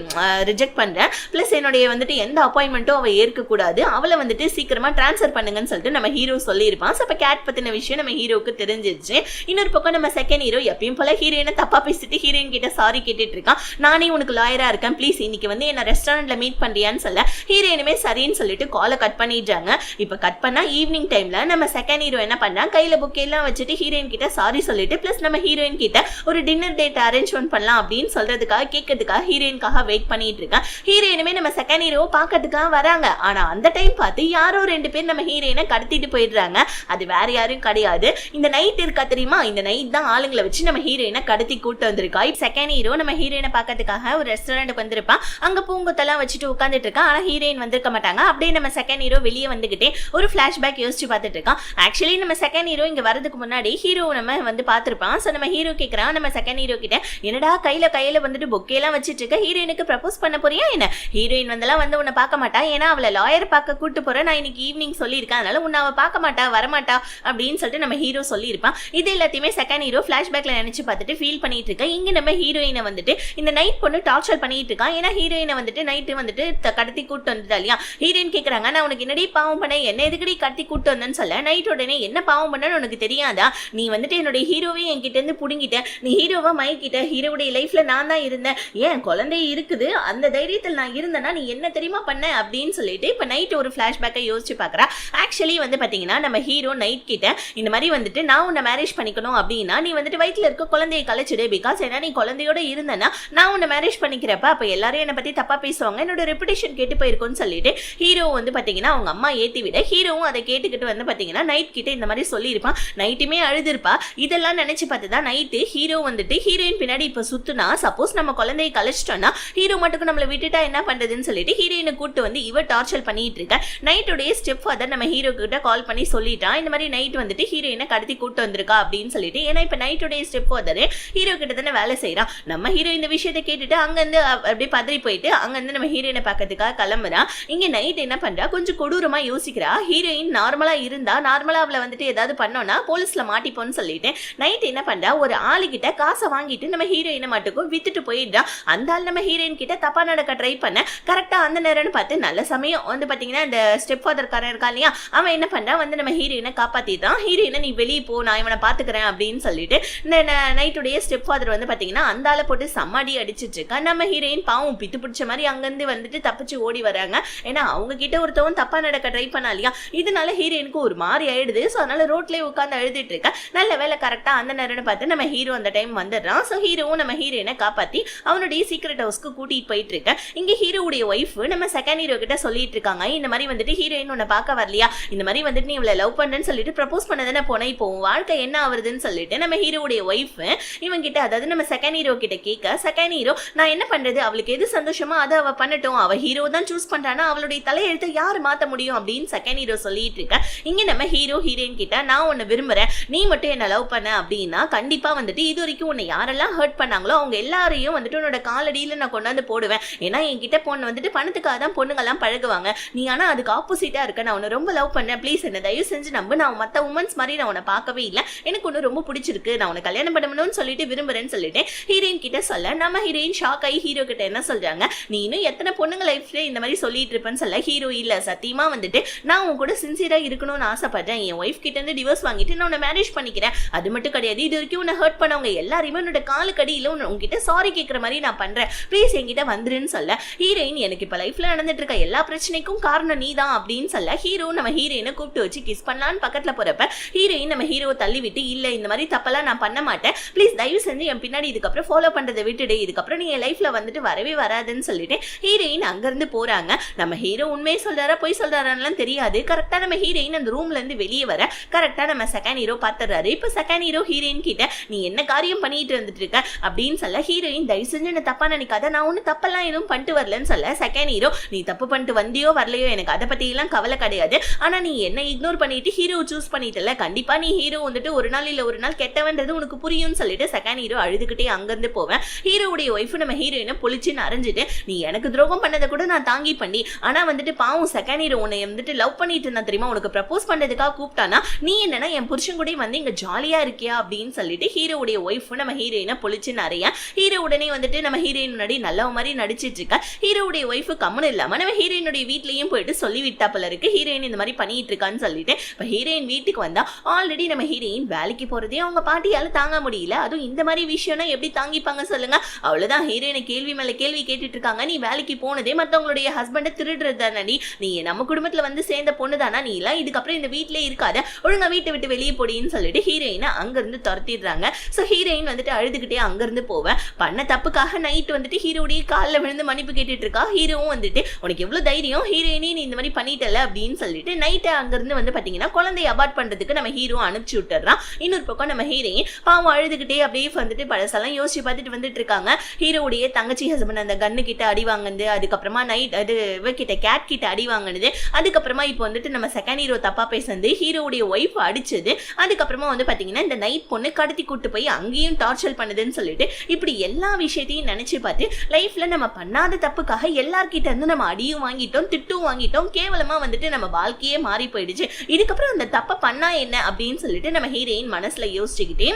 ரிஜெக்ட் பண்ணுறேன், ப்ளஸ் என்னுடைய வந்துட்டு எந்த அப்பாயின்மெண்ட்டும் அவள் ஏற்கக்கூடாது, அவளை வந்துட்டு சீக்கிரமா டிரான்ஸ்ஃபர் பண்ணுங்கன்னு சொல்லிட்டு நம்ம ஹீரோ சொல்லியிருப்பான். ஸோ அப்போ கேட் பற்றின விஷயம் நம்ம ஹீரோக்கு தெரிஞ்சிருச்சு. இன்னொரு பக்கம் நம்ம செகண்ட் ஹீரோ எப்பயும் போல ஹீரோயினை தப்பா பேசிட்டு ஹீரோயின் கிட்ட சாரி கேட்டுட்டு இருக்கான், நானே உனக்கு லாயரா இருக்கேன், ப்ளீஸ் இன்னைக்கு வந்து என்ன ரெஸ்டாரண்ட்ல மீட் பண்றியான்னு சொல்ல ஹீரோயினுமே சரின்னு சொல்லிட்டு காலை கட் பண்ணிடுறாங்க. இப்போ கட் பண்ணா ஈவினிங் டைம்ல நம்ம செகண்ட் ஹீரோ என்ன பண்றான், கையில புக் எல்லாம் வச்சுட்டு ஹீரோயின் கிட்ட சாரி சொல்லிட்டு பிளஸ் நம்ம ஹீரோயின் கிட்ட ஒரு டின்னர் டேட் அரேஞ்ச்மெண்ட் பண்ணலாம் அப்படின்னு சொல்றதுக்காக கேட்கறதுக்காக ஹீரோயின்காக வெயிட் பண்ணிட்டு இருக்கேன். ஹீரோயினுமே நம்ம செகண்ட் ஹீரோவை பார்க்கறதுக்காக வராங்க. ஆனா அந்த டைம் பார்த்து யாரோ 2 பேர் நம்ம ஹீரோயினை கடத்திட்டு போயிடுறாங்க. அது வேற யாரும் கிடையாது, இந்த நைட் இருக்கா தெரியுமா, இந்த நைட் தான் ஆளுங்களை வச்சு நம்ம ஹீரோயினை கடத்தி கூட்டு வந்திருக்கா. இப்போ செகண்ட் ஹீரோ நம்ம ஹீரோயினை பார்க்கறதுக்காக ஒரு ரெஸ்டாரண்ட்டுக்கு வந்திருப்பான். அங்க பூங்கொத்தெல்லாம் வச்சுட்டு உட்காந்துட்டு இருக்கான். ஆனா ஹீரோயின் வந்திருக்க மாட்டாங்க. அப்படியே நம்ம செகண்ட் ஹீரோ வெளியே வந்துகிட்டே ஒரு பிளாஷ்பேக் யோசிச்சு பார்த்துட்டு இருக்கான். ஆக்சுவலி நம்ம செகண்ட் ஹீரோ இங்க வரதுக்கு முன்னாடி ஹீரோ நம்ம வந்து பார்த்திருப்பான். ஸோ நம்ம ஹீரோ கேட்கறான் நம்ம செகண்ட் ஹீரோ கிட்ட, என்னடா கையில வந்துட்டு பொக்கேலாம் வச்சுட்டு இருக்க, ஹீரோயினுக்கு ப்ரப்போஸ் பண்ண போறியா என்ன? ஹீரோயின் வந்தெல்லாம் வந்து உன்னை பார்க்க மாட்டா, ஏன்னா அவளை லாயர் பார்க்க கூட்டு போறேன், நான் இன்னைக்கு ஈவினிங் சொல்லியிருக்கேன், அதனால உன்னை அவ பார்க்க மாட்டா வரமாட்டா அப்படின்னு சொல்லிட்டு நம்ம ஹீரோ சொல்லியிருப்பான். இது எல்லாத்தையுமே செகண்ட் ஹீரோ பிளாஷ்பேக்ல நினைச்சு பார்த்துட்டு ஃபீல் பண்ணிட்டு இருக்கேன். இங்க நம்ம ஹீரோயினை வந்துட்டு இந்த நைட் பொண்ணு டார்ச்சர் பண்ணிட்டு இருக்கான். ஏன்னா ஹீரோயினை வந்துட்டு நைட்டு வந்துட்டு கடத்தி கூட்டு வந்துட்டா இல்லையா. ஹீரோயின் கேட்கறாங்க, நான் உனக்கு என்னடி பாவம் பண்ண, என்ன எதுக்கடி கடத்தி கூட்டு வந்தேன்னு சொல்ல நைட் உடனே என்ன பாவம் பண்ணன்னு உனக்கு தெரியாதா, நீ வந்துட்டு என்னுடைய ஹீரோவே என்கிட்ட இருந்து புடுங்கிட்ட, நீ ஹீரோவா மயக்கிட்ட, ஹீரோடைய லைஃப்ல நான் தான் இருந்தேன், ஏன் குழந்தை இருக்குது அந்த தைரியத்தில் நான் இருந்தேன்னா நீ என்ன தெரியுமா பண்ண அப்படின்னு சொல்லிட்டு இப்ப நைட் ஒரு பிளாஷ்பேக்கை யோசிச்சு பாக்குறா. ஆக்சுவலி வந்து பாத்தீங்கன்னா நம்ம ஹீரோ நைட் கிட்ட இந்த மாதிரி வந்துட்டு நான் உன்னை மேரேஜ் பண்ணிக்கணும் அப்படின்னா நீ வந்துட்டு வயிற்றுல இருக்க குழந்தையை கலைச்சிடு, பிகாஸ் ஏன்னா நீ குழந்தையோட இருந்தேன்னா நான் உன்னை மேரேஜ் பண்ணிக்கிறப்ப அப்ப எல்லாரும் என்னை பத்தி தப்பா பேசுவாங்க, என்னோட ரெப்புடேஷன் கெட்டு போயிருக்கும், இருக்கும்னு சொல்லிட்டு ஹீரோ வந்து பாத்தீங்கன்னா அவங்க அம்மா ஏத்தி விட ஹீரோவும் அதை கேட்டுக்கிட்டு வந்து பாத்தீங்கன்னா நைட் கிட்ட இந்த மாதிரி சொல்லியிருப்பான். நைட்டுமே அழுதுருப்பா. இதெல்லாம் நினைச்சு பார்த்துதான் நைட்டு ஹீரோ வந்துட்டு ஹீரோயின் பின்னாடி இப்ப சுத்துனா சப்போஸ் நம்ம குழந்தையை கழிச்சிட்டோம்னா ஹீரோ மட்டும் நம்மளை விட்டுட்டா என்ன பண்றதுன்னு சொல்லிட்டு ஹீரோயினை கூட்டு வந்து இவ டார்ச்சர் பண்ணிட்டு இருக்க. நைட்டுடைய ஸ்டெப் ஃபாதர் நம்ம ஹீரோ கிட்ட கால் பண்ணி சொல்லிட்டான் இந்த மாதிரி நைட் வந்துட்டு ஹீரோயினை கடத்தி கூட்டு வந்திருக்கா அப்படின்னு சொல்லிட்டு. ஏன்னா இப்ப நைட்டுடைய ஸ்டெப் ஃபாதர் ஹீரோ கிட்ட தானே வேலை செய்யறான். நம்ம ஹீரோ இந்த விஷயத்தை கேட்டுட்டு அங்க இருந்து அப்படியே பதறி போயிட்டு அங்க இருந்து நம்ம ஹீரோயினை பார்க்கறதுக்காக கிளம்புறா. இங்க நைட் என்ன பண்றா, கொஞ்சம் கொடூரமா யோசிக்கிறா. ஹீரோயின் நார்மலா இருந்தா நார்மலா அவளை வந்துட்டு ஏதாவது பண்ணோம்னா போலீஸ்ல மாட்டிப்போன்னு சொல்லிட்டு நைட் என்ன பண்றா, ஒரு ஆளு கிட்ட காசை வாங்கிட்டு நம்ம ஹீரோயினை மட்டும் வித்துட்டு போயிடுறா. அந்த ஆள் நம்ம ஹீரோயின் கிட்ட தப்பா நடக்க ட்ரை பண்ண கரெக்டா அந்த நேரம்னு பார்த்து நல்ல சமயம் வந்து பாத்தீங்கன்னா இந்த ஸ்டெப் ஃபாதர் காரன் இருக்கா இல்லையா, அவன் என்ன பண்றா வந்து நம்ம ஹீரோயினை காப்பாத்திட்டான். ஹீரோயினை நீ வெளியே போ, நான் இவனை பாத்துக்கிறேன் அப்படின்னு சொல்லிட்டு இந்த நைட்டுடைய ஸ்டெப் ஃபாதர் வந்து பாத்தீங்கன்னா அந்த ஆளை போட்டு சம்மாடி அடிச்சிட்டு இருக்கா. நம்ம ஹீரோயின் பாவம் பித்து பிடிச்ச மாதிரி அங்கிருந்து வந்துட்டு தப்பிச்சு ஓடி வராங்க. ஏன்னா அவங்க கிட்ட ஒருத்தவன் தப்பா நடக்க ட்ரை பண்ணா இல்லையா, இதனால ஹீரோயினுக்கு ஒரு மாதிரி ஆயிடுது. ஸோ அதனால ரோட்லயே உட்காந்து அழுதுட்டு இருக்க. நல்ல வேலை கரெக்டா அந்த நேரம்னு பார்த்து நம்ம ஹீரோ அந்த டைம் வந்துடுறான். ஸோ ஹீரோவும் நம்ம ஹீரோயினை காப்பாத்தி அவனுடைய சீக்ரெட் ஹவுஸ்க்கு கூட்டிட்டு போயிட்டு இருக்க. இங்க ஹீரோவுடைய ஒய்ஃப் நம்ம செகண்ட் ஹீரோ கிட்ட சொல்லிட்டு இருக்காங்க இந்த மாதிரி வந்துட்டு ஹீரோயின் உன்னை பார்க்க வரலையா, இந்த மாதிரி வந்துட்டு நீ இவளை லவ் பண்றேன்னு சொல்லிட்டு ப்ரப்போஸ் பண்ணதானே போன, இப்போ வாழ்க்கை என்ன ஆகுதுன்னு சொல்லிட்டு நம்ம ஹீரோவுடைய ஒய்ஃப் இவன் கிட்ட அதாவது நம்ம செகண்ட் ஹீரோ கிட்ட கேட்க, செகண்ட் ஹீரோ நான் என்ன பண்றது, அவளுக்கு எது சந்தோஷமோ அதை அவ பண்ணட்டும், அவ ஹீரோ தான் சூஸ் பண்றானா அவளுடைய தலையெழுத்து யாரு மாத்த முடியும் அப்படின்னு செகண்ட் ஹீரோ சொல்லிட்டு இருக்க. இங்க நம்ம ஹீரோ ஹீரோயின் கிட்ட நான் உன்னை விரும்புறேன், நீ மட்டும் என்ன லவ் பண்ண அப்படின்னா கண்டிப்பா வந்துட்டு இது வரைக்கும் உன்னை யாரெல்லாம் ஹர்ட் பண்ணாங்களோ அவங்க எல்லாரையும் வந்துட்டு உன்னோட காலடியில நான் கொண்டாந்து போடுவேன். ஏன்னா என்கிட்ட பொண்ணு வந்துட்டு பணத்துக்காக தான் பொண்ணுங்கெல்லாம் பழகுவாங்க, நீ ஆனா அதுக்கு ஆப்போசிட்டா இருக்க, நான் உன்னை ரொம்ப லவ் பண்ணேன், ப்ளீஸ் என்ன தயவு செஞ்சு நம்ப, நான் மத்த உமன்ஸ் மாதிரி நான் உன்னை பார்க்கவே இல்லை, எனக்கு ஒன்று ரொம்ப பிடிச்சிருக்கு, நான் உன்னை கல்யாணம் பண்ணணும்னு சொல்லிட்டு விரும்புறேன்னு சொல்லிட்டு ஹீரோயின் கிட்ட சொல்ல நம்ம ஹீரோயின் ஷாக் ஆகி ஹீரோ கிட்ட என்ன சொல்றாங்க, நீ இன்னும் எத்தனை பொண்ணுங்க லைஃப்ல இந்த மாதிரி சொல்லிட்டு இருப்பேன்னு சொல்ல ஹீரோ இல்ல சத்தியமா வந்துட்டு நான் உன் கூட சின்சியரா இருக்கணும்னு ஆசைப்படுறேன், என் ஒய்ஃப் கிட்ட இருந்து டிவோர்ஸ் வாங்கிட்டு நான் உன்னை மேரேஜ் பண்ணிக்கிறேன், அது மட்டும் கிடையாது இது வரைக்கும் உன்னை ஹர்ட் பண்ணவங்க எல்லாரையுமே உன்னோட காலுக்கடியில உங்ககிட்ட சாரி கேட்கற மாதிரி நான் பண்றேன், ப்ளீஸ் என்கிட்ட வந்துருன்னு சொல்ல ஹீரோயின் எனக்கு இப்ப லைஃப்ல நடந்துட்டு இருக்க எல்லா பிரச்சனைக்கும் காரணம் நீ தான் அப்படின்னு சொல்ல ஹீரோ நம்ம ஹீரோயினை கூப்பிட்டு வச்சு கிஸ் பண்ணலான்னு பக்கத்துல போறப்ப ஹீரோயின் நம்ம ஹீரோவை தள்ளி விட்டு இல்ல இந்த மாதிரி தப்பெல்லாம் நான் பண்ண மாட்டேன், ப்ளீஸ் தயவு செஞ்சு என் பின்னாடி இதுக்கப்புறம் ஃபாலோ பண்றதை விட்டுடு, இதுக்கப்புறம் நீ என் லைஃப்ல வந்துட்டு வரவே வராதுன்னு சொல்லிட்டு ஹீரோயின் அங்கிருந்து போறாங்க. நம்ம ஹீரோ உண்மையை சொல்றாரா பொய் சொல்றாரான்னு தெரியாது. கரெக்டா நம்ம ஹீரோயின் அந்த ரூம்ல இருந்து வெளியே வர கரெக்டா நம்ம செகண்ட் ஹீரோ பாத்துறாரு. இப்ப செகண்ட் ஹீரோ ஹீரோயின் கிட்ட நீ என்ன காரியம் பண்ணிட்டு வந்துட்டு இருக்க அப்படின்னு சொல்ல ஹீரோயின் தயவு செஞ்சு என்ன தப்பா நினைக்காத, நான் ஒண்ணு தப்பெல்லாம் எதுவும் பண்ணிட்டு வரலன்னு சொல்ல செகண்ட் ஹீரோ நீ தப்பு பண்ணிட்டு வந்தியோ வரலையோ எனக்கு அதை பத்தி எல்லாம் கவலை கிடையாது, ஆனா நீ என்ன இக்னோர் பண்ணிட்டு ஹீரோ சூஸ் பண்ணிட்டல, கண்டிப்பா நீ ஹீரோ வந்துட்டு ஒரு நாள் இல்ல ஒரு நாள் கெட்டவன்றது உனக்கு புரியும்னு சொல்லிட்டு செகண்ட் ஹீரோ அழுதுகிட்டே அங்கிருந்து போவேன். ஹீரோவுடைய ஒய்ஃப் நம்ம ஹீரோயினை பொழிச்சுன்னு அரைஞ்சிட்டு நீ எனக்கு துரோகம் பண்ணதை கூட நான் தாங்கி பண்ணி, ஆனா வந்துட்டு பாவம் செகண்ட் ஹீரோ உன்னை வந்துட்டு லவ் பண்ணிட்டு இருந்தா தெரியுமா, உனக்கு ப்ரப்போஸ் பண்றதுக்காக கூப்பிட்டானா நீ என்னன்னா என் புருஷன் கூட வந்து இங்க ஜாலியா இருக்கியா அப்படின்னு சொல்லிட்டு ஹீரோவுடைய ஒய்ஃப் நம்ம ஹீரோயினை பொழிச்சுன்னு அறைய ஹீரோ உடனே வந்துட்டு நம்ம ஹீரோயின் முன்னாடி நல்ல மாதிரி நடிச்சிட்டு இருக்க. ஹீரோவுடைய ஒய்ஃப் கம்மன் இல்லாம நம்ம ஹீரோயினுடைய வீட்லயும் போயிட்டு சொல்லி விட்டா போல இருக்கு ஹீரோயின் இந்த மாதிரி பண்ணிட்டு இருக்கான்னு சொல்லிட்டு. இப்ப ஹீரோயின் வீட்டுக்கு வந்தா ஆல்ரெடி நம்ம ஹீரோயின் வேலைக்கு போறதே அவங்க பாட்டியால தாங்க முடியல, அதுவும் இந்த மாதிரி விஷயம்னா எப்படி தாங்கிப்பாங்க சொல்லுங்க. அவ்வளவுதான் ஹீரோயினை கேள்வி மேல கேள்வி கேட்டுட்டு இருக்காங்க, நீ வேலைக்கு போனதே மத்தவங்களுடைய ஹஸ்பண்டை திருடுறது தானடி, நீ நம்ம குடும்பத்துல வந்து சேர்ந்த பொண்ணு தானா, நீ எல்லாம் இதுக்கப்புறம் இந்த வீட்லயே இருக்காத, ஒழுங்கா வீட்டை விட்டு வெளியே போடின்னு சொல்லிட்டு ஹீரோயினை அங்க இருந்து துரத்திடுறாங்க. சோ ஹீரோயின் வந்துட்டு அழுதுகிட்டே அங்க இருந்து போவேன். பண்ண தப்புக்காக நைட் வந்துட்டு ஹீரோடைய காலில் விழுந்து மன்னிப்பு கேட்டுட்டு இருக்கா. ஹீரோவும் வந்துட்டு உனக்கு எவ்வளவு தைரியம் ஹீரோயினே நீ இந்த மாதிரி பண்ணிட்டல அப்படின்னு சொல்லிட்டு நைட்டு அங்க இருந்து வந்து பாத்தீங்கன்னா குழந்தைய அபார்ட் பண்றதுக்கு நம்ம ஹீரோ அனுப்பிச்சு விட்டுறான். இன்னொரு பக்கம் நம்ம ஹீரோயின் பாவம் அழுதுகிட்டே அப்படியே வந்துட்டு பழசெல்லாம் யோசிச்சு பார்த்துட்டு வந்துட்டு இருக்காங்க. ஹீரோவுடைய தங்கச்சி ஹஸ்பண்ட் அந்த கன்னு கிட்ட அடி வாங்குது, அதுக்கப்புறமா நைட் அது கிட்ட கேட் கிட்ட அடி வாங்கினது, அதுக்கப்புறமா இப்போ வந்துட்டு நம்ம செகண்ட் ஹீரோ தப்பா பேசுனது, ஹீரோவுடைய ஒய்ஃப் அடிச்சது, அதுக்கப்புறமா வந்து பாத்தீங்கன்னா இந்த நைட் பொண்ணு கடத்தி கூட்டு போய் அங்கேயும் டார்ச்சர் பண்ணுதுன்னு சொல்லிட்டு இப்படி எல்லா விஷயத்தையும் நினைச்சு பார்த்து லைஃப்ல நம்ம பண்ணாத தப்புக்காக எல்லார்கிட்ட இருந்து நம்ம அடியும் வாங்கிட்டோம் திட்டும் வாங்கிட்டோம், கேவலமா வந்துட்டு நம்ம வாழ்க்கையே மாறி போயிடுச்சு, இதுக்கப்புறம் அந்த தப்பை பண்ணா என்ன அப்படின்னு சொல்லிட்டு நம்ம ஹீரோயின் மனசுல யோசிச்சுக்கிட்டே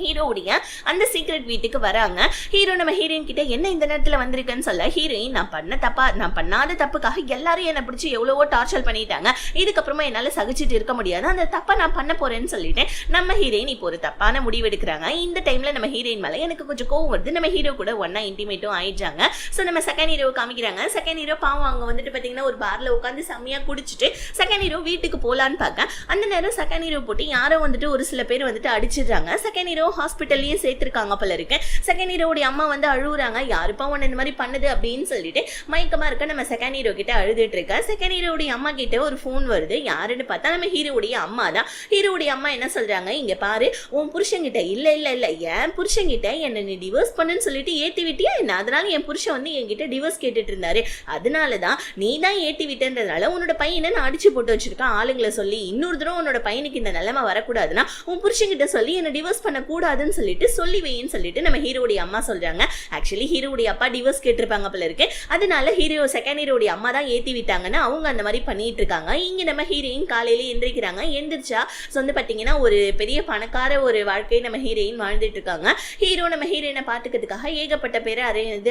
ஹீரோவுடைய அந்த சீக்ரெட் வீட்டுக்கு வராங்க. ஹீரோ நம்ம ஹீரோயின் கிட்ட என்ன இந்த நேரத்துல வந்திருக்குன்னு சொல்ல ஹீரோயின் நான் பண்ணாத தப்புக்காக எல்லாரும் என்ன பிடிச்சி எவ்வளவோ டார்ச்சர் பண்ணிட்டாங்க, இதுக்கப்புறமா என்னால சகிச்சுட்டு இருக்க முடியாது, அந்த தப்பை நான் பண்ண போறேன்னு சொல்லிட்டு நம்ம ஹீரோயின் இப்போ ஒரு தப்பான முடிவு எடுக்கிறாங்க. இந்த டைம்ல நம்ம ஹீரோயின் மேல எனக்கு கொஞ்சம் கோவம் வருது, நம்ம ஹீரோ கூட ஒன்னா இன்டிமேட்டும் ஆயிடுறாங்க. சோ நம்ம செகண்ட் ஹீரோ காமிக்கிறாங்க. செகண்ட் ஹீரோ பாவம் அங்க வந்துட்டு பாத்தீங்கன்னா ஒரு பார்ல உட்காந்து செம்மையா குடிச்சிட்டு செகண்ட் ஹீரோ வீட்டுக்கு போலான்னு பார்க்க அந்த நேரம் செகண்ட் ஹீரோ போட்டு யாரோ வந்துட்டு ஒரு சில பேர் வந்துட்டு அடிச்சிடுறாங்க. செகண்ட் ஹீரோ ஹாஸ்பிட்டல்லயே சேர்த்திருக்காங்க போல இருக்கு. செகண்ட் ஹீரோடைய அம்மா வந்து அழுகுறாங்க, யாருப்பா உன்னை இந்த மாதிரி பண்ணுது அப்படின்னு சொல்லிட்டு மயக்கமா இருக்க நம்ம செகண்ட் ஹீரோ கிட்ட அழுதுட்டு இருக்கா. செகண்ட் ஹீரோடைய அம்மா கிட்ட ஒரு ஃபோன் வருது. யாருன்னு பார்த்தா நம்ம ஹீரோடைய அம்மா தான். ஹீரோடைய அம்மா என்ன சொல்றாங்க, இங்க பாரு உன் புருஷன்கிட்ட இல்ல என் புருஷன்கிட்ட என்ன நீ டிவோர்ஸ் பண்ணுன்னு சொல்லிட்டு ஏத்தி விட்டியா என்ன, அதனால என் புருஷன் வந்து என்கிட்ட டிவோர்ஸ் கேட்டுட்டு இருந்தாரு, அதனாலதான் நீ தான் ஏத்தி விட்டன்றதுனால உன்னோட பையனை நான் அடிச்சு போட்டு வச்சிருக்கேன் ஆளுங்களை சொல்லி, இன்னொரு தடவை உன்னோட பையனுக்கு இந்த நிலைமை வரக்கூடாதுன்னா உன் புருஷன்கிட்ட சொல்லி என்ன டிவோர்ஸ் பண்ண கூடாதுன்னு சொல்லிட்டு சொல்லி வைன்னு சொல்லிட்டு நம்ம ஹீரோடைய அம்மா சொல்றாங்க. ஆக்சுவலி ஹீரோடைய அப்பா டிவோர்ஸ் கேட்டிருப்பாங்க போல இருக்கு, அதனால செகண்ட் ஹீரோடைய அம்மா தான் ஏத்தி விட்டாங்கன்னா அவங்க அந்த மாதிரி பண்ணிட்டு இருக்காங்க. இங்க நம்ம ஹீரோயின் காலையில எந்திரிக்கிறாங்க. எந்திரிச்சா வந்து பாத்தீங்கன்னா ஒரு பெரிய பணக்கார ஒரு வாழ்க்கையை நம்ம ஹீரோயின் வாழ்ந்துட்டு இருக்காங்க. ஹீரோ நம்ம ஹீரோயினை பாத்துக்கிறதுக்காக ஏகப்பட்ட பேரை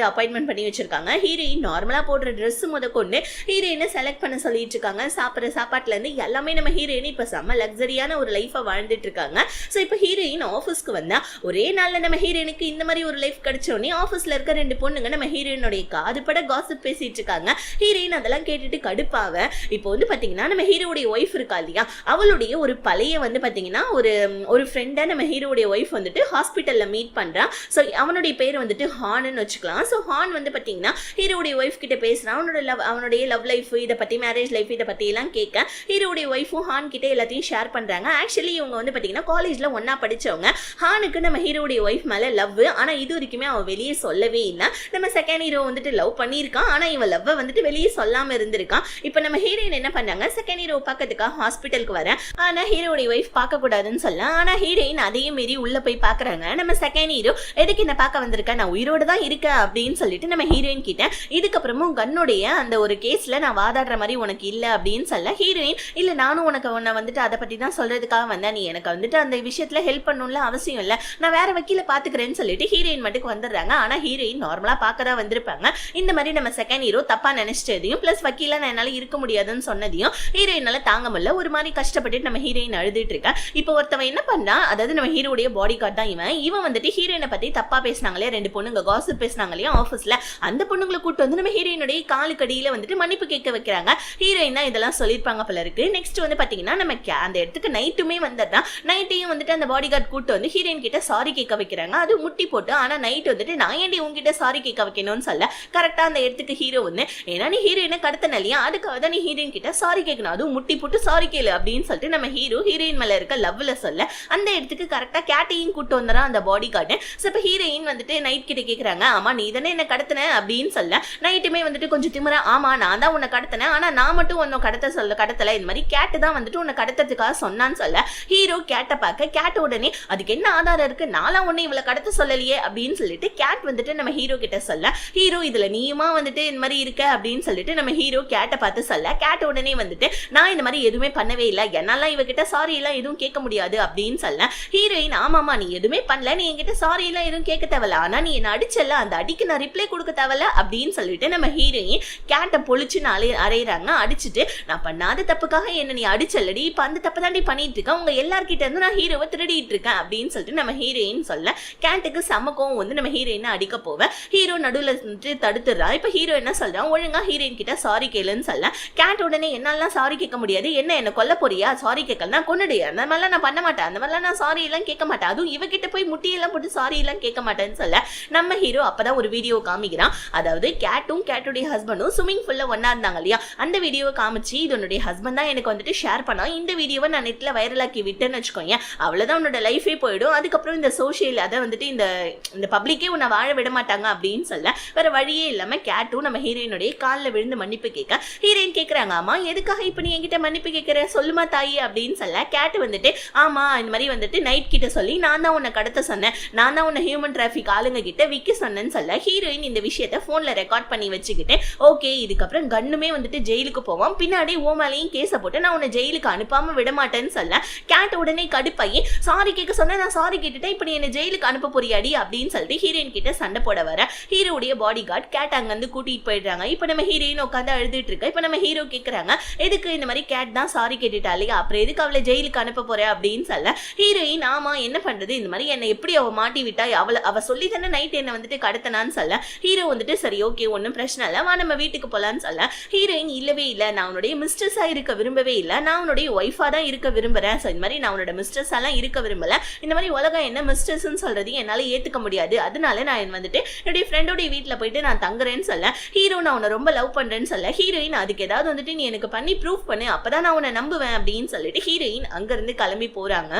அப்பாயின்மெண்ட் பண்ணி வச்சிருக்காங்க. ஹீரோயின் நார்மலா போடுற ட்ரெஸ் முதற்கொண்டு ஹீரோயினை செலக்ட் பண்ண சொல்லிட்டு இருக்காங்க. சாப்பிட்ற சாப்பாட்டுல இருந்து எல்லாமே நம்ம ஹீரோயின் இப்ப செம்ம லக்ஸரியான ஒரு லைஃபை வாழ்ந்துட்டு இருக்காங்க. ஸோ இப்போ ஹீரோயின் ஆஃபீஸ்க்கு வந்தா ஒரே நாள்ல நம்ம ஹீரோயினுக்கு இந்த மாதிரி ஒரு லைஃப் கிடைச்சோடனே ஆஃபீஸ்ல இருக்க 2 பொண்ணுங்க நம்ம ஹீரோயினுடைய காதுபட காசிப் பேசிட்டு இருக்காங்க. ஹீரோயின் அதெல்லாம் கேட்டுட்டு கடுப்பாவ இப்போ வந்து பாத்தீங்கன்னா நம்ம ஹீரோடைய ஒய்ஃப் இருக்கா இல்லையா, அவளுடைய ஒரு பழைய வந்து பாத்தீங்கன்னா ஒரு ஃப்ரெண்டை நம்ம ஹீரோடைய ஒய்ஃப் வந்துட்டு ஹாஸ்பிட்டல்ல மீட் பண்றான். ஸோ அவனுடைய பேர் வந்துட்டு ஹான்னு வச்சுக்கலாம். ஸோ ஹான் வந்து பாத்தீங்கன்னா ஹீரோடைய ஒய்ஃப் கிட்ட பேசுறான். அவனுடைய லவ் லைஃப் இதை பத்தி, மேரேஜ் லைஃப் இதை பத்தி எல்லாம் கேட்க ஹீரோடைய ஒய்ஃபும் ஹான் கிட்ட எல்லாத்தையும் ஷேர் பண்றாங்க. ஆக்சுவலி இவங்க வந்து பாத்தீங்கன்னா காலேஜ்ல ஒன்னா படிச்சவங்க. ஹானுக்கு நம்ம ஹீரோடைய ஒய்ஃப் மேல லவ், ஆனா இது வரைக்குமே அவன் வெளியே சொல்லவே இல்லை. நம்ம செகண்ட் ஹீரோ வந்துட்டு லவ் பண்ணியிருக்கான், ஆனா இவன் லவ் வந்துட்டு வெளியே சொல்லாம இருந்திருக்கான். இப்போ நம்ம ஹீரோயின் என்ன பண்ணாங்க, செகண்ட் ஹீரோ பக்கத்துக்காக ஹாஸ்பிட்டலுக்கு வரேன், ஆனா ஹீரோடைய ஒய்ஃப் பார்க்க கூடாதுன்னு சொல்லலாம். ஆனா ஹீரோயின் அதையும் மீறி உள்ள போய் பாக்குறாங்க. நம்ம செகண்ட் ஹீரோ எதுக்கு என்ன பார்க்க வந்திருக்கேன், நான் உயிரோட தான் இருக்கேன் அப்படின்னு சொல்லிட்டு நம்ம ஹீரோயின் கிட்ட இதுக்கப்புறமும் கன்னுடைய அந்த ஒரு கேஸ்ல நான் வாதாடுற மாதிரி உனக்கு இல்ல அப்படின்னு சொல்ல ஹீரோயின் இல்ல நானும் உன்னை வந்துட்டு அதை பத்தி தான் சொல்றதுக்காக வந்தேன், நீ எனக்கு வந்துட்டு அந்த விஷயத்துல ஹெல்ப் பண்ணணும்ல அவசியம் இல்ல, நான் வேற வக்கீல பாத்துக்கிறேன்னு சொல்லிட்டு ஹீரோயின் மட்டும் வந்துடுறாங்க. ஆனா ஹீரோயின் நார்மலா பார்க்கதான் வந்திருப்பாங்க. இந்த மாதிரி நம்ம செகண்ட் ஹீரோ தப்பா நினைச்சிட்டதையும் பிளஸ் வக்கீல நான் என்னால இருக்க முடியாதுன்னு சொன்னதையும் ஹீரோயினால தாங்க முடியல. ஒரு மாதிரி கஷ்டப்பட்டு நம்ம ஹீரோயின் அழுதுட்டு இருக்கா. இப்போ ஒருத்தவன் என்ன பண்ணா, அதாவது நம்ம ஹீரோடைய பாடி கார்டு தான் இவன் வந்துட்டு ஹீரோயினை பத்தி தப்பா பேசினாங்களே, 2 பொண்ணுங்க காசிப் பேசினாங்களே ஆஃபீஸ்ல, அந்த பொண்ணுங்களை கூட்டு வந்து நம்ம ஹீரோயினுடைய காலுக்கடியில வந்துட்டு மன்னிப்பு கேட்க வைக்கிறாங்க. ஹீரோயின் தான் இதெல்லாம் சொல்லியிருப்பாங்க போல இருக்கு. நெக்ஸ்ட் வந்து பாத்தீங்கன்னா நம்ம அந்த இடத்துக்கு நைட்டுமே வந்துடுறான். நைட்டையும் வந்துட்டு அந்த பாடி கார்டு கூட்டு வந்து ஹீரோயின் கிட்ட சாரி கேட்க வைக்கிறாங்க. அது முட்டி போட்டு, ஆனா நைட் வந்துட்டு நான் ஏன்டி உங்ககிட்ட சாரி கேட்க வைக்கணும்னு சொல்ல கரெக்டா அந்த இடத்துக்கு ஹீரோ வந்து ஏன்னா நீ ஹீரோயினை கடத்தன இல்லையா, அதுக்காக தான் நீ ஹீரோயின் கிட்ட சாரி கேட்கணும், அதுவும் முட்டி போட்டு சாரி கேளு அப்படின்னு சொல்லிட்டு நம்ம ஹீரோயின் மேல இருக்க லவ்ல சொல்ல அந்த இடத்துக்கு கரெக்டா கேட்டையும் கூட்டு வந்துறான் அந்த பாடி கார்டு. ஸோ இப்போ ஹீரோயின் வந்துட்டு நைட் கிட்ட கேட்கறாங்க, ஆமா நீ தானே என்ன கடத்தின அப்படின்னு சொல்ல நைட்டுமே வந்துட்டு கொஞ்சம் திமிரா, ஆமா நான் தான் உன்னை கடத்தினேன், ஆனா நான் மட்டும் உன்னை கடத்தல, இந்த மாதிரி கேட்டு தான் வந்துட்டு உன்னை கடத்ததுக்காக சொன்னான்னு சொல்ல ஹீரோ கேட்டை பார்க்க கேட்ட உடனே அதுக்கு என்ன ஆதாரம் இருக்கு, நான்லாம் உன்னை இவளை கடத்த சொல்லலையே அப்படின்னு சொல்லிட்டு கேட் வந்துட்டு நம்ம ஹீரோ கிட்ட சொல்ல ஹீரோ இதுல நீயுமா வந்துட்டு இந்த மாதிரி இருக்க அப்படின்னு சொல்லிட்டு நம்ம ஹீரோ கேட்டை பார்த்து சொல்ல கேட்ட உடனே வந்துட்டு நான் இந்த மாதிரி எதுவுமே பண்ணவே இல்லை, என்னால இவகிட்ட சாரி எல்லாம் எதுவும் கேட்க முடியாது அப்படின்னு சொல்ல ஹீரோயின் ஆமாமா நீ எதுவுமே பண்ணல, நீ என்கிட்ட சாரி எல்லாம் எதுவும் கேட்க தேவையில்ல, ஆனா நீ என்ன அடிச்சல அந்த அடிக்கு நான் ரிப்ளை கொடுக்க தேவையில்ல அப்படின்னு சொல்லிட்டு நம்ம ஹீரோயின் கேட்டை பொழிச்சு அரைகிறாங்க. அடிச்சுட்டு நான் பண்ணாத தப்புக்காக என்ன நீ அடிச்சல்லடி, இப்ப அந்த தப்பு தாண்டி பண்ணிட்டு இருக்கேன், உங்க எல்லார்கிட்ட இருந்து நான் ஹீரோவை திருடிட்டு இருக்கேன் அப்படின்னு சொல்லிட்டு நம்ம ஹீரோயின் சொல்ல கேட்டுக்கு சமக்கம் வந்து நம்ம ஹீரோயினை அடிக்க போவேன். ஹீரோ நடுவில் தடுத்துடுறா. இப்ப ஹீரோ என்ன சொல்றான், ஒழுங்கா ஹீரோயின் கிட்ட சாரி கேளுன்னு சொல்ல கேட் உடனே என்னாலாம் சாரி கேட்க முடியாது, என்ன கொல்ல போறியா, சாரி கேட்கலாம் கொன்னுடு, அந்த மாதிரிலாம் நான் பண்ண மாட்டேன், அந்த மாதிரிலாம் நான் சாரி எல்லாம் கேட்க மாட்டேன், அதுவும் இவகிட்ட போய் முட்டியெல்லாம் போட்டு சாரி எல்லாம் கேட்க மாட்டேன்னு சொல்ல நம்ம ஹீரோ அப்பதான் ஒரு வீடியோ காமிக்கிறான். அதாவது கேட்டும் கேட்டுடைய ஹஸ்பண்டும் ஸ்விமிங் பூல்ல ஒன்னா இருந்தாங்க இல்லையா, அந்த வீடியோவை காமிச்சு இது உன்னுடைய ஹஸ்பண்ட் தான் எனக்கு வந்துட்டு ஷேர் பண்ணா, இந்த வீடியோவை நான் நெட்ல வைரலாக்கி விட்டேன்னு வச்சுக்கோங்க, அவ்வளவுதான் உன்னோட லைஃபே போயிடும், அதுக்கப்புறம் இந்த சோசியல் அதை வந்துட்டு இந்த பப்ளிக்கே உன்னை வாழ விட மாட்டாங்க அப்படின்னு சொல்ல வேற வழியே இல்லாம கேட்டும் நம்ம ஹீரோயினுடைய காலில் விழுந்து மன்னிப்பு கேட்க ஹீரோயின் கேட்கறாங்க, ஆமா எதுக்காக இப்ப நீ என்கிட்ட மன்னிப்பு கேட்கிற சொல்லுமா தாயி அப்படின்னு சொல்ல கேட் வந்துட்டு ஆமா இந்த மாதிரி வந்துட்டு நைட் கிட்ட சொல்லி நான் தான் உன்னை கடத்த சொன்னேன், நான் தான் உன்னை ஹியூமன் டிராஃபிக் ஆளுங்க கிட்ட விக்க சொன்னேன்னு சொல்ல ஹீரோயின் இந்த விஷயத்த போன்ல ரெக்கார்ட் பண்ணி வச்சுக்கிட்டு ஓகே இதுக்கப்புறம் கண்ணுமே வந்துட்டு ஜெயிலுக்கு போவான், பின்னாடி ஓமாலையும் கேஸ போட்டு நான் உன்னை ஜெயிலுக்கு அனுப்பாம விட மாட்டேன்னு சொல்ல கேட் உடனே கடுப்பாயி சாரி கேட்க சொன்ன, நான் சாரி கேட்டுட்டேன், இப்ப நீ என்ன ஜெயிலுக்கு அனுப்ப போறியாடி அப்படின்னு சொல்லிட்டு ஹீரோயின் கிட்ட சண்டை போட வர ஹீரோடைய பாடி கார்டு கேட் அங்க இருந்து கூட்டிட்டு போயிடுறாங்க. இப்ப நம்ம ஹீரோயின் உட்காந்து அழுதுட்டு இருக்க. இப்ப நம்ம ஹீரோ கேக்குறாங்க எதுக்கு இந்த மாதிரி கேட் தான் சாரி கேட்டுட்டா இல்லையா, அப்புறம் எதுக்கு அவளை ஜெயிலுக்கு அனுப்ப போற அப்படின்னு சொல்ல ஹீரோயின் ஆமா என்ன பண்றது, இந்த மாதிரி என்ன எப்படி அவ மாட்டி விட்டா, அவ சொல்லி தானே நைட் என்ன வந்துட்டு கடத்தனான்னு சொல்ல ஹீரோ வந்துட்டு சரி ஓகே ஒன்னும் பிரச்சனை இல்ல வா நம்ம வீட்டுக்கு போலான்னு சொல்ல ஹீரோயின் இல்லவே இல்ல, நான் உன்னுடைய மிஸ்டர்ஸா இருக்க விரும்பவே இல்லை, நான் உன்னுடைய ஒய்ஃபா தான் இருக்க விரும்புறேன், இந்த மாதிரி நான் உன்னோட மிஸ்டர்ஸ் எல்லாம் இருக்க விரும்பல, இந்த மாதிரி மாதிரி உலகம் என்ன மிஸ்டர்ஸ்ன்னு சொல்றது என்னால ஏத்துக்க முடியாது, அதனால நான் வந்துட்டு என்னுடைய ஃப்ரெண்டோடைய வீட்டுல போயிட்டு நான் தங்குறேன்னு சொல்ல, ஹீரோ நான் உன்னை ரொம்ப லவ் பண்றேன்னு சொல்ல, ஹீரோயின் அதுக்கு ஏதாவது வந்துட்டு நீ எனக்கு பண்ணி ப்ரூவ் பண்ணு, அப்பதான் நான் உன்னை நம்புவேன் அப்படின்னு சொல்லிட்டு ஹீரோயின் அங்க இருந்து கிளம்பி போறாங்க.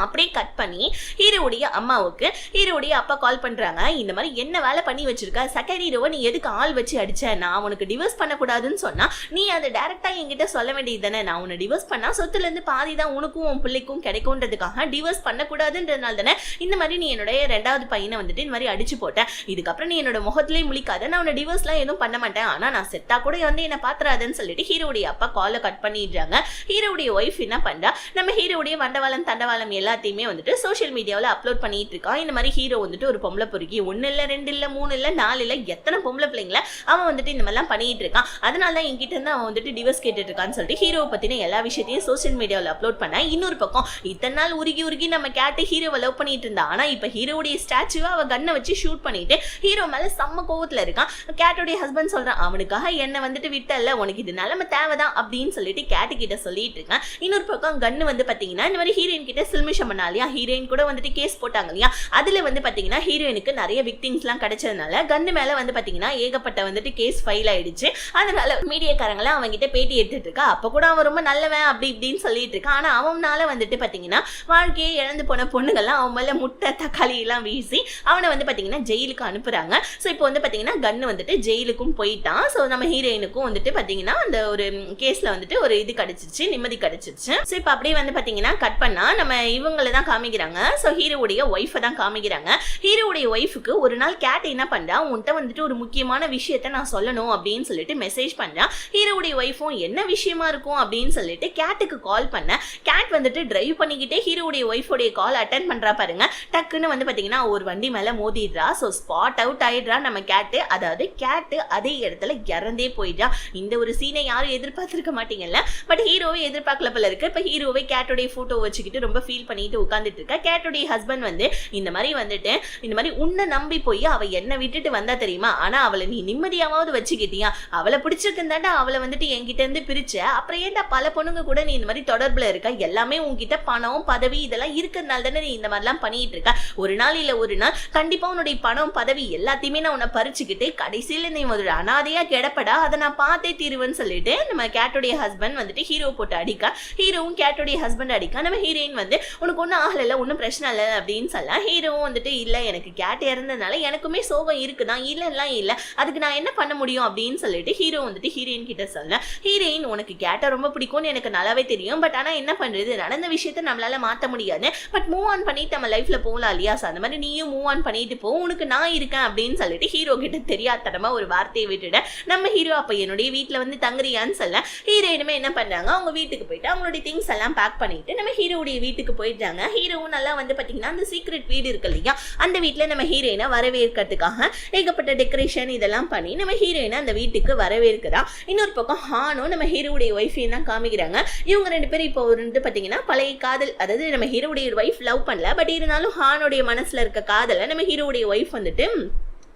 அப்படியே கட் பண்ணி ஹீரோடைய அம்மாவுக்கு ஹீரோடைய அப்பா கால் பண்றாங்க. இந்த மாதிரி என்ன வேலை பண்ணி வச்சிருக்க, செகண்ட் ஹீரோவை நீ எதுக்கு ஆள் வச்சு அடிச்ச, நான் உனக்கு டிவோர்ஸ் பண்ணக்கூடாதுன்னு சொன்னா நீ அதை டைரக்டா என்கிட்ட சொல்ல வேண்டியது தானே, நான் உன்னை டிவோர்ஸ் பண்ணா சொத்துல இருந்து பாதி தான் உனக்கும் உன் பிள்ளைக்கும் கிடைக்கும்ன்றதுக்காக டிவோர்ஸ் பண்ணக்கூடாதுன்றதுனால தானே இந்த மாதிரி நீ என்னுடைய ரெண்டாவது பையனை வந்துட்டு இந்த மாதிரி அடிச்சு போட்ட, இதுக்கப்புறம் நீ என்னோட முகத்திலே முழிக்காத, நான் உன்னை டிவோர்ஸ்லாம் எதுவும் பண்ண மாட்டேன், ஆனா நான் செத்தா கூட வந்து என்ன பாத்துறாதுன்னு சொல்லிட்டு ஹீரோடைய அப்பா காலை கட் பண்ணிடுறாங்க. ஹீரோடைய ஒய்ஃப் என்ன பண்றா, நம்ம ஹீரோடைய வண்டவாளம் தண்டவாளம் எல்லாத்தையுமே வந்துட்டு சோஷியல் மீடியாவில் அப்லோட் பண்ணிட்டு இருக்கான். இந்த மாதிரி ஹீரோ வந்துட்டு ஒரு பொம்பளை பொறுக்கி 1 இல்ல 2 இல்ல 3 இல்ல 4 இல்ல எத்தனை பொம்பளை பிள்ளைங்கள அவன் வந்துட்டு இந்த மாதிரிலாம் பண்ணிட்டு இருக்கான், அதனால என்கிட்ட இருந்து அவன் வந்துட்டு டிவோர்ஸ் கேட்டுட்டு இருக்கான்னு சொல்லிட்டு ஹீரோவை பத்தின எல்லா விஷயத்தையும் சோஷியல் மீடியாவில் அப்லோட் பண்ணா. இன்னொரு பக்கம் இத்தனை நாள் உருகி நம்ம கேட்டு ஹீரோவை லவ் பண்ணிட்டு இருந்தா, ஆனா இப்ப ஹீரோடைய ஸ்டாச்சுவை அவ கண்ணை வச்சு ஷூட் பண்ணிட்டு ஹீரோ மேல செம்ம கோவத்துல இருக்கான். கேட்டோடைய ஹஸ்பண்ட் சொல்றான், அவனுக்காக என்ன வந்துட்டு விட்டல்ல, உனக்கு இது நிலைமை தேவைதான் அப்படின்னு சொல்லிட்டு கேட்டு கிட்ட சொல்லிட்டு இருக்கான். இன்னொரு பக்கம் கண்ணு வந்து பாத்தீங்கன்னா இந்த மாதிரி ஹீரோயின் கிட்ட சில்மிஷம் பண்ணா இல்லையா, ஹீரோயின் கூட வந்துட்டு கேஸ் போட்டாங்க இல்லையா, அதுல வந்து பாத்தீங்கன்னா ஹீரோயினுக்கு நிறைய விக்டிம்ஸ் எல்லாம் கிடைச்சதுனால கன்னு மேல வந்து பாத்தீங்கன்னா ஏகப்பட்ட வந்துட்டு கேஸ் ஃபைல் ஆயிடுச்சு. அதனால மீடியாக்காரங்கள அவங்க கிட்ட பேட்டி எடுத்துட்டு இருக்கா. அப்ப கூட அவன் ரொம்ப நல்லவன் அப்படி இப்படின்னு சொல்லிட்டு இருக்கான். ஆனா அவனால வந்துட்டு பாத்தீங்கன்னா வாழ்க்கையை இழந்து போன பொண்ணுங்கள்லாம் அவன் மேல முட்டை தக்காளி எல்லாம் வீசி அவனை வந்து பாத்தீங்கன்னா ஜெயிலுக்கு அனுப்புறாங்க. சோ இப்போ வந்து பாத்தீங்கன்னா கன்னு வந்துட்டு ஜெயிலுக்கும் போயிட்டான். சோ நம்ம ஹீரோயினுக்கும் வந்துட்டு பாத்தீங்கன்னா அந்த ஒரு கேஸ்ல வந்துட்டு ஒரு இது கிடைச்சிருச்சு, நிம்மதி கிடைச்சிருச்சு. சோ இப்போ அப்படியே வந்து பாத்தீங்கன்னா கட் பண்ணா நம்ம இவங்களை தான் காமிக்கிறாங்க. சோ ஹீரோவுடைய ஒய்ஃபை தான் காமிக்கிறாங்க. ஹீரோவுடைய ஒய்ஃபுக்கு ஒரு நாள் கேட் என்ன பண்றா, உன்கிட்ட வந்துட்டு ஒரு முக்கியமான விஷயத்த நான் சொல்லணும் அப்படின்னு சொல்லிட்டு மெசேஜ் பண்றா. ஹீரோவுடைய ஒய்ஃபும் என்ன விஷயமா இருக்கும் அப்படின்னு சொல்லிட்டு கேட்டுக்கு கால் பண்ண, கேட் வந்துட்டு டிரைவ் பண்ணிக்கிட்டே ஹீரோவுடைய ஒய்ஃபோடைய கால் அட்டென்ட் பண்றா பாருங்க. டக்குன்னு வந்து பாத்தீங்கன்னா ஒரு வண்டி மேல மோதிடுறா. சோ ஸ்பாட் அவுட் ஆயிடுறா நம்ம கேட்டு. அதாவது கேட்டு அதே இடத்துல இறந்தே போயிடுறா. இந்த ஒரு சீனை யாரும் எதிர்பார்த்திருக்க மாட்டீங்கல்ல, பட் ஹீரோவை எதிர்பார்க்கல போல இருக்கு. இப்ப ஹீரோவை கேட்டோடைய போட்டோ வச்சுக்கிட்டு ரொம்ப ஃபீல் பண்ணிட்டு உட்கார்ந்துட்டு இருக்கா. கேட்டோடைய ஹஸ்பண்ட் வந்து இந்த மாதிரி வந்துட்டு இந்த மாதிரி உன்னை நம்பி போய் அவ என்ன விட்டுட்டு வந்தா தெரியுமா, ஆனா அவளை நீ நிம்மதியாவது வச்சுக்கிட்டியா, அவளை பிடிச்சிருக்குந்தாண்டா அவளை வந்துட்டு என்கிட்ட இருந்து பிரிச்ச, அப்புறம் ஏன்டா பல பொண்ணுங்க கூட நீ இந்த மாதிரி தொடர்புல இருக்க, எல்லாமே உன்கிட்ட பணம் பதவி இதெல்லாம் இருக்கிறதுனால தானே நீ இந்த மாதிரிலாம் பண்ணிட்டு இருக்க, ஒரு நாள் இல்ல ஒரு நாள் கண்டிப்பா உன்னுடைய பணம் பதவி எல்லாத்தையுமே நான் உன்னை பறிச்சுக்கிட்டு கடைசியில நீ ஒரு அனாதையா கிடப்படா, அதை நான் பார்த்தே தீருவேன்னு சொல்லிட்டு நம்ம கேட்டோடைய ஹஸ்பண்ட் வந்துட்டு ஹீரோ போட்டு அடிக்கா. ஹீரோவும் கேட்டோடைய ஹஸ்பண்ட் அடிக்கா. நம்ம ஹீரோயின் வந்து உனக்கு ஒன்னும் ஆகல, ஒன்னும் பிரச்சனை இல்லை அப்படின்னு சொல்ல, ஹீரோவும் வந்துட்டு இல்ல எனக்கு கேட் இறந்ததுனால எனக்குமே சோகம் இருக்குதான், இல்லலாம் இல்ல, அதுக்கு நான் என்ன பண்ண முடியும் அப்படின்னு சொல்லிட்டு ஹீரோ வந்துட்டு ஹீரோயின் கிட்ட சொல்ல, ஹீரோயின் உனக்கு கேட்ட ரொம்ப பிடிக்கும்னு எனக்கு நல்லாவே தெரியும், பட் ஆனா என்ன பண்றது, நடந்த விஷயத்த நம்மளால மாத்த முடியாது, பட் மூவ் ஆன் பண்ணிட்டு நம்ம லைஃப்ல போகலாம் இல்லையா, அந்த மாதிரி நீயும் மூவ் ஆன் பண்ணிட்டு போ, உனக்கு நான் இருக்கேன் அப்படின்னு சொல்லிட்டு ஹீரோ கிட்ட தெரியாதனமா ஒரு வார்த்தையை விட்டுட நம்ம ஹீரோ அப்ப என்னுடைய வீட்டுல வந்து தங்குறியான்னு சொல்ல, ஹீரோயினுமே என்ன பண்றாங்க, அவங்க வீட்டுக்கு போயிட்டு அவங்களுடைய திங்ஸ் எல்லாம் பேக் பண்ணிட்டு நம்ம ஹீரோடைய வீட்டுக்கு போயிட்டாங்க. ஹீரோவும் நல்லா வந்து பாத்தீங்கன்னா அந்த சீக்ரெட் வீடு இருக்கு இல்லையா, அந்த வீட்டுல நம்ம ஹீரோயினை வரவேற்கிறதுக்காக ஏகப்பட்ட டெக்கரேஷன் இதெல்லாம் பண்ணி நம்ம ஹீரோயினை அந்த வீட்டுக்கு வரவேற்கிறா. இன்னொரு பக்கம் ஹானும் நம்ம ஹீரோடைய ஒய்ஃபையும் தான் காமிக்கிறாங்க. இவங்க 2 பேரும் இப்போ வந்து பாத்தீங்கன்னா பழைய காதல், அதாவது நம்ம ஹீரோடைய ஒய்ஃப் லவ் பண்ணல, பட் இருந்தாலும் ஹானுடைய மனசுல இருக்க காதலை நம்ம ஹீரோடைய ஒய்ஃப் வந்துட்டு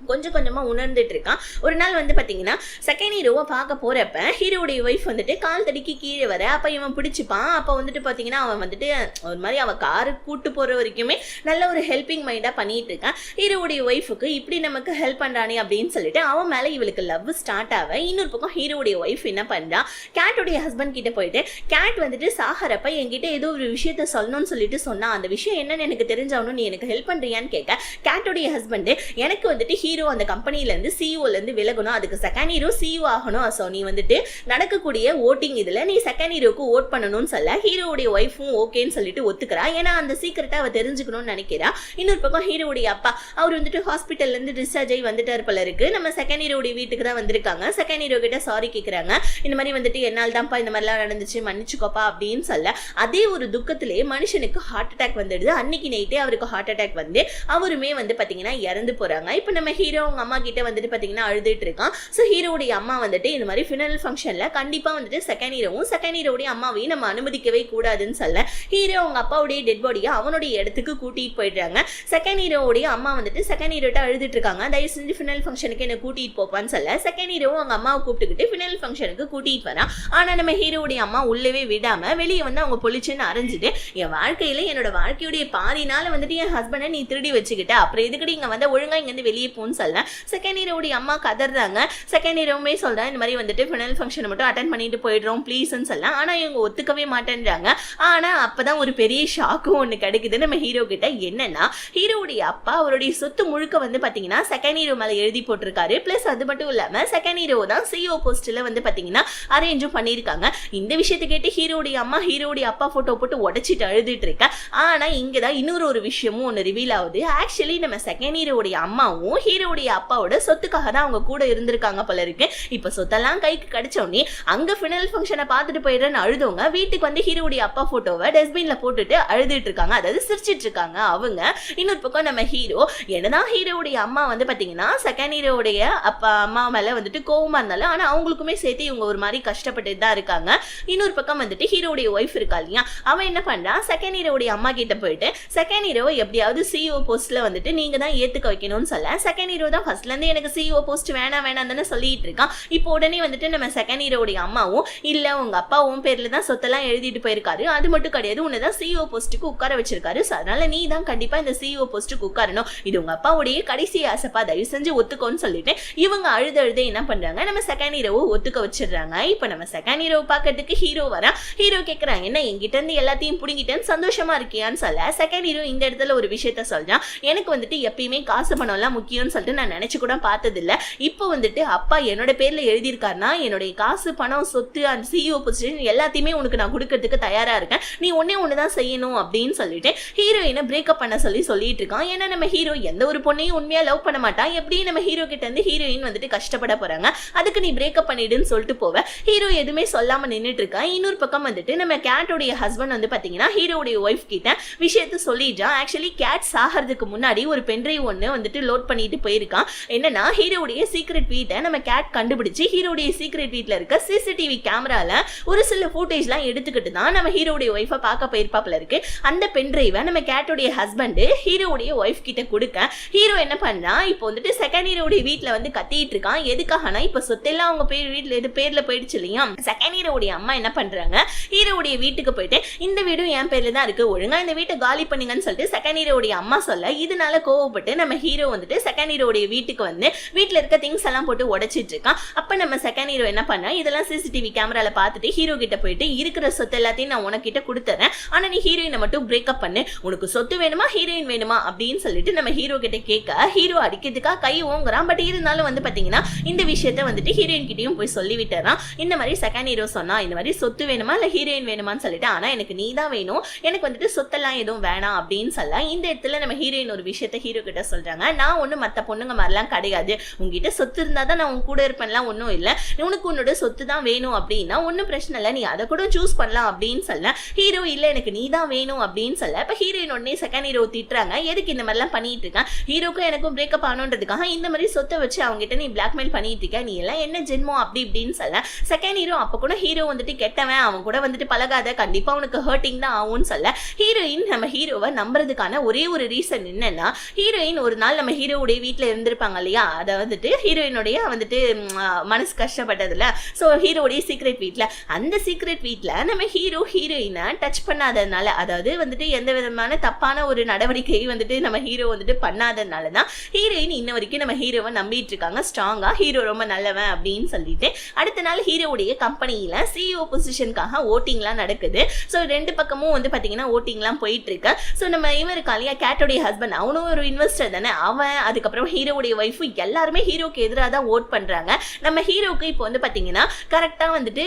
கொஞ்சம் கொஞ்சமா உணர்ந்துட்டு இருக்கான். ஒரு நாள் வந்து பாத்தீங்கன்னா செகண்ட் ஹீரோவை பார்க்க போறப்ப ஹீரோடைய ஒய்ஃப் வந்துட்டு கால் தடிக்கி கீழே வர, அப்ப இவன் பிடிச்சிப்பான். அப்ப வந்துட்டு பாத்தீங்கன்னா அவன் வந்துட்டு ஒரு மாதிரி அவன் காரு கூட்டு போற வரைக்குமே நல்ல ஒரு ஹெல்பிங் மைண்டா பண்ணிட்டு இருக்கான். ஹீரோடைய ஒய்ஃபுக்கு இப்படி நமக்கு ஹெல்ப் பண்றானே அப்படின்னு சொல்லிட்டு அவன் மேல இவளுக்கு லவ் ஸ்டார்ட் ஆக, இன்னொரு பக்கம் ஹீரோடைய ஒய்ஃப் என்ன பண்றா, கேட்டோடைய ஹஸ்பண்ட் கிட்ட போயிட்டு கேட் வந்துட்டு சாகரப்ப என்கிட்ட ஏதோ ஒரு விஷயத்த சொல்லணும்னு சொல்லிட்டு சொன்னா, அந்த விஷயம் என்னன்னு எனக்கு தெரிஞ்சாவணும், நீ எனக்கு ஹெல்ப் பண்றியான்னு கேட்க, கேட்டோடைய ஹஸ்பண்ட் எனக்கு வந்துட்டு ஹீரோ அந்த கம்பெனில இருந்து சிஇஓல இருந்து விலகணும், அதுக்கு செகண்ட் ஹீரோ சிஇஓ ஆகணும், சோ நீ வந்துட்டு நடக்கக்கூடிய ஓட்டிங் இதுல நீ செகண்ட் ஹீரோக்கு ஓட் பண்ணணும்னு சொல்ல, ஹீரோடைய ஒய்ஃபும் ஓகேன்னு சொல்லிட்டு ஒத்துக்கிறா. ஏன்னா அந்த சீக்கிரட்டா அவ தெரிஞ்சுக்கணும்னு நினைக்கிறா. இன்னொரு பக்கம் ஹீரோடைய அப்பா அவர் வந்துட்டு ஹாஸ்பிட்டல்ல இருந்து டிஸ்சார்ஜ் ஆகி வந்துட்டார் போல இருக்கு. நம்ம செகண்ட் ஹீரோடைய வீட்டுக்கு தான் வந்திருக்காங்க. செகண்ட் ஹீரோ கிட்ட சாரி கேட்கறாங்க, இந்த மாதிரி வந்துட்டு என்னால் தான்ப்பா இந்த மாதிரிலாம் நடந்துச்சு, மன்னிச்சுக்கோப்பா அப்படின்னு சொல்ல, அதே ஒரு துக்கத்திலே மனுஷனுக்கு ஹார்ட் அட்டாக் வந்துடுது. அன்னைக்கு நைட்டே அவருக்கு ஹார்ட் அட்டாக் வந்து அவருமே வந்து பாத்தீங்கன்னா இறந்து போறாங்க. இப்ப நம்ம ஹீரோ அவங்க அம்மா கிட்ட வந்துட்டு பாத்தீங்கன்னா அழுதுட்டு இருக்கான். சோ ஹீரோடைய அம்மா வந்துட்டு இந்த மாதிரி ஃபினல் ஃபங்க்ஷன்ல கண்டிப்பா வந்துட்டு செகண்ட் ஹீரோடைய அம்மாவையும் நம்ம அனுமதிக்கவே கூடாதுன்னு சொல்ல ஹீரோ அவங்க அப்பாவுடைய டெட் பாடியை அவனுடைய இடத்துக்கு கூட்டிட்டு போயிடுறாங்க. செகண்ட் ஹீரோடைய அம்மா வந்துட்டு செகண்ட் ஹீரோட்ட அழுதுட்டு இருக்காங்க. தயவு செஞ்சு ஃபினல் ஃபங்க்ஷனுக்கு என்ன கூட்டிட்டு போப்பான்னு சொல்ல செகண்ட் ஹீரோ அவங்க அம்மாவை கூப்பிட்டுக்கிட்டு ஃபினல் ஃபங்க்ஷனுக்கு கூட்டிட்டு வரான். ஆனா நம்ம ஹீரோடைய அம்மா உள்ளவே விடாம வெளியே வந்து அவங்க பொலிச்சுன்னு அரைஞ்சிட்டு, என் வாழ்க்கையில என்னோட வாழ்க்கையுடைய பாதினால வந்துட்டு என் ஹஸ்பண்டை நீ திருடி வச்சுக்கிட்ட, அப்புறம் எதுக்கடி இங்க வந்து ஒழுங்கா இங்க இருந்து வெளியே போன்னு சொல்ல செகண்ட் ஹீரோடைய அம்மா கதறாங்க. செகண்ட் ஹீரோவுமே சொல்றேன் இந்த மாதிரி வந்துட்டு ஃபினல் ஃபங்க்ஷனை மட்டும் அட்டன் பண்ணிட்டு போயிடுறோம் ப்ளீஸ்ன்னு சொல்ல. ஆனா இவங்க ஒத்துக்கவே மாட்டேன்றாங்க. ஆனா அப்பதான் ஒரு பெரிய ஷாக்கும் ஒண்ணு கிடைக்குது நம்ம ஹீரோ கிட்ட. என்னன்னா ஹீரோடைய அப்பா அவருடைய சொத்து முழுக்க வந்து பாத்தீங்கன்னா செகண்ட் ஹீரோ மேல எழுதி போட்டிருக்காரு. பிளஸ் அது மட்டும் இல்லாம செகண்ட் ஹீரோ தான் சிஓ போஸ்ட்ல வந்து பாத்தீங்கன்னா அரேஞ்சும் பண்ணிருக்காங்க. இந்த விஷயத்தை கேட்டு ஹீரோடைய அம்மா ஹீரோடைய அப்பா போட்டோ போட்டு உடைச்சிட்டு அழுதுட்டு இருக்க. ஆனா இங்கதான் இன்னொரு விஷயமும் ஒன்னு ரிவீல் ஆகுது. ஆக்சுவலி நம்ம செகண்ட் ஹீரோடைய அம்மாவும் ஹீரோடைய அப்பாவோட சொத்துக்காக தான் அவங்க கூட இருந்திருக்காங்க போல இருக்கு. இப்ப சொத்தெல்லாம் கைக்கு கிடைச்ச உடனே அங்க ஃபினல் ஃபங்க்ஷனை பார்த்துட்டு போயிடுறேன்னு அழுதவங்க வீட்டுக்கு வந்து ஹீரோடைய அப்பா போட்டோவை டஸ்ட்பின்ல போட்டுட்டு அழுதுட்டு இருக்காங்க. அதாவது சிரிச்சிட்டு இருக்காங்க அவங்க. இன்னொரு பக்கம் நம்ம ஹீரோ என்னதான் ஹீரோடைய அம்மா வந்து பாத்தீங்கன்னா செகண்ட் ஹீரோடைய அப்பா அம்மா மேல வந்துட்டு கோவமா இருந்தாலும் ஆனா அவங்களுக்குமே சேர்த்து இவங்க ஒரு மாதிரி கஷ்டப்பட்டு தான் இருக்காங்க. இன்னொரு பக்கம் வந்துட்டு ஹீரோடைய ஒய்ஃப் இருக்கா இல்லையா, அவன் என்ன பண்றான் செகண்ட் ஹீரோடைய அம்மா கிட்ட போயிட்டு செகண்ட் ஹீரோ எப்படியாவது சிஓ போஸ்ட்ல வந்துட்டு நீங்க தான் ஏத்துக்க வைக்கணும்னு சொல்ல செகண்ட் ஹீரோ தான் ஃபர்ஸ்ட்ல இருந்து எனக்கு சிஓ போஸ்ட் வேணாம் தானே சொல்லிட்டு இருக்கான். இப்போ உடனே வந்துட்டு நம்ம செகண்ட் ஹீரோடைய அம்மாவும் இல்ல உங்க அப்பாவும் பேர்ல தான் சொத்தெல்லாம் எழுதிட்டு போயிருக்காரு, அது மட்டும் கிடையாது உன்னதான் சிஓ போஸ்ட்டுக்கு உட்கார வச்சிருக்காரு, அதனால நீ தான் கண்டிப்பா இந்த சிஓ போஸ்ட்டுக்கு உட்காரணும், இது உங்க அப்பாவுடைய கடைசி ஆசைப்பா, தயவு செஞ்சு ஒத்துக்கோன்னு சொல்லிட்டு இவங்க அழுது என்ன பண்றாங்க நம்ம செகண்ட் ஹீரோவை ஒத்துக்க வச்சிடுறாங்க. இப்ப நம்ம செகண்ட் ஹீரோ பாக்கிறதுக்கு ஹீரோ வரா. ஹீரோ கேக்குறாங்க என்ன என்கிட்ட இருந்து எல்லாத்தையும் புடிங்கிட்டேன்னு சந்தோஷமா இருக்கியான்னு சொல்ல செகண்ட் ஹீரோ இந்த இடத்துல ஒரு விஷயத்த சொல்றான். எனக்கு வந்துட்டு எப்பயுமே காசு பணம் எல்லாம் முக்கியம்னு சொல்லிட்டு நான் நினைச்சு கூட பார்த்தது இல்ல. இப்போ வந்துட்டு அப்பா என்னோட பேர்ல எழுதியிருக்காருன்னா என்னுடைய காசு பணம் சொத்து அந்த சிஇஓ பொசிஷன் எல்லாத்தையுமே உனக்கு நான் கொடுக்கறதுக்கு தயாரா இருக்கேன், நீ ஒண்ணுதான் செய்யணும் அப்படின்னு சொல்லிட்டு ஹீரோயினை பிரேக்கப் பண்ண சொல்லிட்டு இருக்கான். ஏன்னா நம்ம ஹீரோ எந்த ஒரு பொண்ணையும் உண்மையா லவ் பண்ண மாட்டான். எப்படி நம்ம ஹீரோ கிட்ட இருந்து ஹீரோயின் வந்துட்டு கஷ்டப்பட போறாங்க, அதுக்கு நீ பிரேக்கப் பண்ணிடுன்னு சொல்லிட்டு போவ. ஹீரோ எதுவுமே சொல்லாம நின்றுட்டு இருக்கான். இன்னொரு பக்கம் வந்துட்டு நம்ம கேட்டோடைய ஹஸ்பண்ட் வந்து பாத்தீங்கன்னா ஹீரோடைய ஒய்ஃப் கிட்ட விஷயத்த சொல்லிட்டான். ஆக்சுவலி கேட் சாகிறதுக்கு முன்னாடி ஒரு பென்ட்ரைவ் ஒன்னு வந்துட்டு லோட் பண்ணிட்டு போயிருக்கான். என்னன்னா ஹீரோடைய சீக்ரெட் வீட்டை நம்ம கேட் கண்டுபிடிச்சு ஹீரோடைய சீக்ரெட் வீட்ல இருக்க சிசிடிவி கேமரால ஒரு சில ஃபுட்டேஜ்லாம் எடுத்துக்கிட்டு தான் நம்ம ஹீரோடைய ஒய்ஃபை பார்க்க போயிருப்பாப்ல இருக்கு. அந்த பென்ட்ரைவை நம்ம கேட்டோடைய ஹஸ்பண்ட் ஹீரோடைய ஒய்ஃப் கிட்ட கொடுக்க ஹீரோ என்ன பண்ணா இப்போ வந்துட்டு செகண்ட் ஹீரோடைய வீட்ல வந்து கத்திட்டு இருக்கான். எதுக்காகனா இப்ப சொத்தெல்லாம் அவங்க வீட்ல எது பேர்ல போயிடுச்சு இல்லையா. செகண்ட் ஹீரோடைய அம்மா என்ன பண்றாங்க ஹீரோடைய வீட்டுக்கு போயிட்டு இந்த வீடும் என் பேர்ல தான் இருக்கு, ஒழுங்கா இந்த வீட்டை காலி பண்ணுங்கன்னு சொல்லிட்டு செகண்ட் ஹீரோடைய அம்மா சொல்ல இதனால கோவப்பட்டு நம்ம ஹீரோ வந்துட்டு செகண்ட் ஹீரோடைய வீட்டுக்கு வந்து வீட்டுல இருக்க திங்ஸ் எல்லாம் போட்டு உடைச்சிட்டு இருக்கான். அப்ப நம்ம செகண்ட் ஹீரோ என்ன பண்ணா இதெல்லாம் சிசிடிவி கேமரால பார்த்துட்டு ஹீரோ கிட்ட போயிட்டு இருக்கிற சொத்து எல்லாத்தையும் நான் உனக்கிட்ட கொடுத்துறேன், ஆனா நீ ஹீரோயினை மட்டும் பிரேக்கப் பண்ணு, உனக்கு சொத்து வேணுமா ஹீரோயின் வேணுமா அப்படின்னு சொல்லிட்டு நம்ம ஹீரோ கிட்ட கேட்க ஹீரோ அடிக்கிறதுக்கா கை ஓங்குறான். பட் இருந்தாலும் வந்து பாத்தீங்கன்னா இந்த விஷயத்த வந்துட்டு ஹீரோயின் கிட்டையும் போய் சொல்லி விட்டுறான். இந்த மாதிரி செகண்ட் ஹீரோ சொன்னா இந்த மாதிரி சொத்து வேணுமா இல்ல ஹீரோயின் வேணுமான்னு சொல்லிட்டு, ஆனா எனக்கு நீ தான் வேணும், எனக்கு வந்துட்டு சொத்தெல்லாம் எதுவும் வேணாம் அப்படின்னு சொல்ல இந்த இடத்துல நம்ம ஹீரோயின் ஒரு விஷயத்த ஹீரோ கிட்ட சொல்றாங்க. நான் ஒண்ணு மத்த பொண்ணுங்க மாதிரிலாம் கிடையாது, உங்ககிட்ட சொத்து இருந்தா தான் நான் உன் கூட இருப்பேன்லாம் ஒன்னும் இல்ல, உனக்கு உன்னோட சொத்து தான் வேணும் அப்படின்னா ஒன்னும் பிரச்சனை இல்லை, நீ அதை கூட சூஸ் பண்ணலாம் அப்படின்னு சொல்ல ஹீரோ இல்ல எனக்கு நீ தான் வேணும் அப்படின்னு சொல்ல இப்ப ஹீரோயின் உடனே செகண்ட் ஹீரோ திட்டுறாங்க. எதுக்கு இந்த மாதிரிலாம் பண்ணிட்டு இருக்கான், ஹீரோக்கும் எனக்கும் பிரேக்கப் ஆனோன்றதுக்காக இந்த மாதிரி சொத்தை வச்சு அவங்க கிட்ட நீ பிளாக்மெயில் பண்ணிட்டு இருக்க, நீ எல்லாம் என்ன ஜென்மம் அப்படி இப்படின்னு சொல்ல செகண்ட் ஹீரோ அப்ப கூட ஹீரோ வந்துட்டு கெட்டவன், அவன் கூட வந்துட்டு பழகாத, கண்டிப்பா உனக்கு ஹர்ட்டிங் தான் ஆகும்னு சொல்ல ஹீரோயின் நம்ம ஹீரோவை நம்புறதுக்கான ஒரே ஒரு ரீசன் என்னன்னா ஹீரோயின் ஒரு நாள் நம்ம ஹீரோவுடைய வீட்டுல இருந்திருப்பாங்க இல்லையா, அதை வந்துட்டு ஹீரோயினுடைய வந்துட்டு மனசு கஷ்டப்பட்டதுல சோ ஹீரோடைய சீக்ரெட் வீட்ல அந்த சீக்ரெட் வீட்ல நம்ம ஹீரோ ஹீரோயினை டச் பண்ணாததுனால, அதாவது வந்துட்டு எந்த விதமான தப்பான ஒரு நடவடிக்கை வந்துட்டு நம்ம ஹீரோ வந்துட்டு பண்ணாததுனாலதான் ஹீரோயின் இன்ன வரைக்கும் நம்ம ஹீரோவை நம்பிட்டு இருக்காங்க ஸ்ட்ராங்கா, ஹீரோ ரொம்ப நல்லவன் அப்படின்னு சொல்லிட்டு. அடுத்த நாள் ஹீரோவுடைய கம்பெனியில சிஇஓ பொசிஷனுக்காக ஓட்டிங்லாம் நடக்குது. ஸோ ரெண்டு பக்கமும் வந்து பாத்தீங்கன்னா ஓட்டிங்லாம் போயிட்டு இருக்கு. ஸோ நம்ம இவன் இருக்காலியா கேட்டோடைய ஹஸ்பண்ட், அவனும் ஒரு இன்வெஸ்டர் தானே அவன், அதுக்கப்புறம் ஹீரோவுடைய ஒய்ஃபு எல்லாருமே ஹீரோக்கு எதிராக தான் ஓட் பண்றாங்க. நம்ம ஹீரோக்கு இப்போ வந்து பாத்தீங்கன்னா கரெக்டா வந்துட்டு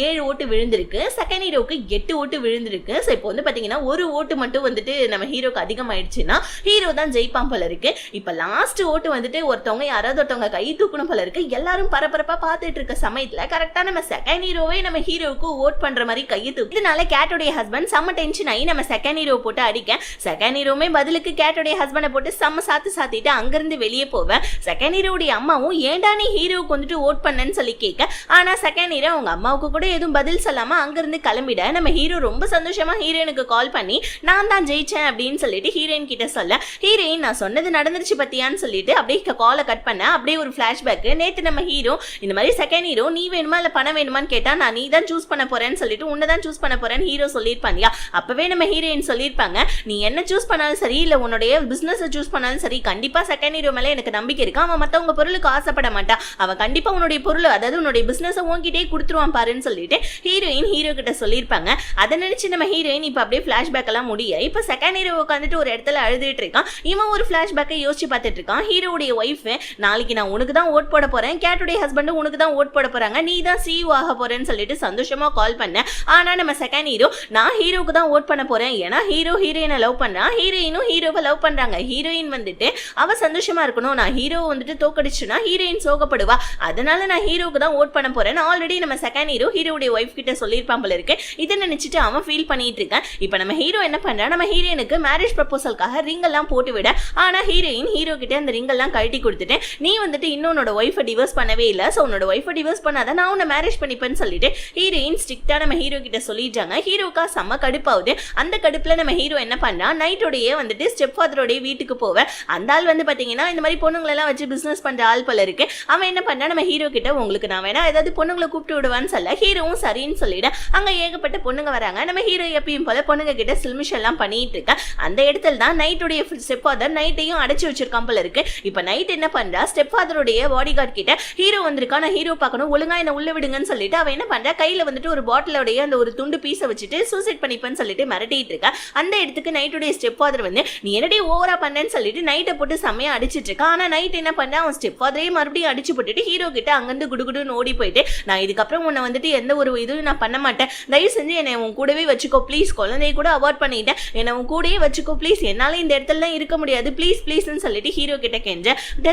7 ஓட்டு விழுந்திருக்கு, செகண்ட் ஹீரோக்கு 8 ஓட்டு விழுந்திருக்கு. ஸோ இப்போ வந்து பாத்தீங்கன்னா ஒரு ஓட்டு மட்டும் வந்துட்டு நம்ம ஹீரோக்கு அதிகமாயிடுச்சுன்னா ஹீரோ தான் ஜெயிப்பான் போல இருக்கு. இப்ப லாஸ்ட் ஓட்டு வந்துட்டு ஒருத்தவங்க யாராவது ஒருத்தவங்க கை தூக்கணும் போல இருக்கு. எல்லாரும் பரபரப்பா பார்த்துட்டு இருக்க சமயத்துல கரெக்டா நம்ம செகண்ட் ஹீரோவே நம்ம ஹீரோவுக்கு ஓட் பண்ற மாதிரி கையை தூக்கு. இதனால கேட்டோடைய ஹஸ்பண்ட் செம்ம டென்ஷன் ஆகி நம்ம செகண்ட் ஹீரோ போட்டு அடிக்க செகண்ட் ஹீரோமே பதிலுக்கு கேட்டோடைய ஹஸ்பண்டை போட்டு செம்ம சாத்திட்டு அங்கிருந்து இருந்து வெளியே போவேன். செகண்ட் ஹீரோடைய அம்மாவும் ஏன்டா நீ ஹீரோவுக்கு வந்துட்டு ஓட் பண்ணன்னு சொல்லி கேட்க, ஆனா செகண்ட் ஹீரோ அவங்க அம்மாவுக்கு கூட எதுவும் பதில் சொல்லாம அங்கிருந்து கிளம்பிட நம்ம ஹீரோ ரொம்ப சந்தோஷமா ஹீரோயினுக்கு கால் பண்ணி நான் தான் ஜெயிச்சேன் அப்படின்னு சொல்லிட்டு ஹீரோயின் கிட்ட சொல்ல, ஹீரோயின் நான் சொன்னது நடந்துருச்சு பத்தியான்னு சொல்லிட்டு அப்படியே காலை கட் பண்ண அப்படியே ஒரு பிளாஷ்பேக். நேத்து நம்ம ஹீரோ இந்த மாதிரி செகண்ட் ஹீரோ நீ வேணுமா இல்ல பணம் வேணுமான்னு கேட்டா நான் நீ தான் சூஸ் பண்ண போறேன்னு சொல்லிட்டு உன்னதான் சூஸ் பண்ண போறேன்னு ஹீரோ சொல்லியிருப்பாங்க. அப்பவே நம்ம ஹீரோயின் சொல்லியிருப்பாங்க, நீ என்ன சூஸ் பண்ணாலும் சரி இல்ல உன்னுடைய பிசினஸ் சூஸ் பண்ணாலும் சரி கண்டிப்பா செகண்ட் ஹீரோ மேல எனக்கு நம்பிக்கை இருக்கு. அவன் மத்தவங்க பொருளுக்கு ஆசைப்பட மாட்டான். அவன் கண்டிப்பா உன்னுடைய பொருள் அதாவது உன்னுடைய பிசினஸ் உன்கிட்டே கொடுத்துருவான் பாருன்னு சொல்லிட்டு ஹீரோயின் ஹீரோ கிட்ட சொல்லியிருப்பாங்க. அதை நினைச்சு நம்ம ஹீரோயின் இப்ப அப்படியே பிளாஷ்பேக் எல்லாம் முடிய இப்ப செகண்ட் ஹீரோ உட்காந்துட்டு ஒரு இடத்துல அழுதுட்டு இருக்கான். இவன் ஒரு பிளாஷ்பேக்கை யோசிச்சு பார்த்துட்டு இருக்கான். ஹீரோடைய ஒய்ஃப் நாளைக்கு நான் உனக்கு தான் ஓட் போட போறேன், கேட்டுடைய ஹஸ்பண்ட் உனக்கு தான் ஓட் போட போறாங்க, நீ தான் CEO ஆக போறேன்னு சொல்லிட்டு சந்தோஷமா கால் பண்ண. ஆனா நம்ம செகண்ட் ஹீரோ நான் ஹீரோக்கு தான் ஓட் பண்ண போறேன், ஏன்னா ஹீரோ ஹீரோயினை லவ் பண்ணா, ஹீரோயினும் ஹீரோவை லவ் பண்றாங்க. ஹீரோயின் வந்துட்டு அவ சந்தோஷமா இருக்கணும், நான் ஹீரோ வந்துட்டு தோக்கடிச்சுனா ஹீரோயின் சோகப்படுவா, அதனால நான் ஹீரோக்கு தான் ஓட் பண்ண போறேன். ஆல்ரெடி நம்ம செகண்ட் ஹீரோ ஹீரோடைய ஒய்ஃப் கிட்ட சொல்லியிருப்பான் போல இருக்கு. இதை நினைச்சிட்டு அவன் ஃபீல் பண்ணிட்டு இருக்கான். இப்ப நம்ம ஹீரோ என்ன பண்றா, நம்ம ஹீரோயினுக்கு மேரேஜ் ப்ரப்போசலுக்காக ரிங் எல்லாம் போட்டு விட, ஆனா ஹீரோயின் ஹீரோ கிட்ட அந்த ரிங் எல்லாம் கழட்டி கொடுத்துட்டு நீ வந்துட்டு இன்னொன்னோட ஒய்ஃபை டிவோர்ஸ் பண்ணவே இல்ல, சோ உன்னோட ஒய்ஃபை டிவோர்ஸ் பண்ணாதான் நான் உன்னை மேரேஜ் பண்ணிப்பேன்னு சொல்லிட்டு ஹீரோயின் ஸ்ட்ரிக்டா நம்ம ஹீரோ கிட்ட சொல்லிட்டாங்க. ஹீரோக்கா செம்ம கடுப்பாவுது. அந்த கடுப்புல நம்ம ஹீரோ என்ன பண்ணா நைட்டோடயே வந்துட்டு ஸ்டெப் ஃபாதரோடைய வீட்டுக்கு போவேன். அந்த ஆள் வந்து பாத்தீங்கன்னா இந்த மாதிரி பொண்ணுங்களெல்லாம் வச்சு பிசினஸ் பண்ற ஆள் போல இருக்கு. அவன் என்ன பண்ணா நம்ம ஹீரோ கிட்ட உங்களுக்கு நான் வேணா ஏதாவது பொண்ணுங்களை கூப்பிட்டு விடுவான்னு சொல்ல ஹீரோவும் சரின்னு சொல்லிட அங்க ஏகப்பட்ட பொண்ணுங்க வராங்க. நம்ம ஹீரோ எப்பயும் போல பொண்ணுங்க கிட்ட சில்மிஷ் எல்லாம் பண்ணிட்டு இருக்க. அந்த இடத்துல தான் நைட்டுடைய ஸ்டெப் ஃபாதர் நைட்டையும் அடைச்சு வச்சிருக்கான் போல இருக்கு. இப்ப நைட் என்ன பண்றா, ஸ்டெப் ஃபாதருடைய பாடி கார்டு கிட்ட ஹீரோ வந்திருக்கா, நான் ஹீரோ பார்க்கணும், ஒழுங்கா என்ன உள்ள விடுங்கன்னு சொல்லிட்டு அவன் என்ன பண்றா கையில வந்துட்டு ஒரு பாட்டிலோடைய அந்த ஒரு துண்டு பீஸை வச்சுட்டு சூசைட் பண்ணிப்பேன்னு சொல்லிட்டு மிரட்டிட்டு இருக்கா. அந்த இடத்துக்கு நைட்டுடைய ஸ்டெப் ஃபாதர் வந்து நீ என்னடி ஓவரா பண்ணேன்னு சொல்லிட்டு நைட்டை போட்டு செம்மையா அடிச்சிட்டு இருக்கா. ஆனா நைட் என்ன பண்ணா அவன் ஸ்டெப் ஃபாதரே மறுபடியும் அடிச்சு போட்டுட்டு ஹீரோ கிட்ட அங்கிருந்து குடுகுடுன்னு ஓடி போயிட்டு நான் இதுக்கப்புறம் உன்னை வந்துட்டு எந்த ஒரு இதுவும் நான் பண்ண மாட்டேன், தயவு செஞ்சு என்னை உன் கூடவே வச்சுக்கோ ப்ளீஸ், குழந்தைய கூட அவாய்ட் பண்ணிட்டேன், என்னை உன் கூடயே வச்சுக்கோ ப்ளீஸ், என்னால இந்த இடத்துல இருக்க முடியாது ப்ளீஸ் ப்ளீஸ்ன்னு சொல்லிட்டு ஹீரோ கிட்ட கெஞ்ச.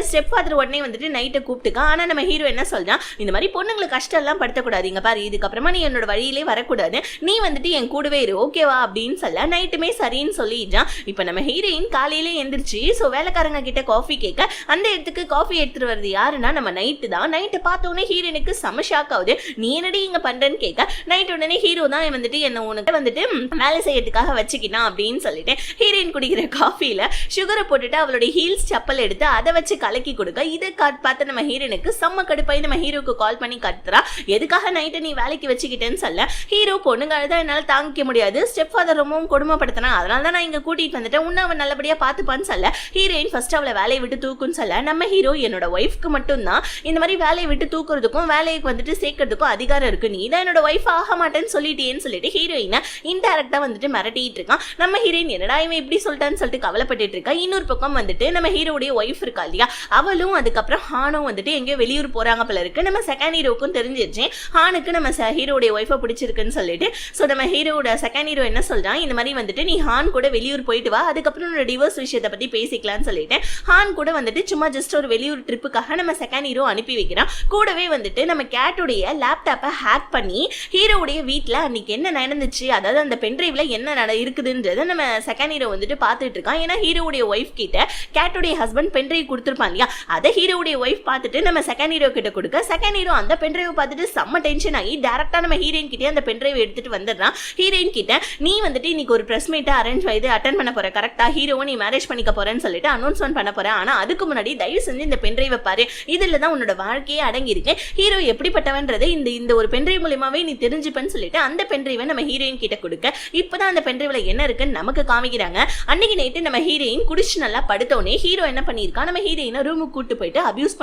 ஸ்டெப் ஃபாதர் உடனே வந்துட்டு நைட்டை கூப்பிட்டுக்கா. ஆனா நம்ம ஹீரோ என்ன சொல்றான், இந்த மாதிரி பொண்ணுங்களுக்கு கஷ்டம் எல்லாம் படுத்தக்கூடாது, இங்க பாரு இதுக்கப்புறமா நீ என்னோட வழியிலே வரக்கூடாது, நீ வந்துட்டு என் கூடவே இரு ஓகேவா அப்படின்னு சொல்ல நைட்டுமே சரின்னு சொல்லிடுறான். இப்ப நம்ம ஹீரோயின் காலையிலே எந்திரிச்சு சோ வேலைக்காரங்க கிட்ட காஃபி கேட்க அந்த இடத்துக்கு காஃபி எடுத்துட்டு வருது யாருன்னா நம்ம நைட்டு தான். நைட்டு பார்த்த உடனே ஹீரோனுக்கு செம ஷாக் ஆகுது. நீ என்னடி இங்க பண்றேன்னு கேட்க நைட் உடனே ஹீரோ தான் வந்துட்டு என்ன உனக்கு வந்துட்டு வேலை செய்யறதுக்காக வச்சுக்கிட்டான் அப்படின்னு சொல்லிட்டு ஹீரோயின் குடிக்கிற காஃபில சுகரை போட்டுட்டு அவளுடைய ஹீல்ஸ் செப்பல் எடுத்து அதை வச்சு கலக்கி கொடுக்க. இதை பார்த்து நம்ம ஹீரோனுக்கு செம்ம கடுப்பாய் நம்ம ஹீரோக்கு கால் பண்ணி கத்துறா, எதுக்காக நைட்டை நீ வேலைக்கு வச்சுக்கிட்டேன்னு சொல்ல ஹீரோ பொண்ணுங்க தான் என்னால தாங்கிக்க முடியாது, ஸ்டெப் ஃபாதர் ரொம்பவும் கொடுமைப்படுத்தினா, அதனால தான் நான் இங்க கூட்டிட்டு வந்துட்டேன், உன்னை அவன் நல்லபடியா பாத்துப்பான்னு சொல்ல ஹீரோயின் ஃபர்ஸ்ட் அவளை வேலையை விட்டு தூக்குன்னு சொல்ல நம்ம ஹீரோ என்னோட ஒய்ஃப்க்கு மட்டும் தான் இந்த மாதிரி வேலையை விட்டு தூக்குறதுக்கும் வேலைக்கு வந்துட்டு சேர்க்கறதுக்கும் அதிகாரம் இருக்கு, நீ தான் என்னோட ஒய்ஃப் ஆக மாட்டேன்னு சொல்லிட்டேன்னு சொல்லிட்டு ஹீரோயினை இன்டைரக்டா வந்துட்டு மிரட்டிட்டு இருக்கான். நம்ம ஹீரோயின் என்னடா இவன் இப்படி சொல்லிட்டான்னு சொல்லிட்டு கவலைப்பட்டு இருக்கா. இன்னொரு பக்கம் வந்துட்டு நம்ம ஹீரோடைய ஒய்ஃப் இருக்கா இல்லையா, அவளும் அதுக்கப்புறம் ஹானும் வந்துட்டு எங்கேயோ வெளியூர் போறாங்க போல இருக்கு. நம்ம செகண்ட் ஹீரோக்கும் தெரிஞ்சிருச்சு ஹானுக்கு நம்ம ஹீரோடைய ஒய்ஃபை பிடிச்சிருக்குன்னு சொல்லிட்டு. ஸோ நம்ம ஹீரோட செகண்ட் ஹீரோ என்ன சொல்றான், இந்த மாதிரி வந்துட்டு நீ ஹான் கூட வெளியூர் போயிட்டு வா, அதுக்கப்புறம் உன்னோட டிவோர்ஸ் விஷயத்தை பத்தி பேசிக்கலாம்னு சொல்லிட்டு ஹான் கூட வந்துட்டு சும்மா ஜஸ்ட் ஒரு வெளியூர் ட்ரிப்புக்காக நம்ம செகண்ட் ஹீரோ அனுப்பி வைக்கிறான். கூடவே வந்துட்டு நம்ம கேட்டுடைய லேப்டாப்பை ஹேக் பண்ணி ஹீரோடைய வீட்டில் அன்னைக்கு என்ன நடந்துச்சு, அதாவது அந்த பென்ட்ரைவ்ல என்ன இருக்குதுன்றத நம்ம செகண்ட் ஹீரோ வந்துட்டு பார்த்துட்டு இருக்கான். ஏன்னா ஹீரோடைய ஒய்ஃப் கிட்ட கேட்டுடைய ஹஸ்பண்ட் பென்ட்ரைவ் கொடுத்துருப்பான் இல்லையா, அதை ஹீரோடைய ஒய்ஃப் பார்த்துட்டு நம்ம செகண்ட் ஹீரோ கிட்ட கொடுக்க செகண்ட் ஹீரோ அந்த பென்ட்ரைவ் பார்த்துட்டு செம்ம டென்ஷன் ஆகி டேரக்டா நம்ம ஹீரோயின் கிட்டே அந்த பென்ட்ரைவ் எடுத்துட்டு வந்துடுறான். ஹீரோயின் கிட்ட நீ வந்துட்டு இன்னைக்கு ஒரு பிரஸ் மீட்டை அரேஞ்ச் செய்து அட்டன் பண்ண போற, கரெக்டா ஹீரோவை நீ மேரேஜ் பண்ணிக்க போறேன்னு சொல்லிட்டு அனௌன்ஸ்மெண்ட் பண்ண போறேன், ஆனா அதுக்கு முன்னாடி தயவு செஞ்சு இந்த பென்ட்ரைவை பாரு, இதுல தான் உன்னோட வாழ்க்கையே அடங்கி இருக்கு, ஹீரோ எப்படிப்பட்டவன்றதை இந்த ஒரு பென்ட்ரைவ் மூலமாவே நீ தெரிஞ்சுப்பேன்னு சொல்லிட்டு அந்த பென்ட்ரைவை நம்ம ஹீரோயின் கிட்ட கொடுக்க இப்பதான் அந்த பென்ட்ரைவ்ல என்ன இருக்குன்னு நமக்கு காமிக்கிறாங்க. அன்னைக்கு நைட்டு நம்ம ஹீரோயின் குடிச்சு நல்லா படுத்தோடனே ஹீரோ என்ன பண்ணிருக்கான், நம்ம ஹீரோயினை ரூமுக்கு கூட்டு போயிட்டு அபியூஸ்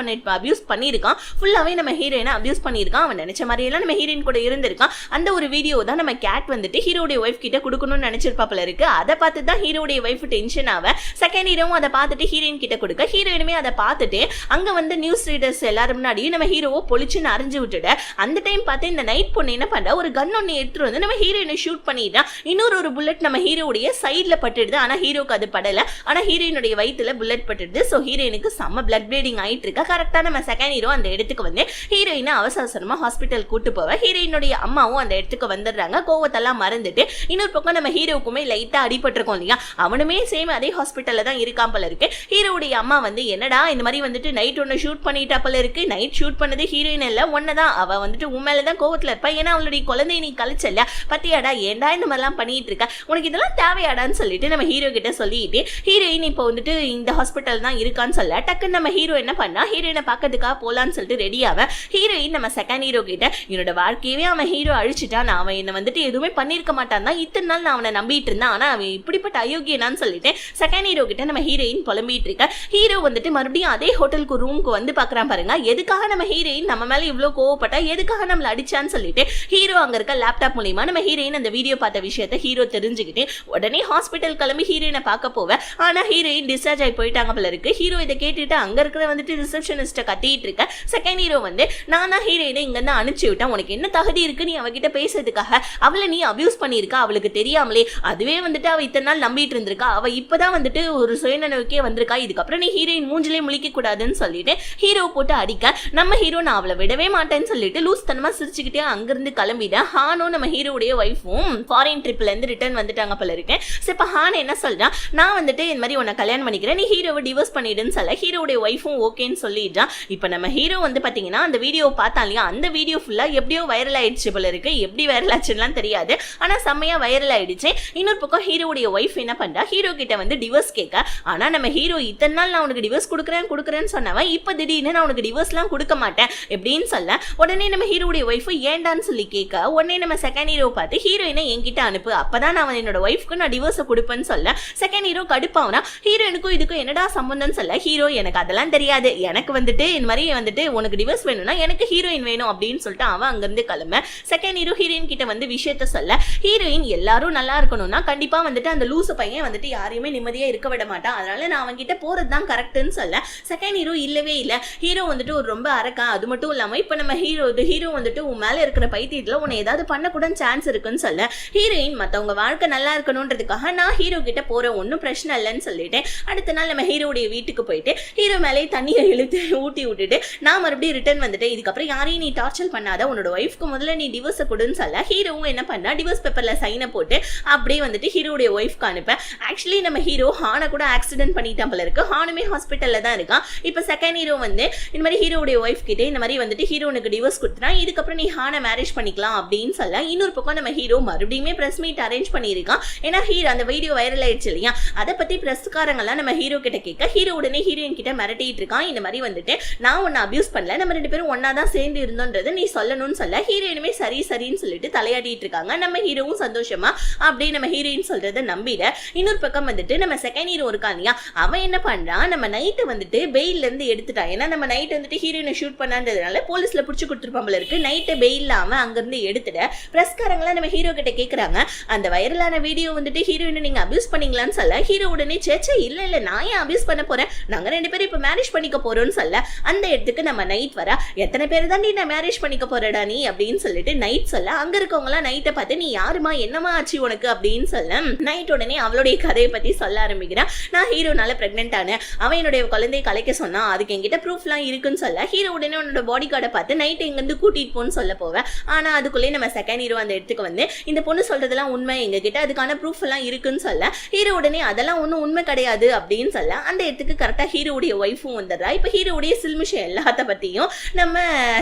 பண்ணிருக்கான். ஃபுல்லாவே நம்ம ஹீரோயினை அபியூஸ் பண்ணிருக்கான். அவன் நினைச்ச மாதிரி எல்லாம் நம்ம ஹீரோயின் கூட இருந்திருக்கான். அந்த ஒரு வீடியோ தான் நம்ம கேட் வந்துட்டு ஹீரோடைய ஒய்ஃப் கிட்ட கொடுக்கணும்னு நினைச்சிருப்பாப்ல இருக்கு. அதை பார்த்து தான் ஹீரோடைய ஒய்ஃப் டென்ஷன் ஆவ. செகண்ட் ஹீரோவும் அதை பார்த்துட்டு ஹீரோயின் கிட்ட கொடுக்க ஹீரோயினுமே அதை பார்த்துட்டு அங்க வந்து நியூஸ் ரீடர்ஸ் எல்லாரும் முன்னாடி நம்ம ஹீரோவை பொலிச்சுன்னு அறிஞ்சு விட்டுட. அந்த டைம் பார்த்து இந்த நைட் பொண்ணு என்ன பண்றா, ஒரு கன் ஒன்னு எடுத்துட்டு வந்து நம்ம ஹீரோயினை ஷூட் பண்ணிடுறான். இன்னொரு புல்லட் நம்ம ஹீரோடைய சைட்ல பட்டுடுது. ஆனா ஹீரோக்கு அது படல. ஆனா ஹீரோயினுடைய வயித்துல புல்லட் பட்டுடுது. சோ ஹீரோயினுக்கு செம்ம பிளட் ப்ளீடிங் ஆயிட்டு இருக்கா. கரெக்டா நம்ம செகண்ட் ஹீரோ அந்த இடத்துக்கு வந்து ஹீரோயினை அவசரமா ஹாஸ்பிட்டல் கூட்டு போவ. ஹீரோயினுடைய அம்மாவும் அந்த இடத்துக்கு வந்துடுறாங்க. கோவத்தெல்லாம் மறந்துட்டு இன்னொரு பக்கம் நம்ம ஹீரோக்குமே லைட்டா அடிபட்டிருக்கோம் இல்லையா, அவனுமே சேம் அதே ஹாஸ்பிட்டல்ல தான் இருக்கான் போல இருக்கு. ஹீரோடைய ஹீரோவுடைய அம்மா வந்து என்னடா இந்த மாதிரி வந்துட்டு நைட் ஒன்னு ஷூட் பண்ணிட்டாப்பல இருக்கு. நைட் ஷூட் பண்ணது ஹீரோயின் இல்ல ஒன்னதான், அவ வந்துட்டு உன் மேலதான் கோவத்துல இருப்பா, ஏன்னா அவளுடைய குழந்தைய நீ கழிச்சல, பத்தியாடா ஏண்டா இந்த மாதிரிலாம் பண்ணிட்டு இருக்க, உனக்கு இதெல்லாம் தேவையாடான்னு சொல்லிட்டு நம்ம ஹீரோ கிட்ட சொல்லிட்டு ஹீரோயின் இப்போ வந்துட்டு இந்த ஹாஸ்பிட்டல் தான் இருக்கான்னு சொல்ல டக்குன்னு நம்ம ஹீரோ என்ன பண்ணா ஹீரோயினை பார்க்கறதுக்காக போலான்னு சொல்லிட்டு ரெடியாவ ஹீரோயின் நம்ம செகண்ட் ஹீரோ கிட்ட என்னோட வாழ்க்கையவே அவன் ஹீரோ அழிச்சிட்டான், நான் அவன் என்ன வந்துட்டு எதுவுமே பண்ணிருக்க மாட்டான் தான் இத்தனை நாள் நான் அவனை நம்பிட்டு இருந்தேன், ஆனா அவன் இப்படிப்பட்ட அயோக்கியனான்னு சொல்லிட்டு செகண்ட் ஹீரோ கிட்ட நம்ம ஹீரோயின் புலம்பிட்டு இருக்க. ஹீரோ வந்துட்டு மறுபடியும் அதே ஹோட்டலுக்கு ரூமுக்கு வந்து பாக்குறான் பாருங்க, எதுக்காக நம்ம ஹீரோயின் நம்ம மேல இவ்வளவு கோவப்பட்டா, எதுக்காக நம்மள அடிச்சான்னு சொல்லிட்டு ஹீரோ அங்க இருக்க லேப்டாப் மூலியமா நம்ம ஹீரோயின் அந்த வீடியோ பார்த்த விஷயத்த ஹீரோ தெரிஞ்சுக்கிட்டு உடனே ஹாஸ்பிட்டல் கிளம்பி ஹீரோயினை பார்க்க போவேன். ஆனா ஹீரோயின் டிஸ்சார்ஜ் ஆகி போயிட்டாங்க போல இருக்கு. ஹீரோ இதை கேட்டுட்டு அங்க இருக்கிற வந்துட்டு ரிசப்ஷனிஸ்ட கத்திட்டு இருக்க. செகண்ட் ஹீரோ வந்து நான் தான் ஹீரோயினை இங்க இருந்து அனுப்பிச்சு விட்டேன், உனக்கு என்ன தகுதி இருக்கு நீ அவகிட்ட பேசுறதுக்காக, அவளை நீ அபியூஸ் பண்ணிருக்க அவளுக்கு தெரியாமலே, அதுவே வந்துட்டு அவ இத்தனை நாள் நம்பிட்டு இருந்திருக்கா, அவ இப்பதான் வந்துட்டு ஒரு சுயநனவுக்கே வந்திருக்கா, இதுக்கப்புறம் நீ ஹீரோயின் மூஞ்சிலே முழிக்க கூடாதுன்னு சொல்லிட்டு ஹீரோ போட்டு அடிக்க நம்ம ஹீரோ நான் அவளை விடவே மாட்டேன்னு சொல்லிட்டு லூஸ் தனமா சிரிச்சுக்கிட்டே அங்கிருந்து கிளம்பிட. ஹானும் நம்ம ஹீரோடைய ஒய்ஃபும் ஃபாரின் ட்ரிப்ல இருந்து ரிட்டர்ன் வந்துட்டாங்க போல இருக்கேன். இப்ப ஹான் என்ன சொல்றான், நான் வந்துட்டு இந்த மாதிரி உன்னை கல்யாணம் பண்ணிக்கிறேன், நீ ஹீரோவை டிவோர்ஸ் பண்ணிடுன்னு சொல்ல ஹீரோடைய ஒய்ஃபும் ஓகேன்னு சொல்லிடுறான். இப்ப நம்ம ஹீரோ வந்து பாத்தீங்கன்னா அந்த வீடியோவை பார்த்தா இல்லையா, அந்த வீடியோ ஃபுல்லா எப்படியோ வைரல் ஆயிடுச்சு போல இருக்கு, எப்படி வைரல் ஆச்சுன்னு தெரியாது, ஆனா செம்மையா வைரல் ஆயிடுச்சு. இன்னொரு பக்கம் ஹீரோடைய ஒய்ஃப் என்ன பண்றா, ஹீரோ கிட்ட வந்து டிவோர்ஸ் கேட்க, ஆனா நம்ம ஹீரோ இத்தனை நாள் நான் உனக்கு டிவோர்ஸ் கொடுக்குறேன்னு சொன்னவன் இப்ப திடீர்னு நான் உனக்கு டிவோர்ஸ் எல்லாம் கொடுக்க மாட்டேன் எப்படின்னு சொல்ல உடனே நம்ம ஹீரோடைய ஒய்ஃப் ஏண்டான்னு சொல்லி கேட்க உடனே நம்ம செகண்ட் ஹீரோ பார்த்து ஹீரோயினை என்கிட்ட அனுப்பு, அப்பதான் நான் என்னோட ஒய்ஃப்க்கு நான் டிவோர்ஸ் கொடுப்பேன்னு சொல்ல செகண்ட் ஹீரோ கடுப்பாவனா, ஹீரோயினுக்கும் இதுக்கும் என்னடா சம்பந்தம் சொல்ல ஹீரோ எனக்கு அதெல்லாம் தெரியாது, எனக்கு வந்துட்டு இந்த மாதிரி வந்துட்டு உனக்கு டிவோர்ஸ் வேணும்னா எனக்கு ஹீரோயின் வேணும் அப்படின்னு சொல்லிட்டு அவன் அங்கிருந்து கிளம்ப. செகண்ட் ஹீரோ ஹீரோயின் கிட்ட வந்து விஷயத்த சொல்ல ஹீரோயின் எல்லாரும் நல்லா இருக்கணும்னா கண்டிப்பா வந்துட்டு அந்த லூசு பையன் வந்துட்டு யாரையுமே நிம்மதியா இருக்க விட மாட்டான், அதனால நான் அவன் கிட்ட போறதுதான் கரெக்ட்னு சொல்ல செகண்ட் ஹீரோ இல்லவே இல்ல, ஹீரோ வந்துட்டு ஒரு ரொம்ப அரக்கா, அது மட்டும் இல்லாம இப்ப நம்ம ஹீரோ வந்துட்டு உன் மேல இருக்கிற பைத்தியத்துல உன்னை ஏதாவது பண்ண கூட சான்ஸ் இருக்குன்னு சொல்ல ஹீரோயின் மத்தவங்க வாழ்க்கை நல்லா இருக்கணும்ன்றதுக்காக நான் ஹீரோ கிட்ட போறேன் ஒன்னும் பிரச்சனை இல்லைன்னு சொல்லிட்டு அடுத்த நாள் நம்ம ஹீரோடைய வீட்டுக்கு போயிட்டு ஹீரோ மேலே தண்ணியை இழுத்து ஊட்டி விட்டுட்டு நான் மறுபடியும் ரிட்டர்ன் வந்துட்டேன், இதுக்கப்புறம் யாரையும் நீ டார்ச்சர் பண்ணாத, உன்னோட ஒய்ஃப்க்கு முதல்ல நீ டிவோர்ஸ் கொடுன்னு சொல்ல ஹீரோவும் என்ன பண்ணா டிவோர்ஸ் பேப்பர்ல சைனை போட்டு அப்படியே வந்துட்டு ஹீரோடைய ஒய்ஃப்க்கு அனுப்ப. ஆக்சுவலி நம்ம ஹீரோ ஹானை கூட ஆக்சிடென்ட் பண்ணிட்டான் போல இருக்கு, ஹானுமே ஹாஸ்பிட்டல்ல தான் இருக்கான். இப்ப செகண்ட் ஹீரோ வந்து இந்த மாதிரி ஹீரோடைய ஒய்ஃப் கிட்டே இந்த மாதிரி வந்துட்டு ஹீரோனுக்கு டிவோர்ஸ் கொடுத்துனா இதுக்கப்புறம் நீ ஹானை மேரேஜ் பண்ணிக்கலாம் அப்படின்னு சொல்ல இன்னொரு பக்கம் நம்ம ஹீரோ மறுபடியுமே பிரஸ் மீட் அரேஞ்ச் பண்ணியிருக்கான். ஏன்னா ஹீரோ அந்த வீடியோ வைரல் ஆயிடுச்சு இல்லையா, அதை பத்தி பிரஸ்காரங்கெல்லாம் நம்ம ஹீரோ கிட்ட கேட்க ஹீரோ உடனே ஹீரோயின் கிட்ட மிரட்டிட்டு இருக்கான், இந்த மாதிரி வந்துட்டு நான் உன்னை அபியூஸ் பண்ணல, நம்ம ரெண்டு பேரும் ஒன்னா தான் சேர்ந்து இருந்தோன்றது நீ சொல்லணும்னு சொல்ல ஹீரோயினுமே சரின்னு சொல்லிட்டு தலையாடிட்டு இருக்காங்க. நம்ம ஹீரோவும் சந்தோஷமா அப்படியே நம்ம ஹீரோயின் சொல்றதை நம்பிட. இன்னொரு பக்கம் வந்துட்டு நம்ம செகண்ட் ஹீரோ இருக்கான் இல்லையா, அவன் என்ன பண்றான், நம்ம நைட்டு வந்துட்டு பெயில்ல இருந்து எடுத்துட்டான், ஏன்னா நம்ம நைட் வந்துட்டு ஹீரோயினை ஷூட் பண்ணான்றதுனால போலீஸ்ல புடிச்சு கொடுத்துருப்பாங்க இருக்கு, நைட்டு பெயில்ல அவன் அங்கிருந்து எடுத்துட. பிரஸ்காரங்களா நம்ம ஹீரோ கிட்ட கேக்குறாங்க, அந்த வைரலான வீடியோ வந்துட்டு ஹீரோயினை நீங்க அபியூஸ் பண்ணீங்களான்னு சொல்ல ஹீரோ உடனே சேச்சே இல்ல நான் ஏன் அபியூஸ் பண்ண போறேன், நாங்க ரெண்டு பேரும் இப்ப மேரேஜ் பண்ணிக்க போறோம்னு சொல்ல அந்த இடத்துக்கு நம்ம நைட் வர, எத்தனை பேர் தான் நீ மேரேஜ் பண்ணிக்க போறடா நீ அப்படின்னு சொல்லிட்டு நைட் சொல்ல அங்க இருக்கவங்க எல்லாம் நைட்டை பார்த்து நீ யாருமா என்னமா ஆச்சு உனக்கு அப்படின்னு சொல்ல நைட் உடனே அவளுடைய கதையை பத்தி சொல்ல ஆரம்பிக்கிறான். நான் ஹீரோனால பிரெக்னென்ட் ஆனேன், அவன் என்னுடைய குழந்தையை கலைக்க சொன்னா, அதுக்கு என்கிட்ட ப்ரூஃப் எல்லாம் இருக்குன்னு சொல்ல ஹீரோ உடனே உன்னோட பாடி கார்டை பார்த்து நைட் எங்க இருந்து கூட்டிட்டு போன்னு சொல்ல போவேன். ஆனா அதுக்குள்ளே நம்ம செகண்ட் ஹீரோ அந்த இடத்துக்கு வந்து இந்த பொண்ணு சொல்றதெல்லாம் உண்மை, எங்க கிட்ட அதுக்கான ப்ரூஃப் எல்லாம் இருக்குன்னு சொல்ல ஹீரோ உடனே அதெல்லாம் ஒன்னும் உண்மை கிடையாது அப்படின்னு சொல்ல அந்த இடத்துக்கு கரெக்டா ஹீரோடைய ஒய்ஃபும் வந்துடுறா. இப்ப ஹீரோடைய சில்மிஷம் எல்லாத்த பத்தியும் நம்ம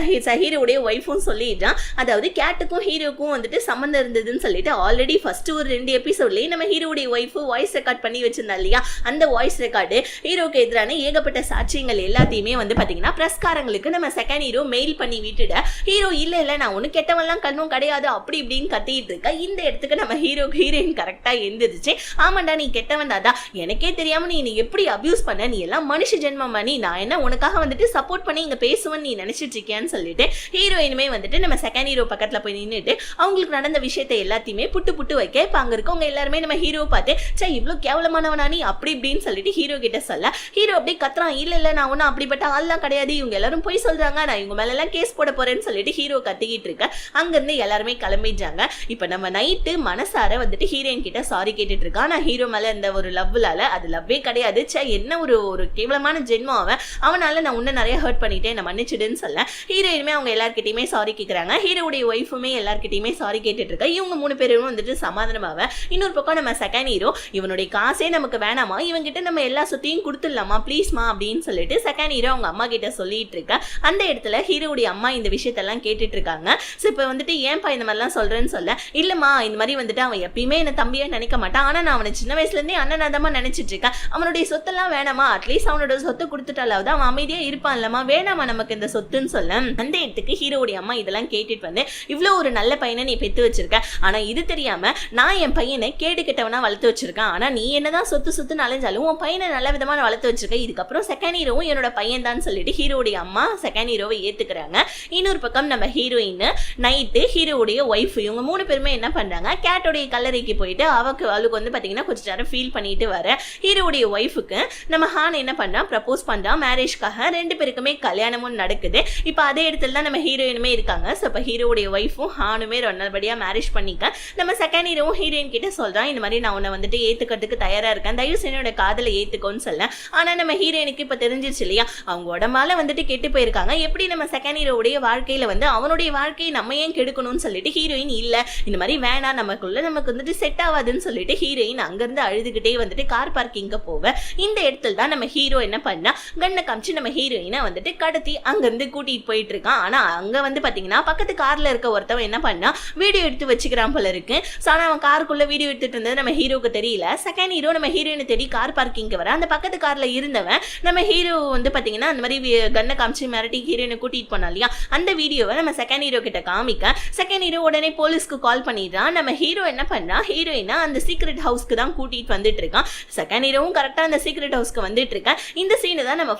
ஹீரோடைய ஒய்ஃபும் சொல்லிடுறான், அதாவது கேட்டுக்கும் ஹீரோக்கும் வந்துட்டு சம்மந்தம் இருந்ததுன்னு சொல்லிட்டு ஆல்ரெடி ஃபர்ஸ்ட் ஒரு 2 எபிசோட்லயே நம்ம ஹீரோடைய ஒய்ஃப் வாய்ஸ் ரெக்கார்ட் பண்ணி வச்சிருந்தா இல்லையா, அந்த வாய்ஸ் ரெக்கார்டு ஹீரோக்கு எதிரான ஏகப்பட்ட சாட்சியங்கள் எல்லாத்தையுமே வந்து பாத்தீங்கன்னா பிரஸ்காரங்களுக்கு நம்ம செகண்ட் ஹீரோ மெயில் பண்ணி விட்டுட. ஹீரோ இல்ல நான் ஒண்ணு கெட்டவெல்லாம் கண்ணும் கிடையாது அப்படி இப்படின்னு கத்திட்டு இருக்க. இந்த இடத்துக்கு நம்ம ஹீரோயின் கரெக்டா எந்திரிச்சு, ஆமாண்டா நீ கெட்டவன் தாதா, எனக்கே தெரியாம நீ எப்படி அபியூஸ் பண்ண, நீ எல்லாம் மனுஷ ஜென்மம் நீ, நான் என்ன உனக்காக வந்துட்டு சப்போர்ட் பண்ணி இங்க பேசுவேன்னு நீ நினைச்சிட்டு இருக்கியான்னு சொல்லிட்டு ஹீரோயினுமே வந்துட்டு நம்ம செகண்ட் ஹீரோ பக்கத்துல போய் நின்றுட்டு அவங்களுக்கு நடந்த விஷயத்தை எல்லாத்தையுமே புட்டு வைக்க இப்ப அங்க இருக்கவங்க எல்லாருமே நம்ம ஹீரோ பார்த்து சே இவ்வளவு கேவலமானவனா நீ அப்படி இப்படின்னு சொல்லிட்டு ஹீரோ கிட்ட சொல்ல ஹீரோ அப்படியே கத்துறான், இல்ல நான் ஒன்னும் அப்படிப்பட்ட ஆள்லாம் கிடையாது, இவங்க எல்லாரும் போய் சொல்றாங்க, நான் இவங்க மேல எல்லாம் கேஸ் போட போறேன்னு சொல்லிட்டு ஹீரோ கத்திக்கிட்டு இருக்க. அங்க இருந்து எல்லாருமே கிளம்பிட்டாங்க. இப்ப நம்ம நைட்டு மனசார வந்துட்டு ஹீரோயின் கிட்ட சாரி கேட்டுட்டு இருக்கான். நான் ஹீரோ மேல இந்த ஒரு லவ்லால, அது லவ்வே கிடையாது, சே என்ன ஒரு கேவலமான ஜென்மம் அவனால நான் உன்ன நிறைய ஹர்ட் பண்ணிட்டேன், நான் மன்னிச்சிடுன்னு சொல்ல ஹீரோயினுமே அவங்க எல்லார்கிட்டயுமே சாரி கேட்கறாங்க. ஹீரோடைய ஒய்ஃபுமே எல்லார்கிட்டயுமே சாரி கேட்டுட்டு இருக்கா. இவங்க 3 பேரும் வந்துட்டு சமாதானமாவ. இன்னொரு பக்கம் நம்ம செகண்ட் ஹீரோ இவனுடைய காசே நமக்கு வேணாமா, இவங்கிட்ட நம்ம எல்லா சுத்தி சொத்தையும் கொடுத்துடலாமா ப்ளீஸ்மா அப்படின்னு சொல்லிட்டு செகண்ட் ஹீரோ அவங்க அம்மா கிட்ட சொல்லிட்டு இருக்க. அந்த இடத்துல ஹீரோடைய அம்மா இந்த விஷயத்தெல்லாம் கேட்டுட்டு இருக்காங்க. ஸோ இப்போ வந்துட்டு ஏன்பா இந்த மாதிரிலாம் சொல்றேன்னு சொல்ல, இல்லம்மா இந்த மாதிரி வந்துட்டு அவன் எப்பயுமே என்ன தம்பியா நினைக்க மாட்டான், ஆனா நான் அவனை சின்ன வயசுல இருந்தே அண்ணனாதமா நினைச்சிட்டு இருக்கேன், அவனுடைய சொத்தெல்லாம் வேணாமா, அட்லீஸ்ட் அவனோட சொத்தை கொடுத்துட்டாலாவது அவன் அமைதியா இருப்பான் இல்லமா, வேணாமா நமக்கு இந்த சொத்துன்னு சொல்ல. அந்த இடத்துக்கு ஹீரோடைய அம்மா இதெல்லாம் கேட்டுட்டு வந்து, இவ்வளவு ஒரு நல்ல பையனை நீ பெத்து வச்சிருக்க, ஆனா இது தெரியாம நான் என் பையனை கேடு கெட்டவனா வளர்த்து வச்சிருக்கேன், ஆனா நீ என்னதான் சொத்து அலைஞ்சாலும் உன் பையனை நல்ல விதமா வளர்த்து வச்சிருக்க, இதுக்கப்புறம் செகண்ட் ஹீரோவும் என்னோட பையன் தான் சொல்லிட்டு ஹீரோடைய அம்மா செகண்ட் ஹீரோவை ஏத்துக்கிறாங்க. இன்னொரு பக்கம் நம்ம ஹீரோயின் நைட்டு ஹீரோடைய ஒய்ஃப் இவங்க 3 பேருமே என்ன பண்றாங்க, கேட்டோடைய கல்லறைக்கு போயிட்டு அவளுக்கு வந்து பாத்தீங்கன்னா கொஞ்ச நேரம் ஃபீல் பண்ணிட்டு வர ஹீரோடைய ஒய்ஃபுக்கு நம்ம ஹான் என்ன பண்றான், ப்ரப்போஸ் பண்றான் மேரேஜ்க்காக. 2 பேருக்குமே கல்யாணமும் நடக்குது. இப்போ அதே இடத்துல தான் நம்ம ஹீரோயினுமே இருக்காங்க. ஸோ இப்போ ஹீரோடைய ஒய்ஃபும் ஹானுமே நல்லபடியா மேரேஜ் பண்ணிக்க நம்ம செகண்ட் ஹீரோவும் ஹீரோயின் கிட்ட சொல்றான், இந்த மாதிரி நான் உன்னை வந்துட்டு ஏத்துக்கிறதுக்கு தயாரா இருக்கேன், தயவு செய்து என்னோட காதலை ஏத்துக்கோன்னு சொல்ல. ஆனா நம்ம ஹீரோயினுக்கு இப்ப தெரிஞ்சிருச்சு இல்லையா, அவங்க உடம்பால வந்துட்டு கெட்டு போயிருக்காங்க, எப்படி நம்ம செகண்ட் ஹீரோடைய வாழ்க்கையில வந்து அவனுடைய வாழ்க்கையை நம்ம ஏன் கெடுக்கணும்னு சொல்லிட்டு ஹீரோயின் இல்ல இந்த மாதிரி வேணாம் நமக்கு வந்துட்டு செட் ஆகாதுன்னு சொல்லிட்டு ஹீரோயின் அங்கிருந்து அழுதுகிட்டே வந்துட்டு கார் பார்க்கிங்க போவ. இந்த இடத்துல தான் நம்ம ஹீரோ என்ன பண்ணா, கண்ணை காமிச்சு நம்ம ஹீரோயினை வந்துட்டு கடத்தி அங்கிருந்து கூட்டிட்டு போயிட்டு இருக்கான். ஆனா அங்க வந்து பாத்தீங்கன்னா பக்கத்து கார்ல இருக்க ஒருத்தவன் என்ன பண்ணா, வீடியோ எடுத்து வச்சுக்கிறான் போல இருக்கு. ஆனா அவன் காருக்குள்ள வீடியோ எடுத்துட்டு இருந்தது நம்ம ஹீரோக்கு தெரியல. செகண்ட் ஹீரோ நம்ம ஹீரோயினை தேடி கார் பார்க்கிங்க வர, அந்த பக்கத்து கார்ல இருந்தவன் நம்ம ஹீரோ வந்து பாத்தீங்கன்னா அந்த மாதிரி கண்ணை காமிச்சு மிரட்டி ஹீரோயினை கூட்டிட்டு போனா இல்லையா, அந்த வீடியோவை நம்ம செகண்ட் ஹீரோ கிட்ட காமிக்க செகண்ட் ஹீரோ உடனே போலீஸ்க்கு கால் பண்ணிடுறான். நம்ம ஹீரோ என்ன பண்ணா, ஹீரோயினா அந்த சீக்ரெட் ஹவுஸ்க்கு தான் கூட்டிட்டு வந்துட்டு இருக்கான். செகண்ட் ஹீரோவும் கரெக்டா அந்த சீக்ரெட் ஹவுஸ்க்கு வந்துட்டு இருக்கான். இந்த சீனை தான் நம்ம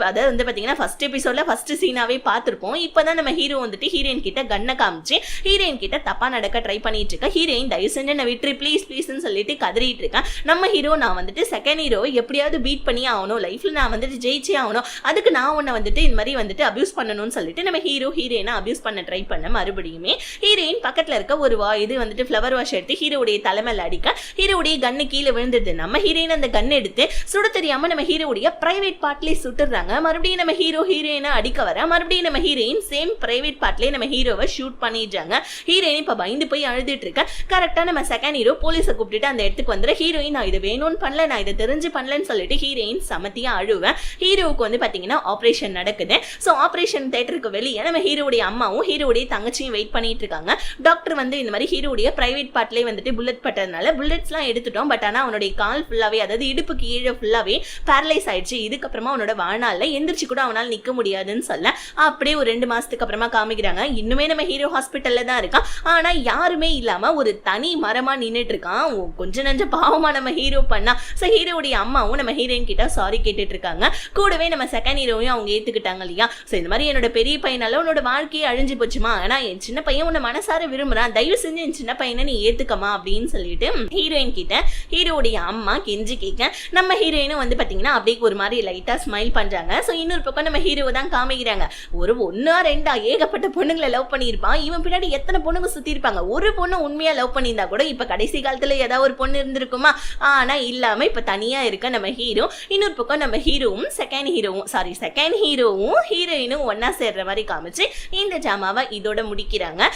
அதாவது வந்து பாத்தீங்கன்னா ஃபர்ஸ்ட் எபிசோட்ல ஃபர்ஸ்ட் சீனாவே பார்த்திருப்போம். இப்பதான் நம்ம ஹீரோ வந்துட்டு ஹீரோயின் கிட்ட கண்ணை காமிச்சு ஹீரோயின் கிட்ட தப்பா நடக்க ட்ரை பண்ணிட்டு இருக்கா. ஹீரோயின் தயவு செஞ்சு என்ன விட்டுரு ப்ளீஸ் ப்ளீஸ்ன்னு சொல்லிட்டு கதறிட்டு இருக்கேன். நம்ம ஹீரோ நான் வந்துட்டு செகண்ட் ஹீரோ எப்படியாவது பீட் பண்ணி ஆகணும், லைஃப்ல நான் வந்துட்டு ஜெயிச்சே ஆகணும், அதுக்கு நான் உன்னை வந்துட்டு இந்த மாதிரி வந்துட்டு அபியூஸ் பண்ணணும்னு சொல்லிட்டு நம்ம ஹீரோயினை அபியூஸ் பண்ண ட்ரை பண்ண. மறுபடியுமே ஹீரோயின் பக்கத்துல இருக்க ஒரு இது வந்துட்டு ஃப்ளவர் வாஷ் எடுத்து ஹீரோடைய தலைமையில அடிக்க ஹீரோடைய கண்ணு கீழே விழுந்துடுது. நம்ம ஹீரோயின் அந்த கன் எடுத்து சுட தெரியாம நம்ம ஹீரோடைய பிரைவேட் பார்ட்லயே சுட்டுறாங்க. மறுபடியும் நம்ம ஹீரோயினை அடிக்க வர, மறுபடியும் நம்ம ஹீரோயின் சேம் பிரைவேட் பார்ட்லயே நம்ம ஹீரோவை ஷூட் பண்ணிடுறாங்க. ஹீரோயின் இப்ப பயந்து போய் அழுதுட்டு இருக்க. கரெக்டா நம்ம செகண்ட் ஹீரோ போலீஸை கூப்பிட்டு அந்த இடத்துக்கு வந்துற. ஹீரோயின் நான் இது வேணும்னு பண்ணல, நான் இதை தெரிஞ்சு பண்ணலன்னு சொல்லிட்டு ஹீரோயின் சமத்தியா அழுவேன். ஹீரோவுக்கு வந்து பாத்தீங்கன்னா ஆபரேஷன் நடக்குது. ஸோ ஆபரேஷன் தியேட்டருக்கு வெளியே நம்ம ஹீரோடைய அம்மாவும் ஹீரோடைய தங்கச்சியும் வெயிட் பண்ணிட்டு இருக்காங்க. டாக்டர் வந்து இந்த மாதிரி ஹீரோடைய பிரைவேட் பார்ட்லயே வந்துட்டு புல்லட் பட்டதுனால புல்லட்ஸ்லாம் எடுத்துட்டோம், பட் ஆனா அவனுடைய கால் ஃபுல்லாவே அதாவது இடுப்புக்கு கீழே ஃபுல்லாவே பேரலைஸ் ஆயிடுச்சு, இதுக்கப்புறமா அவனோட வாழ்நாள்ல எந்திரிச்சு கூட அவனால் நிக்க முடியாதுன்னு சொல்ல அப்படியே ஒரு 2 மாசத்துக்கு அப்புறமா காமிக்கிறாங்க. இன்னுமே நம்ம ஹீரோ ஹாஸ்பிட்டல்ல தான் இருக்கான், ஆனா யாருமே இல்லாம ஒரு தனி மரமா நின்றுட்டு இருக்கான். கொஞ்ச நஞ்ச பாவமா நம்ம ஹீரோ பண்ணா. ஸோ ஹீரோடைய அம்மாவும் நம்ம ஹீரோயின் கிட்ட சாரி கேட்டுட்டு இருக்காங்க. கூடவே நம்ம செகண்ட் ஹீரோவையும் அவங்க ஏத்துக்கிட்டாங்க இல்லையா. ஸோ இந்த மாதிரி என்னோட பெரிய பையனால உன்னோட வாழ்க்கையை அழிஞ்சு போச்சுமா, ஆனா என் சின்ன பையன் உன்னை மனசார விரும்புறான், தயவு செஞ்சு என் சின்ன பையனை நீ ஏத்துக்கமா அப்படின்னு சொல்லிட்டு ஹீரோயின் கிட்ட ஹீரோடைய அம்மா கெஞ்சி கேட்க நம்ம ஹீரோயினும் வந்து பாத்தீங்கன்னா அப்படியே ஒரு மாதிரி லைட்டா ஸ்மைல் பண்றாங்க. ஸோ இன்னொரு பக்கம் நம்ம ஹீரோவை தான் காமிக்கிறாங்க. ஒரு 1-2 ஏகப்பட்ட பொண்ணுங்களை லவ் பண்ணியிருப்பான், இவன் பின்னாடி எத்தனை பொண்ணுங்க சுத்தி இருப்பாங்க, ஒரு பொண்ணு உண்மையா லவ் பண்ணியிருந்தா கூட இப்ப கடைசி காலத்துல ஏதாவது ஒரு பொண்ணு இருந்திருக்குமா, ஆனா இல்லாம இப்ப தனியா இருக்க நம்ம ஹீரோ. இன்னொரு பக்கம் நம்ம ஹீரோவும் செகண்ட் ஹீரோவும் ஹீரோயினும் ஒன்னா சேர்ற மாதிரி காமிச்சு இந்த ஜாமாவை இதோட முடிக்கிறாங்க.